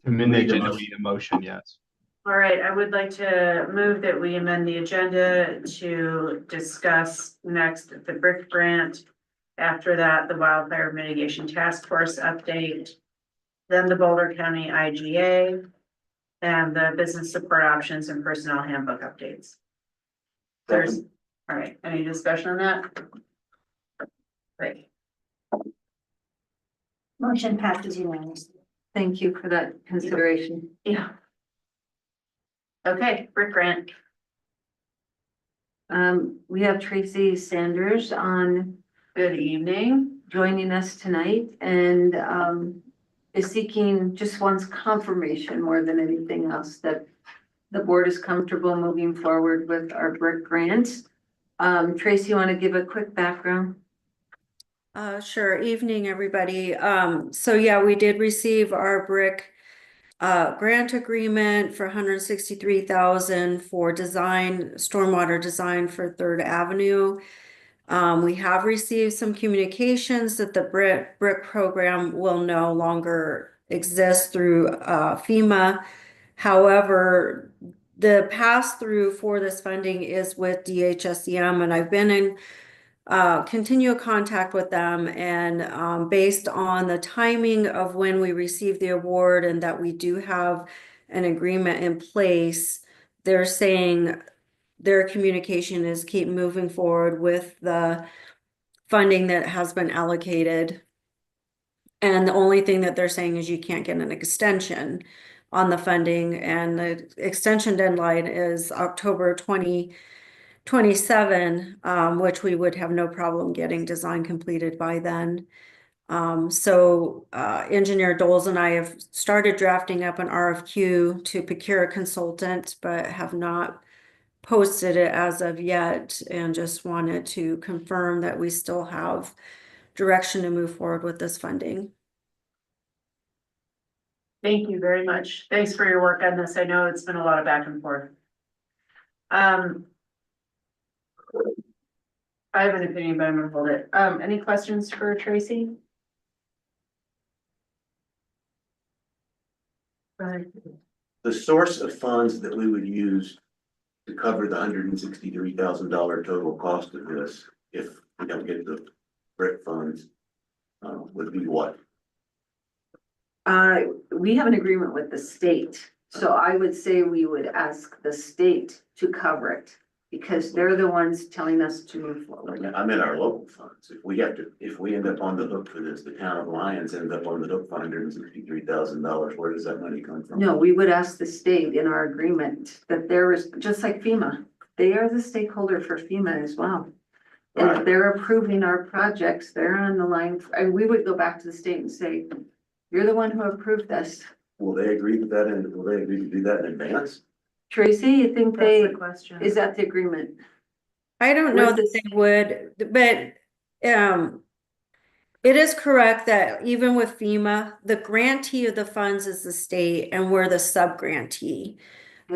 To amend the agenda, we need a motion, yes. All right, I would like to move that we amend the agenda to discuss next the brick grant. After that, the wildfire mitigation task force update, then the Boulder County IGA, and the business support options and personnel handbook updates. There's, all right, any discussion on that? Great. Motion passes unanimously. Thank you for that consideration. Yeah. Okay, brick grant. We have Tracy Sanders on. Good evening. Joining us tonight and, is seeking, just wants confirmation more than anything else that the board is comfortable moving forward with our brick grant. Tracy, you want to give a quick background? Sure. Evening, everybody. So yeah, we did receive our BRIC grant agreement for 163,000 for design, stormwater design for Third Avenue. We have received some communications that the BRIC program will no longer exist through FEMA. However, the pass-through for this funding is with DHSEM, and I've been in continue contact with them, and based on the timing of when we received the award and that we do have an agreement in place, they're saying their communication is keep moving forward with the funding that has been allocated. And the only thing that they're saying is you can't get an extension on the funding, and the extension deadline is October 2027, which we would have no problem getting design completed by then. So Engineer Doles and I have started drafting up an RFQ to procure a consultant, but have not posted it as of yet, and just wanted to confirm that we still have direction to move forward with this funding. Thank you very much. Thanks for your work on this. I know it's been a lot of back and forth. I have an opinion, but I'm gonna hold it. Any questions for Tracy? The source of funds that we would use to cover the $163,000 total cost of this, if we don't get the BRIC funds, would be what? We have an agreement with the state, so I would say we would ask the state to cover it, because they're the ones telling us to move forward. I'm in our local funds. If we end up on the hook for this, the town of Lyons ends up on the hook for $163,000, where does that money come from? No, we would ask the state in our agreement that there is, just like FEMA, they are the stakeholder for FEMA as well. And if they're approving our projects, they're on the line, and we would go back to the state and say, you're the one who approved this. Will they agree to that, and will they agree to do that in advance? Tracy, you think That's the question. is that the agreement? I don't know that they would, but it is correct that even with FEMA, the grantee of the funds is the state and we're the sub-grantee.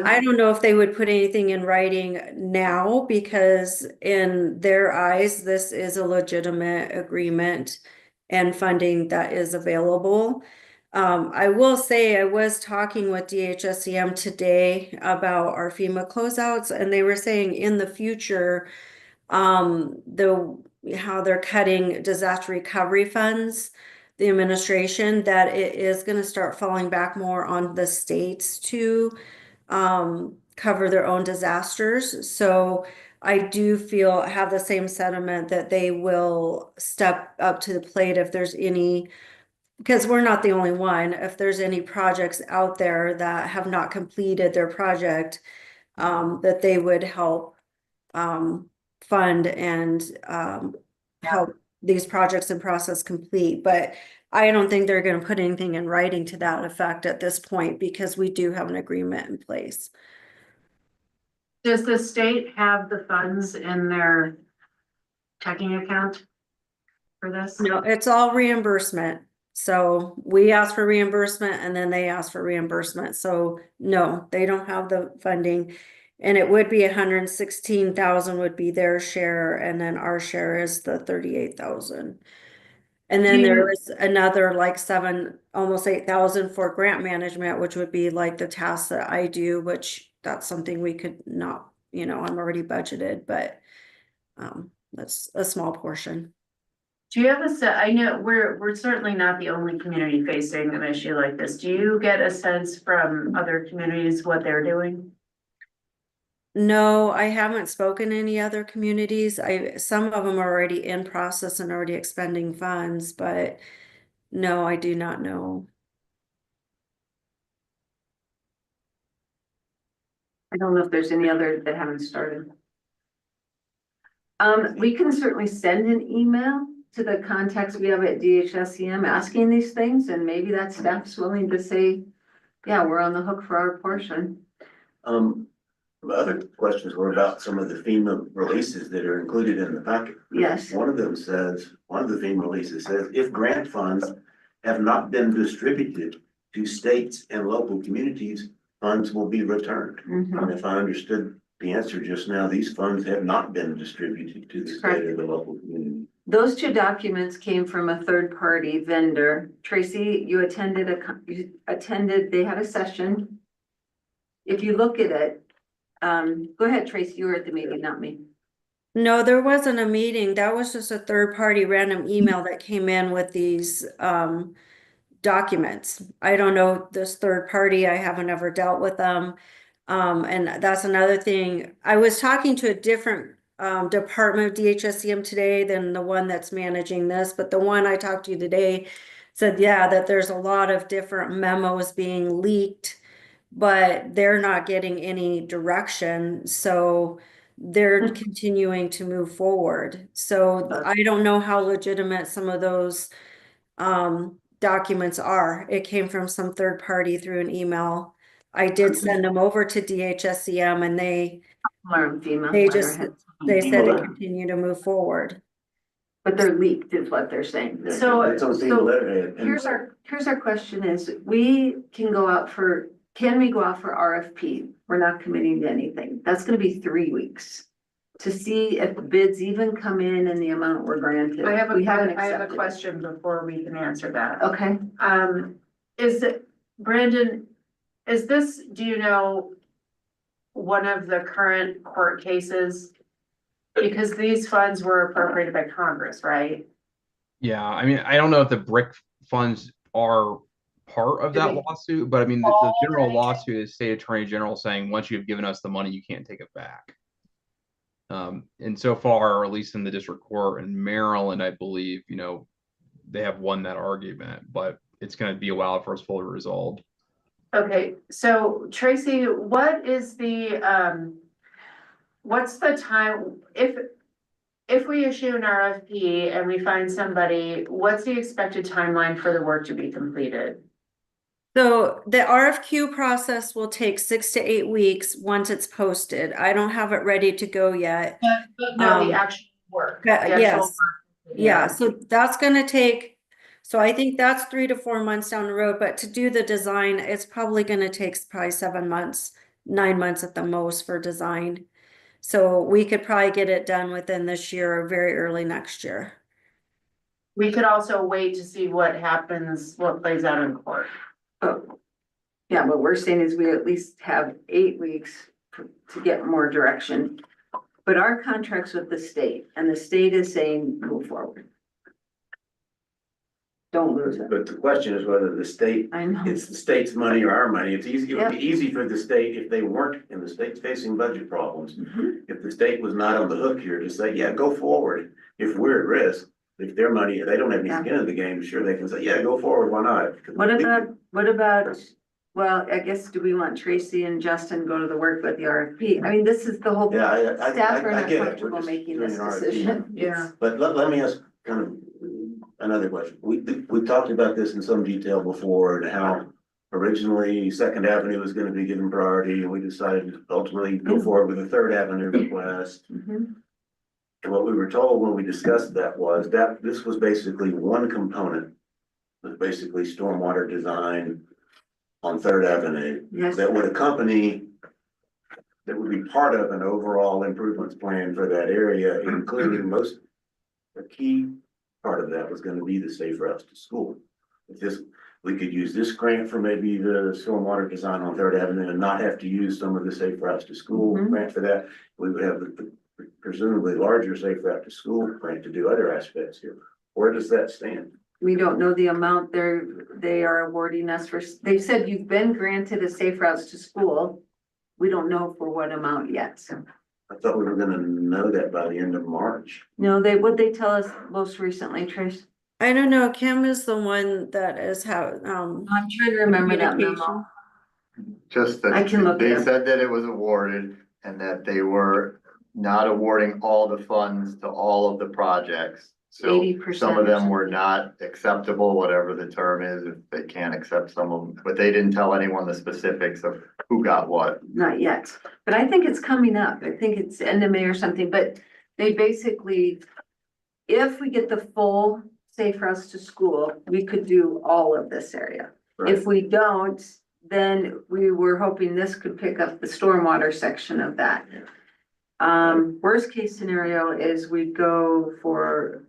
I don't know if they would put anything in writing now, because in their eyes, this is a legitimate agreement and funding that is available. I will say I was talking with DHSEM today about our FEMA closeouts, and they were saying in the future, how they're cutting disaster recovery funds, the administration, that it is going to start falling back more on the states to cover their own disasters. So I do have the same sentiment that they will step up to the plate if there's any, because we're not the only one. If there's any projects out there that have not completed their project, that they would help fund and help these projects and process complete. But I don't think they're going to put anything in writing to that effect at this point, because we do have an agreement in place. Does the state have the funds in their checking account for this? No, it's all reimbursement. So we ask for reimbursement and then they ask for reimbursement. So no, they don't have the funding. And it would be 116,000 would be their share, and then our share is the 38,000. And then there is another like almost 8,000 for grant management, which would be like the tasks that I do, which that's something we could not, I'm already budgeted, but that's a small portion. Do you have I know we're certainly not the only community facing an issue like this. Do you get a sense from other communities what they're doing? No, I haven't spoken to any other communities. Some of them are already in process and already expending funds, but no, I do not know. I don't know if there's any other that haven't started. We can certainly send an email to the contacts we have at DHSEM asking these things, and maybe that staff's willing to say, yeah, we're on the hook for our portion. Other questions were about some of the FEMA releases that are included in the packet. Yes. One of the FEMA releases says, if grant funds have not been distributed to states and local communities, funds will be returned. Mhm. And if I understood the answer just now, these funds have not been distributed to the state or the local community. Those two documents came from a third-party vendor. Tracy, you attended they had a session. If you look at it, go ahead, Tracy, you were at the meeting, not me. No, there wasn't a meeting. That was just a third-party random email that came in with these documents. I don't know this third party. I haven't ever dealt with them. And that's another thing. I was talking to a different department of DHSCM today than the one that's managing this, but the one I talked to today said, yeah, that there's a lot of different memos being leaked, but they're not getting any direction. So they're continuing to move forward. So I don't know how legitimate some of those documents are. It came from some third party through an email. I did send them over to DHSCM and they just, they said to continue to move forward. But they're leaked is what they're saying. So Here's our question is, can we go out for RFP? We're not committing to anything. That's gonna be 3 weeks. To see if bids even come in and the amount we're granted. I have We haven't I have a accepted. question before we can answer that. Okay, Is it, Brandon, is this, do you know, one of the current court cases? Because these funds were appropriated by Congress, right? Yeah, I mean, I don't know if the BRIC funds are part of that lawsuit, but I mean, the general lawsuit is state attorney general saying, once you've given us the money, you can't take it back. And so far, or at least in the district court in Maryland, I believe, you know, they have won that argument, but it's going to be a while for it's fully resolved. Okay, so Tracy, what is the, what's the time, if we issue an RFP and we find somebody, what's the expected timeline for the work to be completed? So the RFQ process will take 6 to 8 weeks once it's posted. I don't have it ready to go yet. But no, the actual work. Yes. Yeah, so that's gonna take, so I think that's 3 to 4 months down the road, but to do the design, it's probably gonna take probably 7 months, 9 months at the most for design. So we could probably get it done within this year or very early next year. We could also wait to see what happens, what plays out in court. oh, yeah, what we're saying is we at least have 8 weeks to get more direction. But our contract's with the state and the state is saying, move forward. Don't lose it. But the question is whether the state, I know. it's the state's money or our money. It's easy, it would be easy for the state if they weren't, and the state's facing budget problems. If the state was not on the hook here to say, yeah, go forward. If we're at risk, if their money, they don't have any skin in the game, sure, they can say, yeah, go forward, why not? What about, well, I guess, do we want Tracy and Justin go to the work with the RFP? I mean, this is the whole. Yeah, Staff are I not get it. We're comfortable just making doing this an RFP. decision. Yeah. But let me ask kind of another question. We talked about this in some detail before and how originally Second Avenue was gonna be given priority and we decided to ultimately go forward with a Third Avenue request. And what we were told when we discussed that was that this was basically one component. It was basically stormwater design on Third Avenue. Yes. That would accompany, that would be part of an overall improvements plan for that area, including a key part of that was gonna be the safe routes to school. If this, we could use this grant for maybe the stormwater design on Third Avenue and not have to use some of the safe routes to school grant for that. We would have the presumably larger safe route to school grant to do other aspects here. Where does that stand? We don't know the amount they are awarding us for, they said you've been granted a safe routes to school. We don't know for what amount yet. I thought we were gonna know that by the end of March. No, would they tell us most recently, Trish? I don't know, Kim is the one that is how, I'm trying to remember that memo. Just I can look that it they up. said that it was awarded and that they were not awarding all the funds to all of the projects. So 80% some of or them something. were not acceptable, whatever the term is, if they can't accept some of them, but they didn't tell anyone the specifics of who got what. Not yet, but I think it's coming up. I think it's end of May or something, but they basically, if we get the full Safe Routes to School, we could do all of this area. If we don't, then we were hoping this could pick up the stormwater section of that. Worst case scenario is we go for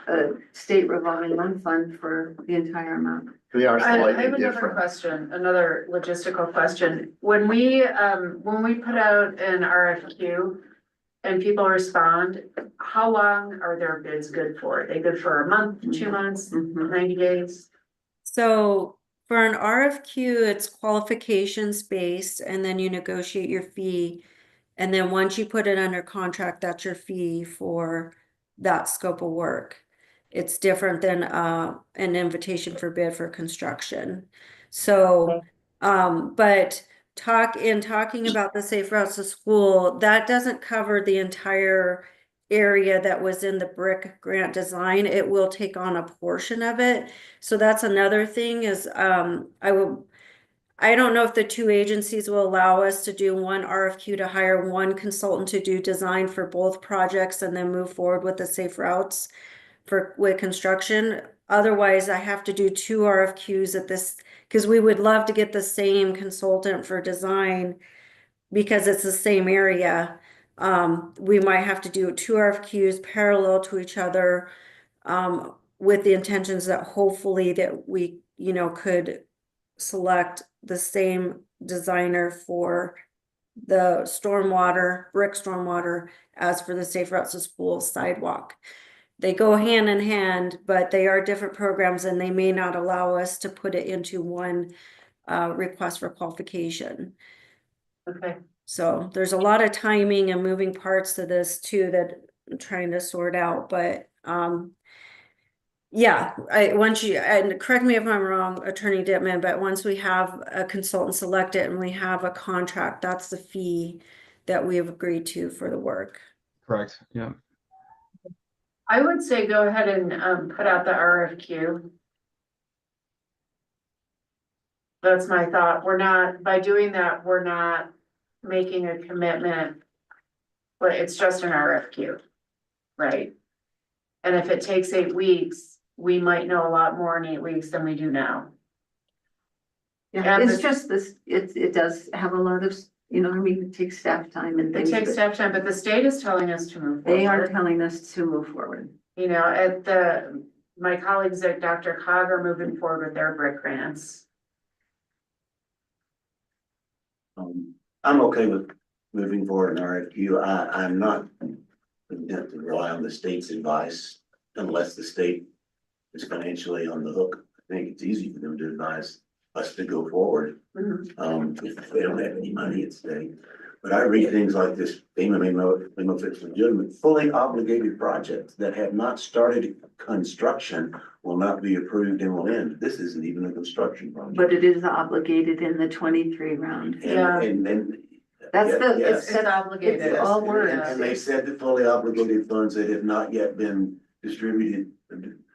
a state revolving loan fund for the entire amount. They are I slightly have another different. question, another logistical question. When we put out an RFQ and people respond, how long are their bids good for? Are they good for a month, 2 months, 90 days? So for an RFQ, it's qualifications based and then you negotiate your fee. And then once you put it under contract, that's your fee for that scope of work. It's different than an invitation for bid for construction. So, but talking about the Safe Routes to School, that doesn't cover the entire area that was in the brick grant design. It will take on a portion of it. So that's another thing is I don't know if the two agencies will allow us to do one RFQ to hire one consultant to do design for both projects and then move forward with the safe routes with construction. Otherwise, I have to do two RFQs at this, because we would love to get the same consultant for design because it's the same area. We might have to do two RFQs parallel to each other, with the intentions that hopefully that we, could select the same designer for the brick stormwater as for the Safe Routes to School sidewalk. They go hand in hand, but they are different programs and they may not allow us to put it into one request for qualification. Okay. So there's a lot of timing and moving parts to this too that I'm trying to sort out, but yeah, and correct me if I'm wrong, Attorney Dittman, but once we have a consultant selected and we have a contract, that's the fee that we have agreed to for the work. Correct, yeah. I would say go ahead and put out the RFQ. That's my thought. By doing that, we're not making a commitment. But it's just an RFQ, right? And if it takes 8 weeks, we might know a lot more in 8 weeks than we do now. Yeah, it's just this, it does have a lot of, it takes staff time and It things. takes but staff time, but the state is telling us to move forward. They are telling us to move forward. My colleagues at Dr. Cog are moving forward with their brick grants. I'm okay with moving forward an RFQ. I'm not content to rely on the state's advice unless the state is financially on the hook. I think it's easy for them to advise us to go forward. If they don't have any money at stake. But I read things like this FEMA memo fits legitimate, fully obligated projects that have not started construction will not be approved and will end. This isn't even a construction project. But it is obligated in the 23 round. And That's yes. It's obligated. It's all words. And they said that fully obligated funds that have not yet been distributed,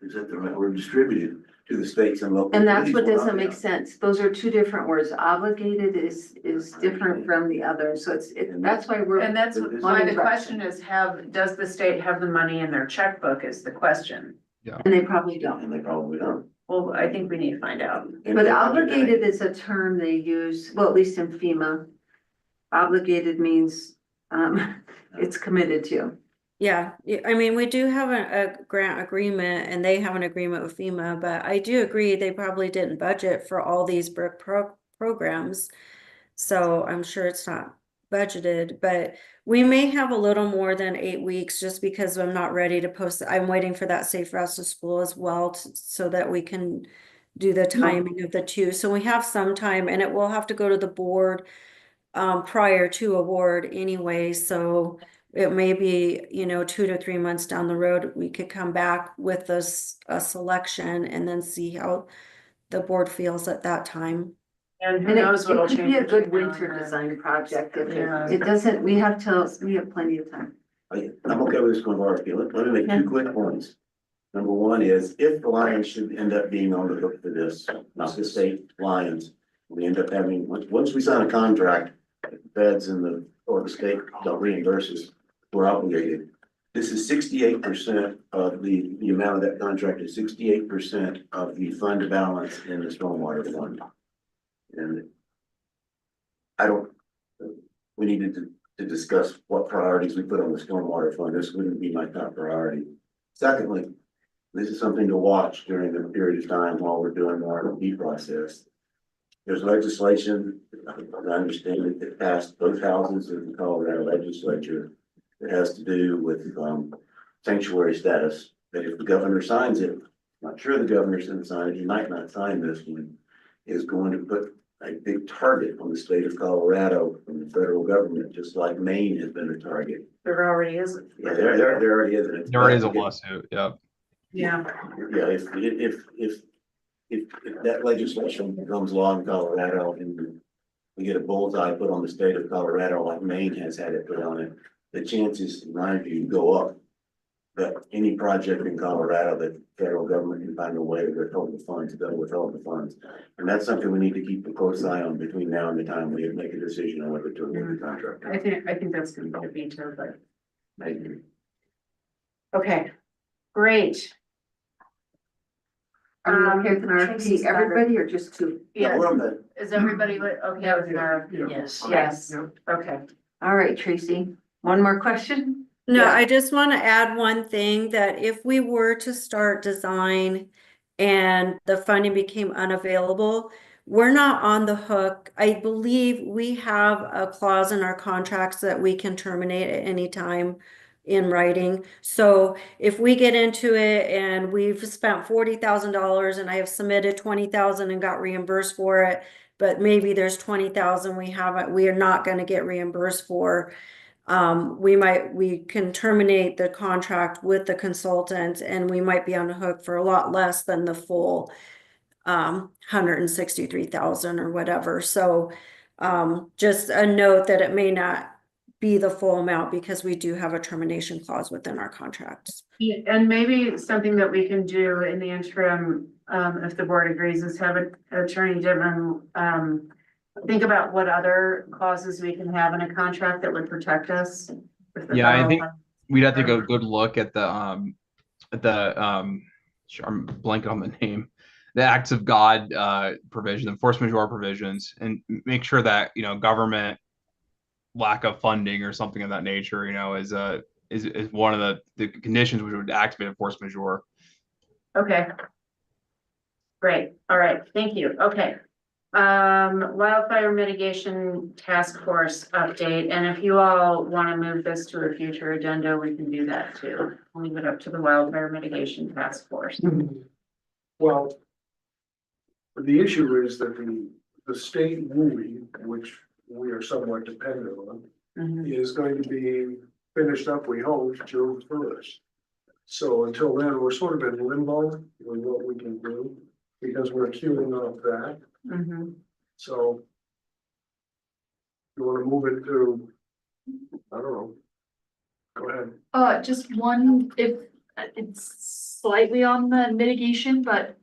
is that the right word, distributed to the states and local. And that's entities what will not doesn't be make on. sense. Those are two different words. Obligated is different from the other. So that's why we're. And that's But why the this- question is does the state have the money in their checkbook is the question. And they probably don't. And they probably don't. Well, I think we need to find out. But obligated is a term they use, well, at least in FEMA. Obligated means, it's committed to. Yeah, I mean, we do have a grant agreement and they have an agreement with FEMA, but I do agree they probably didn't budget for all these brick programs. So I'm sure it's not budgeted, but we may have a little more than 8 weeks just because I'm not ready to post. I'm waiting for that Safe Routes to School as well so that we can do the timing of the two. So we have some time and it will have to go to the board prior to award anyway. So it may be, 2 to 3 months down the road, we could come back with a selection and then see how the board feels at that time. And who And knows what'll it could change. be a good between now winter and then. design project. If Yeah. it doesn't, we have plenty of time. I'm okay with this going to RFP. Let me make two quick points. Number one is, if the Lions should end up being on the hook for this, not the state Lions, we end up having, once we sign a contract, the feds and or the state don't reimburse us, we're obligated. This is 68% of the amount of that contract is 68% of the fund balance in the stormwater fund. And we needed to discuss what priorities we put on the stormwater fund. This wouldn't be my top priority. Secondly, this is something to watch during the period of time while we're doing the RFP process. There's legislation, I understand it, that passed both houses of the Colorado legislature. It has to do with sanctuary status, that if the governor signs it, I'm not sure the governor's gonna sign it, he might not sign this one, is going to put a big target on the state of Colorado from the federal government, just like Maine has been a target. There already is. Yeah, there already is. There already is a lawsuit, yep. Yeah. Yeah, if that legislation comes along in Colorado and we get a bullseye put on the state of Colorado like Maine has had it put on it, the chances, in my view, go up that any project in Colorado that the federal government can find a way to withhold the funds, they'll withhold the funds. And that's something we need to keep a close eye on between now and the time we make a decision on whether to award the contract. I think that's gonna be a veto, but. Maybe. Okay, great. Are you okay with an Tracy's RFP, got it. everybody, or just two? Yeah, well, but Is everybody okay with an RFP? Yes. Yes, okay. All right, Tracy, one more question? No, Yeah. I just want to add one thing, that if we were to start design and the funding became unavailable, we're not on the hook. I believe we have a clause in our contracts that we can terminate at any time in writing. So if we get into it and we've spent $40,000 and I have submitted 20,000 and got reimbursed for it, but maybe there's 20,000 we are not going to get reimbursed for. We can terminate the contract with the consultant and we might be on the hook for a lot less than the full 163,000 or whatever. So just a note that it may not be the full amount because we do have a termination clause within our contracts. Yeah, and maybe something that we can do in the interim, if the board agrees, is have Attorney Divin think about what other clauses we can have in a contract that would protect us. Yeah, I think we'd have to go good look at the I'm blanking on the name, the acts of God provision, the force majeure provisions, and make sure that, you know, government lack of funding or something of that nature, you know, is one of the conditions which would activate a force majeure. Okay. Great, all right, thank you, okay. Wildfire mitigation task force update, and if you all want to move this to a future agenda, we can do that too. I'll leave it up to the wildfire mitigation task force. Well, the issue is that the state movie, which we are somewhat dependent on, is going to be finished up, we hope, June 1st. So until then, we're sort of in limbo with what we can do, because we're queuing off that. So you want to move it to, I don't know. Go ahead. Just one, if it's slightly on the mitigation, but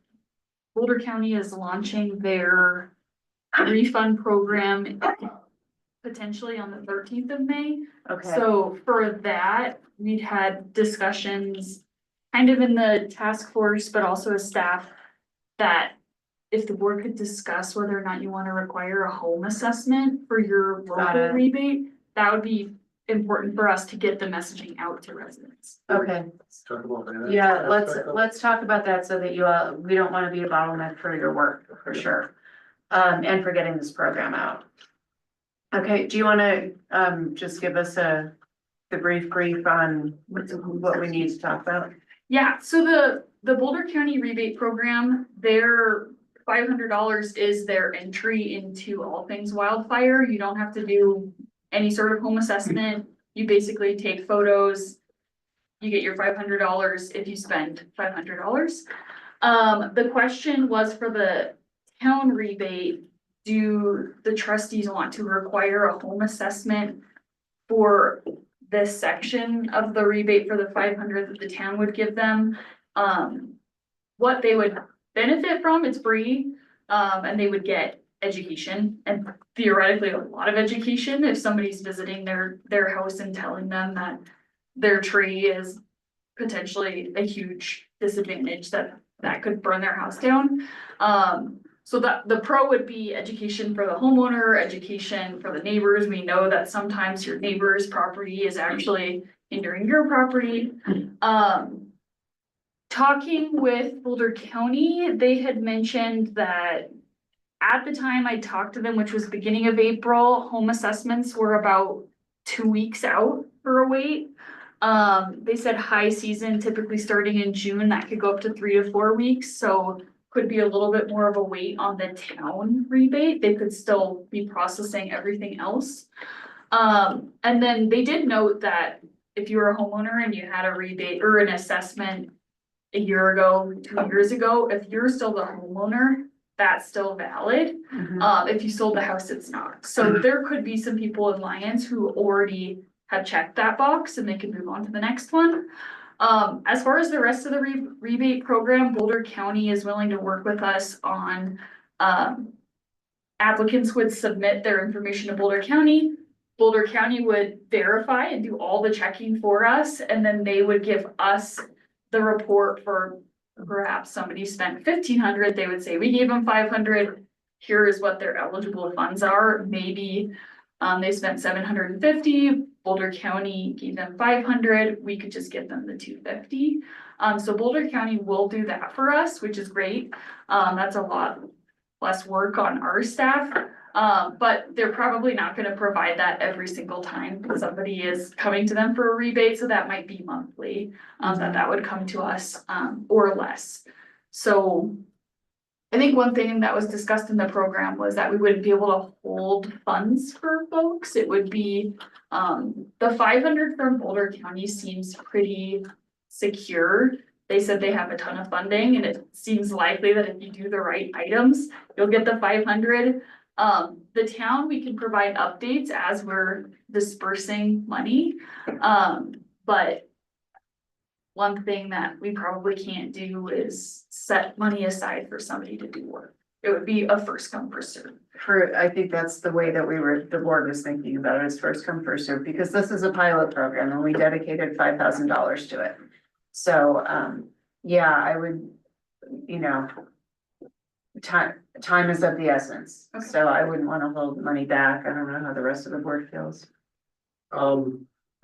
Boulder County is launching their refund program potentially on the 13th of May. Okay. So for that, we'd had discussions kind of in the task force, but also as staff, that if the board could discuss whether or not you want to require a home assessment for your local rebate, that would be important for us to get the messaging out to residents. Okay, Talk about that. yeah, let's talk about that so that we don't want to be a bottleneck for your work, for sure. And for getting this program out. Okay, do you want to just give us the brief on what we need to talk about? Yeah, so the Boulder County rebate program, their $500 is their entry into all things wildfire. You don't have to do any sort of home assessment. You basically take photos. You get your $500 if you spend $500. The question was for the town rebate, do the trustees want to require a home assessment for this section of the rebate for the 500 that the town would give them. What they would benefit from, it's free, and they would get education and theoretically a lot of education if somebody's visiting their house and telling them that their tree is potentially a huge disadvantage that could burn their house down. So that the pro would be education for the homeowner, education for the neighbors. We know that sometimes your neighbor's property is actually hindering your property. Talking with Boulder County, they had mentioned that at the time I talked to them, which was beginning of April, home assessments were about 2 weeks out for a wait. They said high season typically starting in June, that could go up to 3 to 4 weeks, so could be a little bit more of a wait on the town rebate. They could still be processing everything else. And then they did note that if you were a homeowner and you had a rebate or an assessment a year ago, 2 years ago, if you're still the homeowner, that's still valid. If you sold the house, it's not. So there could be some people in Lyons who already have checked that box and they can move on to the next one. As far as the rest of the rebate program, Boulder County is willing to work with us on, applicants would submit their information to Boulder County. Boulder County would verify and do all the checking for us, and then they would give us the report for perhaps somebody spent 1,500, they would say, we gave them 500. Here is what their eligible funds are. Maybe they spent 750, Boulder County gave them 500, we could just give them the 250. So Boulder County will do that for us, which is great. That's a lot less work on our staff. But they're probably not gonna provide that every single time somebody is coming to them for a rebate, so that might be monthly, that would come to us, or less. So I think one thing that was discussed in the program was that we wouldn't be able to hold funds for folks. It would be, the 500 from Boulder County seems pretty secure. They said they have a ton of funding and it seems likely that if you do the right items, you'll get the 500. The town, we can provide updates as we're dispersing money. But one thing that we probably can't do is set money aside for somebody to do work. It would be a first come, first serve. I think that's the way that the board was thinking about it, is first come, first serve, because this is a pilot program and we dedicated $5,000 to it. So, yeah, I would, time is of the essence, so I wouldn't want to hold money back. I don't know how the rest of the board feels.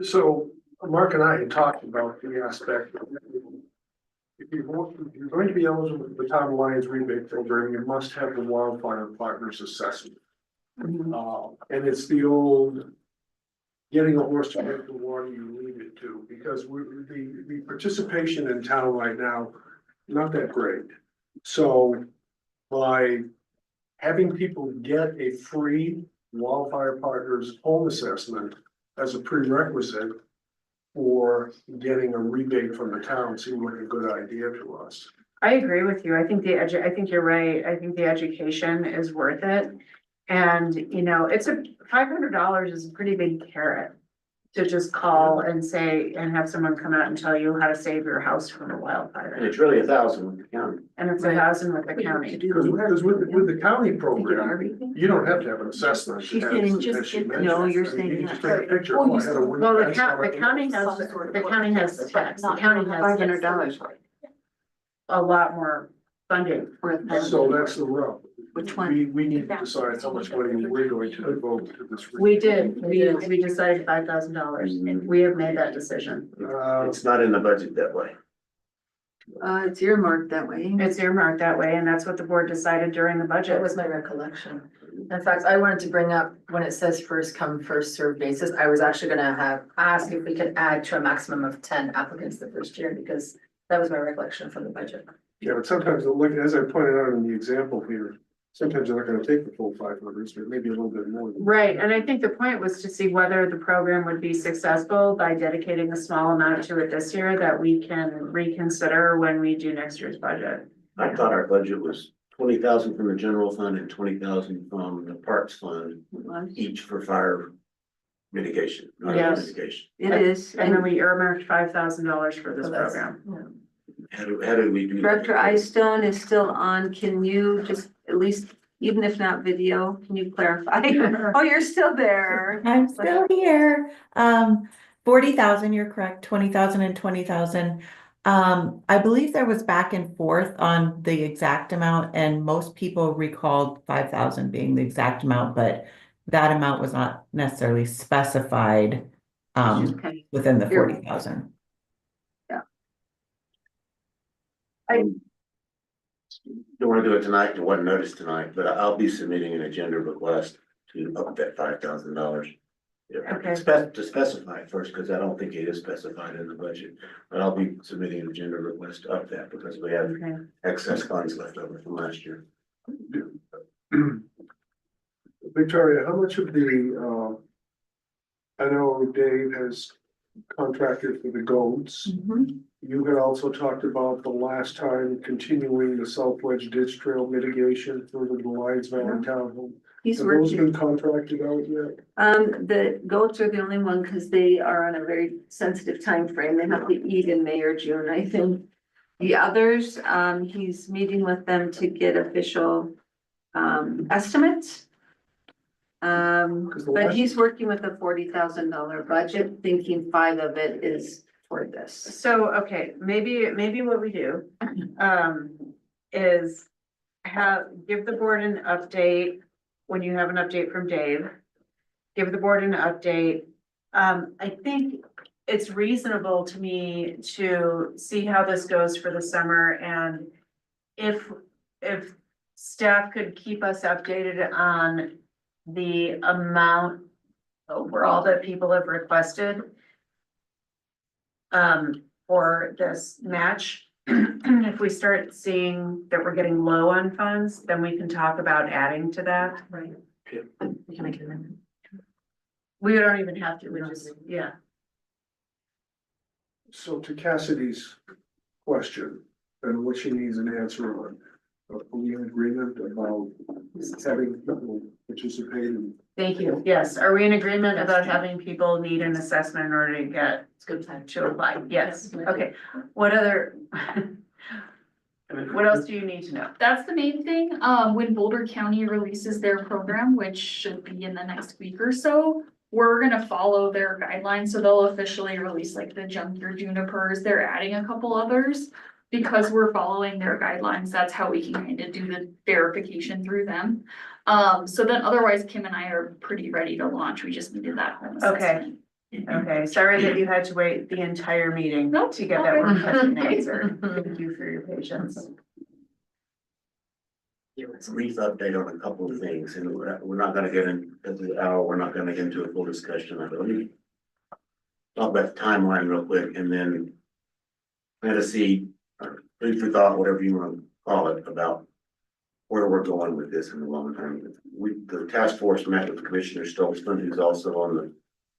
So Mark and I had talked about the aspect of if you're going to be eligible for the Town of Lyons rebate program, you must have the wildfire partners assessment. And it's the old getting a horse to drink the water you lead it to, because the participation in town right now, not that great. So by having people get a free wildfire partners home assessment as a prerequisite for getting a rebate from the town seemed like a good idea to us. I agree with you. I think I think you're right. I think the education is worth it. And, it's $500 is a pretty big carrot to just call and say, and have someone come out and tell you how to save your house from a And wildfire. it's really 1,000 with the county. And it's 1,000 with the county. Because with the county program, you don't have to have an assessment. She's as- getting as just, she no, mentioned. you're I mean, saying you that. just take a picture. Oh, you I had a week- Well, I the saw it. county has the tax, the county has $500. a lot more funding. So that's the rub. Which one? We need to decide how much money we're going to devote to this. We did, we decided $5,000. We have made that decision. It's not in the budget that way. It's earmarked that way. It's earmarked that way, and that's what the board decided during the budget. That was my recollection. In fact, I wanted to bring up, when it says first come, first served basis, I was actually gonna ask if we could add to a maximum of 10 applicants the first year, because that was my recollection from the budget. Yeah, but sometimes, like, as I pointed out in the example here, sometimes they're not gonna take the full 500, but maybe a little bit more. Right, and I think the point was to see whether the program would be successful by dedicating a small amount to it this year that we can reconsider when we do next year's budget. I thought our budget was 20,000 from the general fund and 20,000 from the parks fund, each for fire mitigation, not Yes. mitigation. It is, And then and we earmarked $5,000 for this For this. program. How did we do? that? Director Eyestone is still on. Can you just, at least, even if not video, can you clarify? Oh, you're still there. I'm still here. 40,000, you're correct, 20,000 and 20,000. I believe there was back and forth on the exact amount, and most people recalled 5,000 being the exact amount, but that amount was not necessarily specified Okay. within the You're- 40,000. Don't wanna do it tonight, it wasn't noticed tonight, but I'll be submitting an agenda request to up that $5,000. Okay. To specify it first, because I don't think it is specified in the budget, but I'll be submitting an agenda request to up that because we have Okay. excess funds left over from last year. Victoria, how much of the, I know Dave has contracted for the goats. You had also talked about the last time continuing the South Wedge Ditch Trail mitigation for the Lions Valley Town Home. He's Have those working. been contracted out yet? The goats are the only one because they are on a very sensitive time frame. They have to eat in May or June, I think. The others, he's meeting with them to get official estimates. But he's working with a $40,000 budget, thinking 5 of it is toward this. So, okay, maybe what we do, is give the board an update when you have an update from Dave. Give the board an update. I think it's reasonable to me to see how this goes for the summer, and if staff could keep us updated on the amount overall that people have requested for this match. If we start seeing that we're getting low on funds, then we can talk about adding to that. Right. We can make an amendment. We don't even have to, we just, yeah. So to Cassidy's question, and what she needs an answer on, are we in agreement about having people participate in? Thank you. Yes. Are we in agreement about having people need an assessment in order to get It's a good time. to apply? Yes. Okay. What other? What else do you need to know? That's the main thing. When Boulder County releases their program, which should be in the next week or so, we're gonna follow their guidelines. So they'll officially release like the junkyard junipers. They're adding a couple others. Because we're following their guidelines, that's how we can kind of do the verification through them. So then otherwise Kim and I are pretty ready to launch. We just needed that home assessment. Okay, sorry that you had to wait the entire meeting Nope, to get all that good. one question answered. Thank you for your patience. Brief update on a couple of things, and we're not gonna get into the hour, we're not gonna get into a full discussion of it. Let me talk about the timeline real quick, and then plant a seed, or food for thought, whatever you want to call it, about where we're going with this in the long term. The task force met with Commissioner Stolzman, who's also on the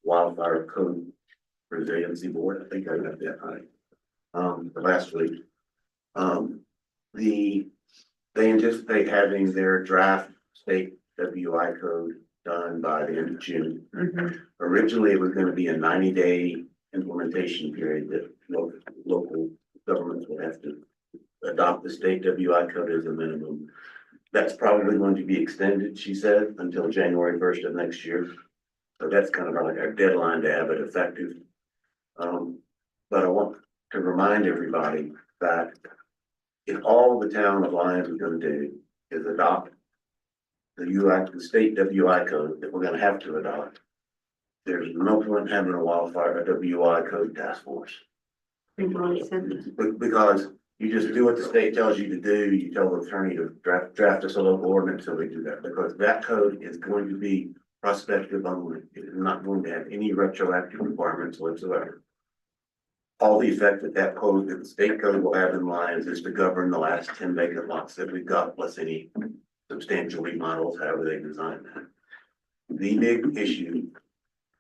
Wildfire Code Resiliency Board. I think I got that right. Last week. They anticipate having their draft state WI code done by the end of June. Originally, it was gonna be a 90-day implementation period that local governments would have to adopt the state WI code as a minimum. That's probably going to be extended, she said, until January 1st of next year. So that's kind of like our deadline to have it effective. But I want to remind everybody that if all the town of Lyons is gonna do is adopt the state WI code that we're gonna have to adopt, there's no point having a WI code task force. Because you just do what the state tells you to do, you tell the attorney to draft us a local ordinance, so we do that, because that code is going to be prospective only. It is not going to have any retroactive requirements whatsoever. All the effect that code, that the state code will have in Lyons is to govern the last 10 vacant lots that we've got, plus any substantial remodels, however they design that. The big issue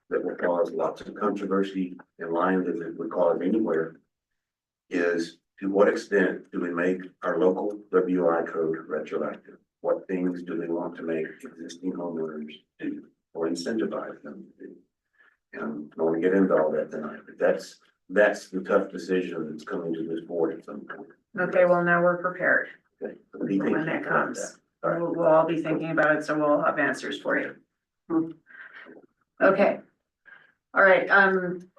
that will cause lots of controversy in Lyons, as it would cause anywhere, is to what extent do we make our local WI code retroactive? What things do we want to make existing homeowners do or incentivize them to do? And I don't wanna get into all that tonight, but that's the tough decision that's coming to this board at some point. Okay, well, now we're prepared Okay, so be when thinking it about comes. that. All right. We'll all be thinking about it, so we'll have answers for you. Okay. All right,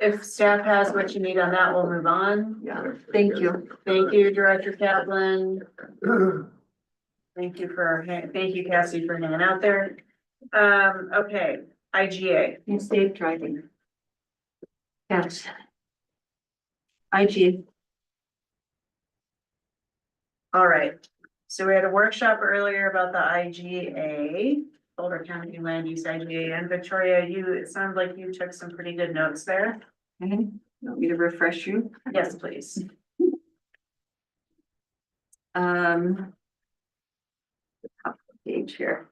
if staff has what you need on that, we'll move on. Yeah, thank you. Thank you, Director Kaplan. Thank you, Cassie, for hanging out there. Okay, IGA. And safe driving. Yes. IG. All right, so we had a workshop earlier about the IGA, Boulder County Land Use IGA, and Victoria, it sounds like you took some pretty good notes there. Want me to refresh you? Yes, please. Top page here.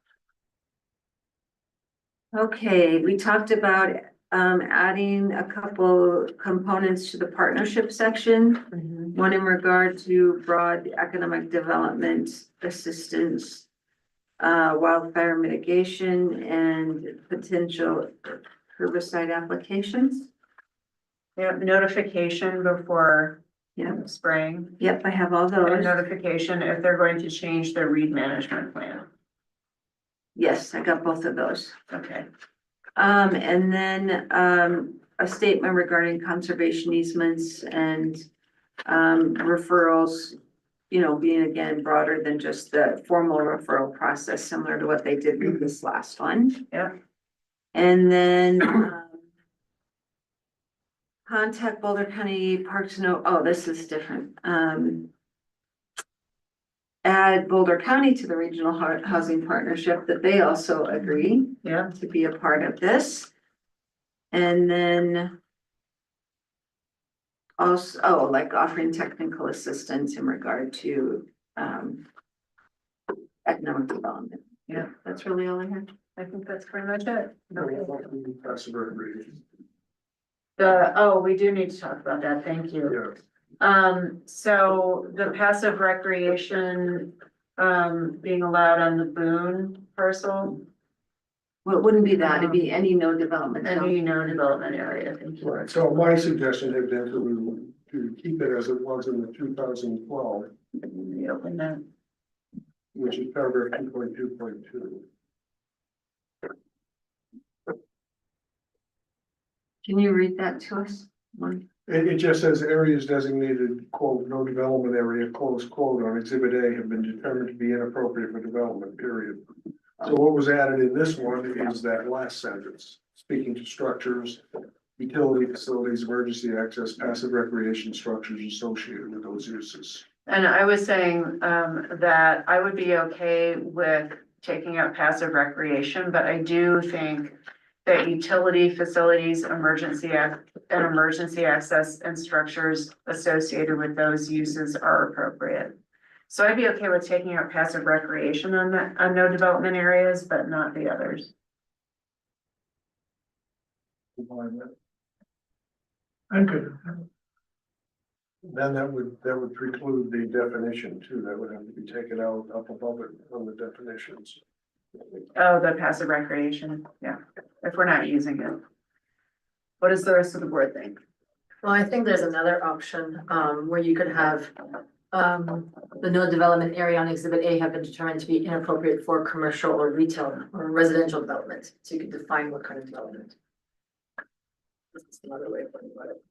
Okay, we talked about adding a couple components to the partnership section. One in regard to broad economic development assistance, wildfire mitigation, and potential herbicide applications. Yep, notification before Yep, spraying, yep, I have all and those. notification if they're going to change their weed management plan. Yes, I got both of those. Okay. And then, a statement regarding conservation easements and, referrals, you know, being again broader than just the formal referral process, similar to what they did with this last one. Yeah. And then, contact Boulder County Parks and, this is different. Add Boulder County to the Regional Housing Partnership, that they also agree. Yeah. To be a part of this. And then also, like offering technical assistance in regard to, economic development. Yeah. That's really all I had. I think that's pretty much it. Okay. Passive recreation. We do need to talk about that, thank you. Yeah. So the passive recreation, being allowed on the Boone parcel, Well, it wouldn't be that, it'd be any no development. any no development area, thank you. Right, so my suggestion had been to keep it as it was in the 2012, Reopen that. which is paragraph 2.2.2. Can you read that to us? One. It just says areas designated, quote, no development area, close quote, on exhibit A have been determined to be inappropriate for development, period. So what was added in this one is that last sentence, speaking to structures, utility facilities, emergency access, passive recreation structures associated with those uses. And I was saying, that I would be okay with taking out passive recreation, but I do think that utility facilities, emergency access and structures associated with those uses are appropriate. So I'd be okay with taking out passive recreation on that, on no development areas, but not the others. I'm good. Then that would preclude the definition too, that would have to be taken out up above it on the definitions. Oh, the passive recreation, yeah, if we're not using it. What does the rest of the board think? Well, I think there's another option, where you could have, the no development area on exhibit A have been determined to be inappropriate for commercial or retail or residential development. So you could define what kind of development. This is another way of thinking about it.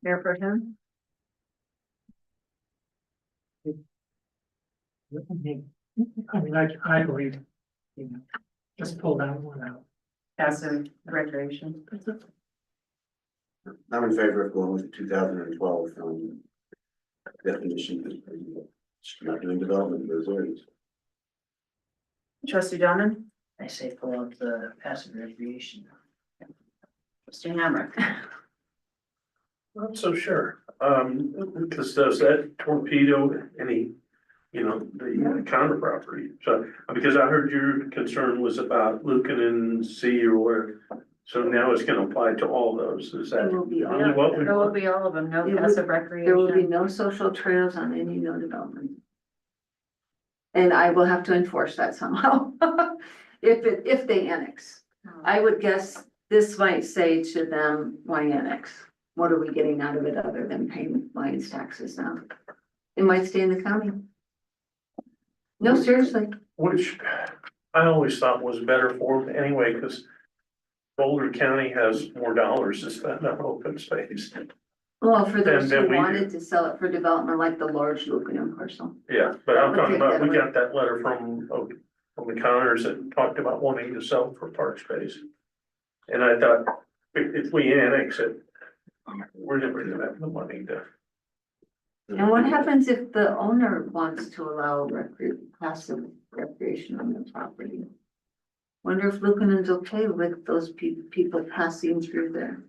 Mayor Pro Tem? I mean, I believe, you know, just pull that one out. Passive recreation. I'm in favor of going with the 2012 definition. Not doing development in those areas. Trustee Donnan? I say pull out the passive recreation. Trustee Hamrick? Not so sure, because does that torpedo any, the counter property? So, because I heard your concern was about Lucan and C or where, so now it's gonna apply to all those, is that? It will be all- really what we There will want? be all of them, no It will- passive There will be recreation. no social trails on any no development. And I will have to enforce that somehow, if they annex. I would guess this might say to them, why annex? What are we getting out of it other than paying Lions taxes now? It might stay in the county. No, seriously. Which I always thought was better for them anyway, because Boulder County has more dollars to spend on open space. Well, for those Then who we do. wanted to sell it for development, like the large Lucanum parcel. Yeah, but I'm Would talking take about, that we away. got that letter from the counters that talked about wanting to sell for park space. And I thought, if we annex it, we're never gonna have the money to. And what happens if the owner wants to allow passive recreation on the property? Wonder if Lucanum's okay with those people passing through there?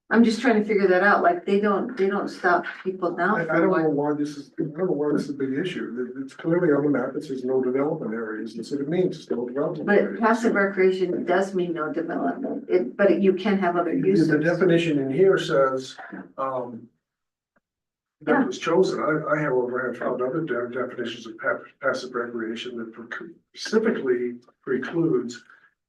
I'm just trying to figure that out, like, they don't stop people now. I don't know why this is, I don't know why this is a big issue. It's clearly on the map, it says no development areas, that's what it means, it's no development But areas. passive recreation does mean no development, but you can have other uses. The definition in here says, that was chosen, I however have found other definitions of passive recreation that specifically precludes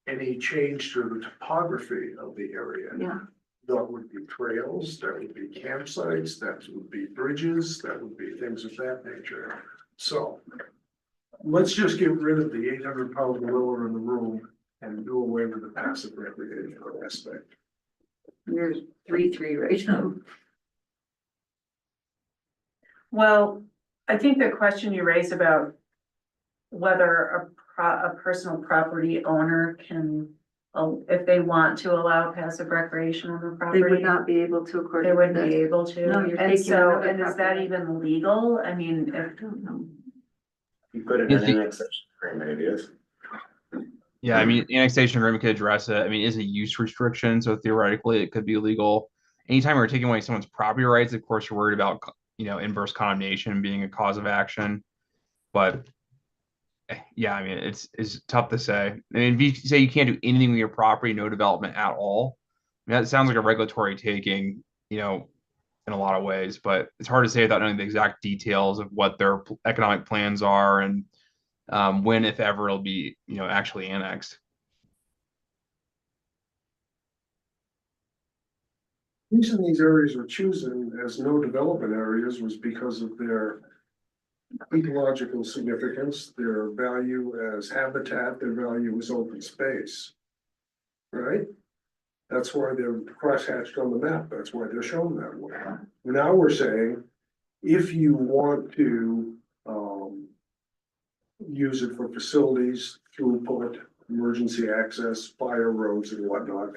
any change to the topography of the area. Yeah. That would be trails, that would be campsites, that would be bridges, that would be things of that nature. So let's just get rid of the 800-pound gorilla in the room and do away with the passive recreation aspect. There's 3 right now. Well, I think the question you raised about whether a personal property owner can, if they want to allow passive recreation on the They property. would not be able to according They to wouldn't this. be able to. No, you're And taking so, another and is that property. even legal? I mean, if, I don't know. You put it in an annexation agreement, it is. Yeah, I mean, annexation agreement could address it. I mean, it's a use restriction, so theoretically it could be illegal. Anytime you're taking away someone's property rights, of course, you're worried about, inverse condemnation being a cause of action. But yeah, I mean, it's tough to say. I mean, if you say you can't do anything with your property, no development at all, I mean, that sounds like a regulatory taking, in a lot of ways. But it's hard to say without knowing the exact details of what their economic plans are and when, if ever, it'll be, actually annexed. The reason these areas were chosen as no development areas was because of their ecological significance, their value as habitat, their value as open space. Right? That's why they're crosshatched on the map, that's why they're shown that way. Now we're saying, if you want to, use it for facilities, throughput, emergency access, fire roads and whatnot,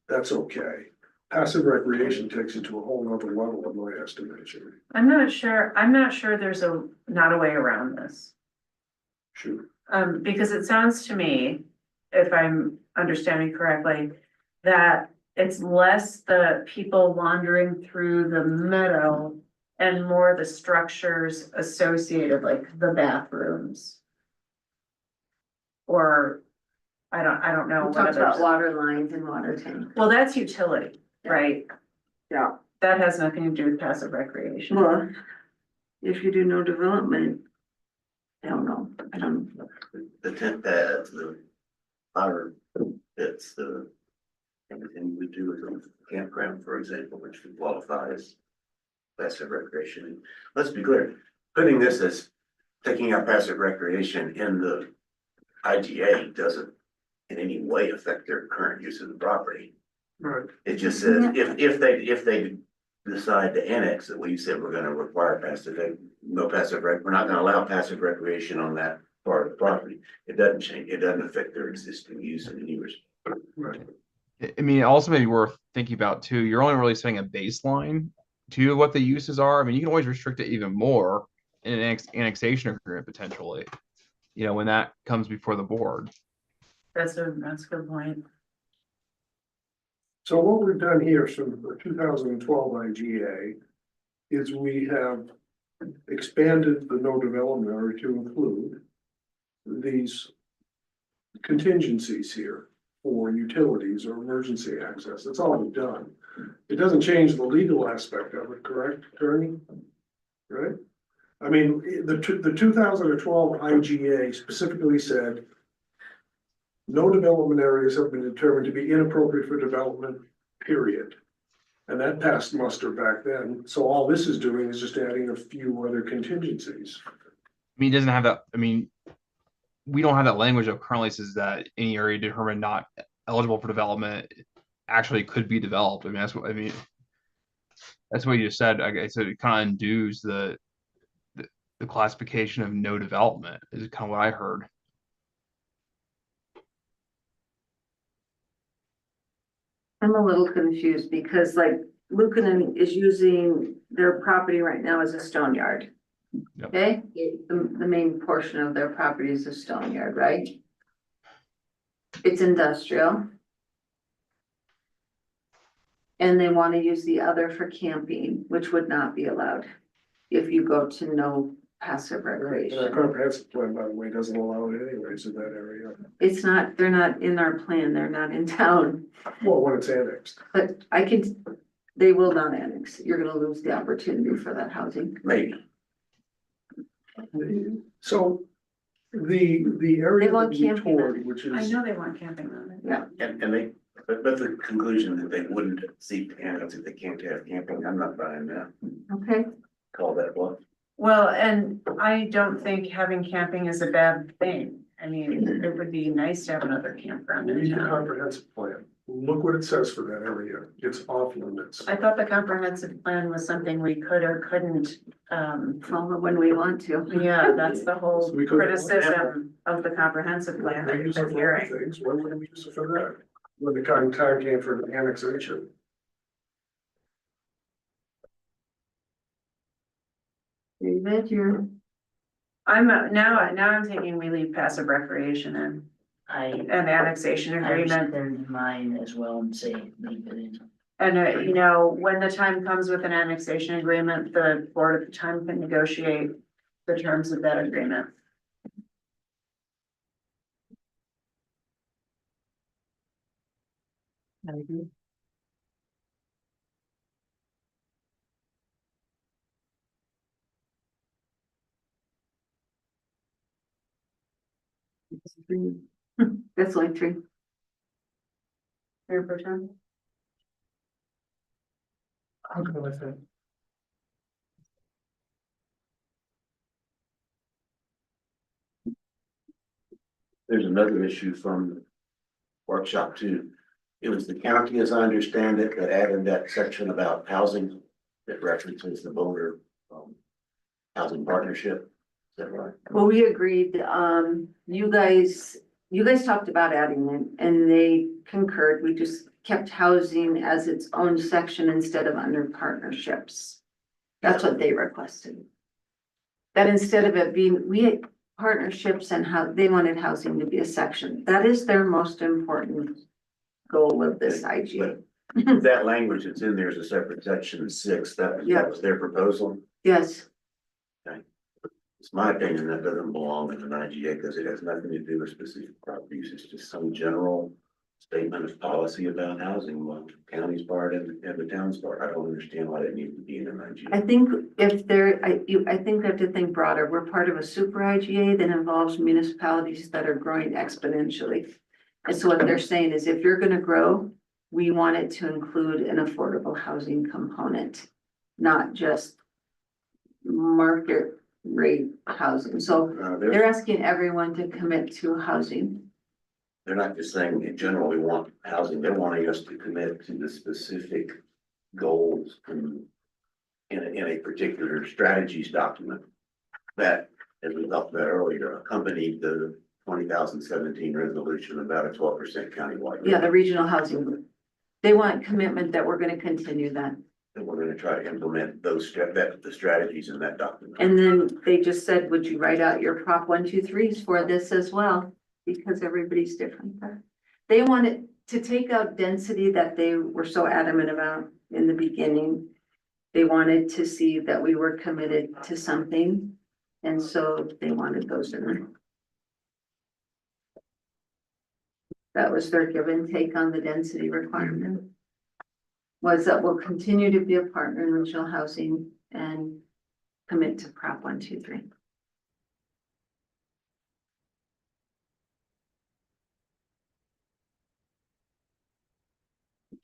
that's okay. Passive recreation takes it to a whole nother level in my estimation. I'm not sure there's not a way around this. Sure. Because it sounds to me, if I'm understanding correctly, that it's less the people wandering through the meadow and more the structures associated, like the bathrooms. Or, I don't know. We what talked about others- water lines and water tanks. Well, that's utility, right? Yeah. That has nothing to do with passive recreation. Well, if you do no development, I don't know. The tent pads, the fire pits, the everything we do with a campground, for example, which would qualify as passive recreation. Let's be clear, putting this as taking out passive recreation in the IGA doesn't in any way affect their current use of the property. Right. It just says if they decide to annex it, we said we're gonna require we're not gonna allow passive recreation on that part of the property. It doesn't change, it doesn't affect their existing use in any respect. Right. I mean, it also may be worth thinking about too. You're only really setting a baseline to what the uses are. I mean, you can always restrict it even more in an annexation agreement potentially, when that comes before the board. That's a good point. So what we've done here, so the 2012 IGA, is we have expanded the no development area to include these contingencies here for utilities or emergency access. That's all we've done. It doesn't change the legal aspect of it, correct, Attorney? Right? I mean, the 2012 IGA specifically said, no development areas have been determined to be inappropriate for development, period. And that passed muster back then, so all this is doing is just adding a few other contingencies. I mean, it doesn't have that, I mean, we don't have that language that currently says that any area determined not eligible for development actually could be developed. I mean, that's what, I mean, that's what you just said. I guess it kind of undoes the classification of no development is kind of what I heard. I'm a little confused because like Lucanen is using their property right now as a stone yard. Yep. Okay, the main portion of their property is a stone yard, right? It's industrial. And they want to use the other for camping, which would not be allowed if you go to no passive And our recreation. comprehensive plan, by the way, doesn't allow it anyways in that area. It's not, they're not in our plan, they're not in town, Well, when it's annexed. but they will not annex. You're gonna lose the opportunity for that housing. Maybe. So the area They that want we camping on toured, which I is, know they want camping on it. Yeah, And they, but the conclusion that they wouldn't seek annex if they can't have camping, I'm not buying that. okay. Call that bluff. Well, and I don't think having camping is a bad thing. I mean, it would be nice to have another campground in read the town. comprehensive plan. Look what it says for that area. It's off limits. I thought the comprehensive plan was something we could or couldn't, Follow when we want to. yeah, that's the whole So we could- criticism of the comprehensive plan that We we've use it been for other hearing. things. When would we use it for that? When the time came for the annexation. David, you're, Now I'm thinking we leave passive recreation in I, an annexation I agreement. rescind mine as well and say leave it in. And, you know, when the time comes with an annexation agreement, the board at the time can negotiate the terms of that agreement. I agree. That's only three. Mayor Pro Tem? I'll go with it. There's another issue from workshop too. It was the county, as I understand it, that added that section about housing that references the Boulder housing partnership. Is that right? Well, we agreed, you guys talked about adding it and they concurred. We just kept housing as its own section instead of under partnerships. That's what they requested. That instead of it being, we had partnerships and how they wanted housing to be a section. That is their most important goal with this IGA. That language that's in there is a separate section 6. That was their proposal. Yes, It's my opinion that doesn't belong in an IGA because it has nothing to do with specific properties. It's just some general statement of policy about housing on the county's part and the town's part. I don't understand why that needs to be in an IGA. I think if there, I think we have to think broader. We're part of a super IGA that involves municipalities that are growing exponentially. And so what they're saying is if you're gonna grow, we want it to include an affordable housing component, not just market rate housing. So they're asking everyone to commit to housing. They're not just saying in general, we want housing. They're wanting us to commit to the specific goals in a particular strategies document that, as we talked about earlier, accompanied the 2017 resolution about a 12% countywide. Yeah, the regional housing group. They want commitment that we're gonna continue that. And we're gonna try to implement the strategies in that document. And then they just said, would you write out your Prop 123s for this as well? Because everybody's different there. They wanted to take out density that they were so adamant about in the beginning. They wanted to see that we were committed to something. And so they wanted those in there. That was their give and take on the density requirement. Was that we'll continue to be a partner in regional housing and commit to Prop 123. Would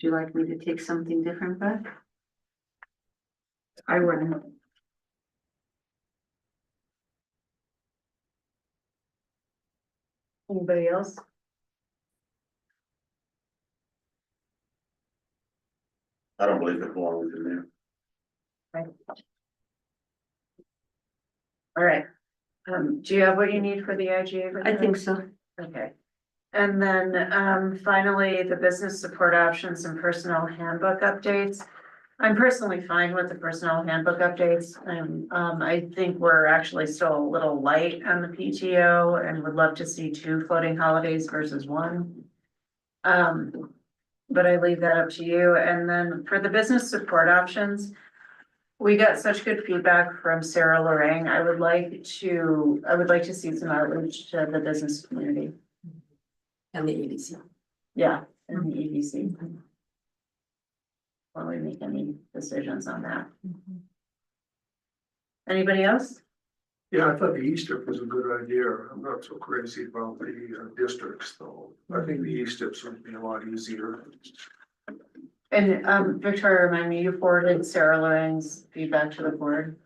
you like me to take something different, Beth? I wouldn't. Anybody else? I don't believe it belongs in there. All right. Do you have what you need for the IGA? I think so. Okay. And then, finally, the business support options and personnel handbook updates. I'm personally fine with the personnel handbook updates. I think we're actually still a little light on the PTO and would love to see 2 floating holidays versus 1. But I leave that up to you. And then for the business support options, we got such good feedback from Sarah Lorang. I would like to see some outreach to the business community. And the EDC. Yeah, and the EDC. While we make any decisions on that. Anybody else? Yeah, I thought the E-strip was a good idea. I'm not so crazy about the districts though. I think the E-strips would be a lot easier. And Victoria, remind me, you forwarded Sarah Lorraine's feedback to the board?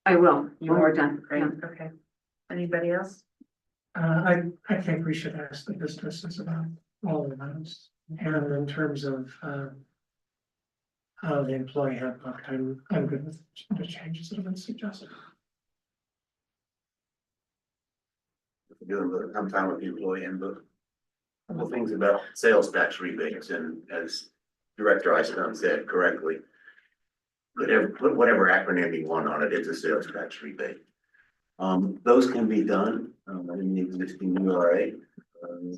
I will, You when we're are done. Great, Yeah. okay. Anybody else? I think we should ask the businesses about all of those. And in terms of, the employee handbook, I'm good with the changes that have been suggested. I'm fine with the employee handbook. A couple things about sales tax rebates, and as Director Isom said correctly, put whatever acronym you want on it, it's a sales tax rebate. Those can be done in the existing URA.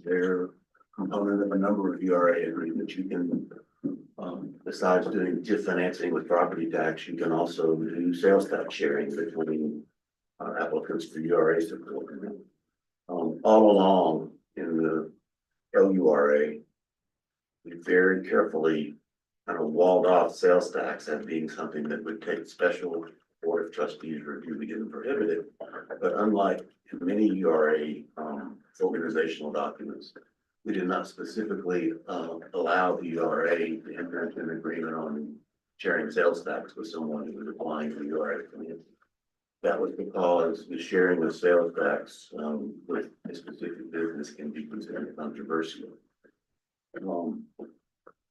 They're a component of a number of URA agreements. You can, besides doing TIF financing with property tax, you can also do sales tax sharing between applicants for URA support. All along in the LURA, we very carefully kind of walled off sales tax as being something that would take special Board of Trustees review. We didn't prohibit it, but unlike in many URA organizational documents, we did not specifically allow the URA to enter into an agreement on sharing sales tax with someone who was applying for URA financing. That was because the sharing of sales tax with a specific business can be considered controversial.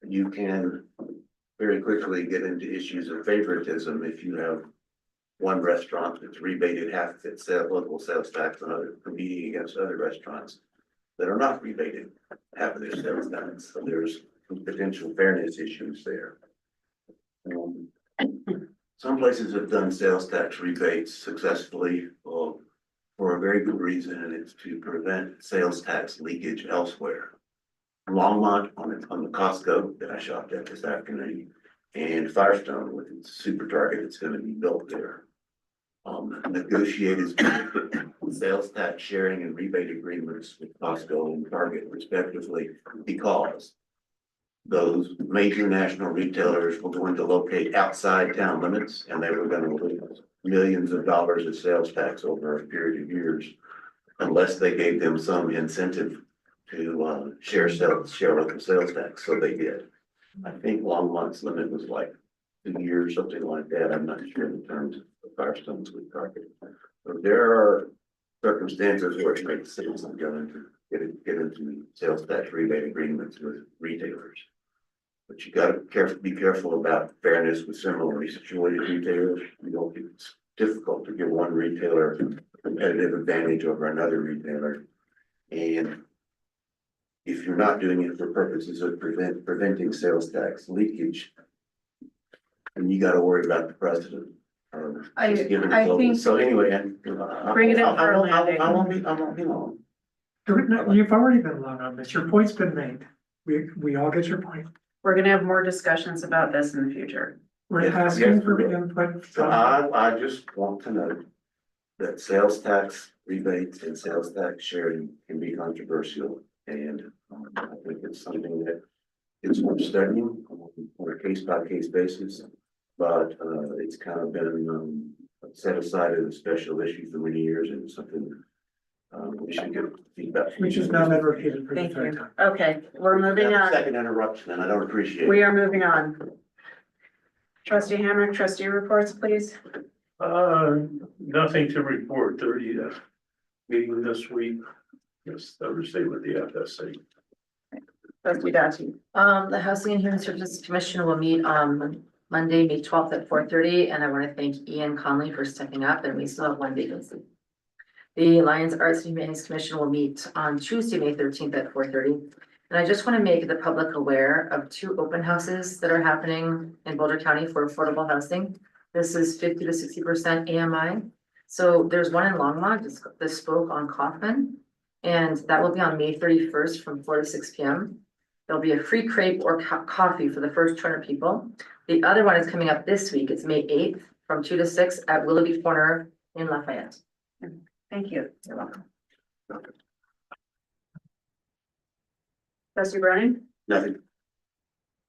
You can very quickly get into issues of favoritism if you have one restaurant that's rebated half of its local sales tax and other competing against other restaurants that are not rebated half of their sales tax. So there's potential fairness issues there. Some places have done sales tax rebates successfully for a very good reason, and it's to prevent sales tax leakage elsewhere. Longmont on the Costco that I shopped at this afternoon, and Firestone with its super target that's going to be built there. Negotiated sales tax sharing and rebate agreements with Costco and Target respectively, because those major national retailers were going to locate outside town limits, and they were going to lose millions of dollars of sales tax over a period of years unless they gave them some incentive to share local sales tax. So they did. I think Longmont's limit was like 2 years, something like that. I'm not sure in terms of Firestone's with Target. But there are circumstances where it makes sense to get into sales tax rebate agreements with retailers. But you gotta be careful about fairness with similarly situated retailers. It's difficult to give one retailer a competitive advantage over another retailer. And if you're not doing it for purposes of preventing sales tax leakage, then you gotta worry about the precedent. I think. So anyway, Bring it in for a I won't be long. You've already been long on this. Your point's been made. We all get your point. We're gonna have more discussions about this in the future. We're Yes, asking yes, for we will. input. So I just want to note that sales tax rebates and sales tax sharing can be controversial. And I think it's something that it's worth studying on a case by case basis. But it's kind of been set aside as a special issue for many years and something we should get feedback. Which has now been repeated for the Thank third you. time. Okay, we're moving on. Second interruption, and I don't appreciate We it. are moving on. Trustee Hamrick, trustee reports, please. Nothing to report, 30th meeting this week, this Thursday with the FSC. Trustee Dati. The Housing and Human Services Commission will meet on Monday, May 12th at 4:30, and I want to thank Ian Conley for stepping up, and we still have one vacancy. The Lions Arts and Humanities Commission will meet on Tuesday, May 13th at 4:30. And I just want to make the public aware of 2 open houses that are happening in Boulder County for affordable housing. This is 50 to 60% AMI. So there's one in Longmont, the Spoke on Kaufman, and that will be on May 31st from 4 to 6 p.m. There'll be a free crepe or coffee for the first 200 people. The other one is coming up this week. It's May 8th from 2 to 6 at Willoughby Corner in Lafayette. Thank you. You're welcome. Trustee Browning? Nothing.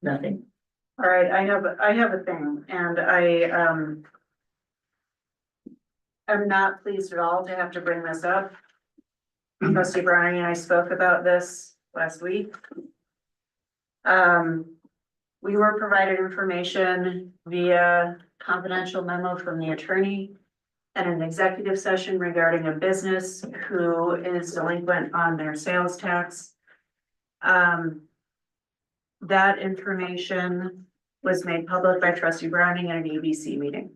Nothing. All right, I have a thing, and I'm not pleased at all to have to bring this up. Trustee Browning and I spoke about this last week. We were provided information via confidential memo from the attorney at an executive session regarding a business who is delinquent on their sales tax. That information was made public by trustee Browning at an ABC meeting.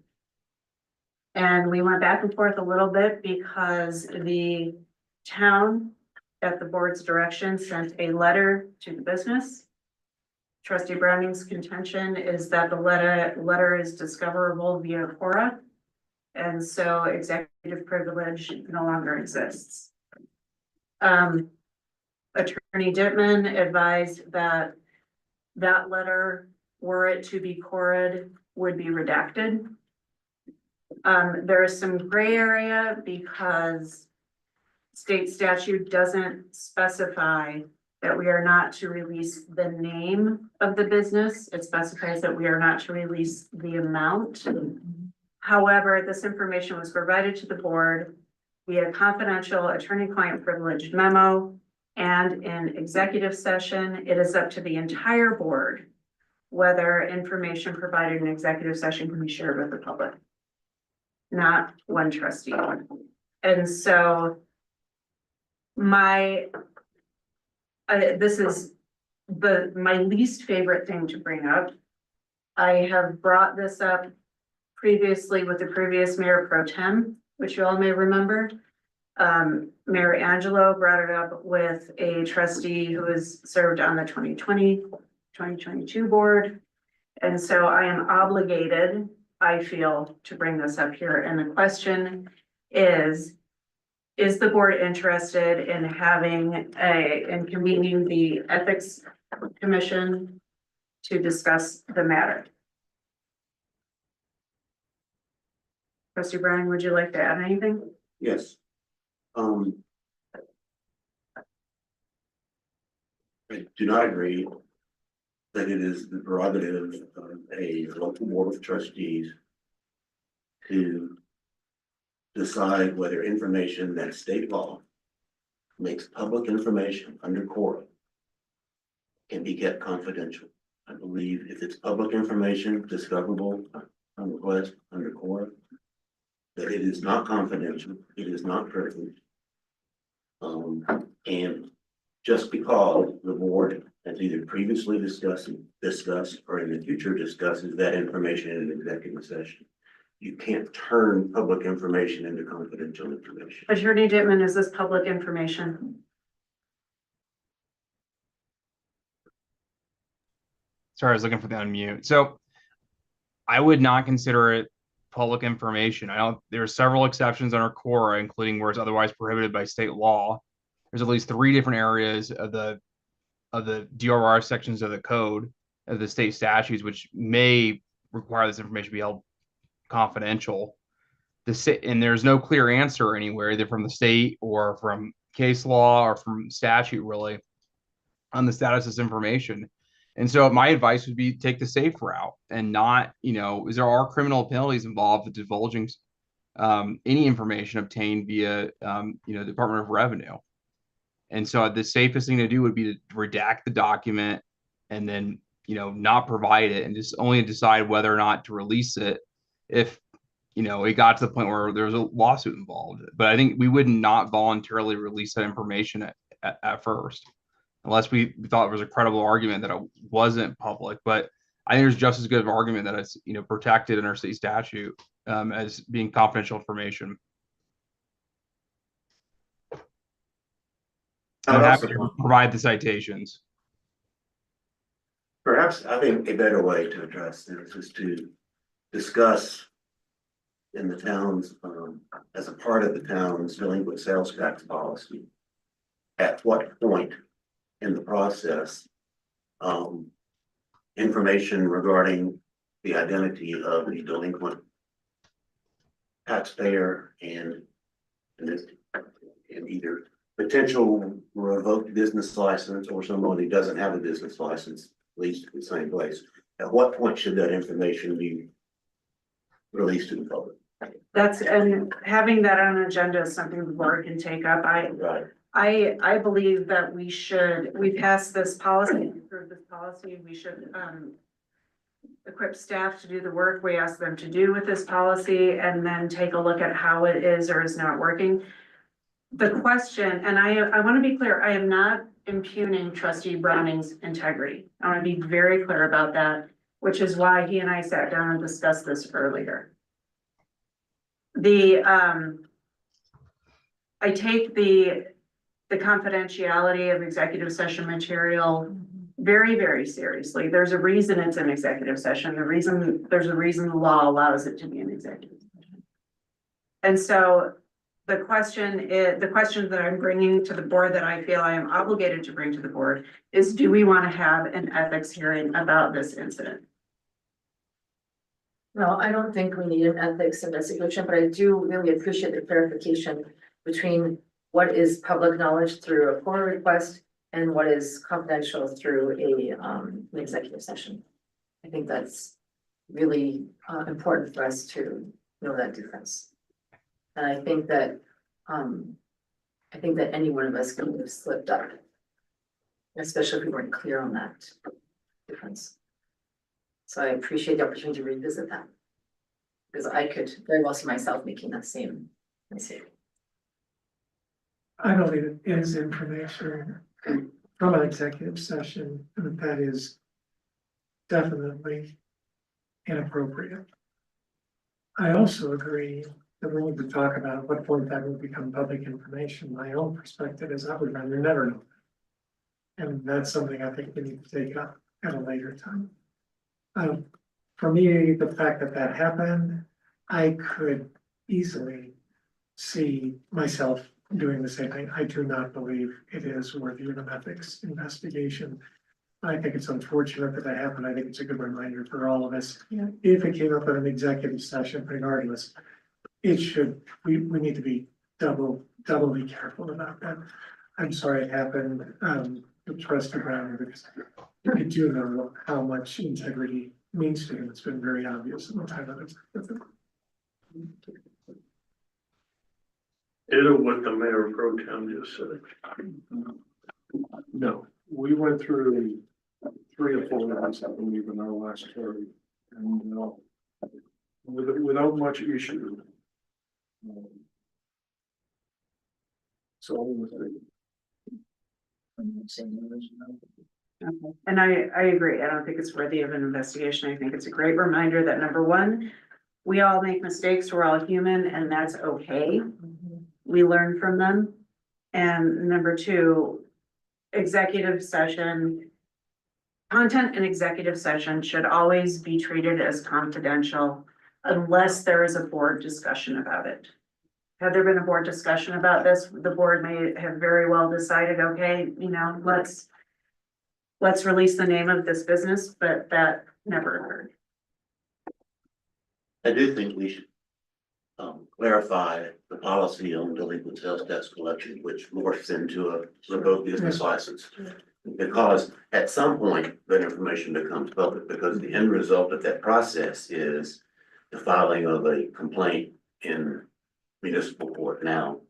And we went back and forth a little bit because the town, at the board's direction, sent a letter to the business. Trustee Browning's contention is that the letter is discoverable via Quora. And so executive privilege no longer exists. Attorney Dittman advised that that letter, were it to be Quora'd, would be redacted. There is some gray area because state statute doesn't specify that we are not to release the name of the business. It specifies that we are not to release the amount. However, this information was provided to the board via confidential attorney-client privileged memo. And in executive session, it is up to the entire board whether information provided in executive session can be shared with the public. Not one trustee. And so this is my least favorite thing to bring up. I have brought this up previously with the previous mayor pro tem, which you all may remember. Mayor Angelo brought it up with a trustee who has served on the 2022 board. And so I am obligated, I feel, to bring this up here. And the question is the board interested in in convening the ethics commission to discuss the matter? Trustee Browning, would you like to add anything? Yes. I do not agree that it is the prerogative of a local board of trustees to decide whether information that state law makes public information under Quora can be kept confidential. I believe if it's public information discoverable on request under Quora, that it is not confidential, it is not privileged. And just because the board has either previously discussed or in the future discusses that information in an executive session, you can't turn public information into confidential information. Attorney Dittman, is this public information? Sorry, I was looking for the unmute. So I would not consider it public information. There are several exceptions under Quora, including where it's otherwise prohibited by state law. There's at least 3 different areas of the DRR sections of the code of the state statutes, which may require this information to be held confidential. And there's no clear answer anywhere, either from the state or from case law or from statute, really, on the status of this information. And so my advice would be take the safe route and not, there are criminal penalties involved with divulging any information obtained via, the Department of Revenue. And so the safest thing to do would be to redact the document and then, not provide it and just only decide whether or not to release it if, it got to the point where there's a lawsuit involved. But I think we would not voluntarily release that information at first, unless we thought it was a credible argument that it wasn't public. But I think there's just as good of an argument that it's, protected under state statute as being confidential information. I'm happy to provide the citations. Perhaps I think a better way to address this is to discuss in the town's, as a part of the town's delinquent sales tax policy, at what point in the process, information regarding the identity of the delinquent taxpayer and either potential revoked business license or someone who doesn't have a business license, at least in the same place. At what point should that information be released to the public? And having that on an agenda is something the board can take up. I believe that we passed this policy, approved this policy, we should, equip staff to do the work we ask them to do with this policy and then take a look at how it is or is not working. The question, and I want to be clear, I am not impugning Trustee Browning's integrity. I want to be very clear about that, which is why he and I sat down and discussed this earlier. I take the confidentiality of executive session material very, very seriously. There's a reason it's an executive session. There's a reason the law allows it to be an executive session. And so the question that I'm bringing to the board that I feel I am obligated to bring to the board is, do we want to have an ethics hearing about this incident? No, I don't think we need an ethics investigation, but I do really appreciate the clarification between what is public knowledge through a FOIA request and what is confidential through an executive session. I think that's really important for us to know that difference. And I think that any one of us could have slipped up, especially if we weren't clear on that difference. So I appreciate the opportunity to revisit that, because I could very well see myself making that same mistake. I believe it is information from an executive session, and that is definitely inappropriate. I also agree that we need to talk about at what point that will become public information. My own perspective is I would rather never know. And that's something I think we need to take up at a later time. For me, the fact that that happened, I could easily see myself doing the same thing. I do not believe it is worthy of an ethics investigation. I think it's unfortunate that that happened. I think it's a good reminder for all of us. If it came up in an executive session, regardless, we need to be doubly careful about that. I'm sorry it happened, with Trustee Brown, because I do know how much integrity means to him. It's been very obvious in the time that it's. Ditto what the mayor pro tem just said. No, we went through 3 or 4 months, I believe, in our last term, and without much issue. So. Okay. And I agree. I don't think it's worthy of an investigation. I think it's a great reminder that, number one, we all make mistakes. We're all human, and that's okay. We learn from them. And number two, executive session, content in executive session should always be treated as confidential unless there is a board discussion about it. Had there been a board discussion about this, the board may have very well decided, okay, let's release the name of this business, but that never occurred. I do think we should clarify the policy on delinquent sales tax collection, which morphs into a revoked business license. Because at some point, that information becomes public, because the end result of that process is the filing of a complaint in municipal court now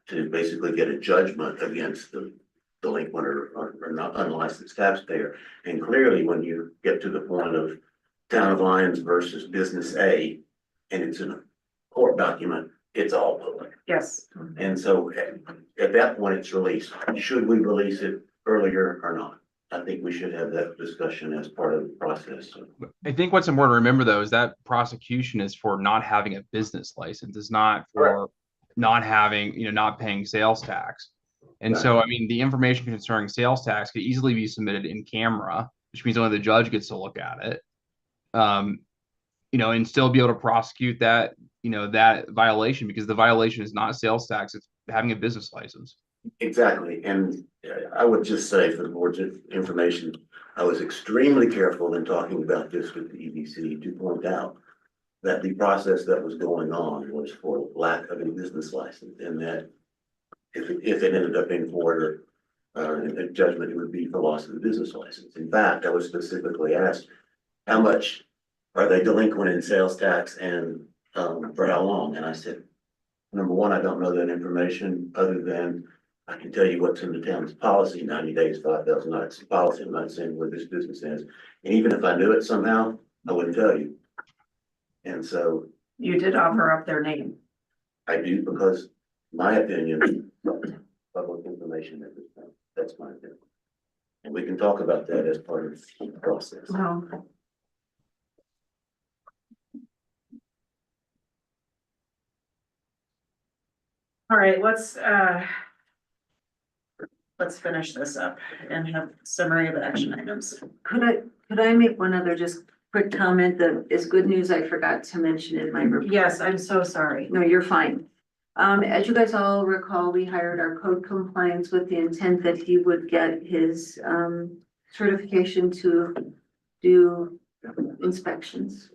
to basically get a judgment against the delinquent or not unlicensed taxpayer. And clearly, when you get to the point of Town of Lyons versus Business A, and it's in a court document, it's all public. Yes. And so at that point, it's released. Should we release it earlier or not? I think we should have that discussion as part of the process. I think what's important to remember though is that prosecution is for not having a business license. It's not for not having, not paying sales tax. And so, I mean, the information concerning sales tax could easily be submitted in camera, which means only the judge gets to look at it. And still be able to prosecute that, that violation, because the violation is not sales tax, it's having a business license. Exactly. And I would just say for the board's information, I was extremely careful in talking about this with the EDC to point out that the process that was going on was for lack of a business license, and that if it ended up in court or in a judgment, it would be for loss of the business license. In fact, I was specifically asked, how much are they delinquent in sales tax and for how long? And I said, number one, I don't know that information other than I can tell you what's in the town's policy, 90 days, 5,000. It's policy. I'm not saying where this business is. And even if I knew it somehow, I wouldn't tell you. And so You did offer up their name. I do, because my opinion, public information at this point, that's my opinion. And we can talk about that as part of the process. Well. All right, let's finish this up and have summary of action items. Could I make one other just quick comment that is good news I forgot to mention in my report? Yes, I'm so sorry. No, you're fine. As you guys all recall, we hired our code compliance with the intent that he would get his certification to do inspections.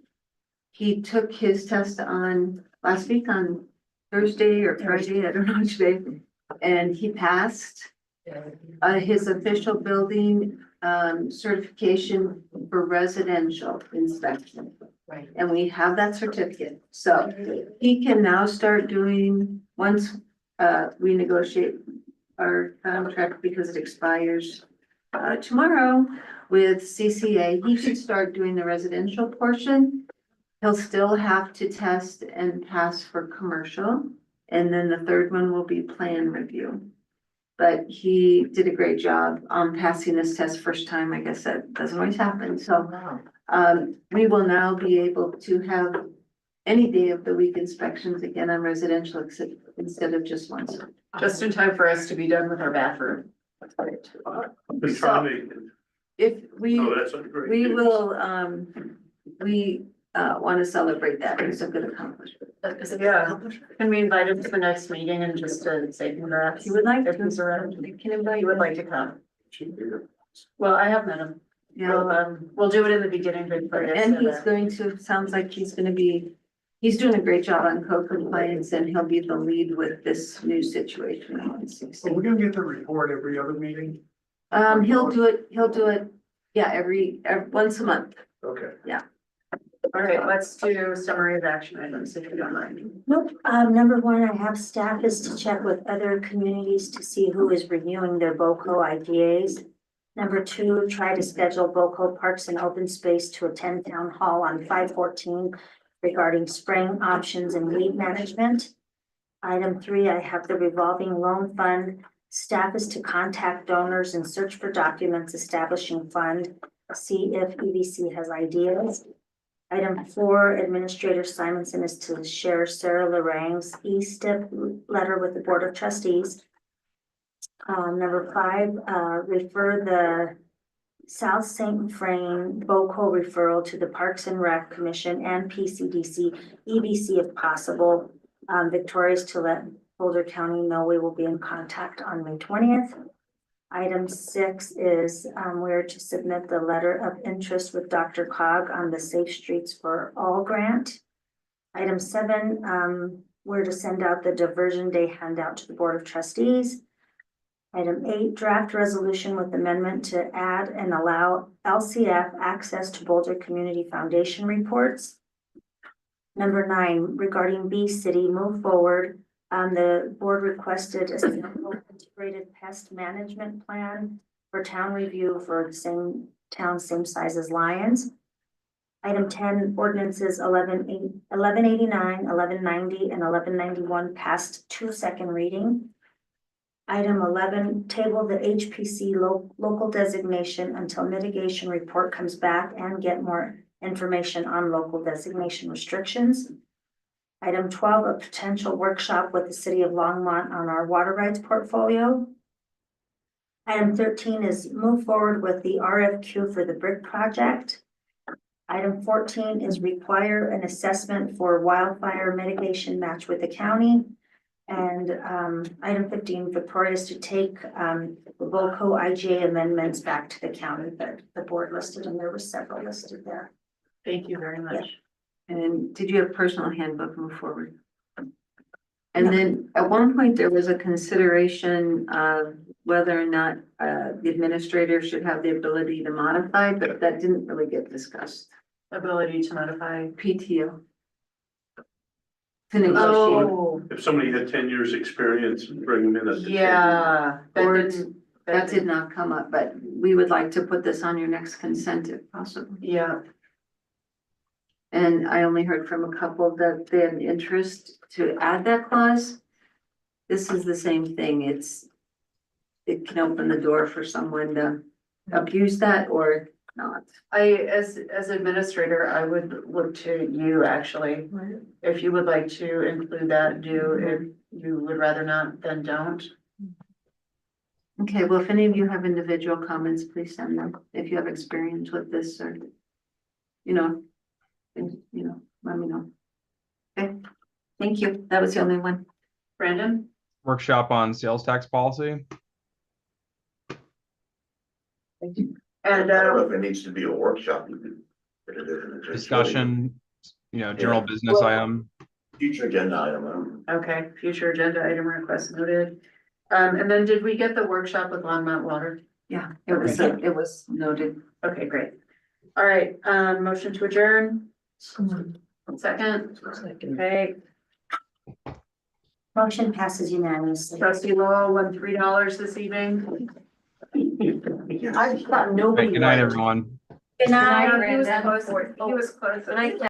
He took his test on last week on Thursday or Friday, I don't know which day, and he passed. His official building certification for residential inspection. Right. And we have that certificate, so he can now start doing, once we negotiate our contract because it expires tomorrow with CCA, he should start doing the residential portion. He'll still have to test and pass for commercial, and then the third one will be plan review. But he did a great job passing this test first time. I guess that doesn't always happen, so we will now be able to have any day of the week inspections again on residential instead of just once. Just in time for us to be done with our bathroom. Been trying to. If we, Oh, that's great. we will, we want to celebrate that. It's a good accomplishment. Yeah, can we invite him to the next meeting and just say congrats? You would like If to, he's around, we can invite. he would like to come. Well, I have met him. Yeah, We'll do it in the beginning. Before I and say he's that. going to, sounds like he's gonna be, he's doing a great job on code compliance, and he'll be the lead with this new situation. So we're gonna get the report every other meeting? He'll do it, yeah, every once a month. Okay. All right, let's do summary of action items if you don't mind. Nope, number one, I have staff is to check with other communities to see who is reviewing their BOCO IDAs. Number two, try to schedule BOCO Parks and Open Space to attend town hall on 5/14 regarding spraying options and weed management. Item three, I have the revolving loan fund. Staff is to contact donors and search for documents establishing fund, see if EDC has ideas. Item four, Administrator Simonson is to share Sarah Lorang's E-STIP letter with the Board of Trustees. Number five, refer the South St. Frame BOCO referral to the Parks and Rec Commission and PCDC, EBC if possible. Victoria's to let Boulder County know we will be in contact on May 20th. Item six is we're to submit the letter of interest with Dr. Cog on the Safe Streets for All grant. Item seven, we're to send out the Diversion Day handout to the Board of Trustees. Item eight, draft resolution with amendment to add and allow LCF access to Boulder Community Foundation reports. Number 9, regarding B City, move forward. The board requested a sample integrated pest management plan for town review for the same town, same size as Lyons. Item 10, ordinances 1189, 1190, and 1191 passed 2nd reading. Item 11, table the HPC local designation until mitigation report comes back and get more information on local designation restrictions. Item 12, a potential workshop with the city of Longmont on our water rights portfolio. Item 13 is move forward with the RFQ for the brick project. Item 14 is require an assessment for wildfire mitigation match with the county. And item 15, Victoria, is to take the Volco IGA amendments back to the county that the board listed, and there were several listed there. Thank you very much. And did you have personal handbook move forward? And then at one point, there was a consideration of whether or not the administrator should have the ability to modify, but that didn't really get discussed. Ability to modify. PTO. To negotiate. If somebody had 10 years' experience, bring them in at the Yeah, Or that didn't, that did not come up, but we would like to put this on your next consent if possible. yeah, And I only heard from a couple that they have an interest to add that clause. This is the same thing. It can open the door for someone to abuse that or not. as administrator, I would look to you actually. If you would like to include that, do, if you would rather not, then don't. Okay, well, if any of you have individual comments, please send them. If you have experience with this or, let me know. Okay, thank you. That was the only one. Brandon? Workshop on sales tax policy. And, I don't know if it needs to be a workshop. You could put it in a Discussion, general business item. Future agenda item. okay, future agenda item request noted. And then did we get the workshop with Longmont Water? Yeah, it was noted. Okay, great. All right, motion to adjourn. Second, okay, Motion passes unanimously. trustee Lowell won $3 this evening. I thought nobody. Good night, everyone. Good night. He was Brandon. close. He was close. Good night,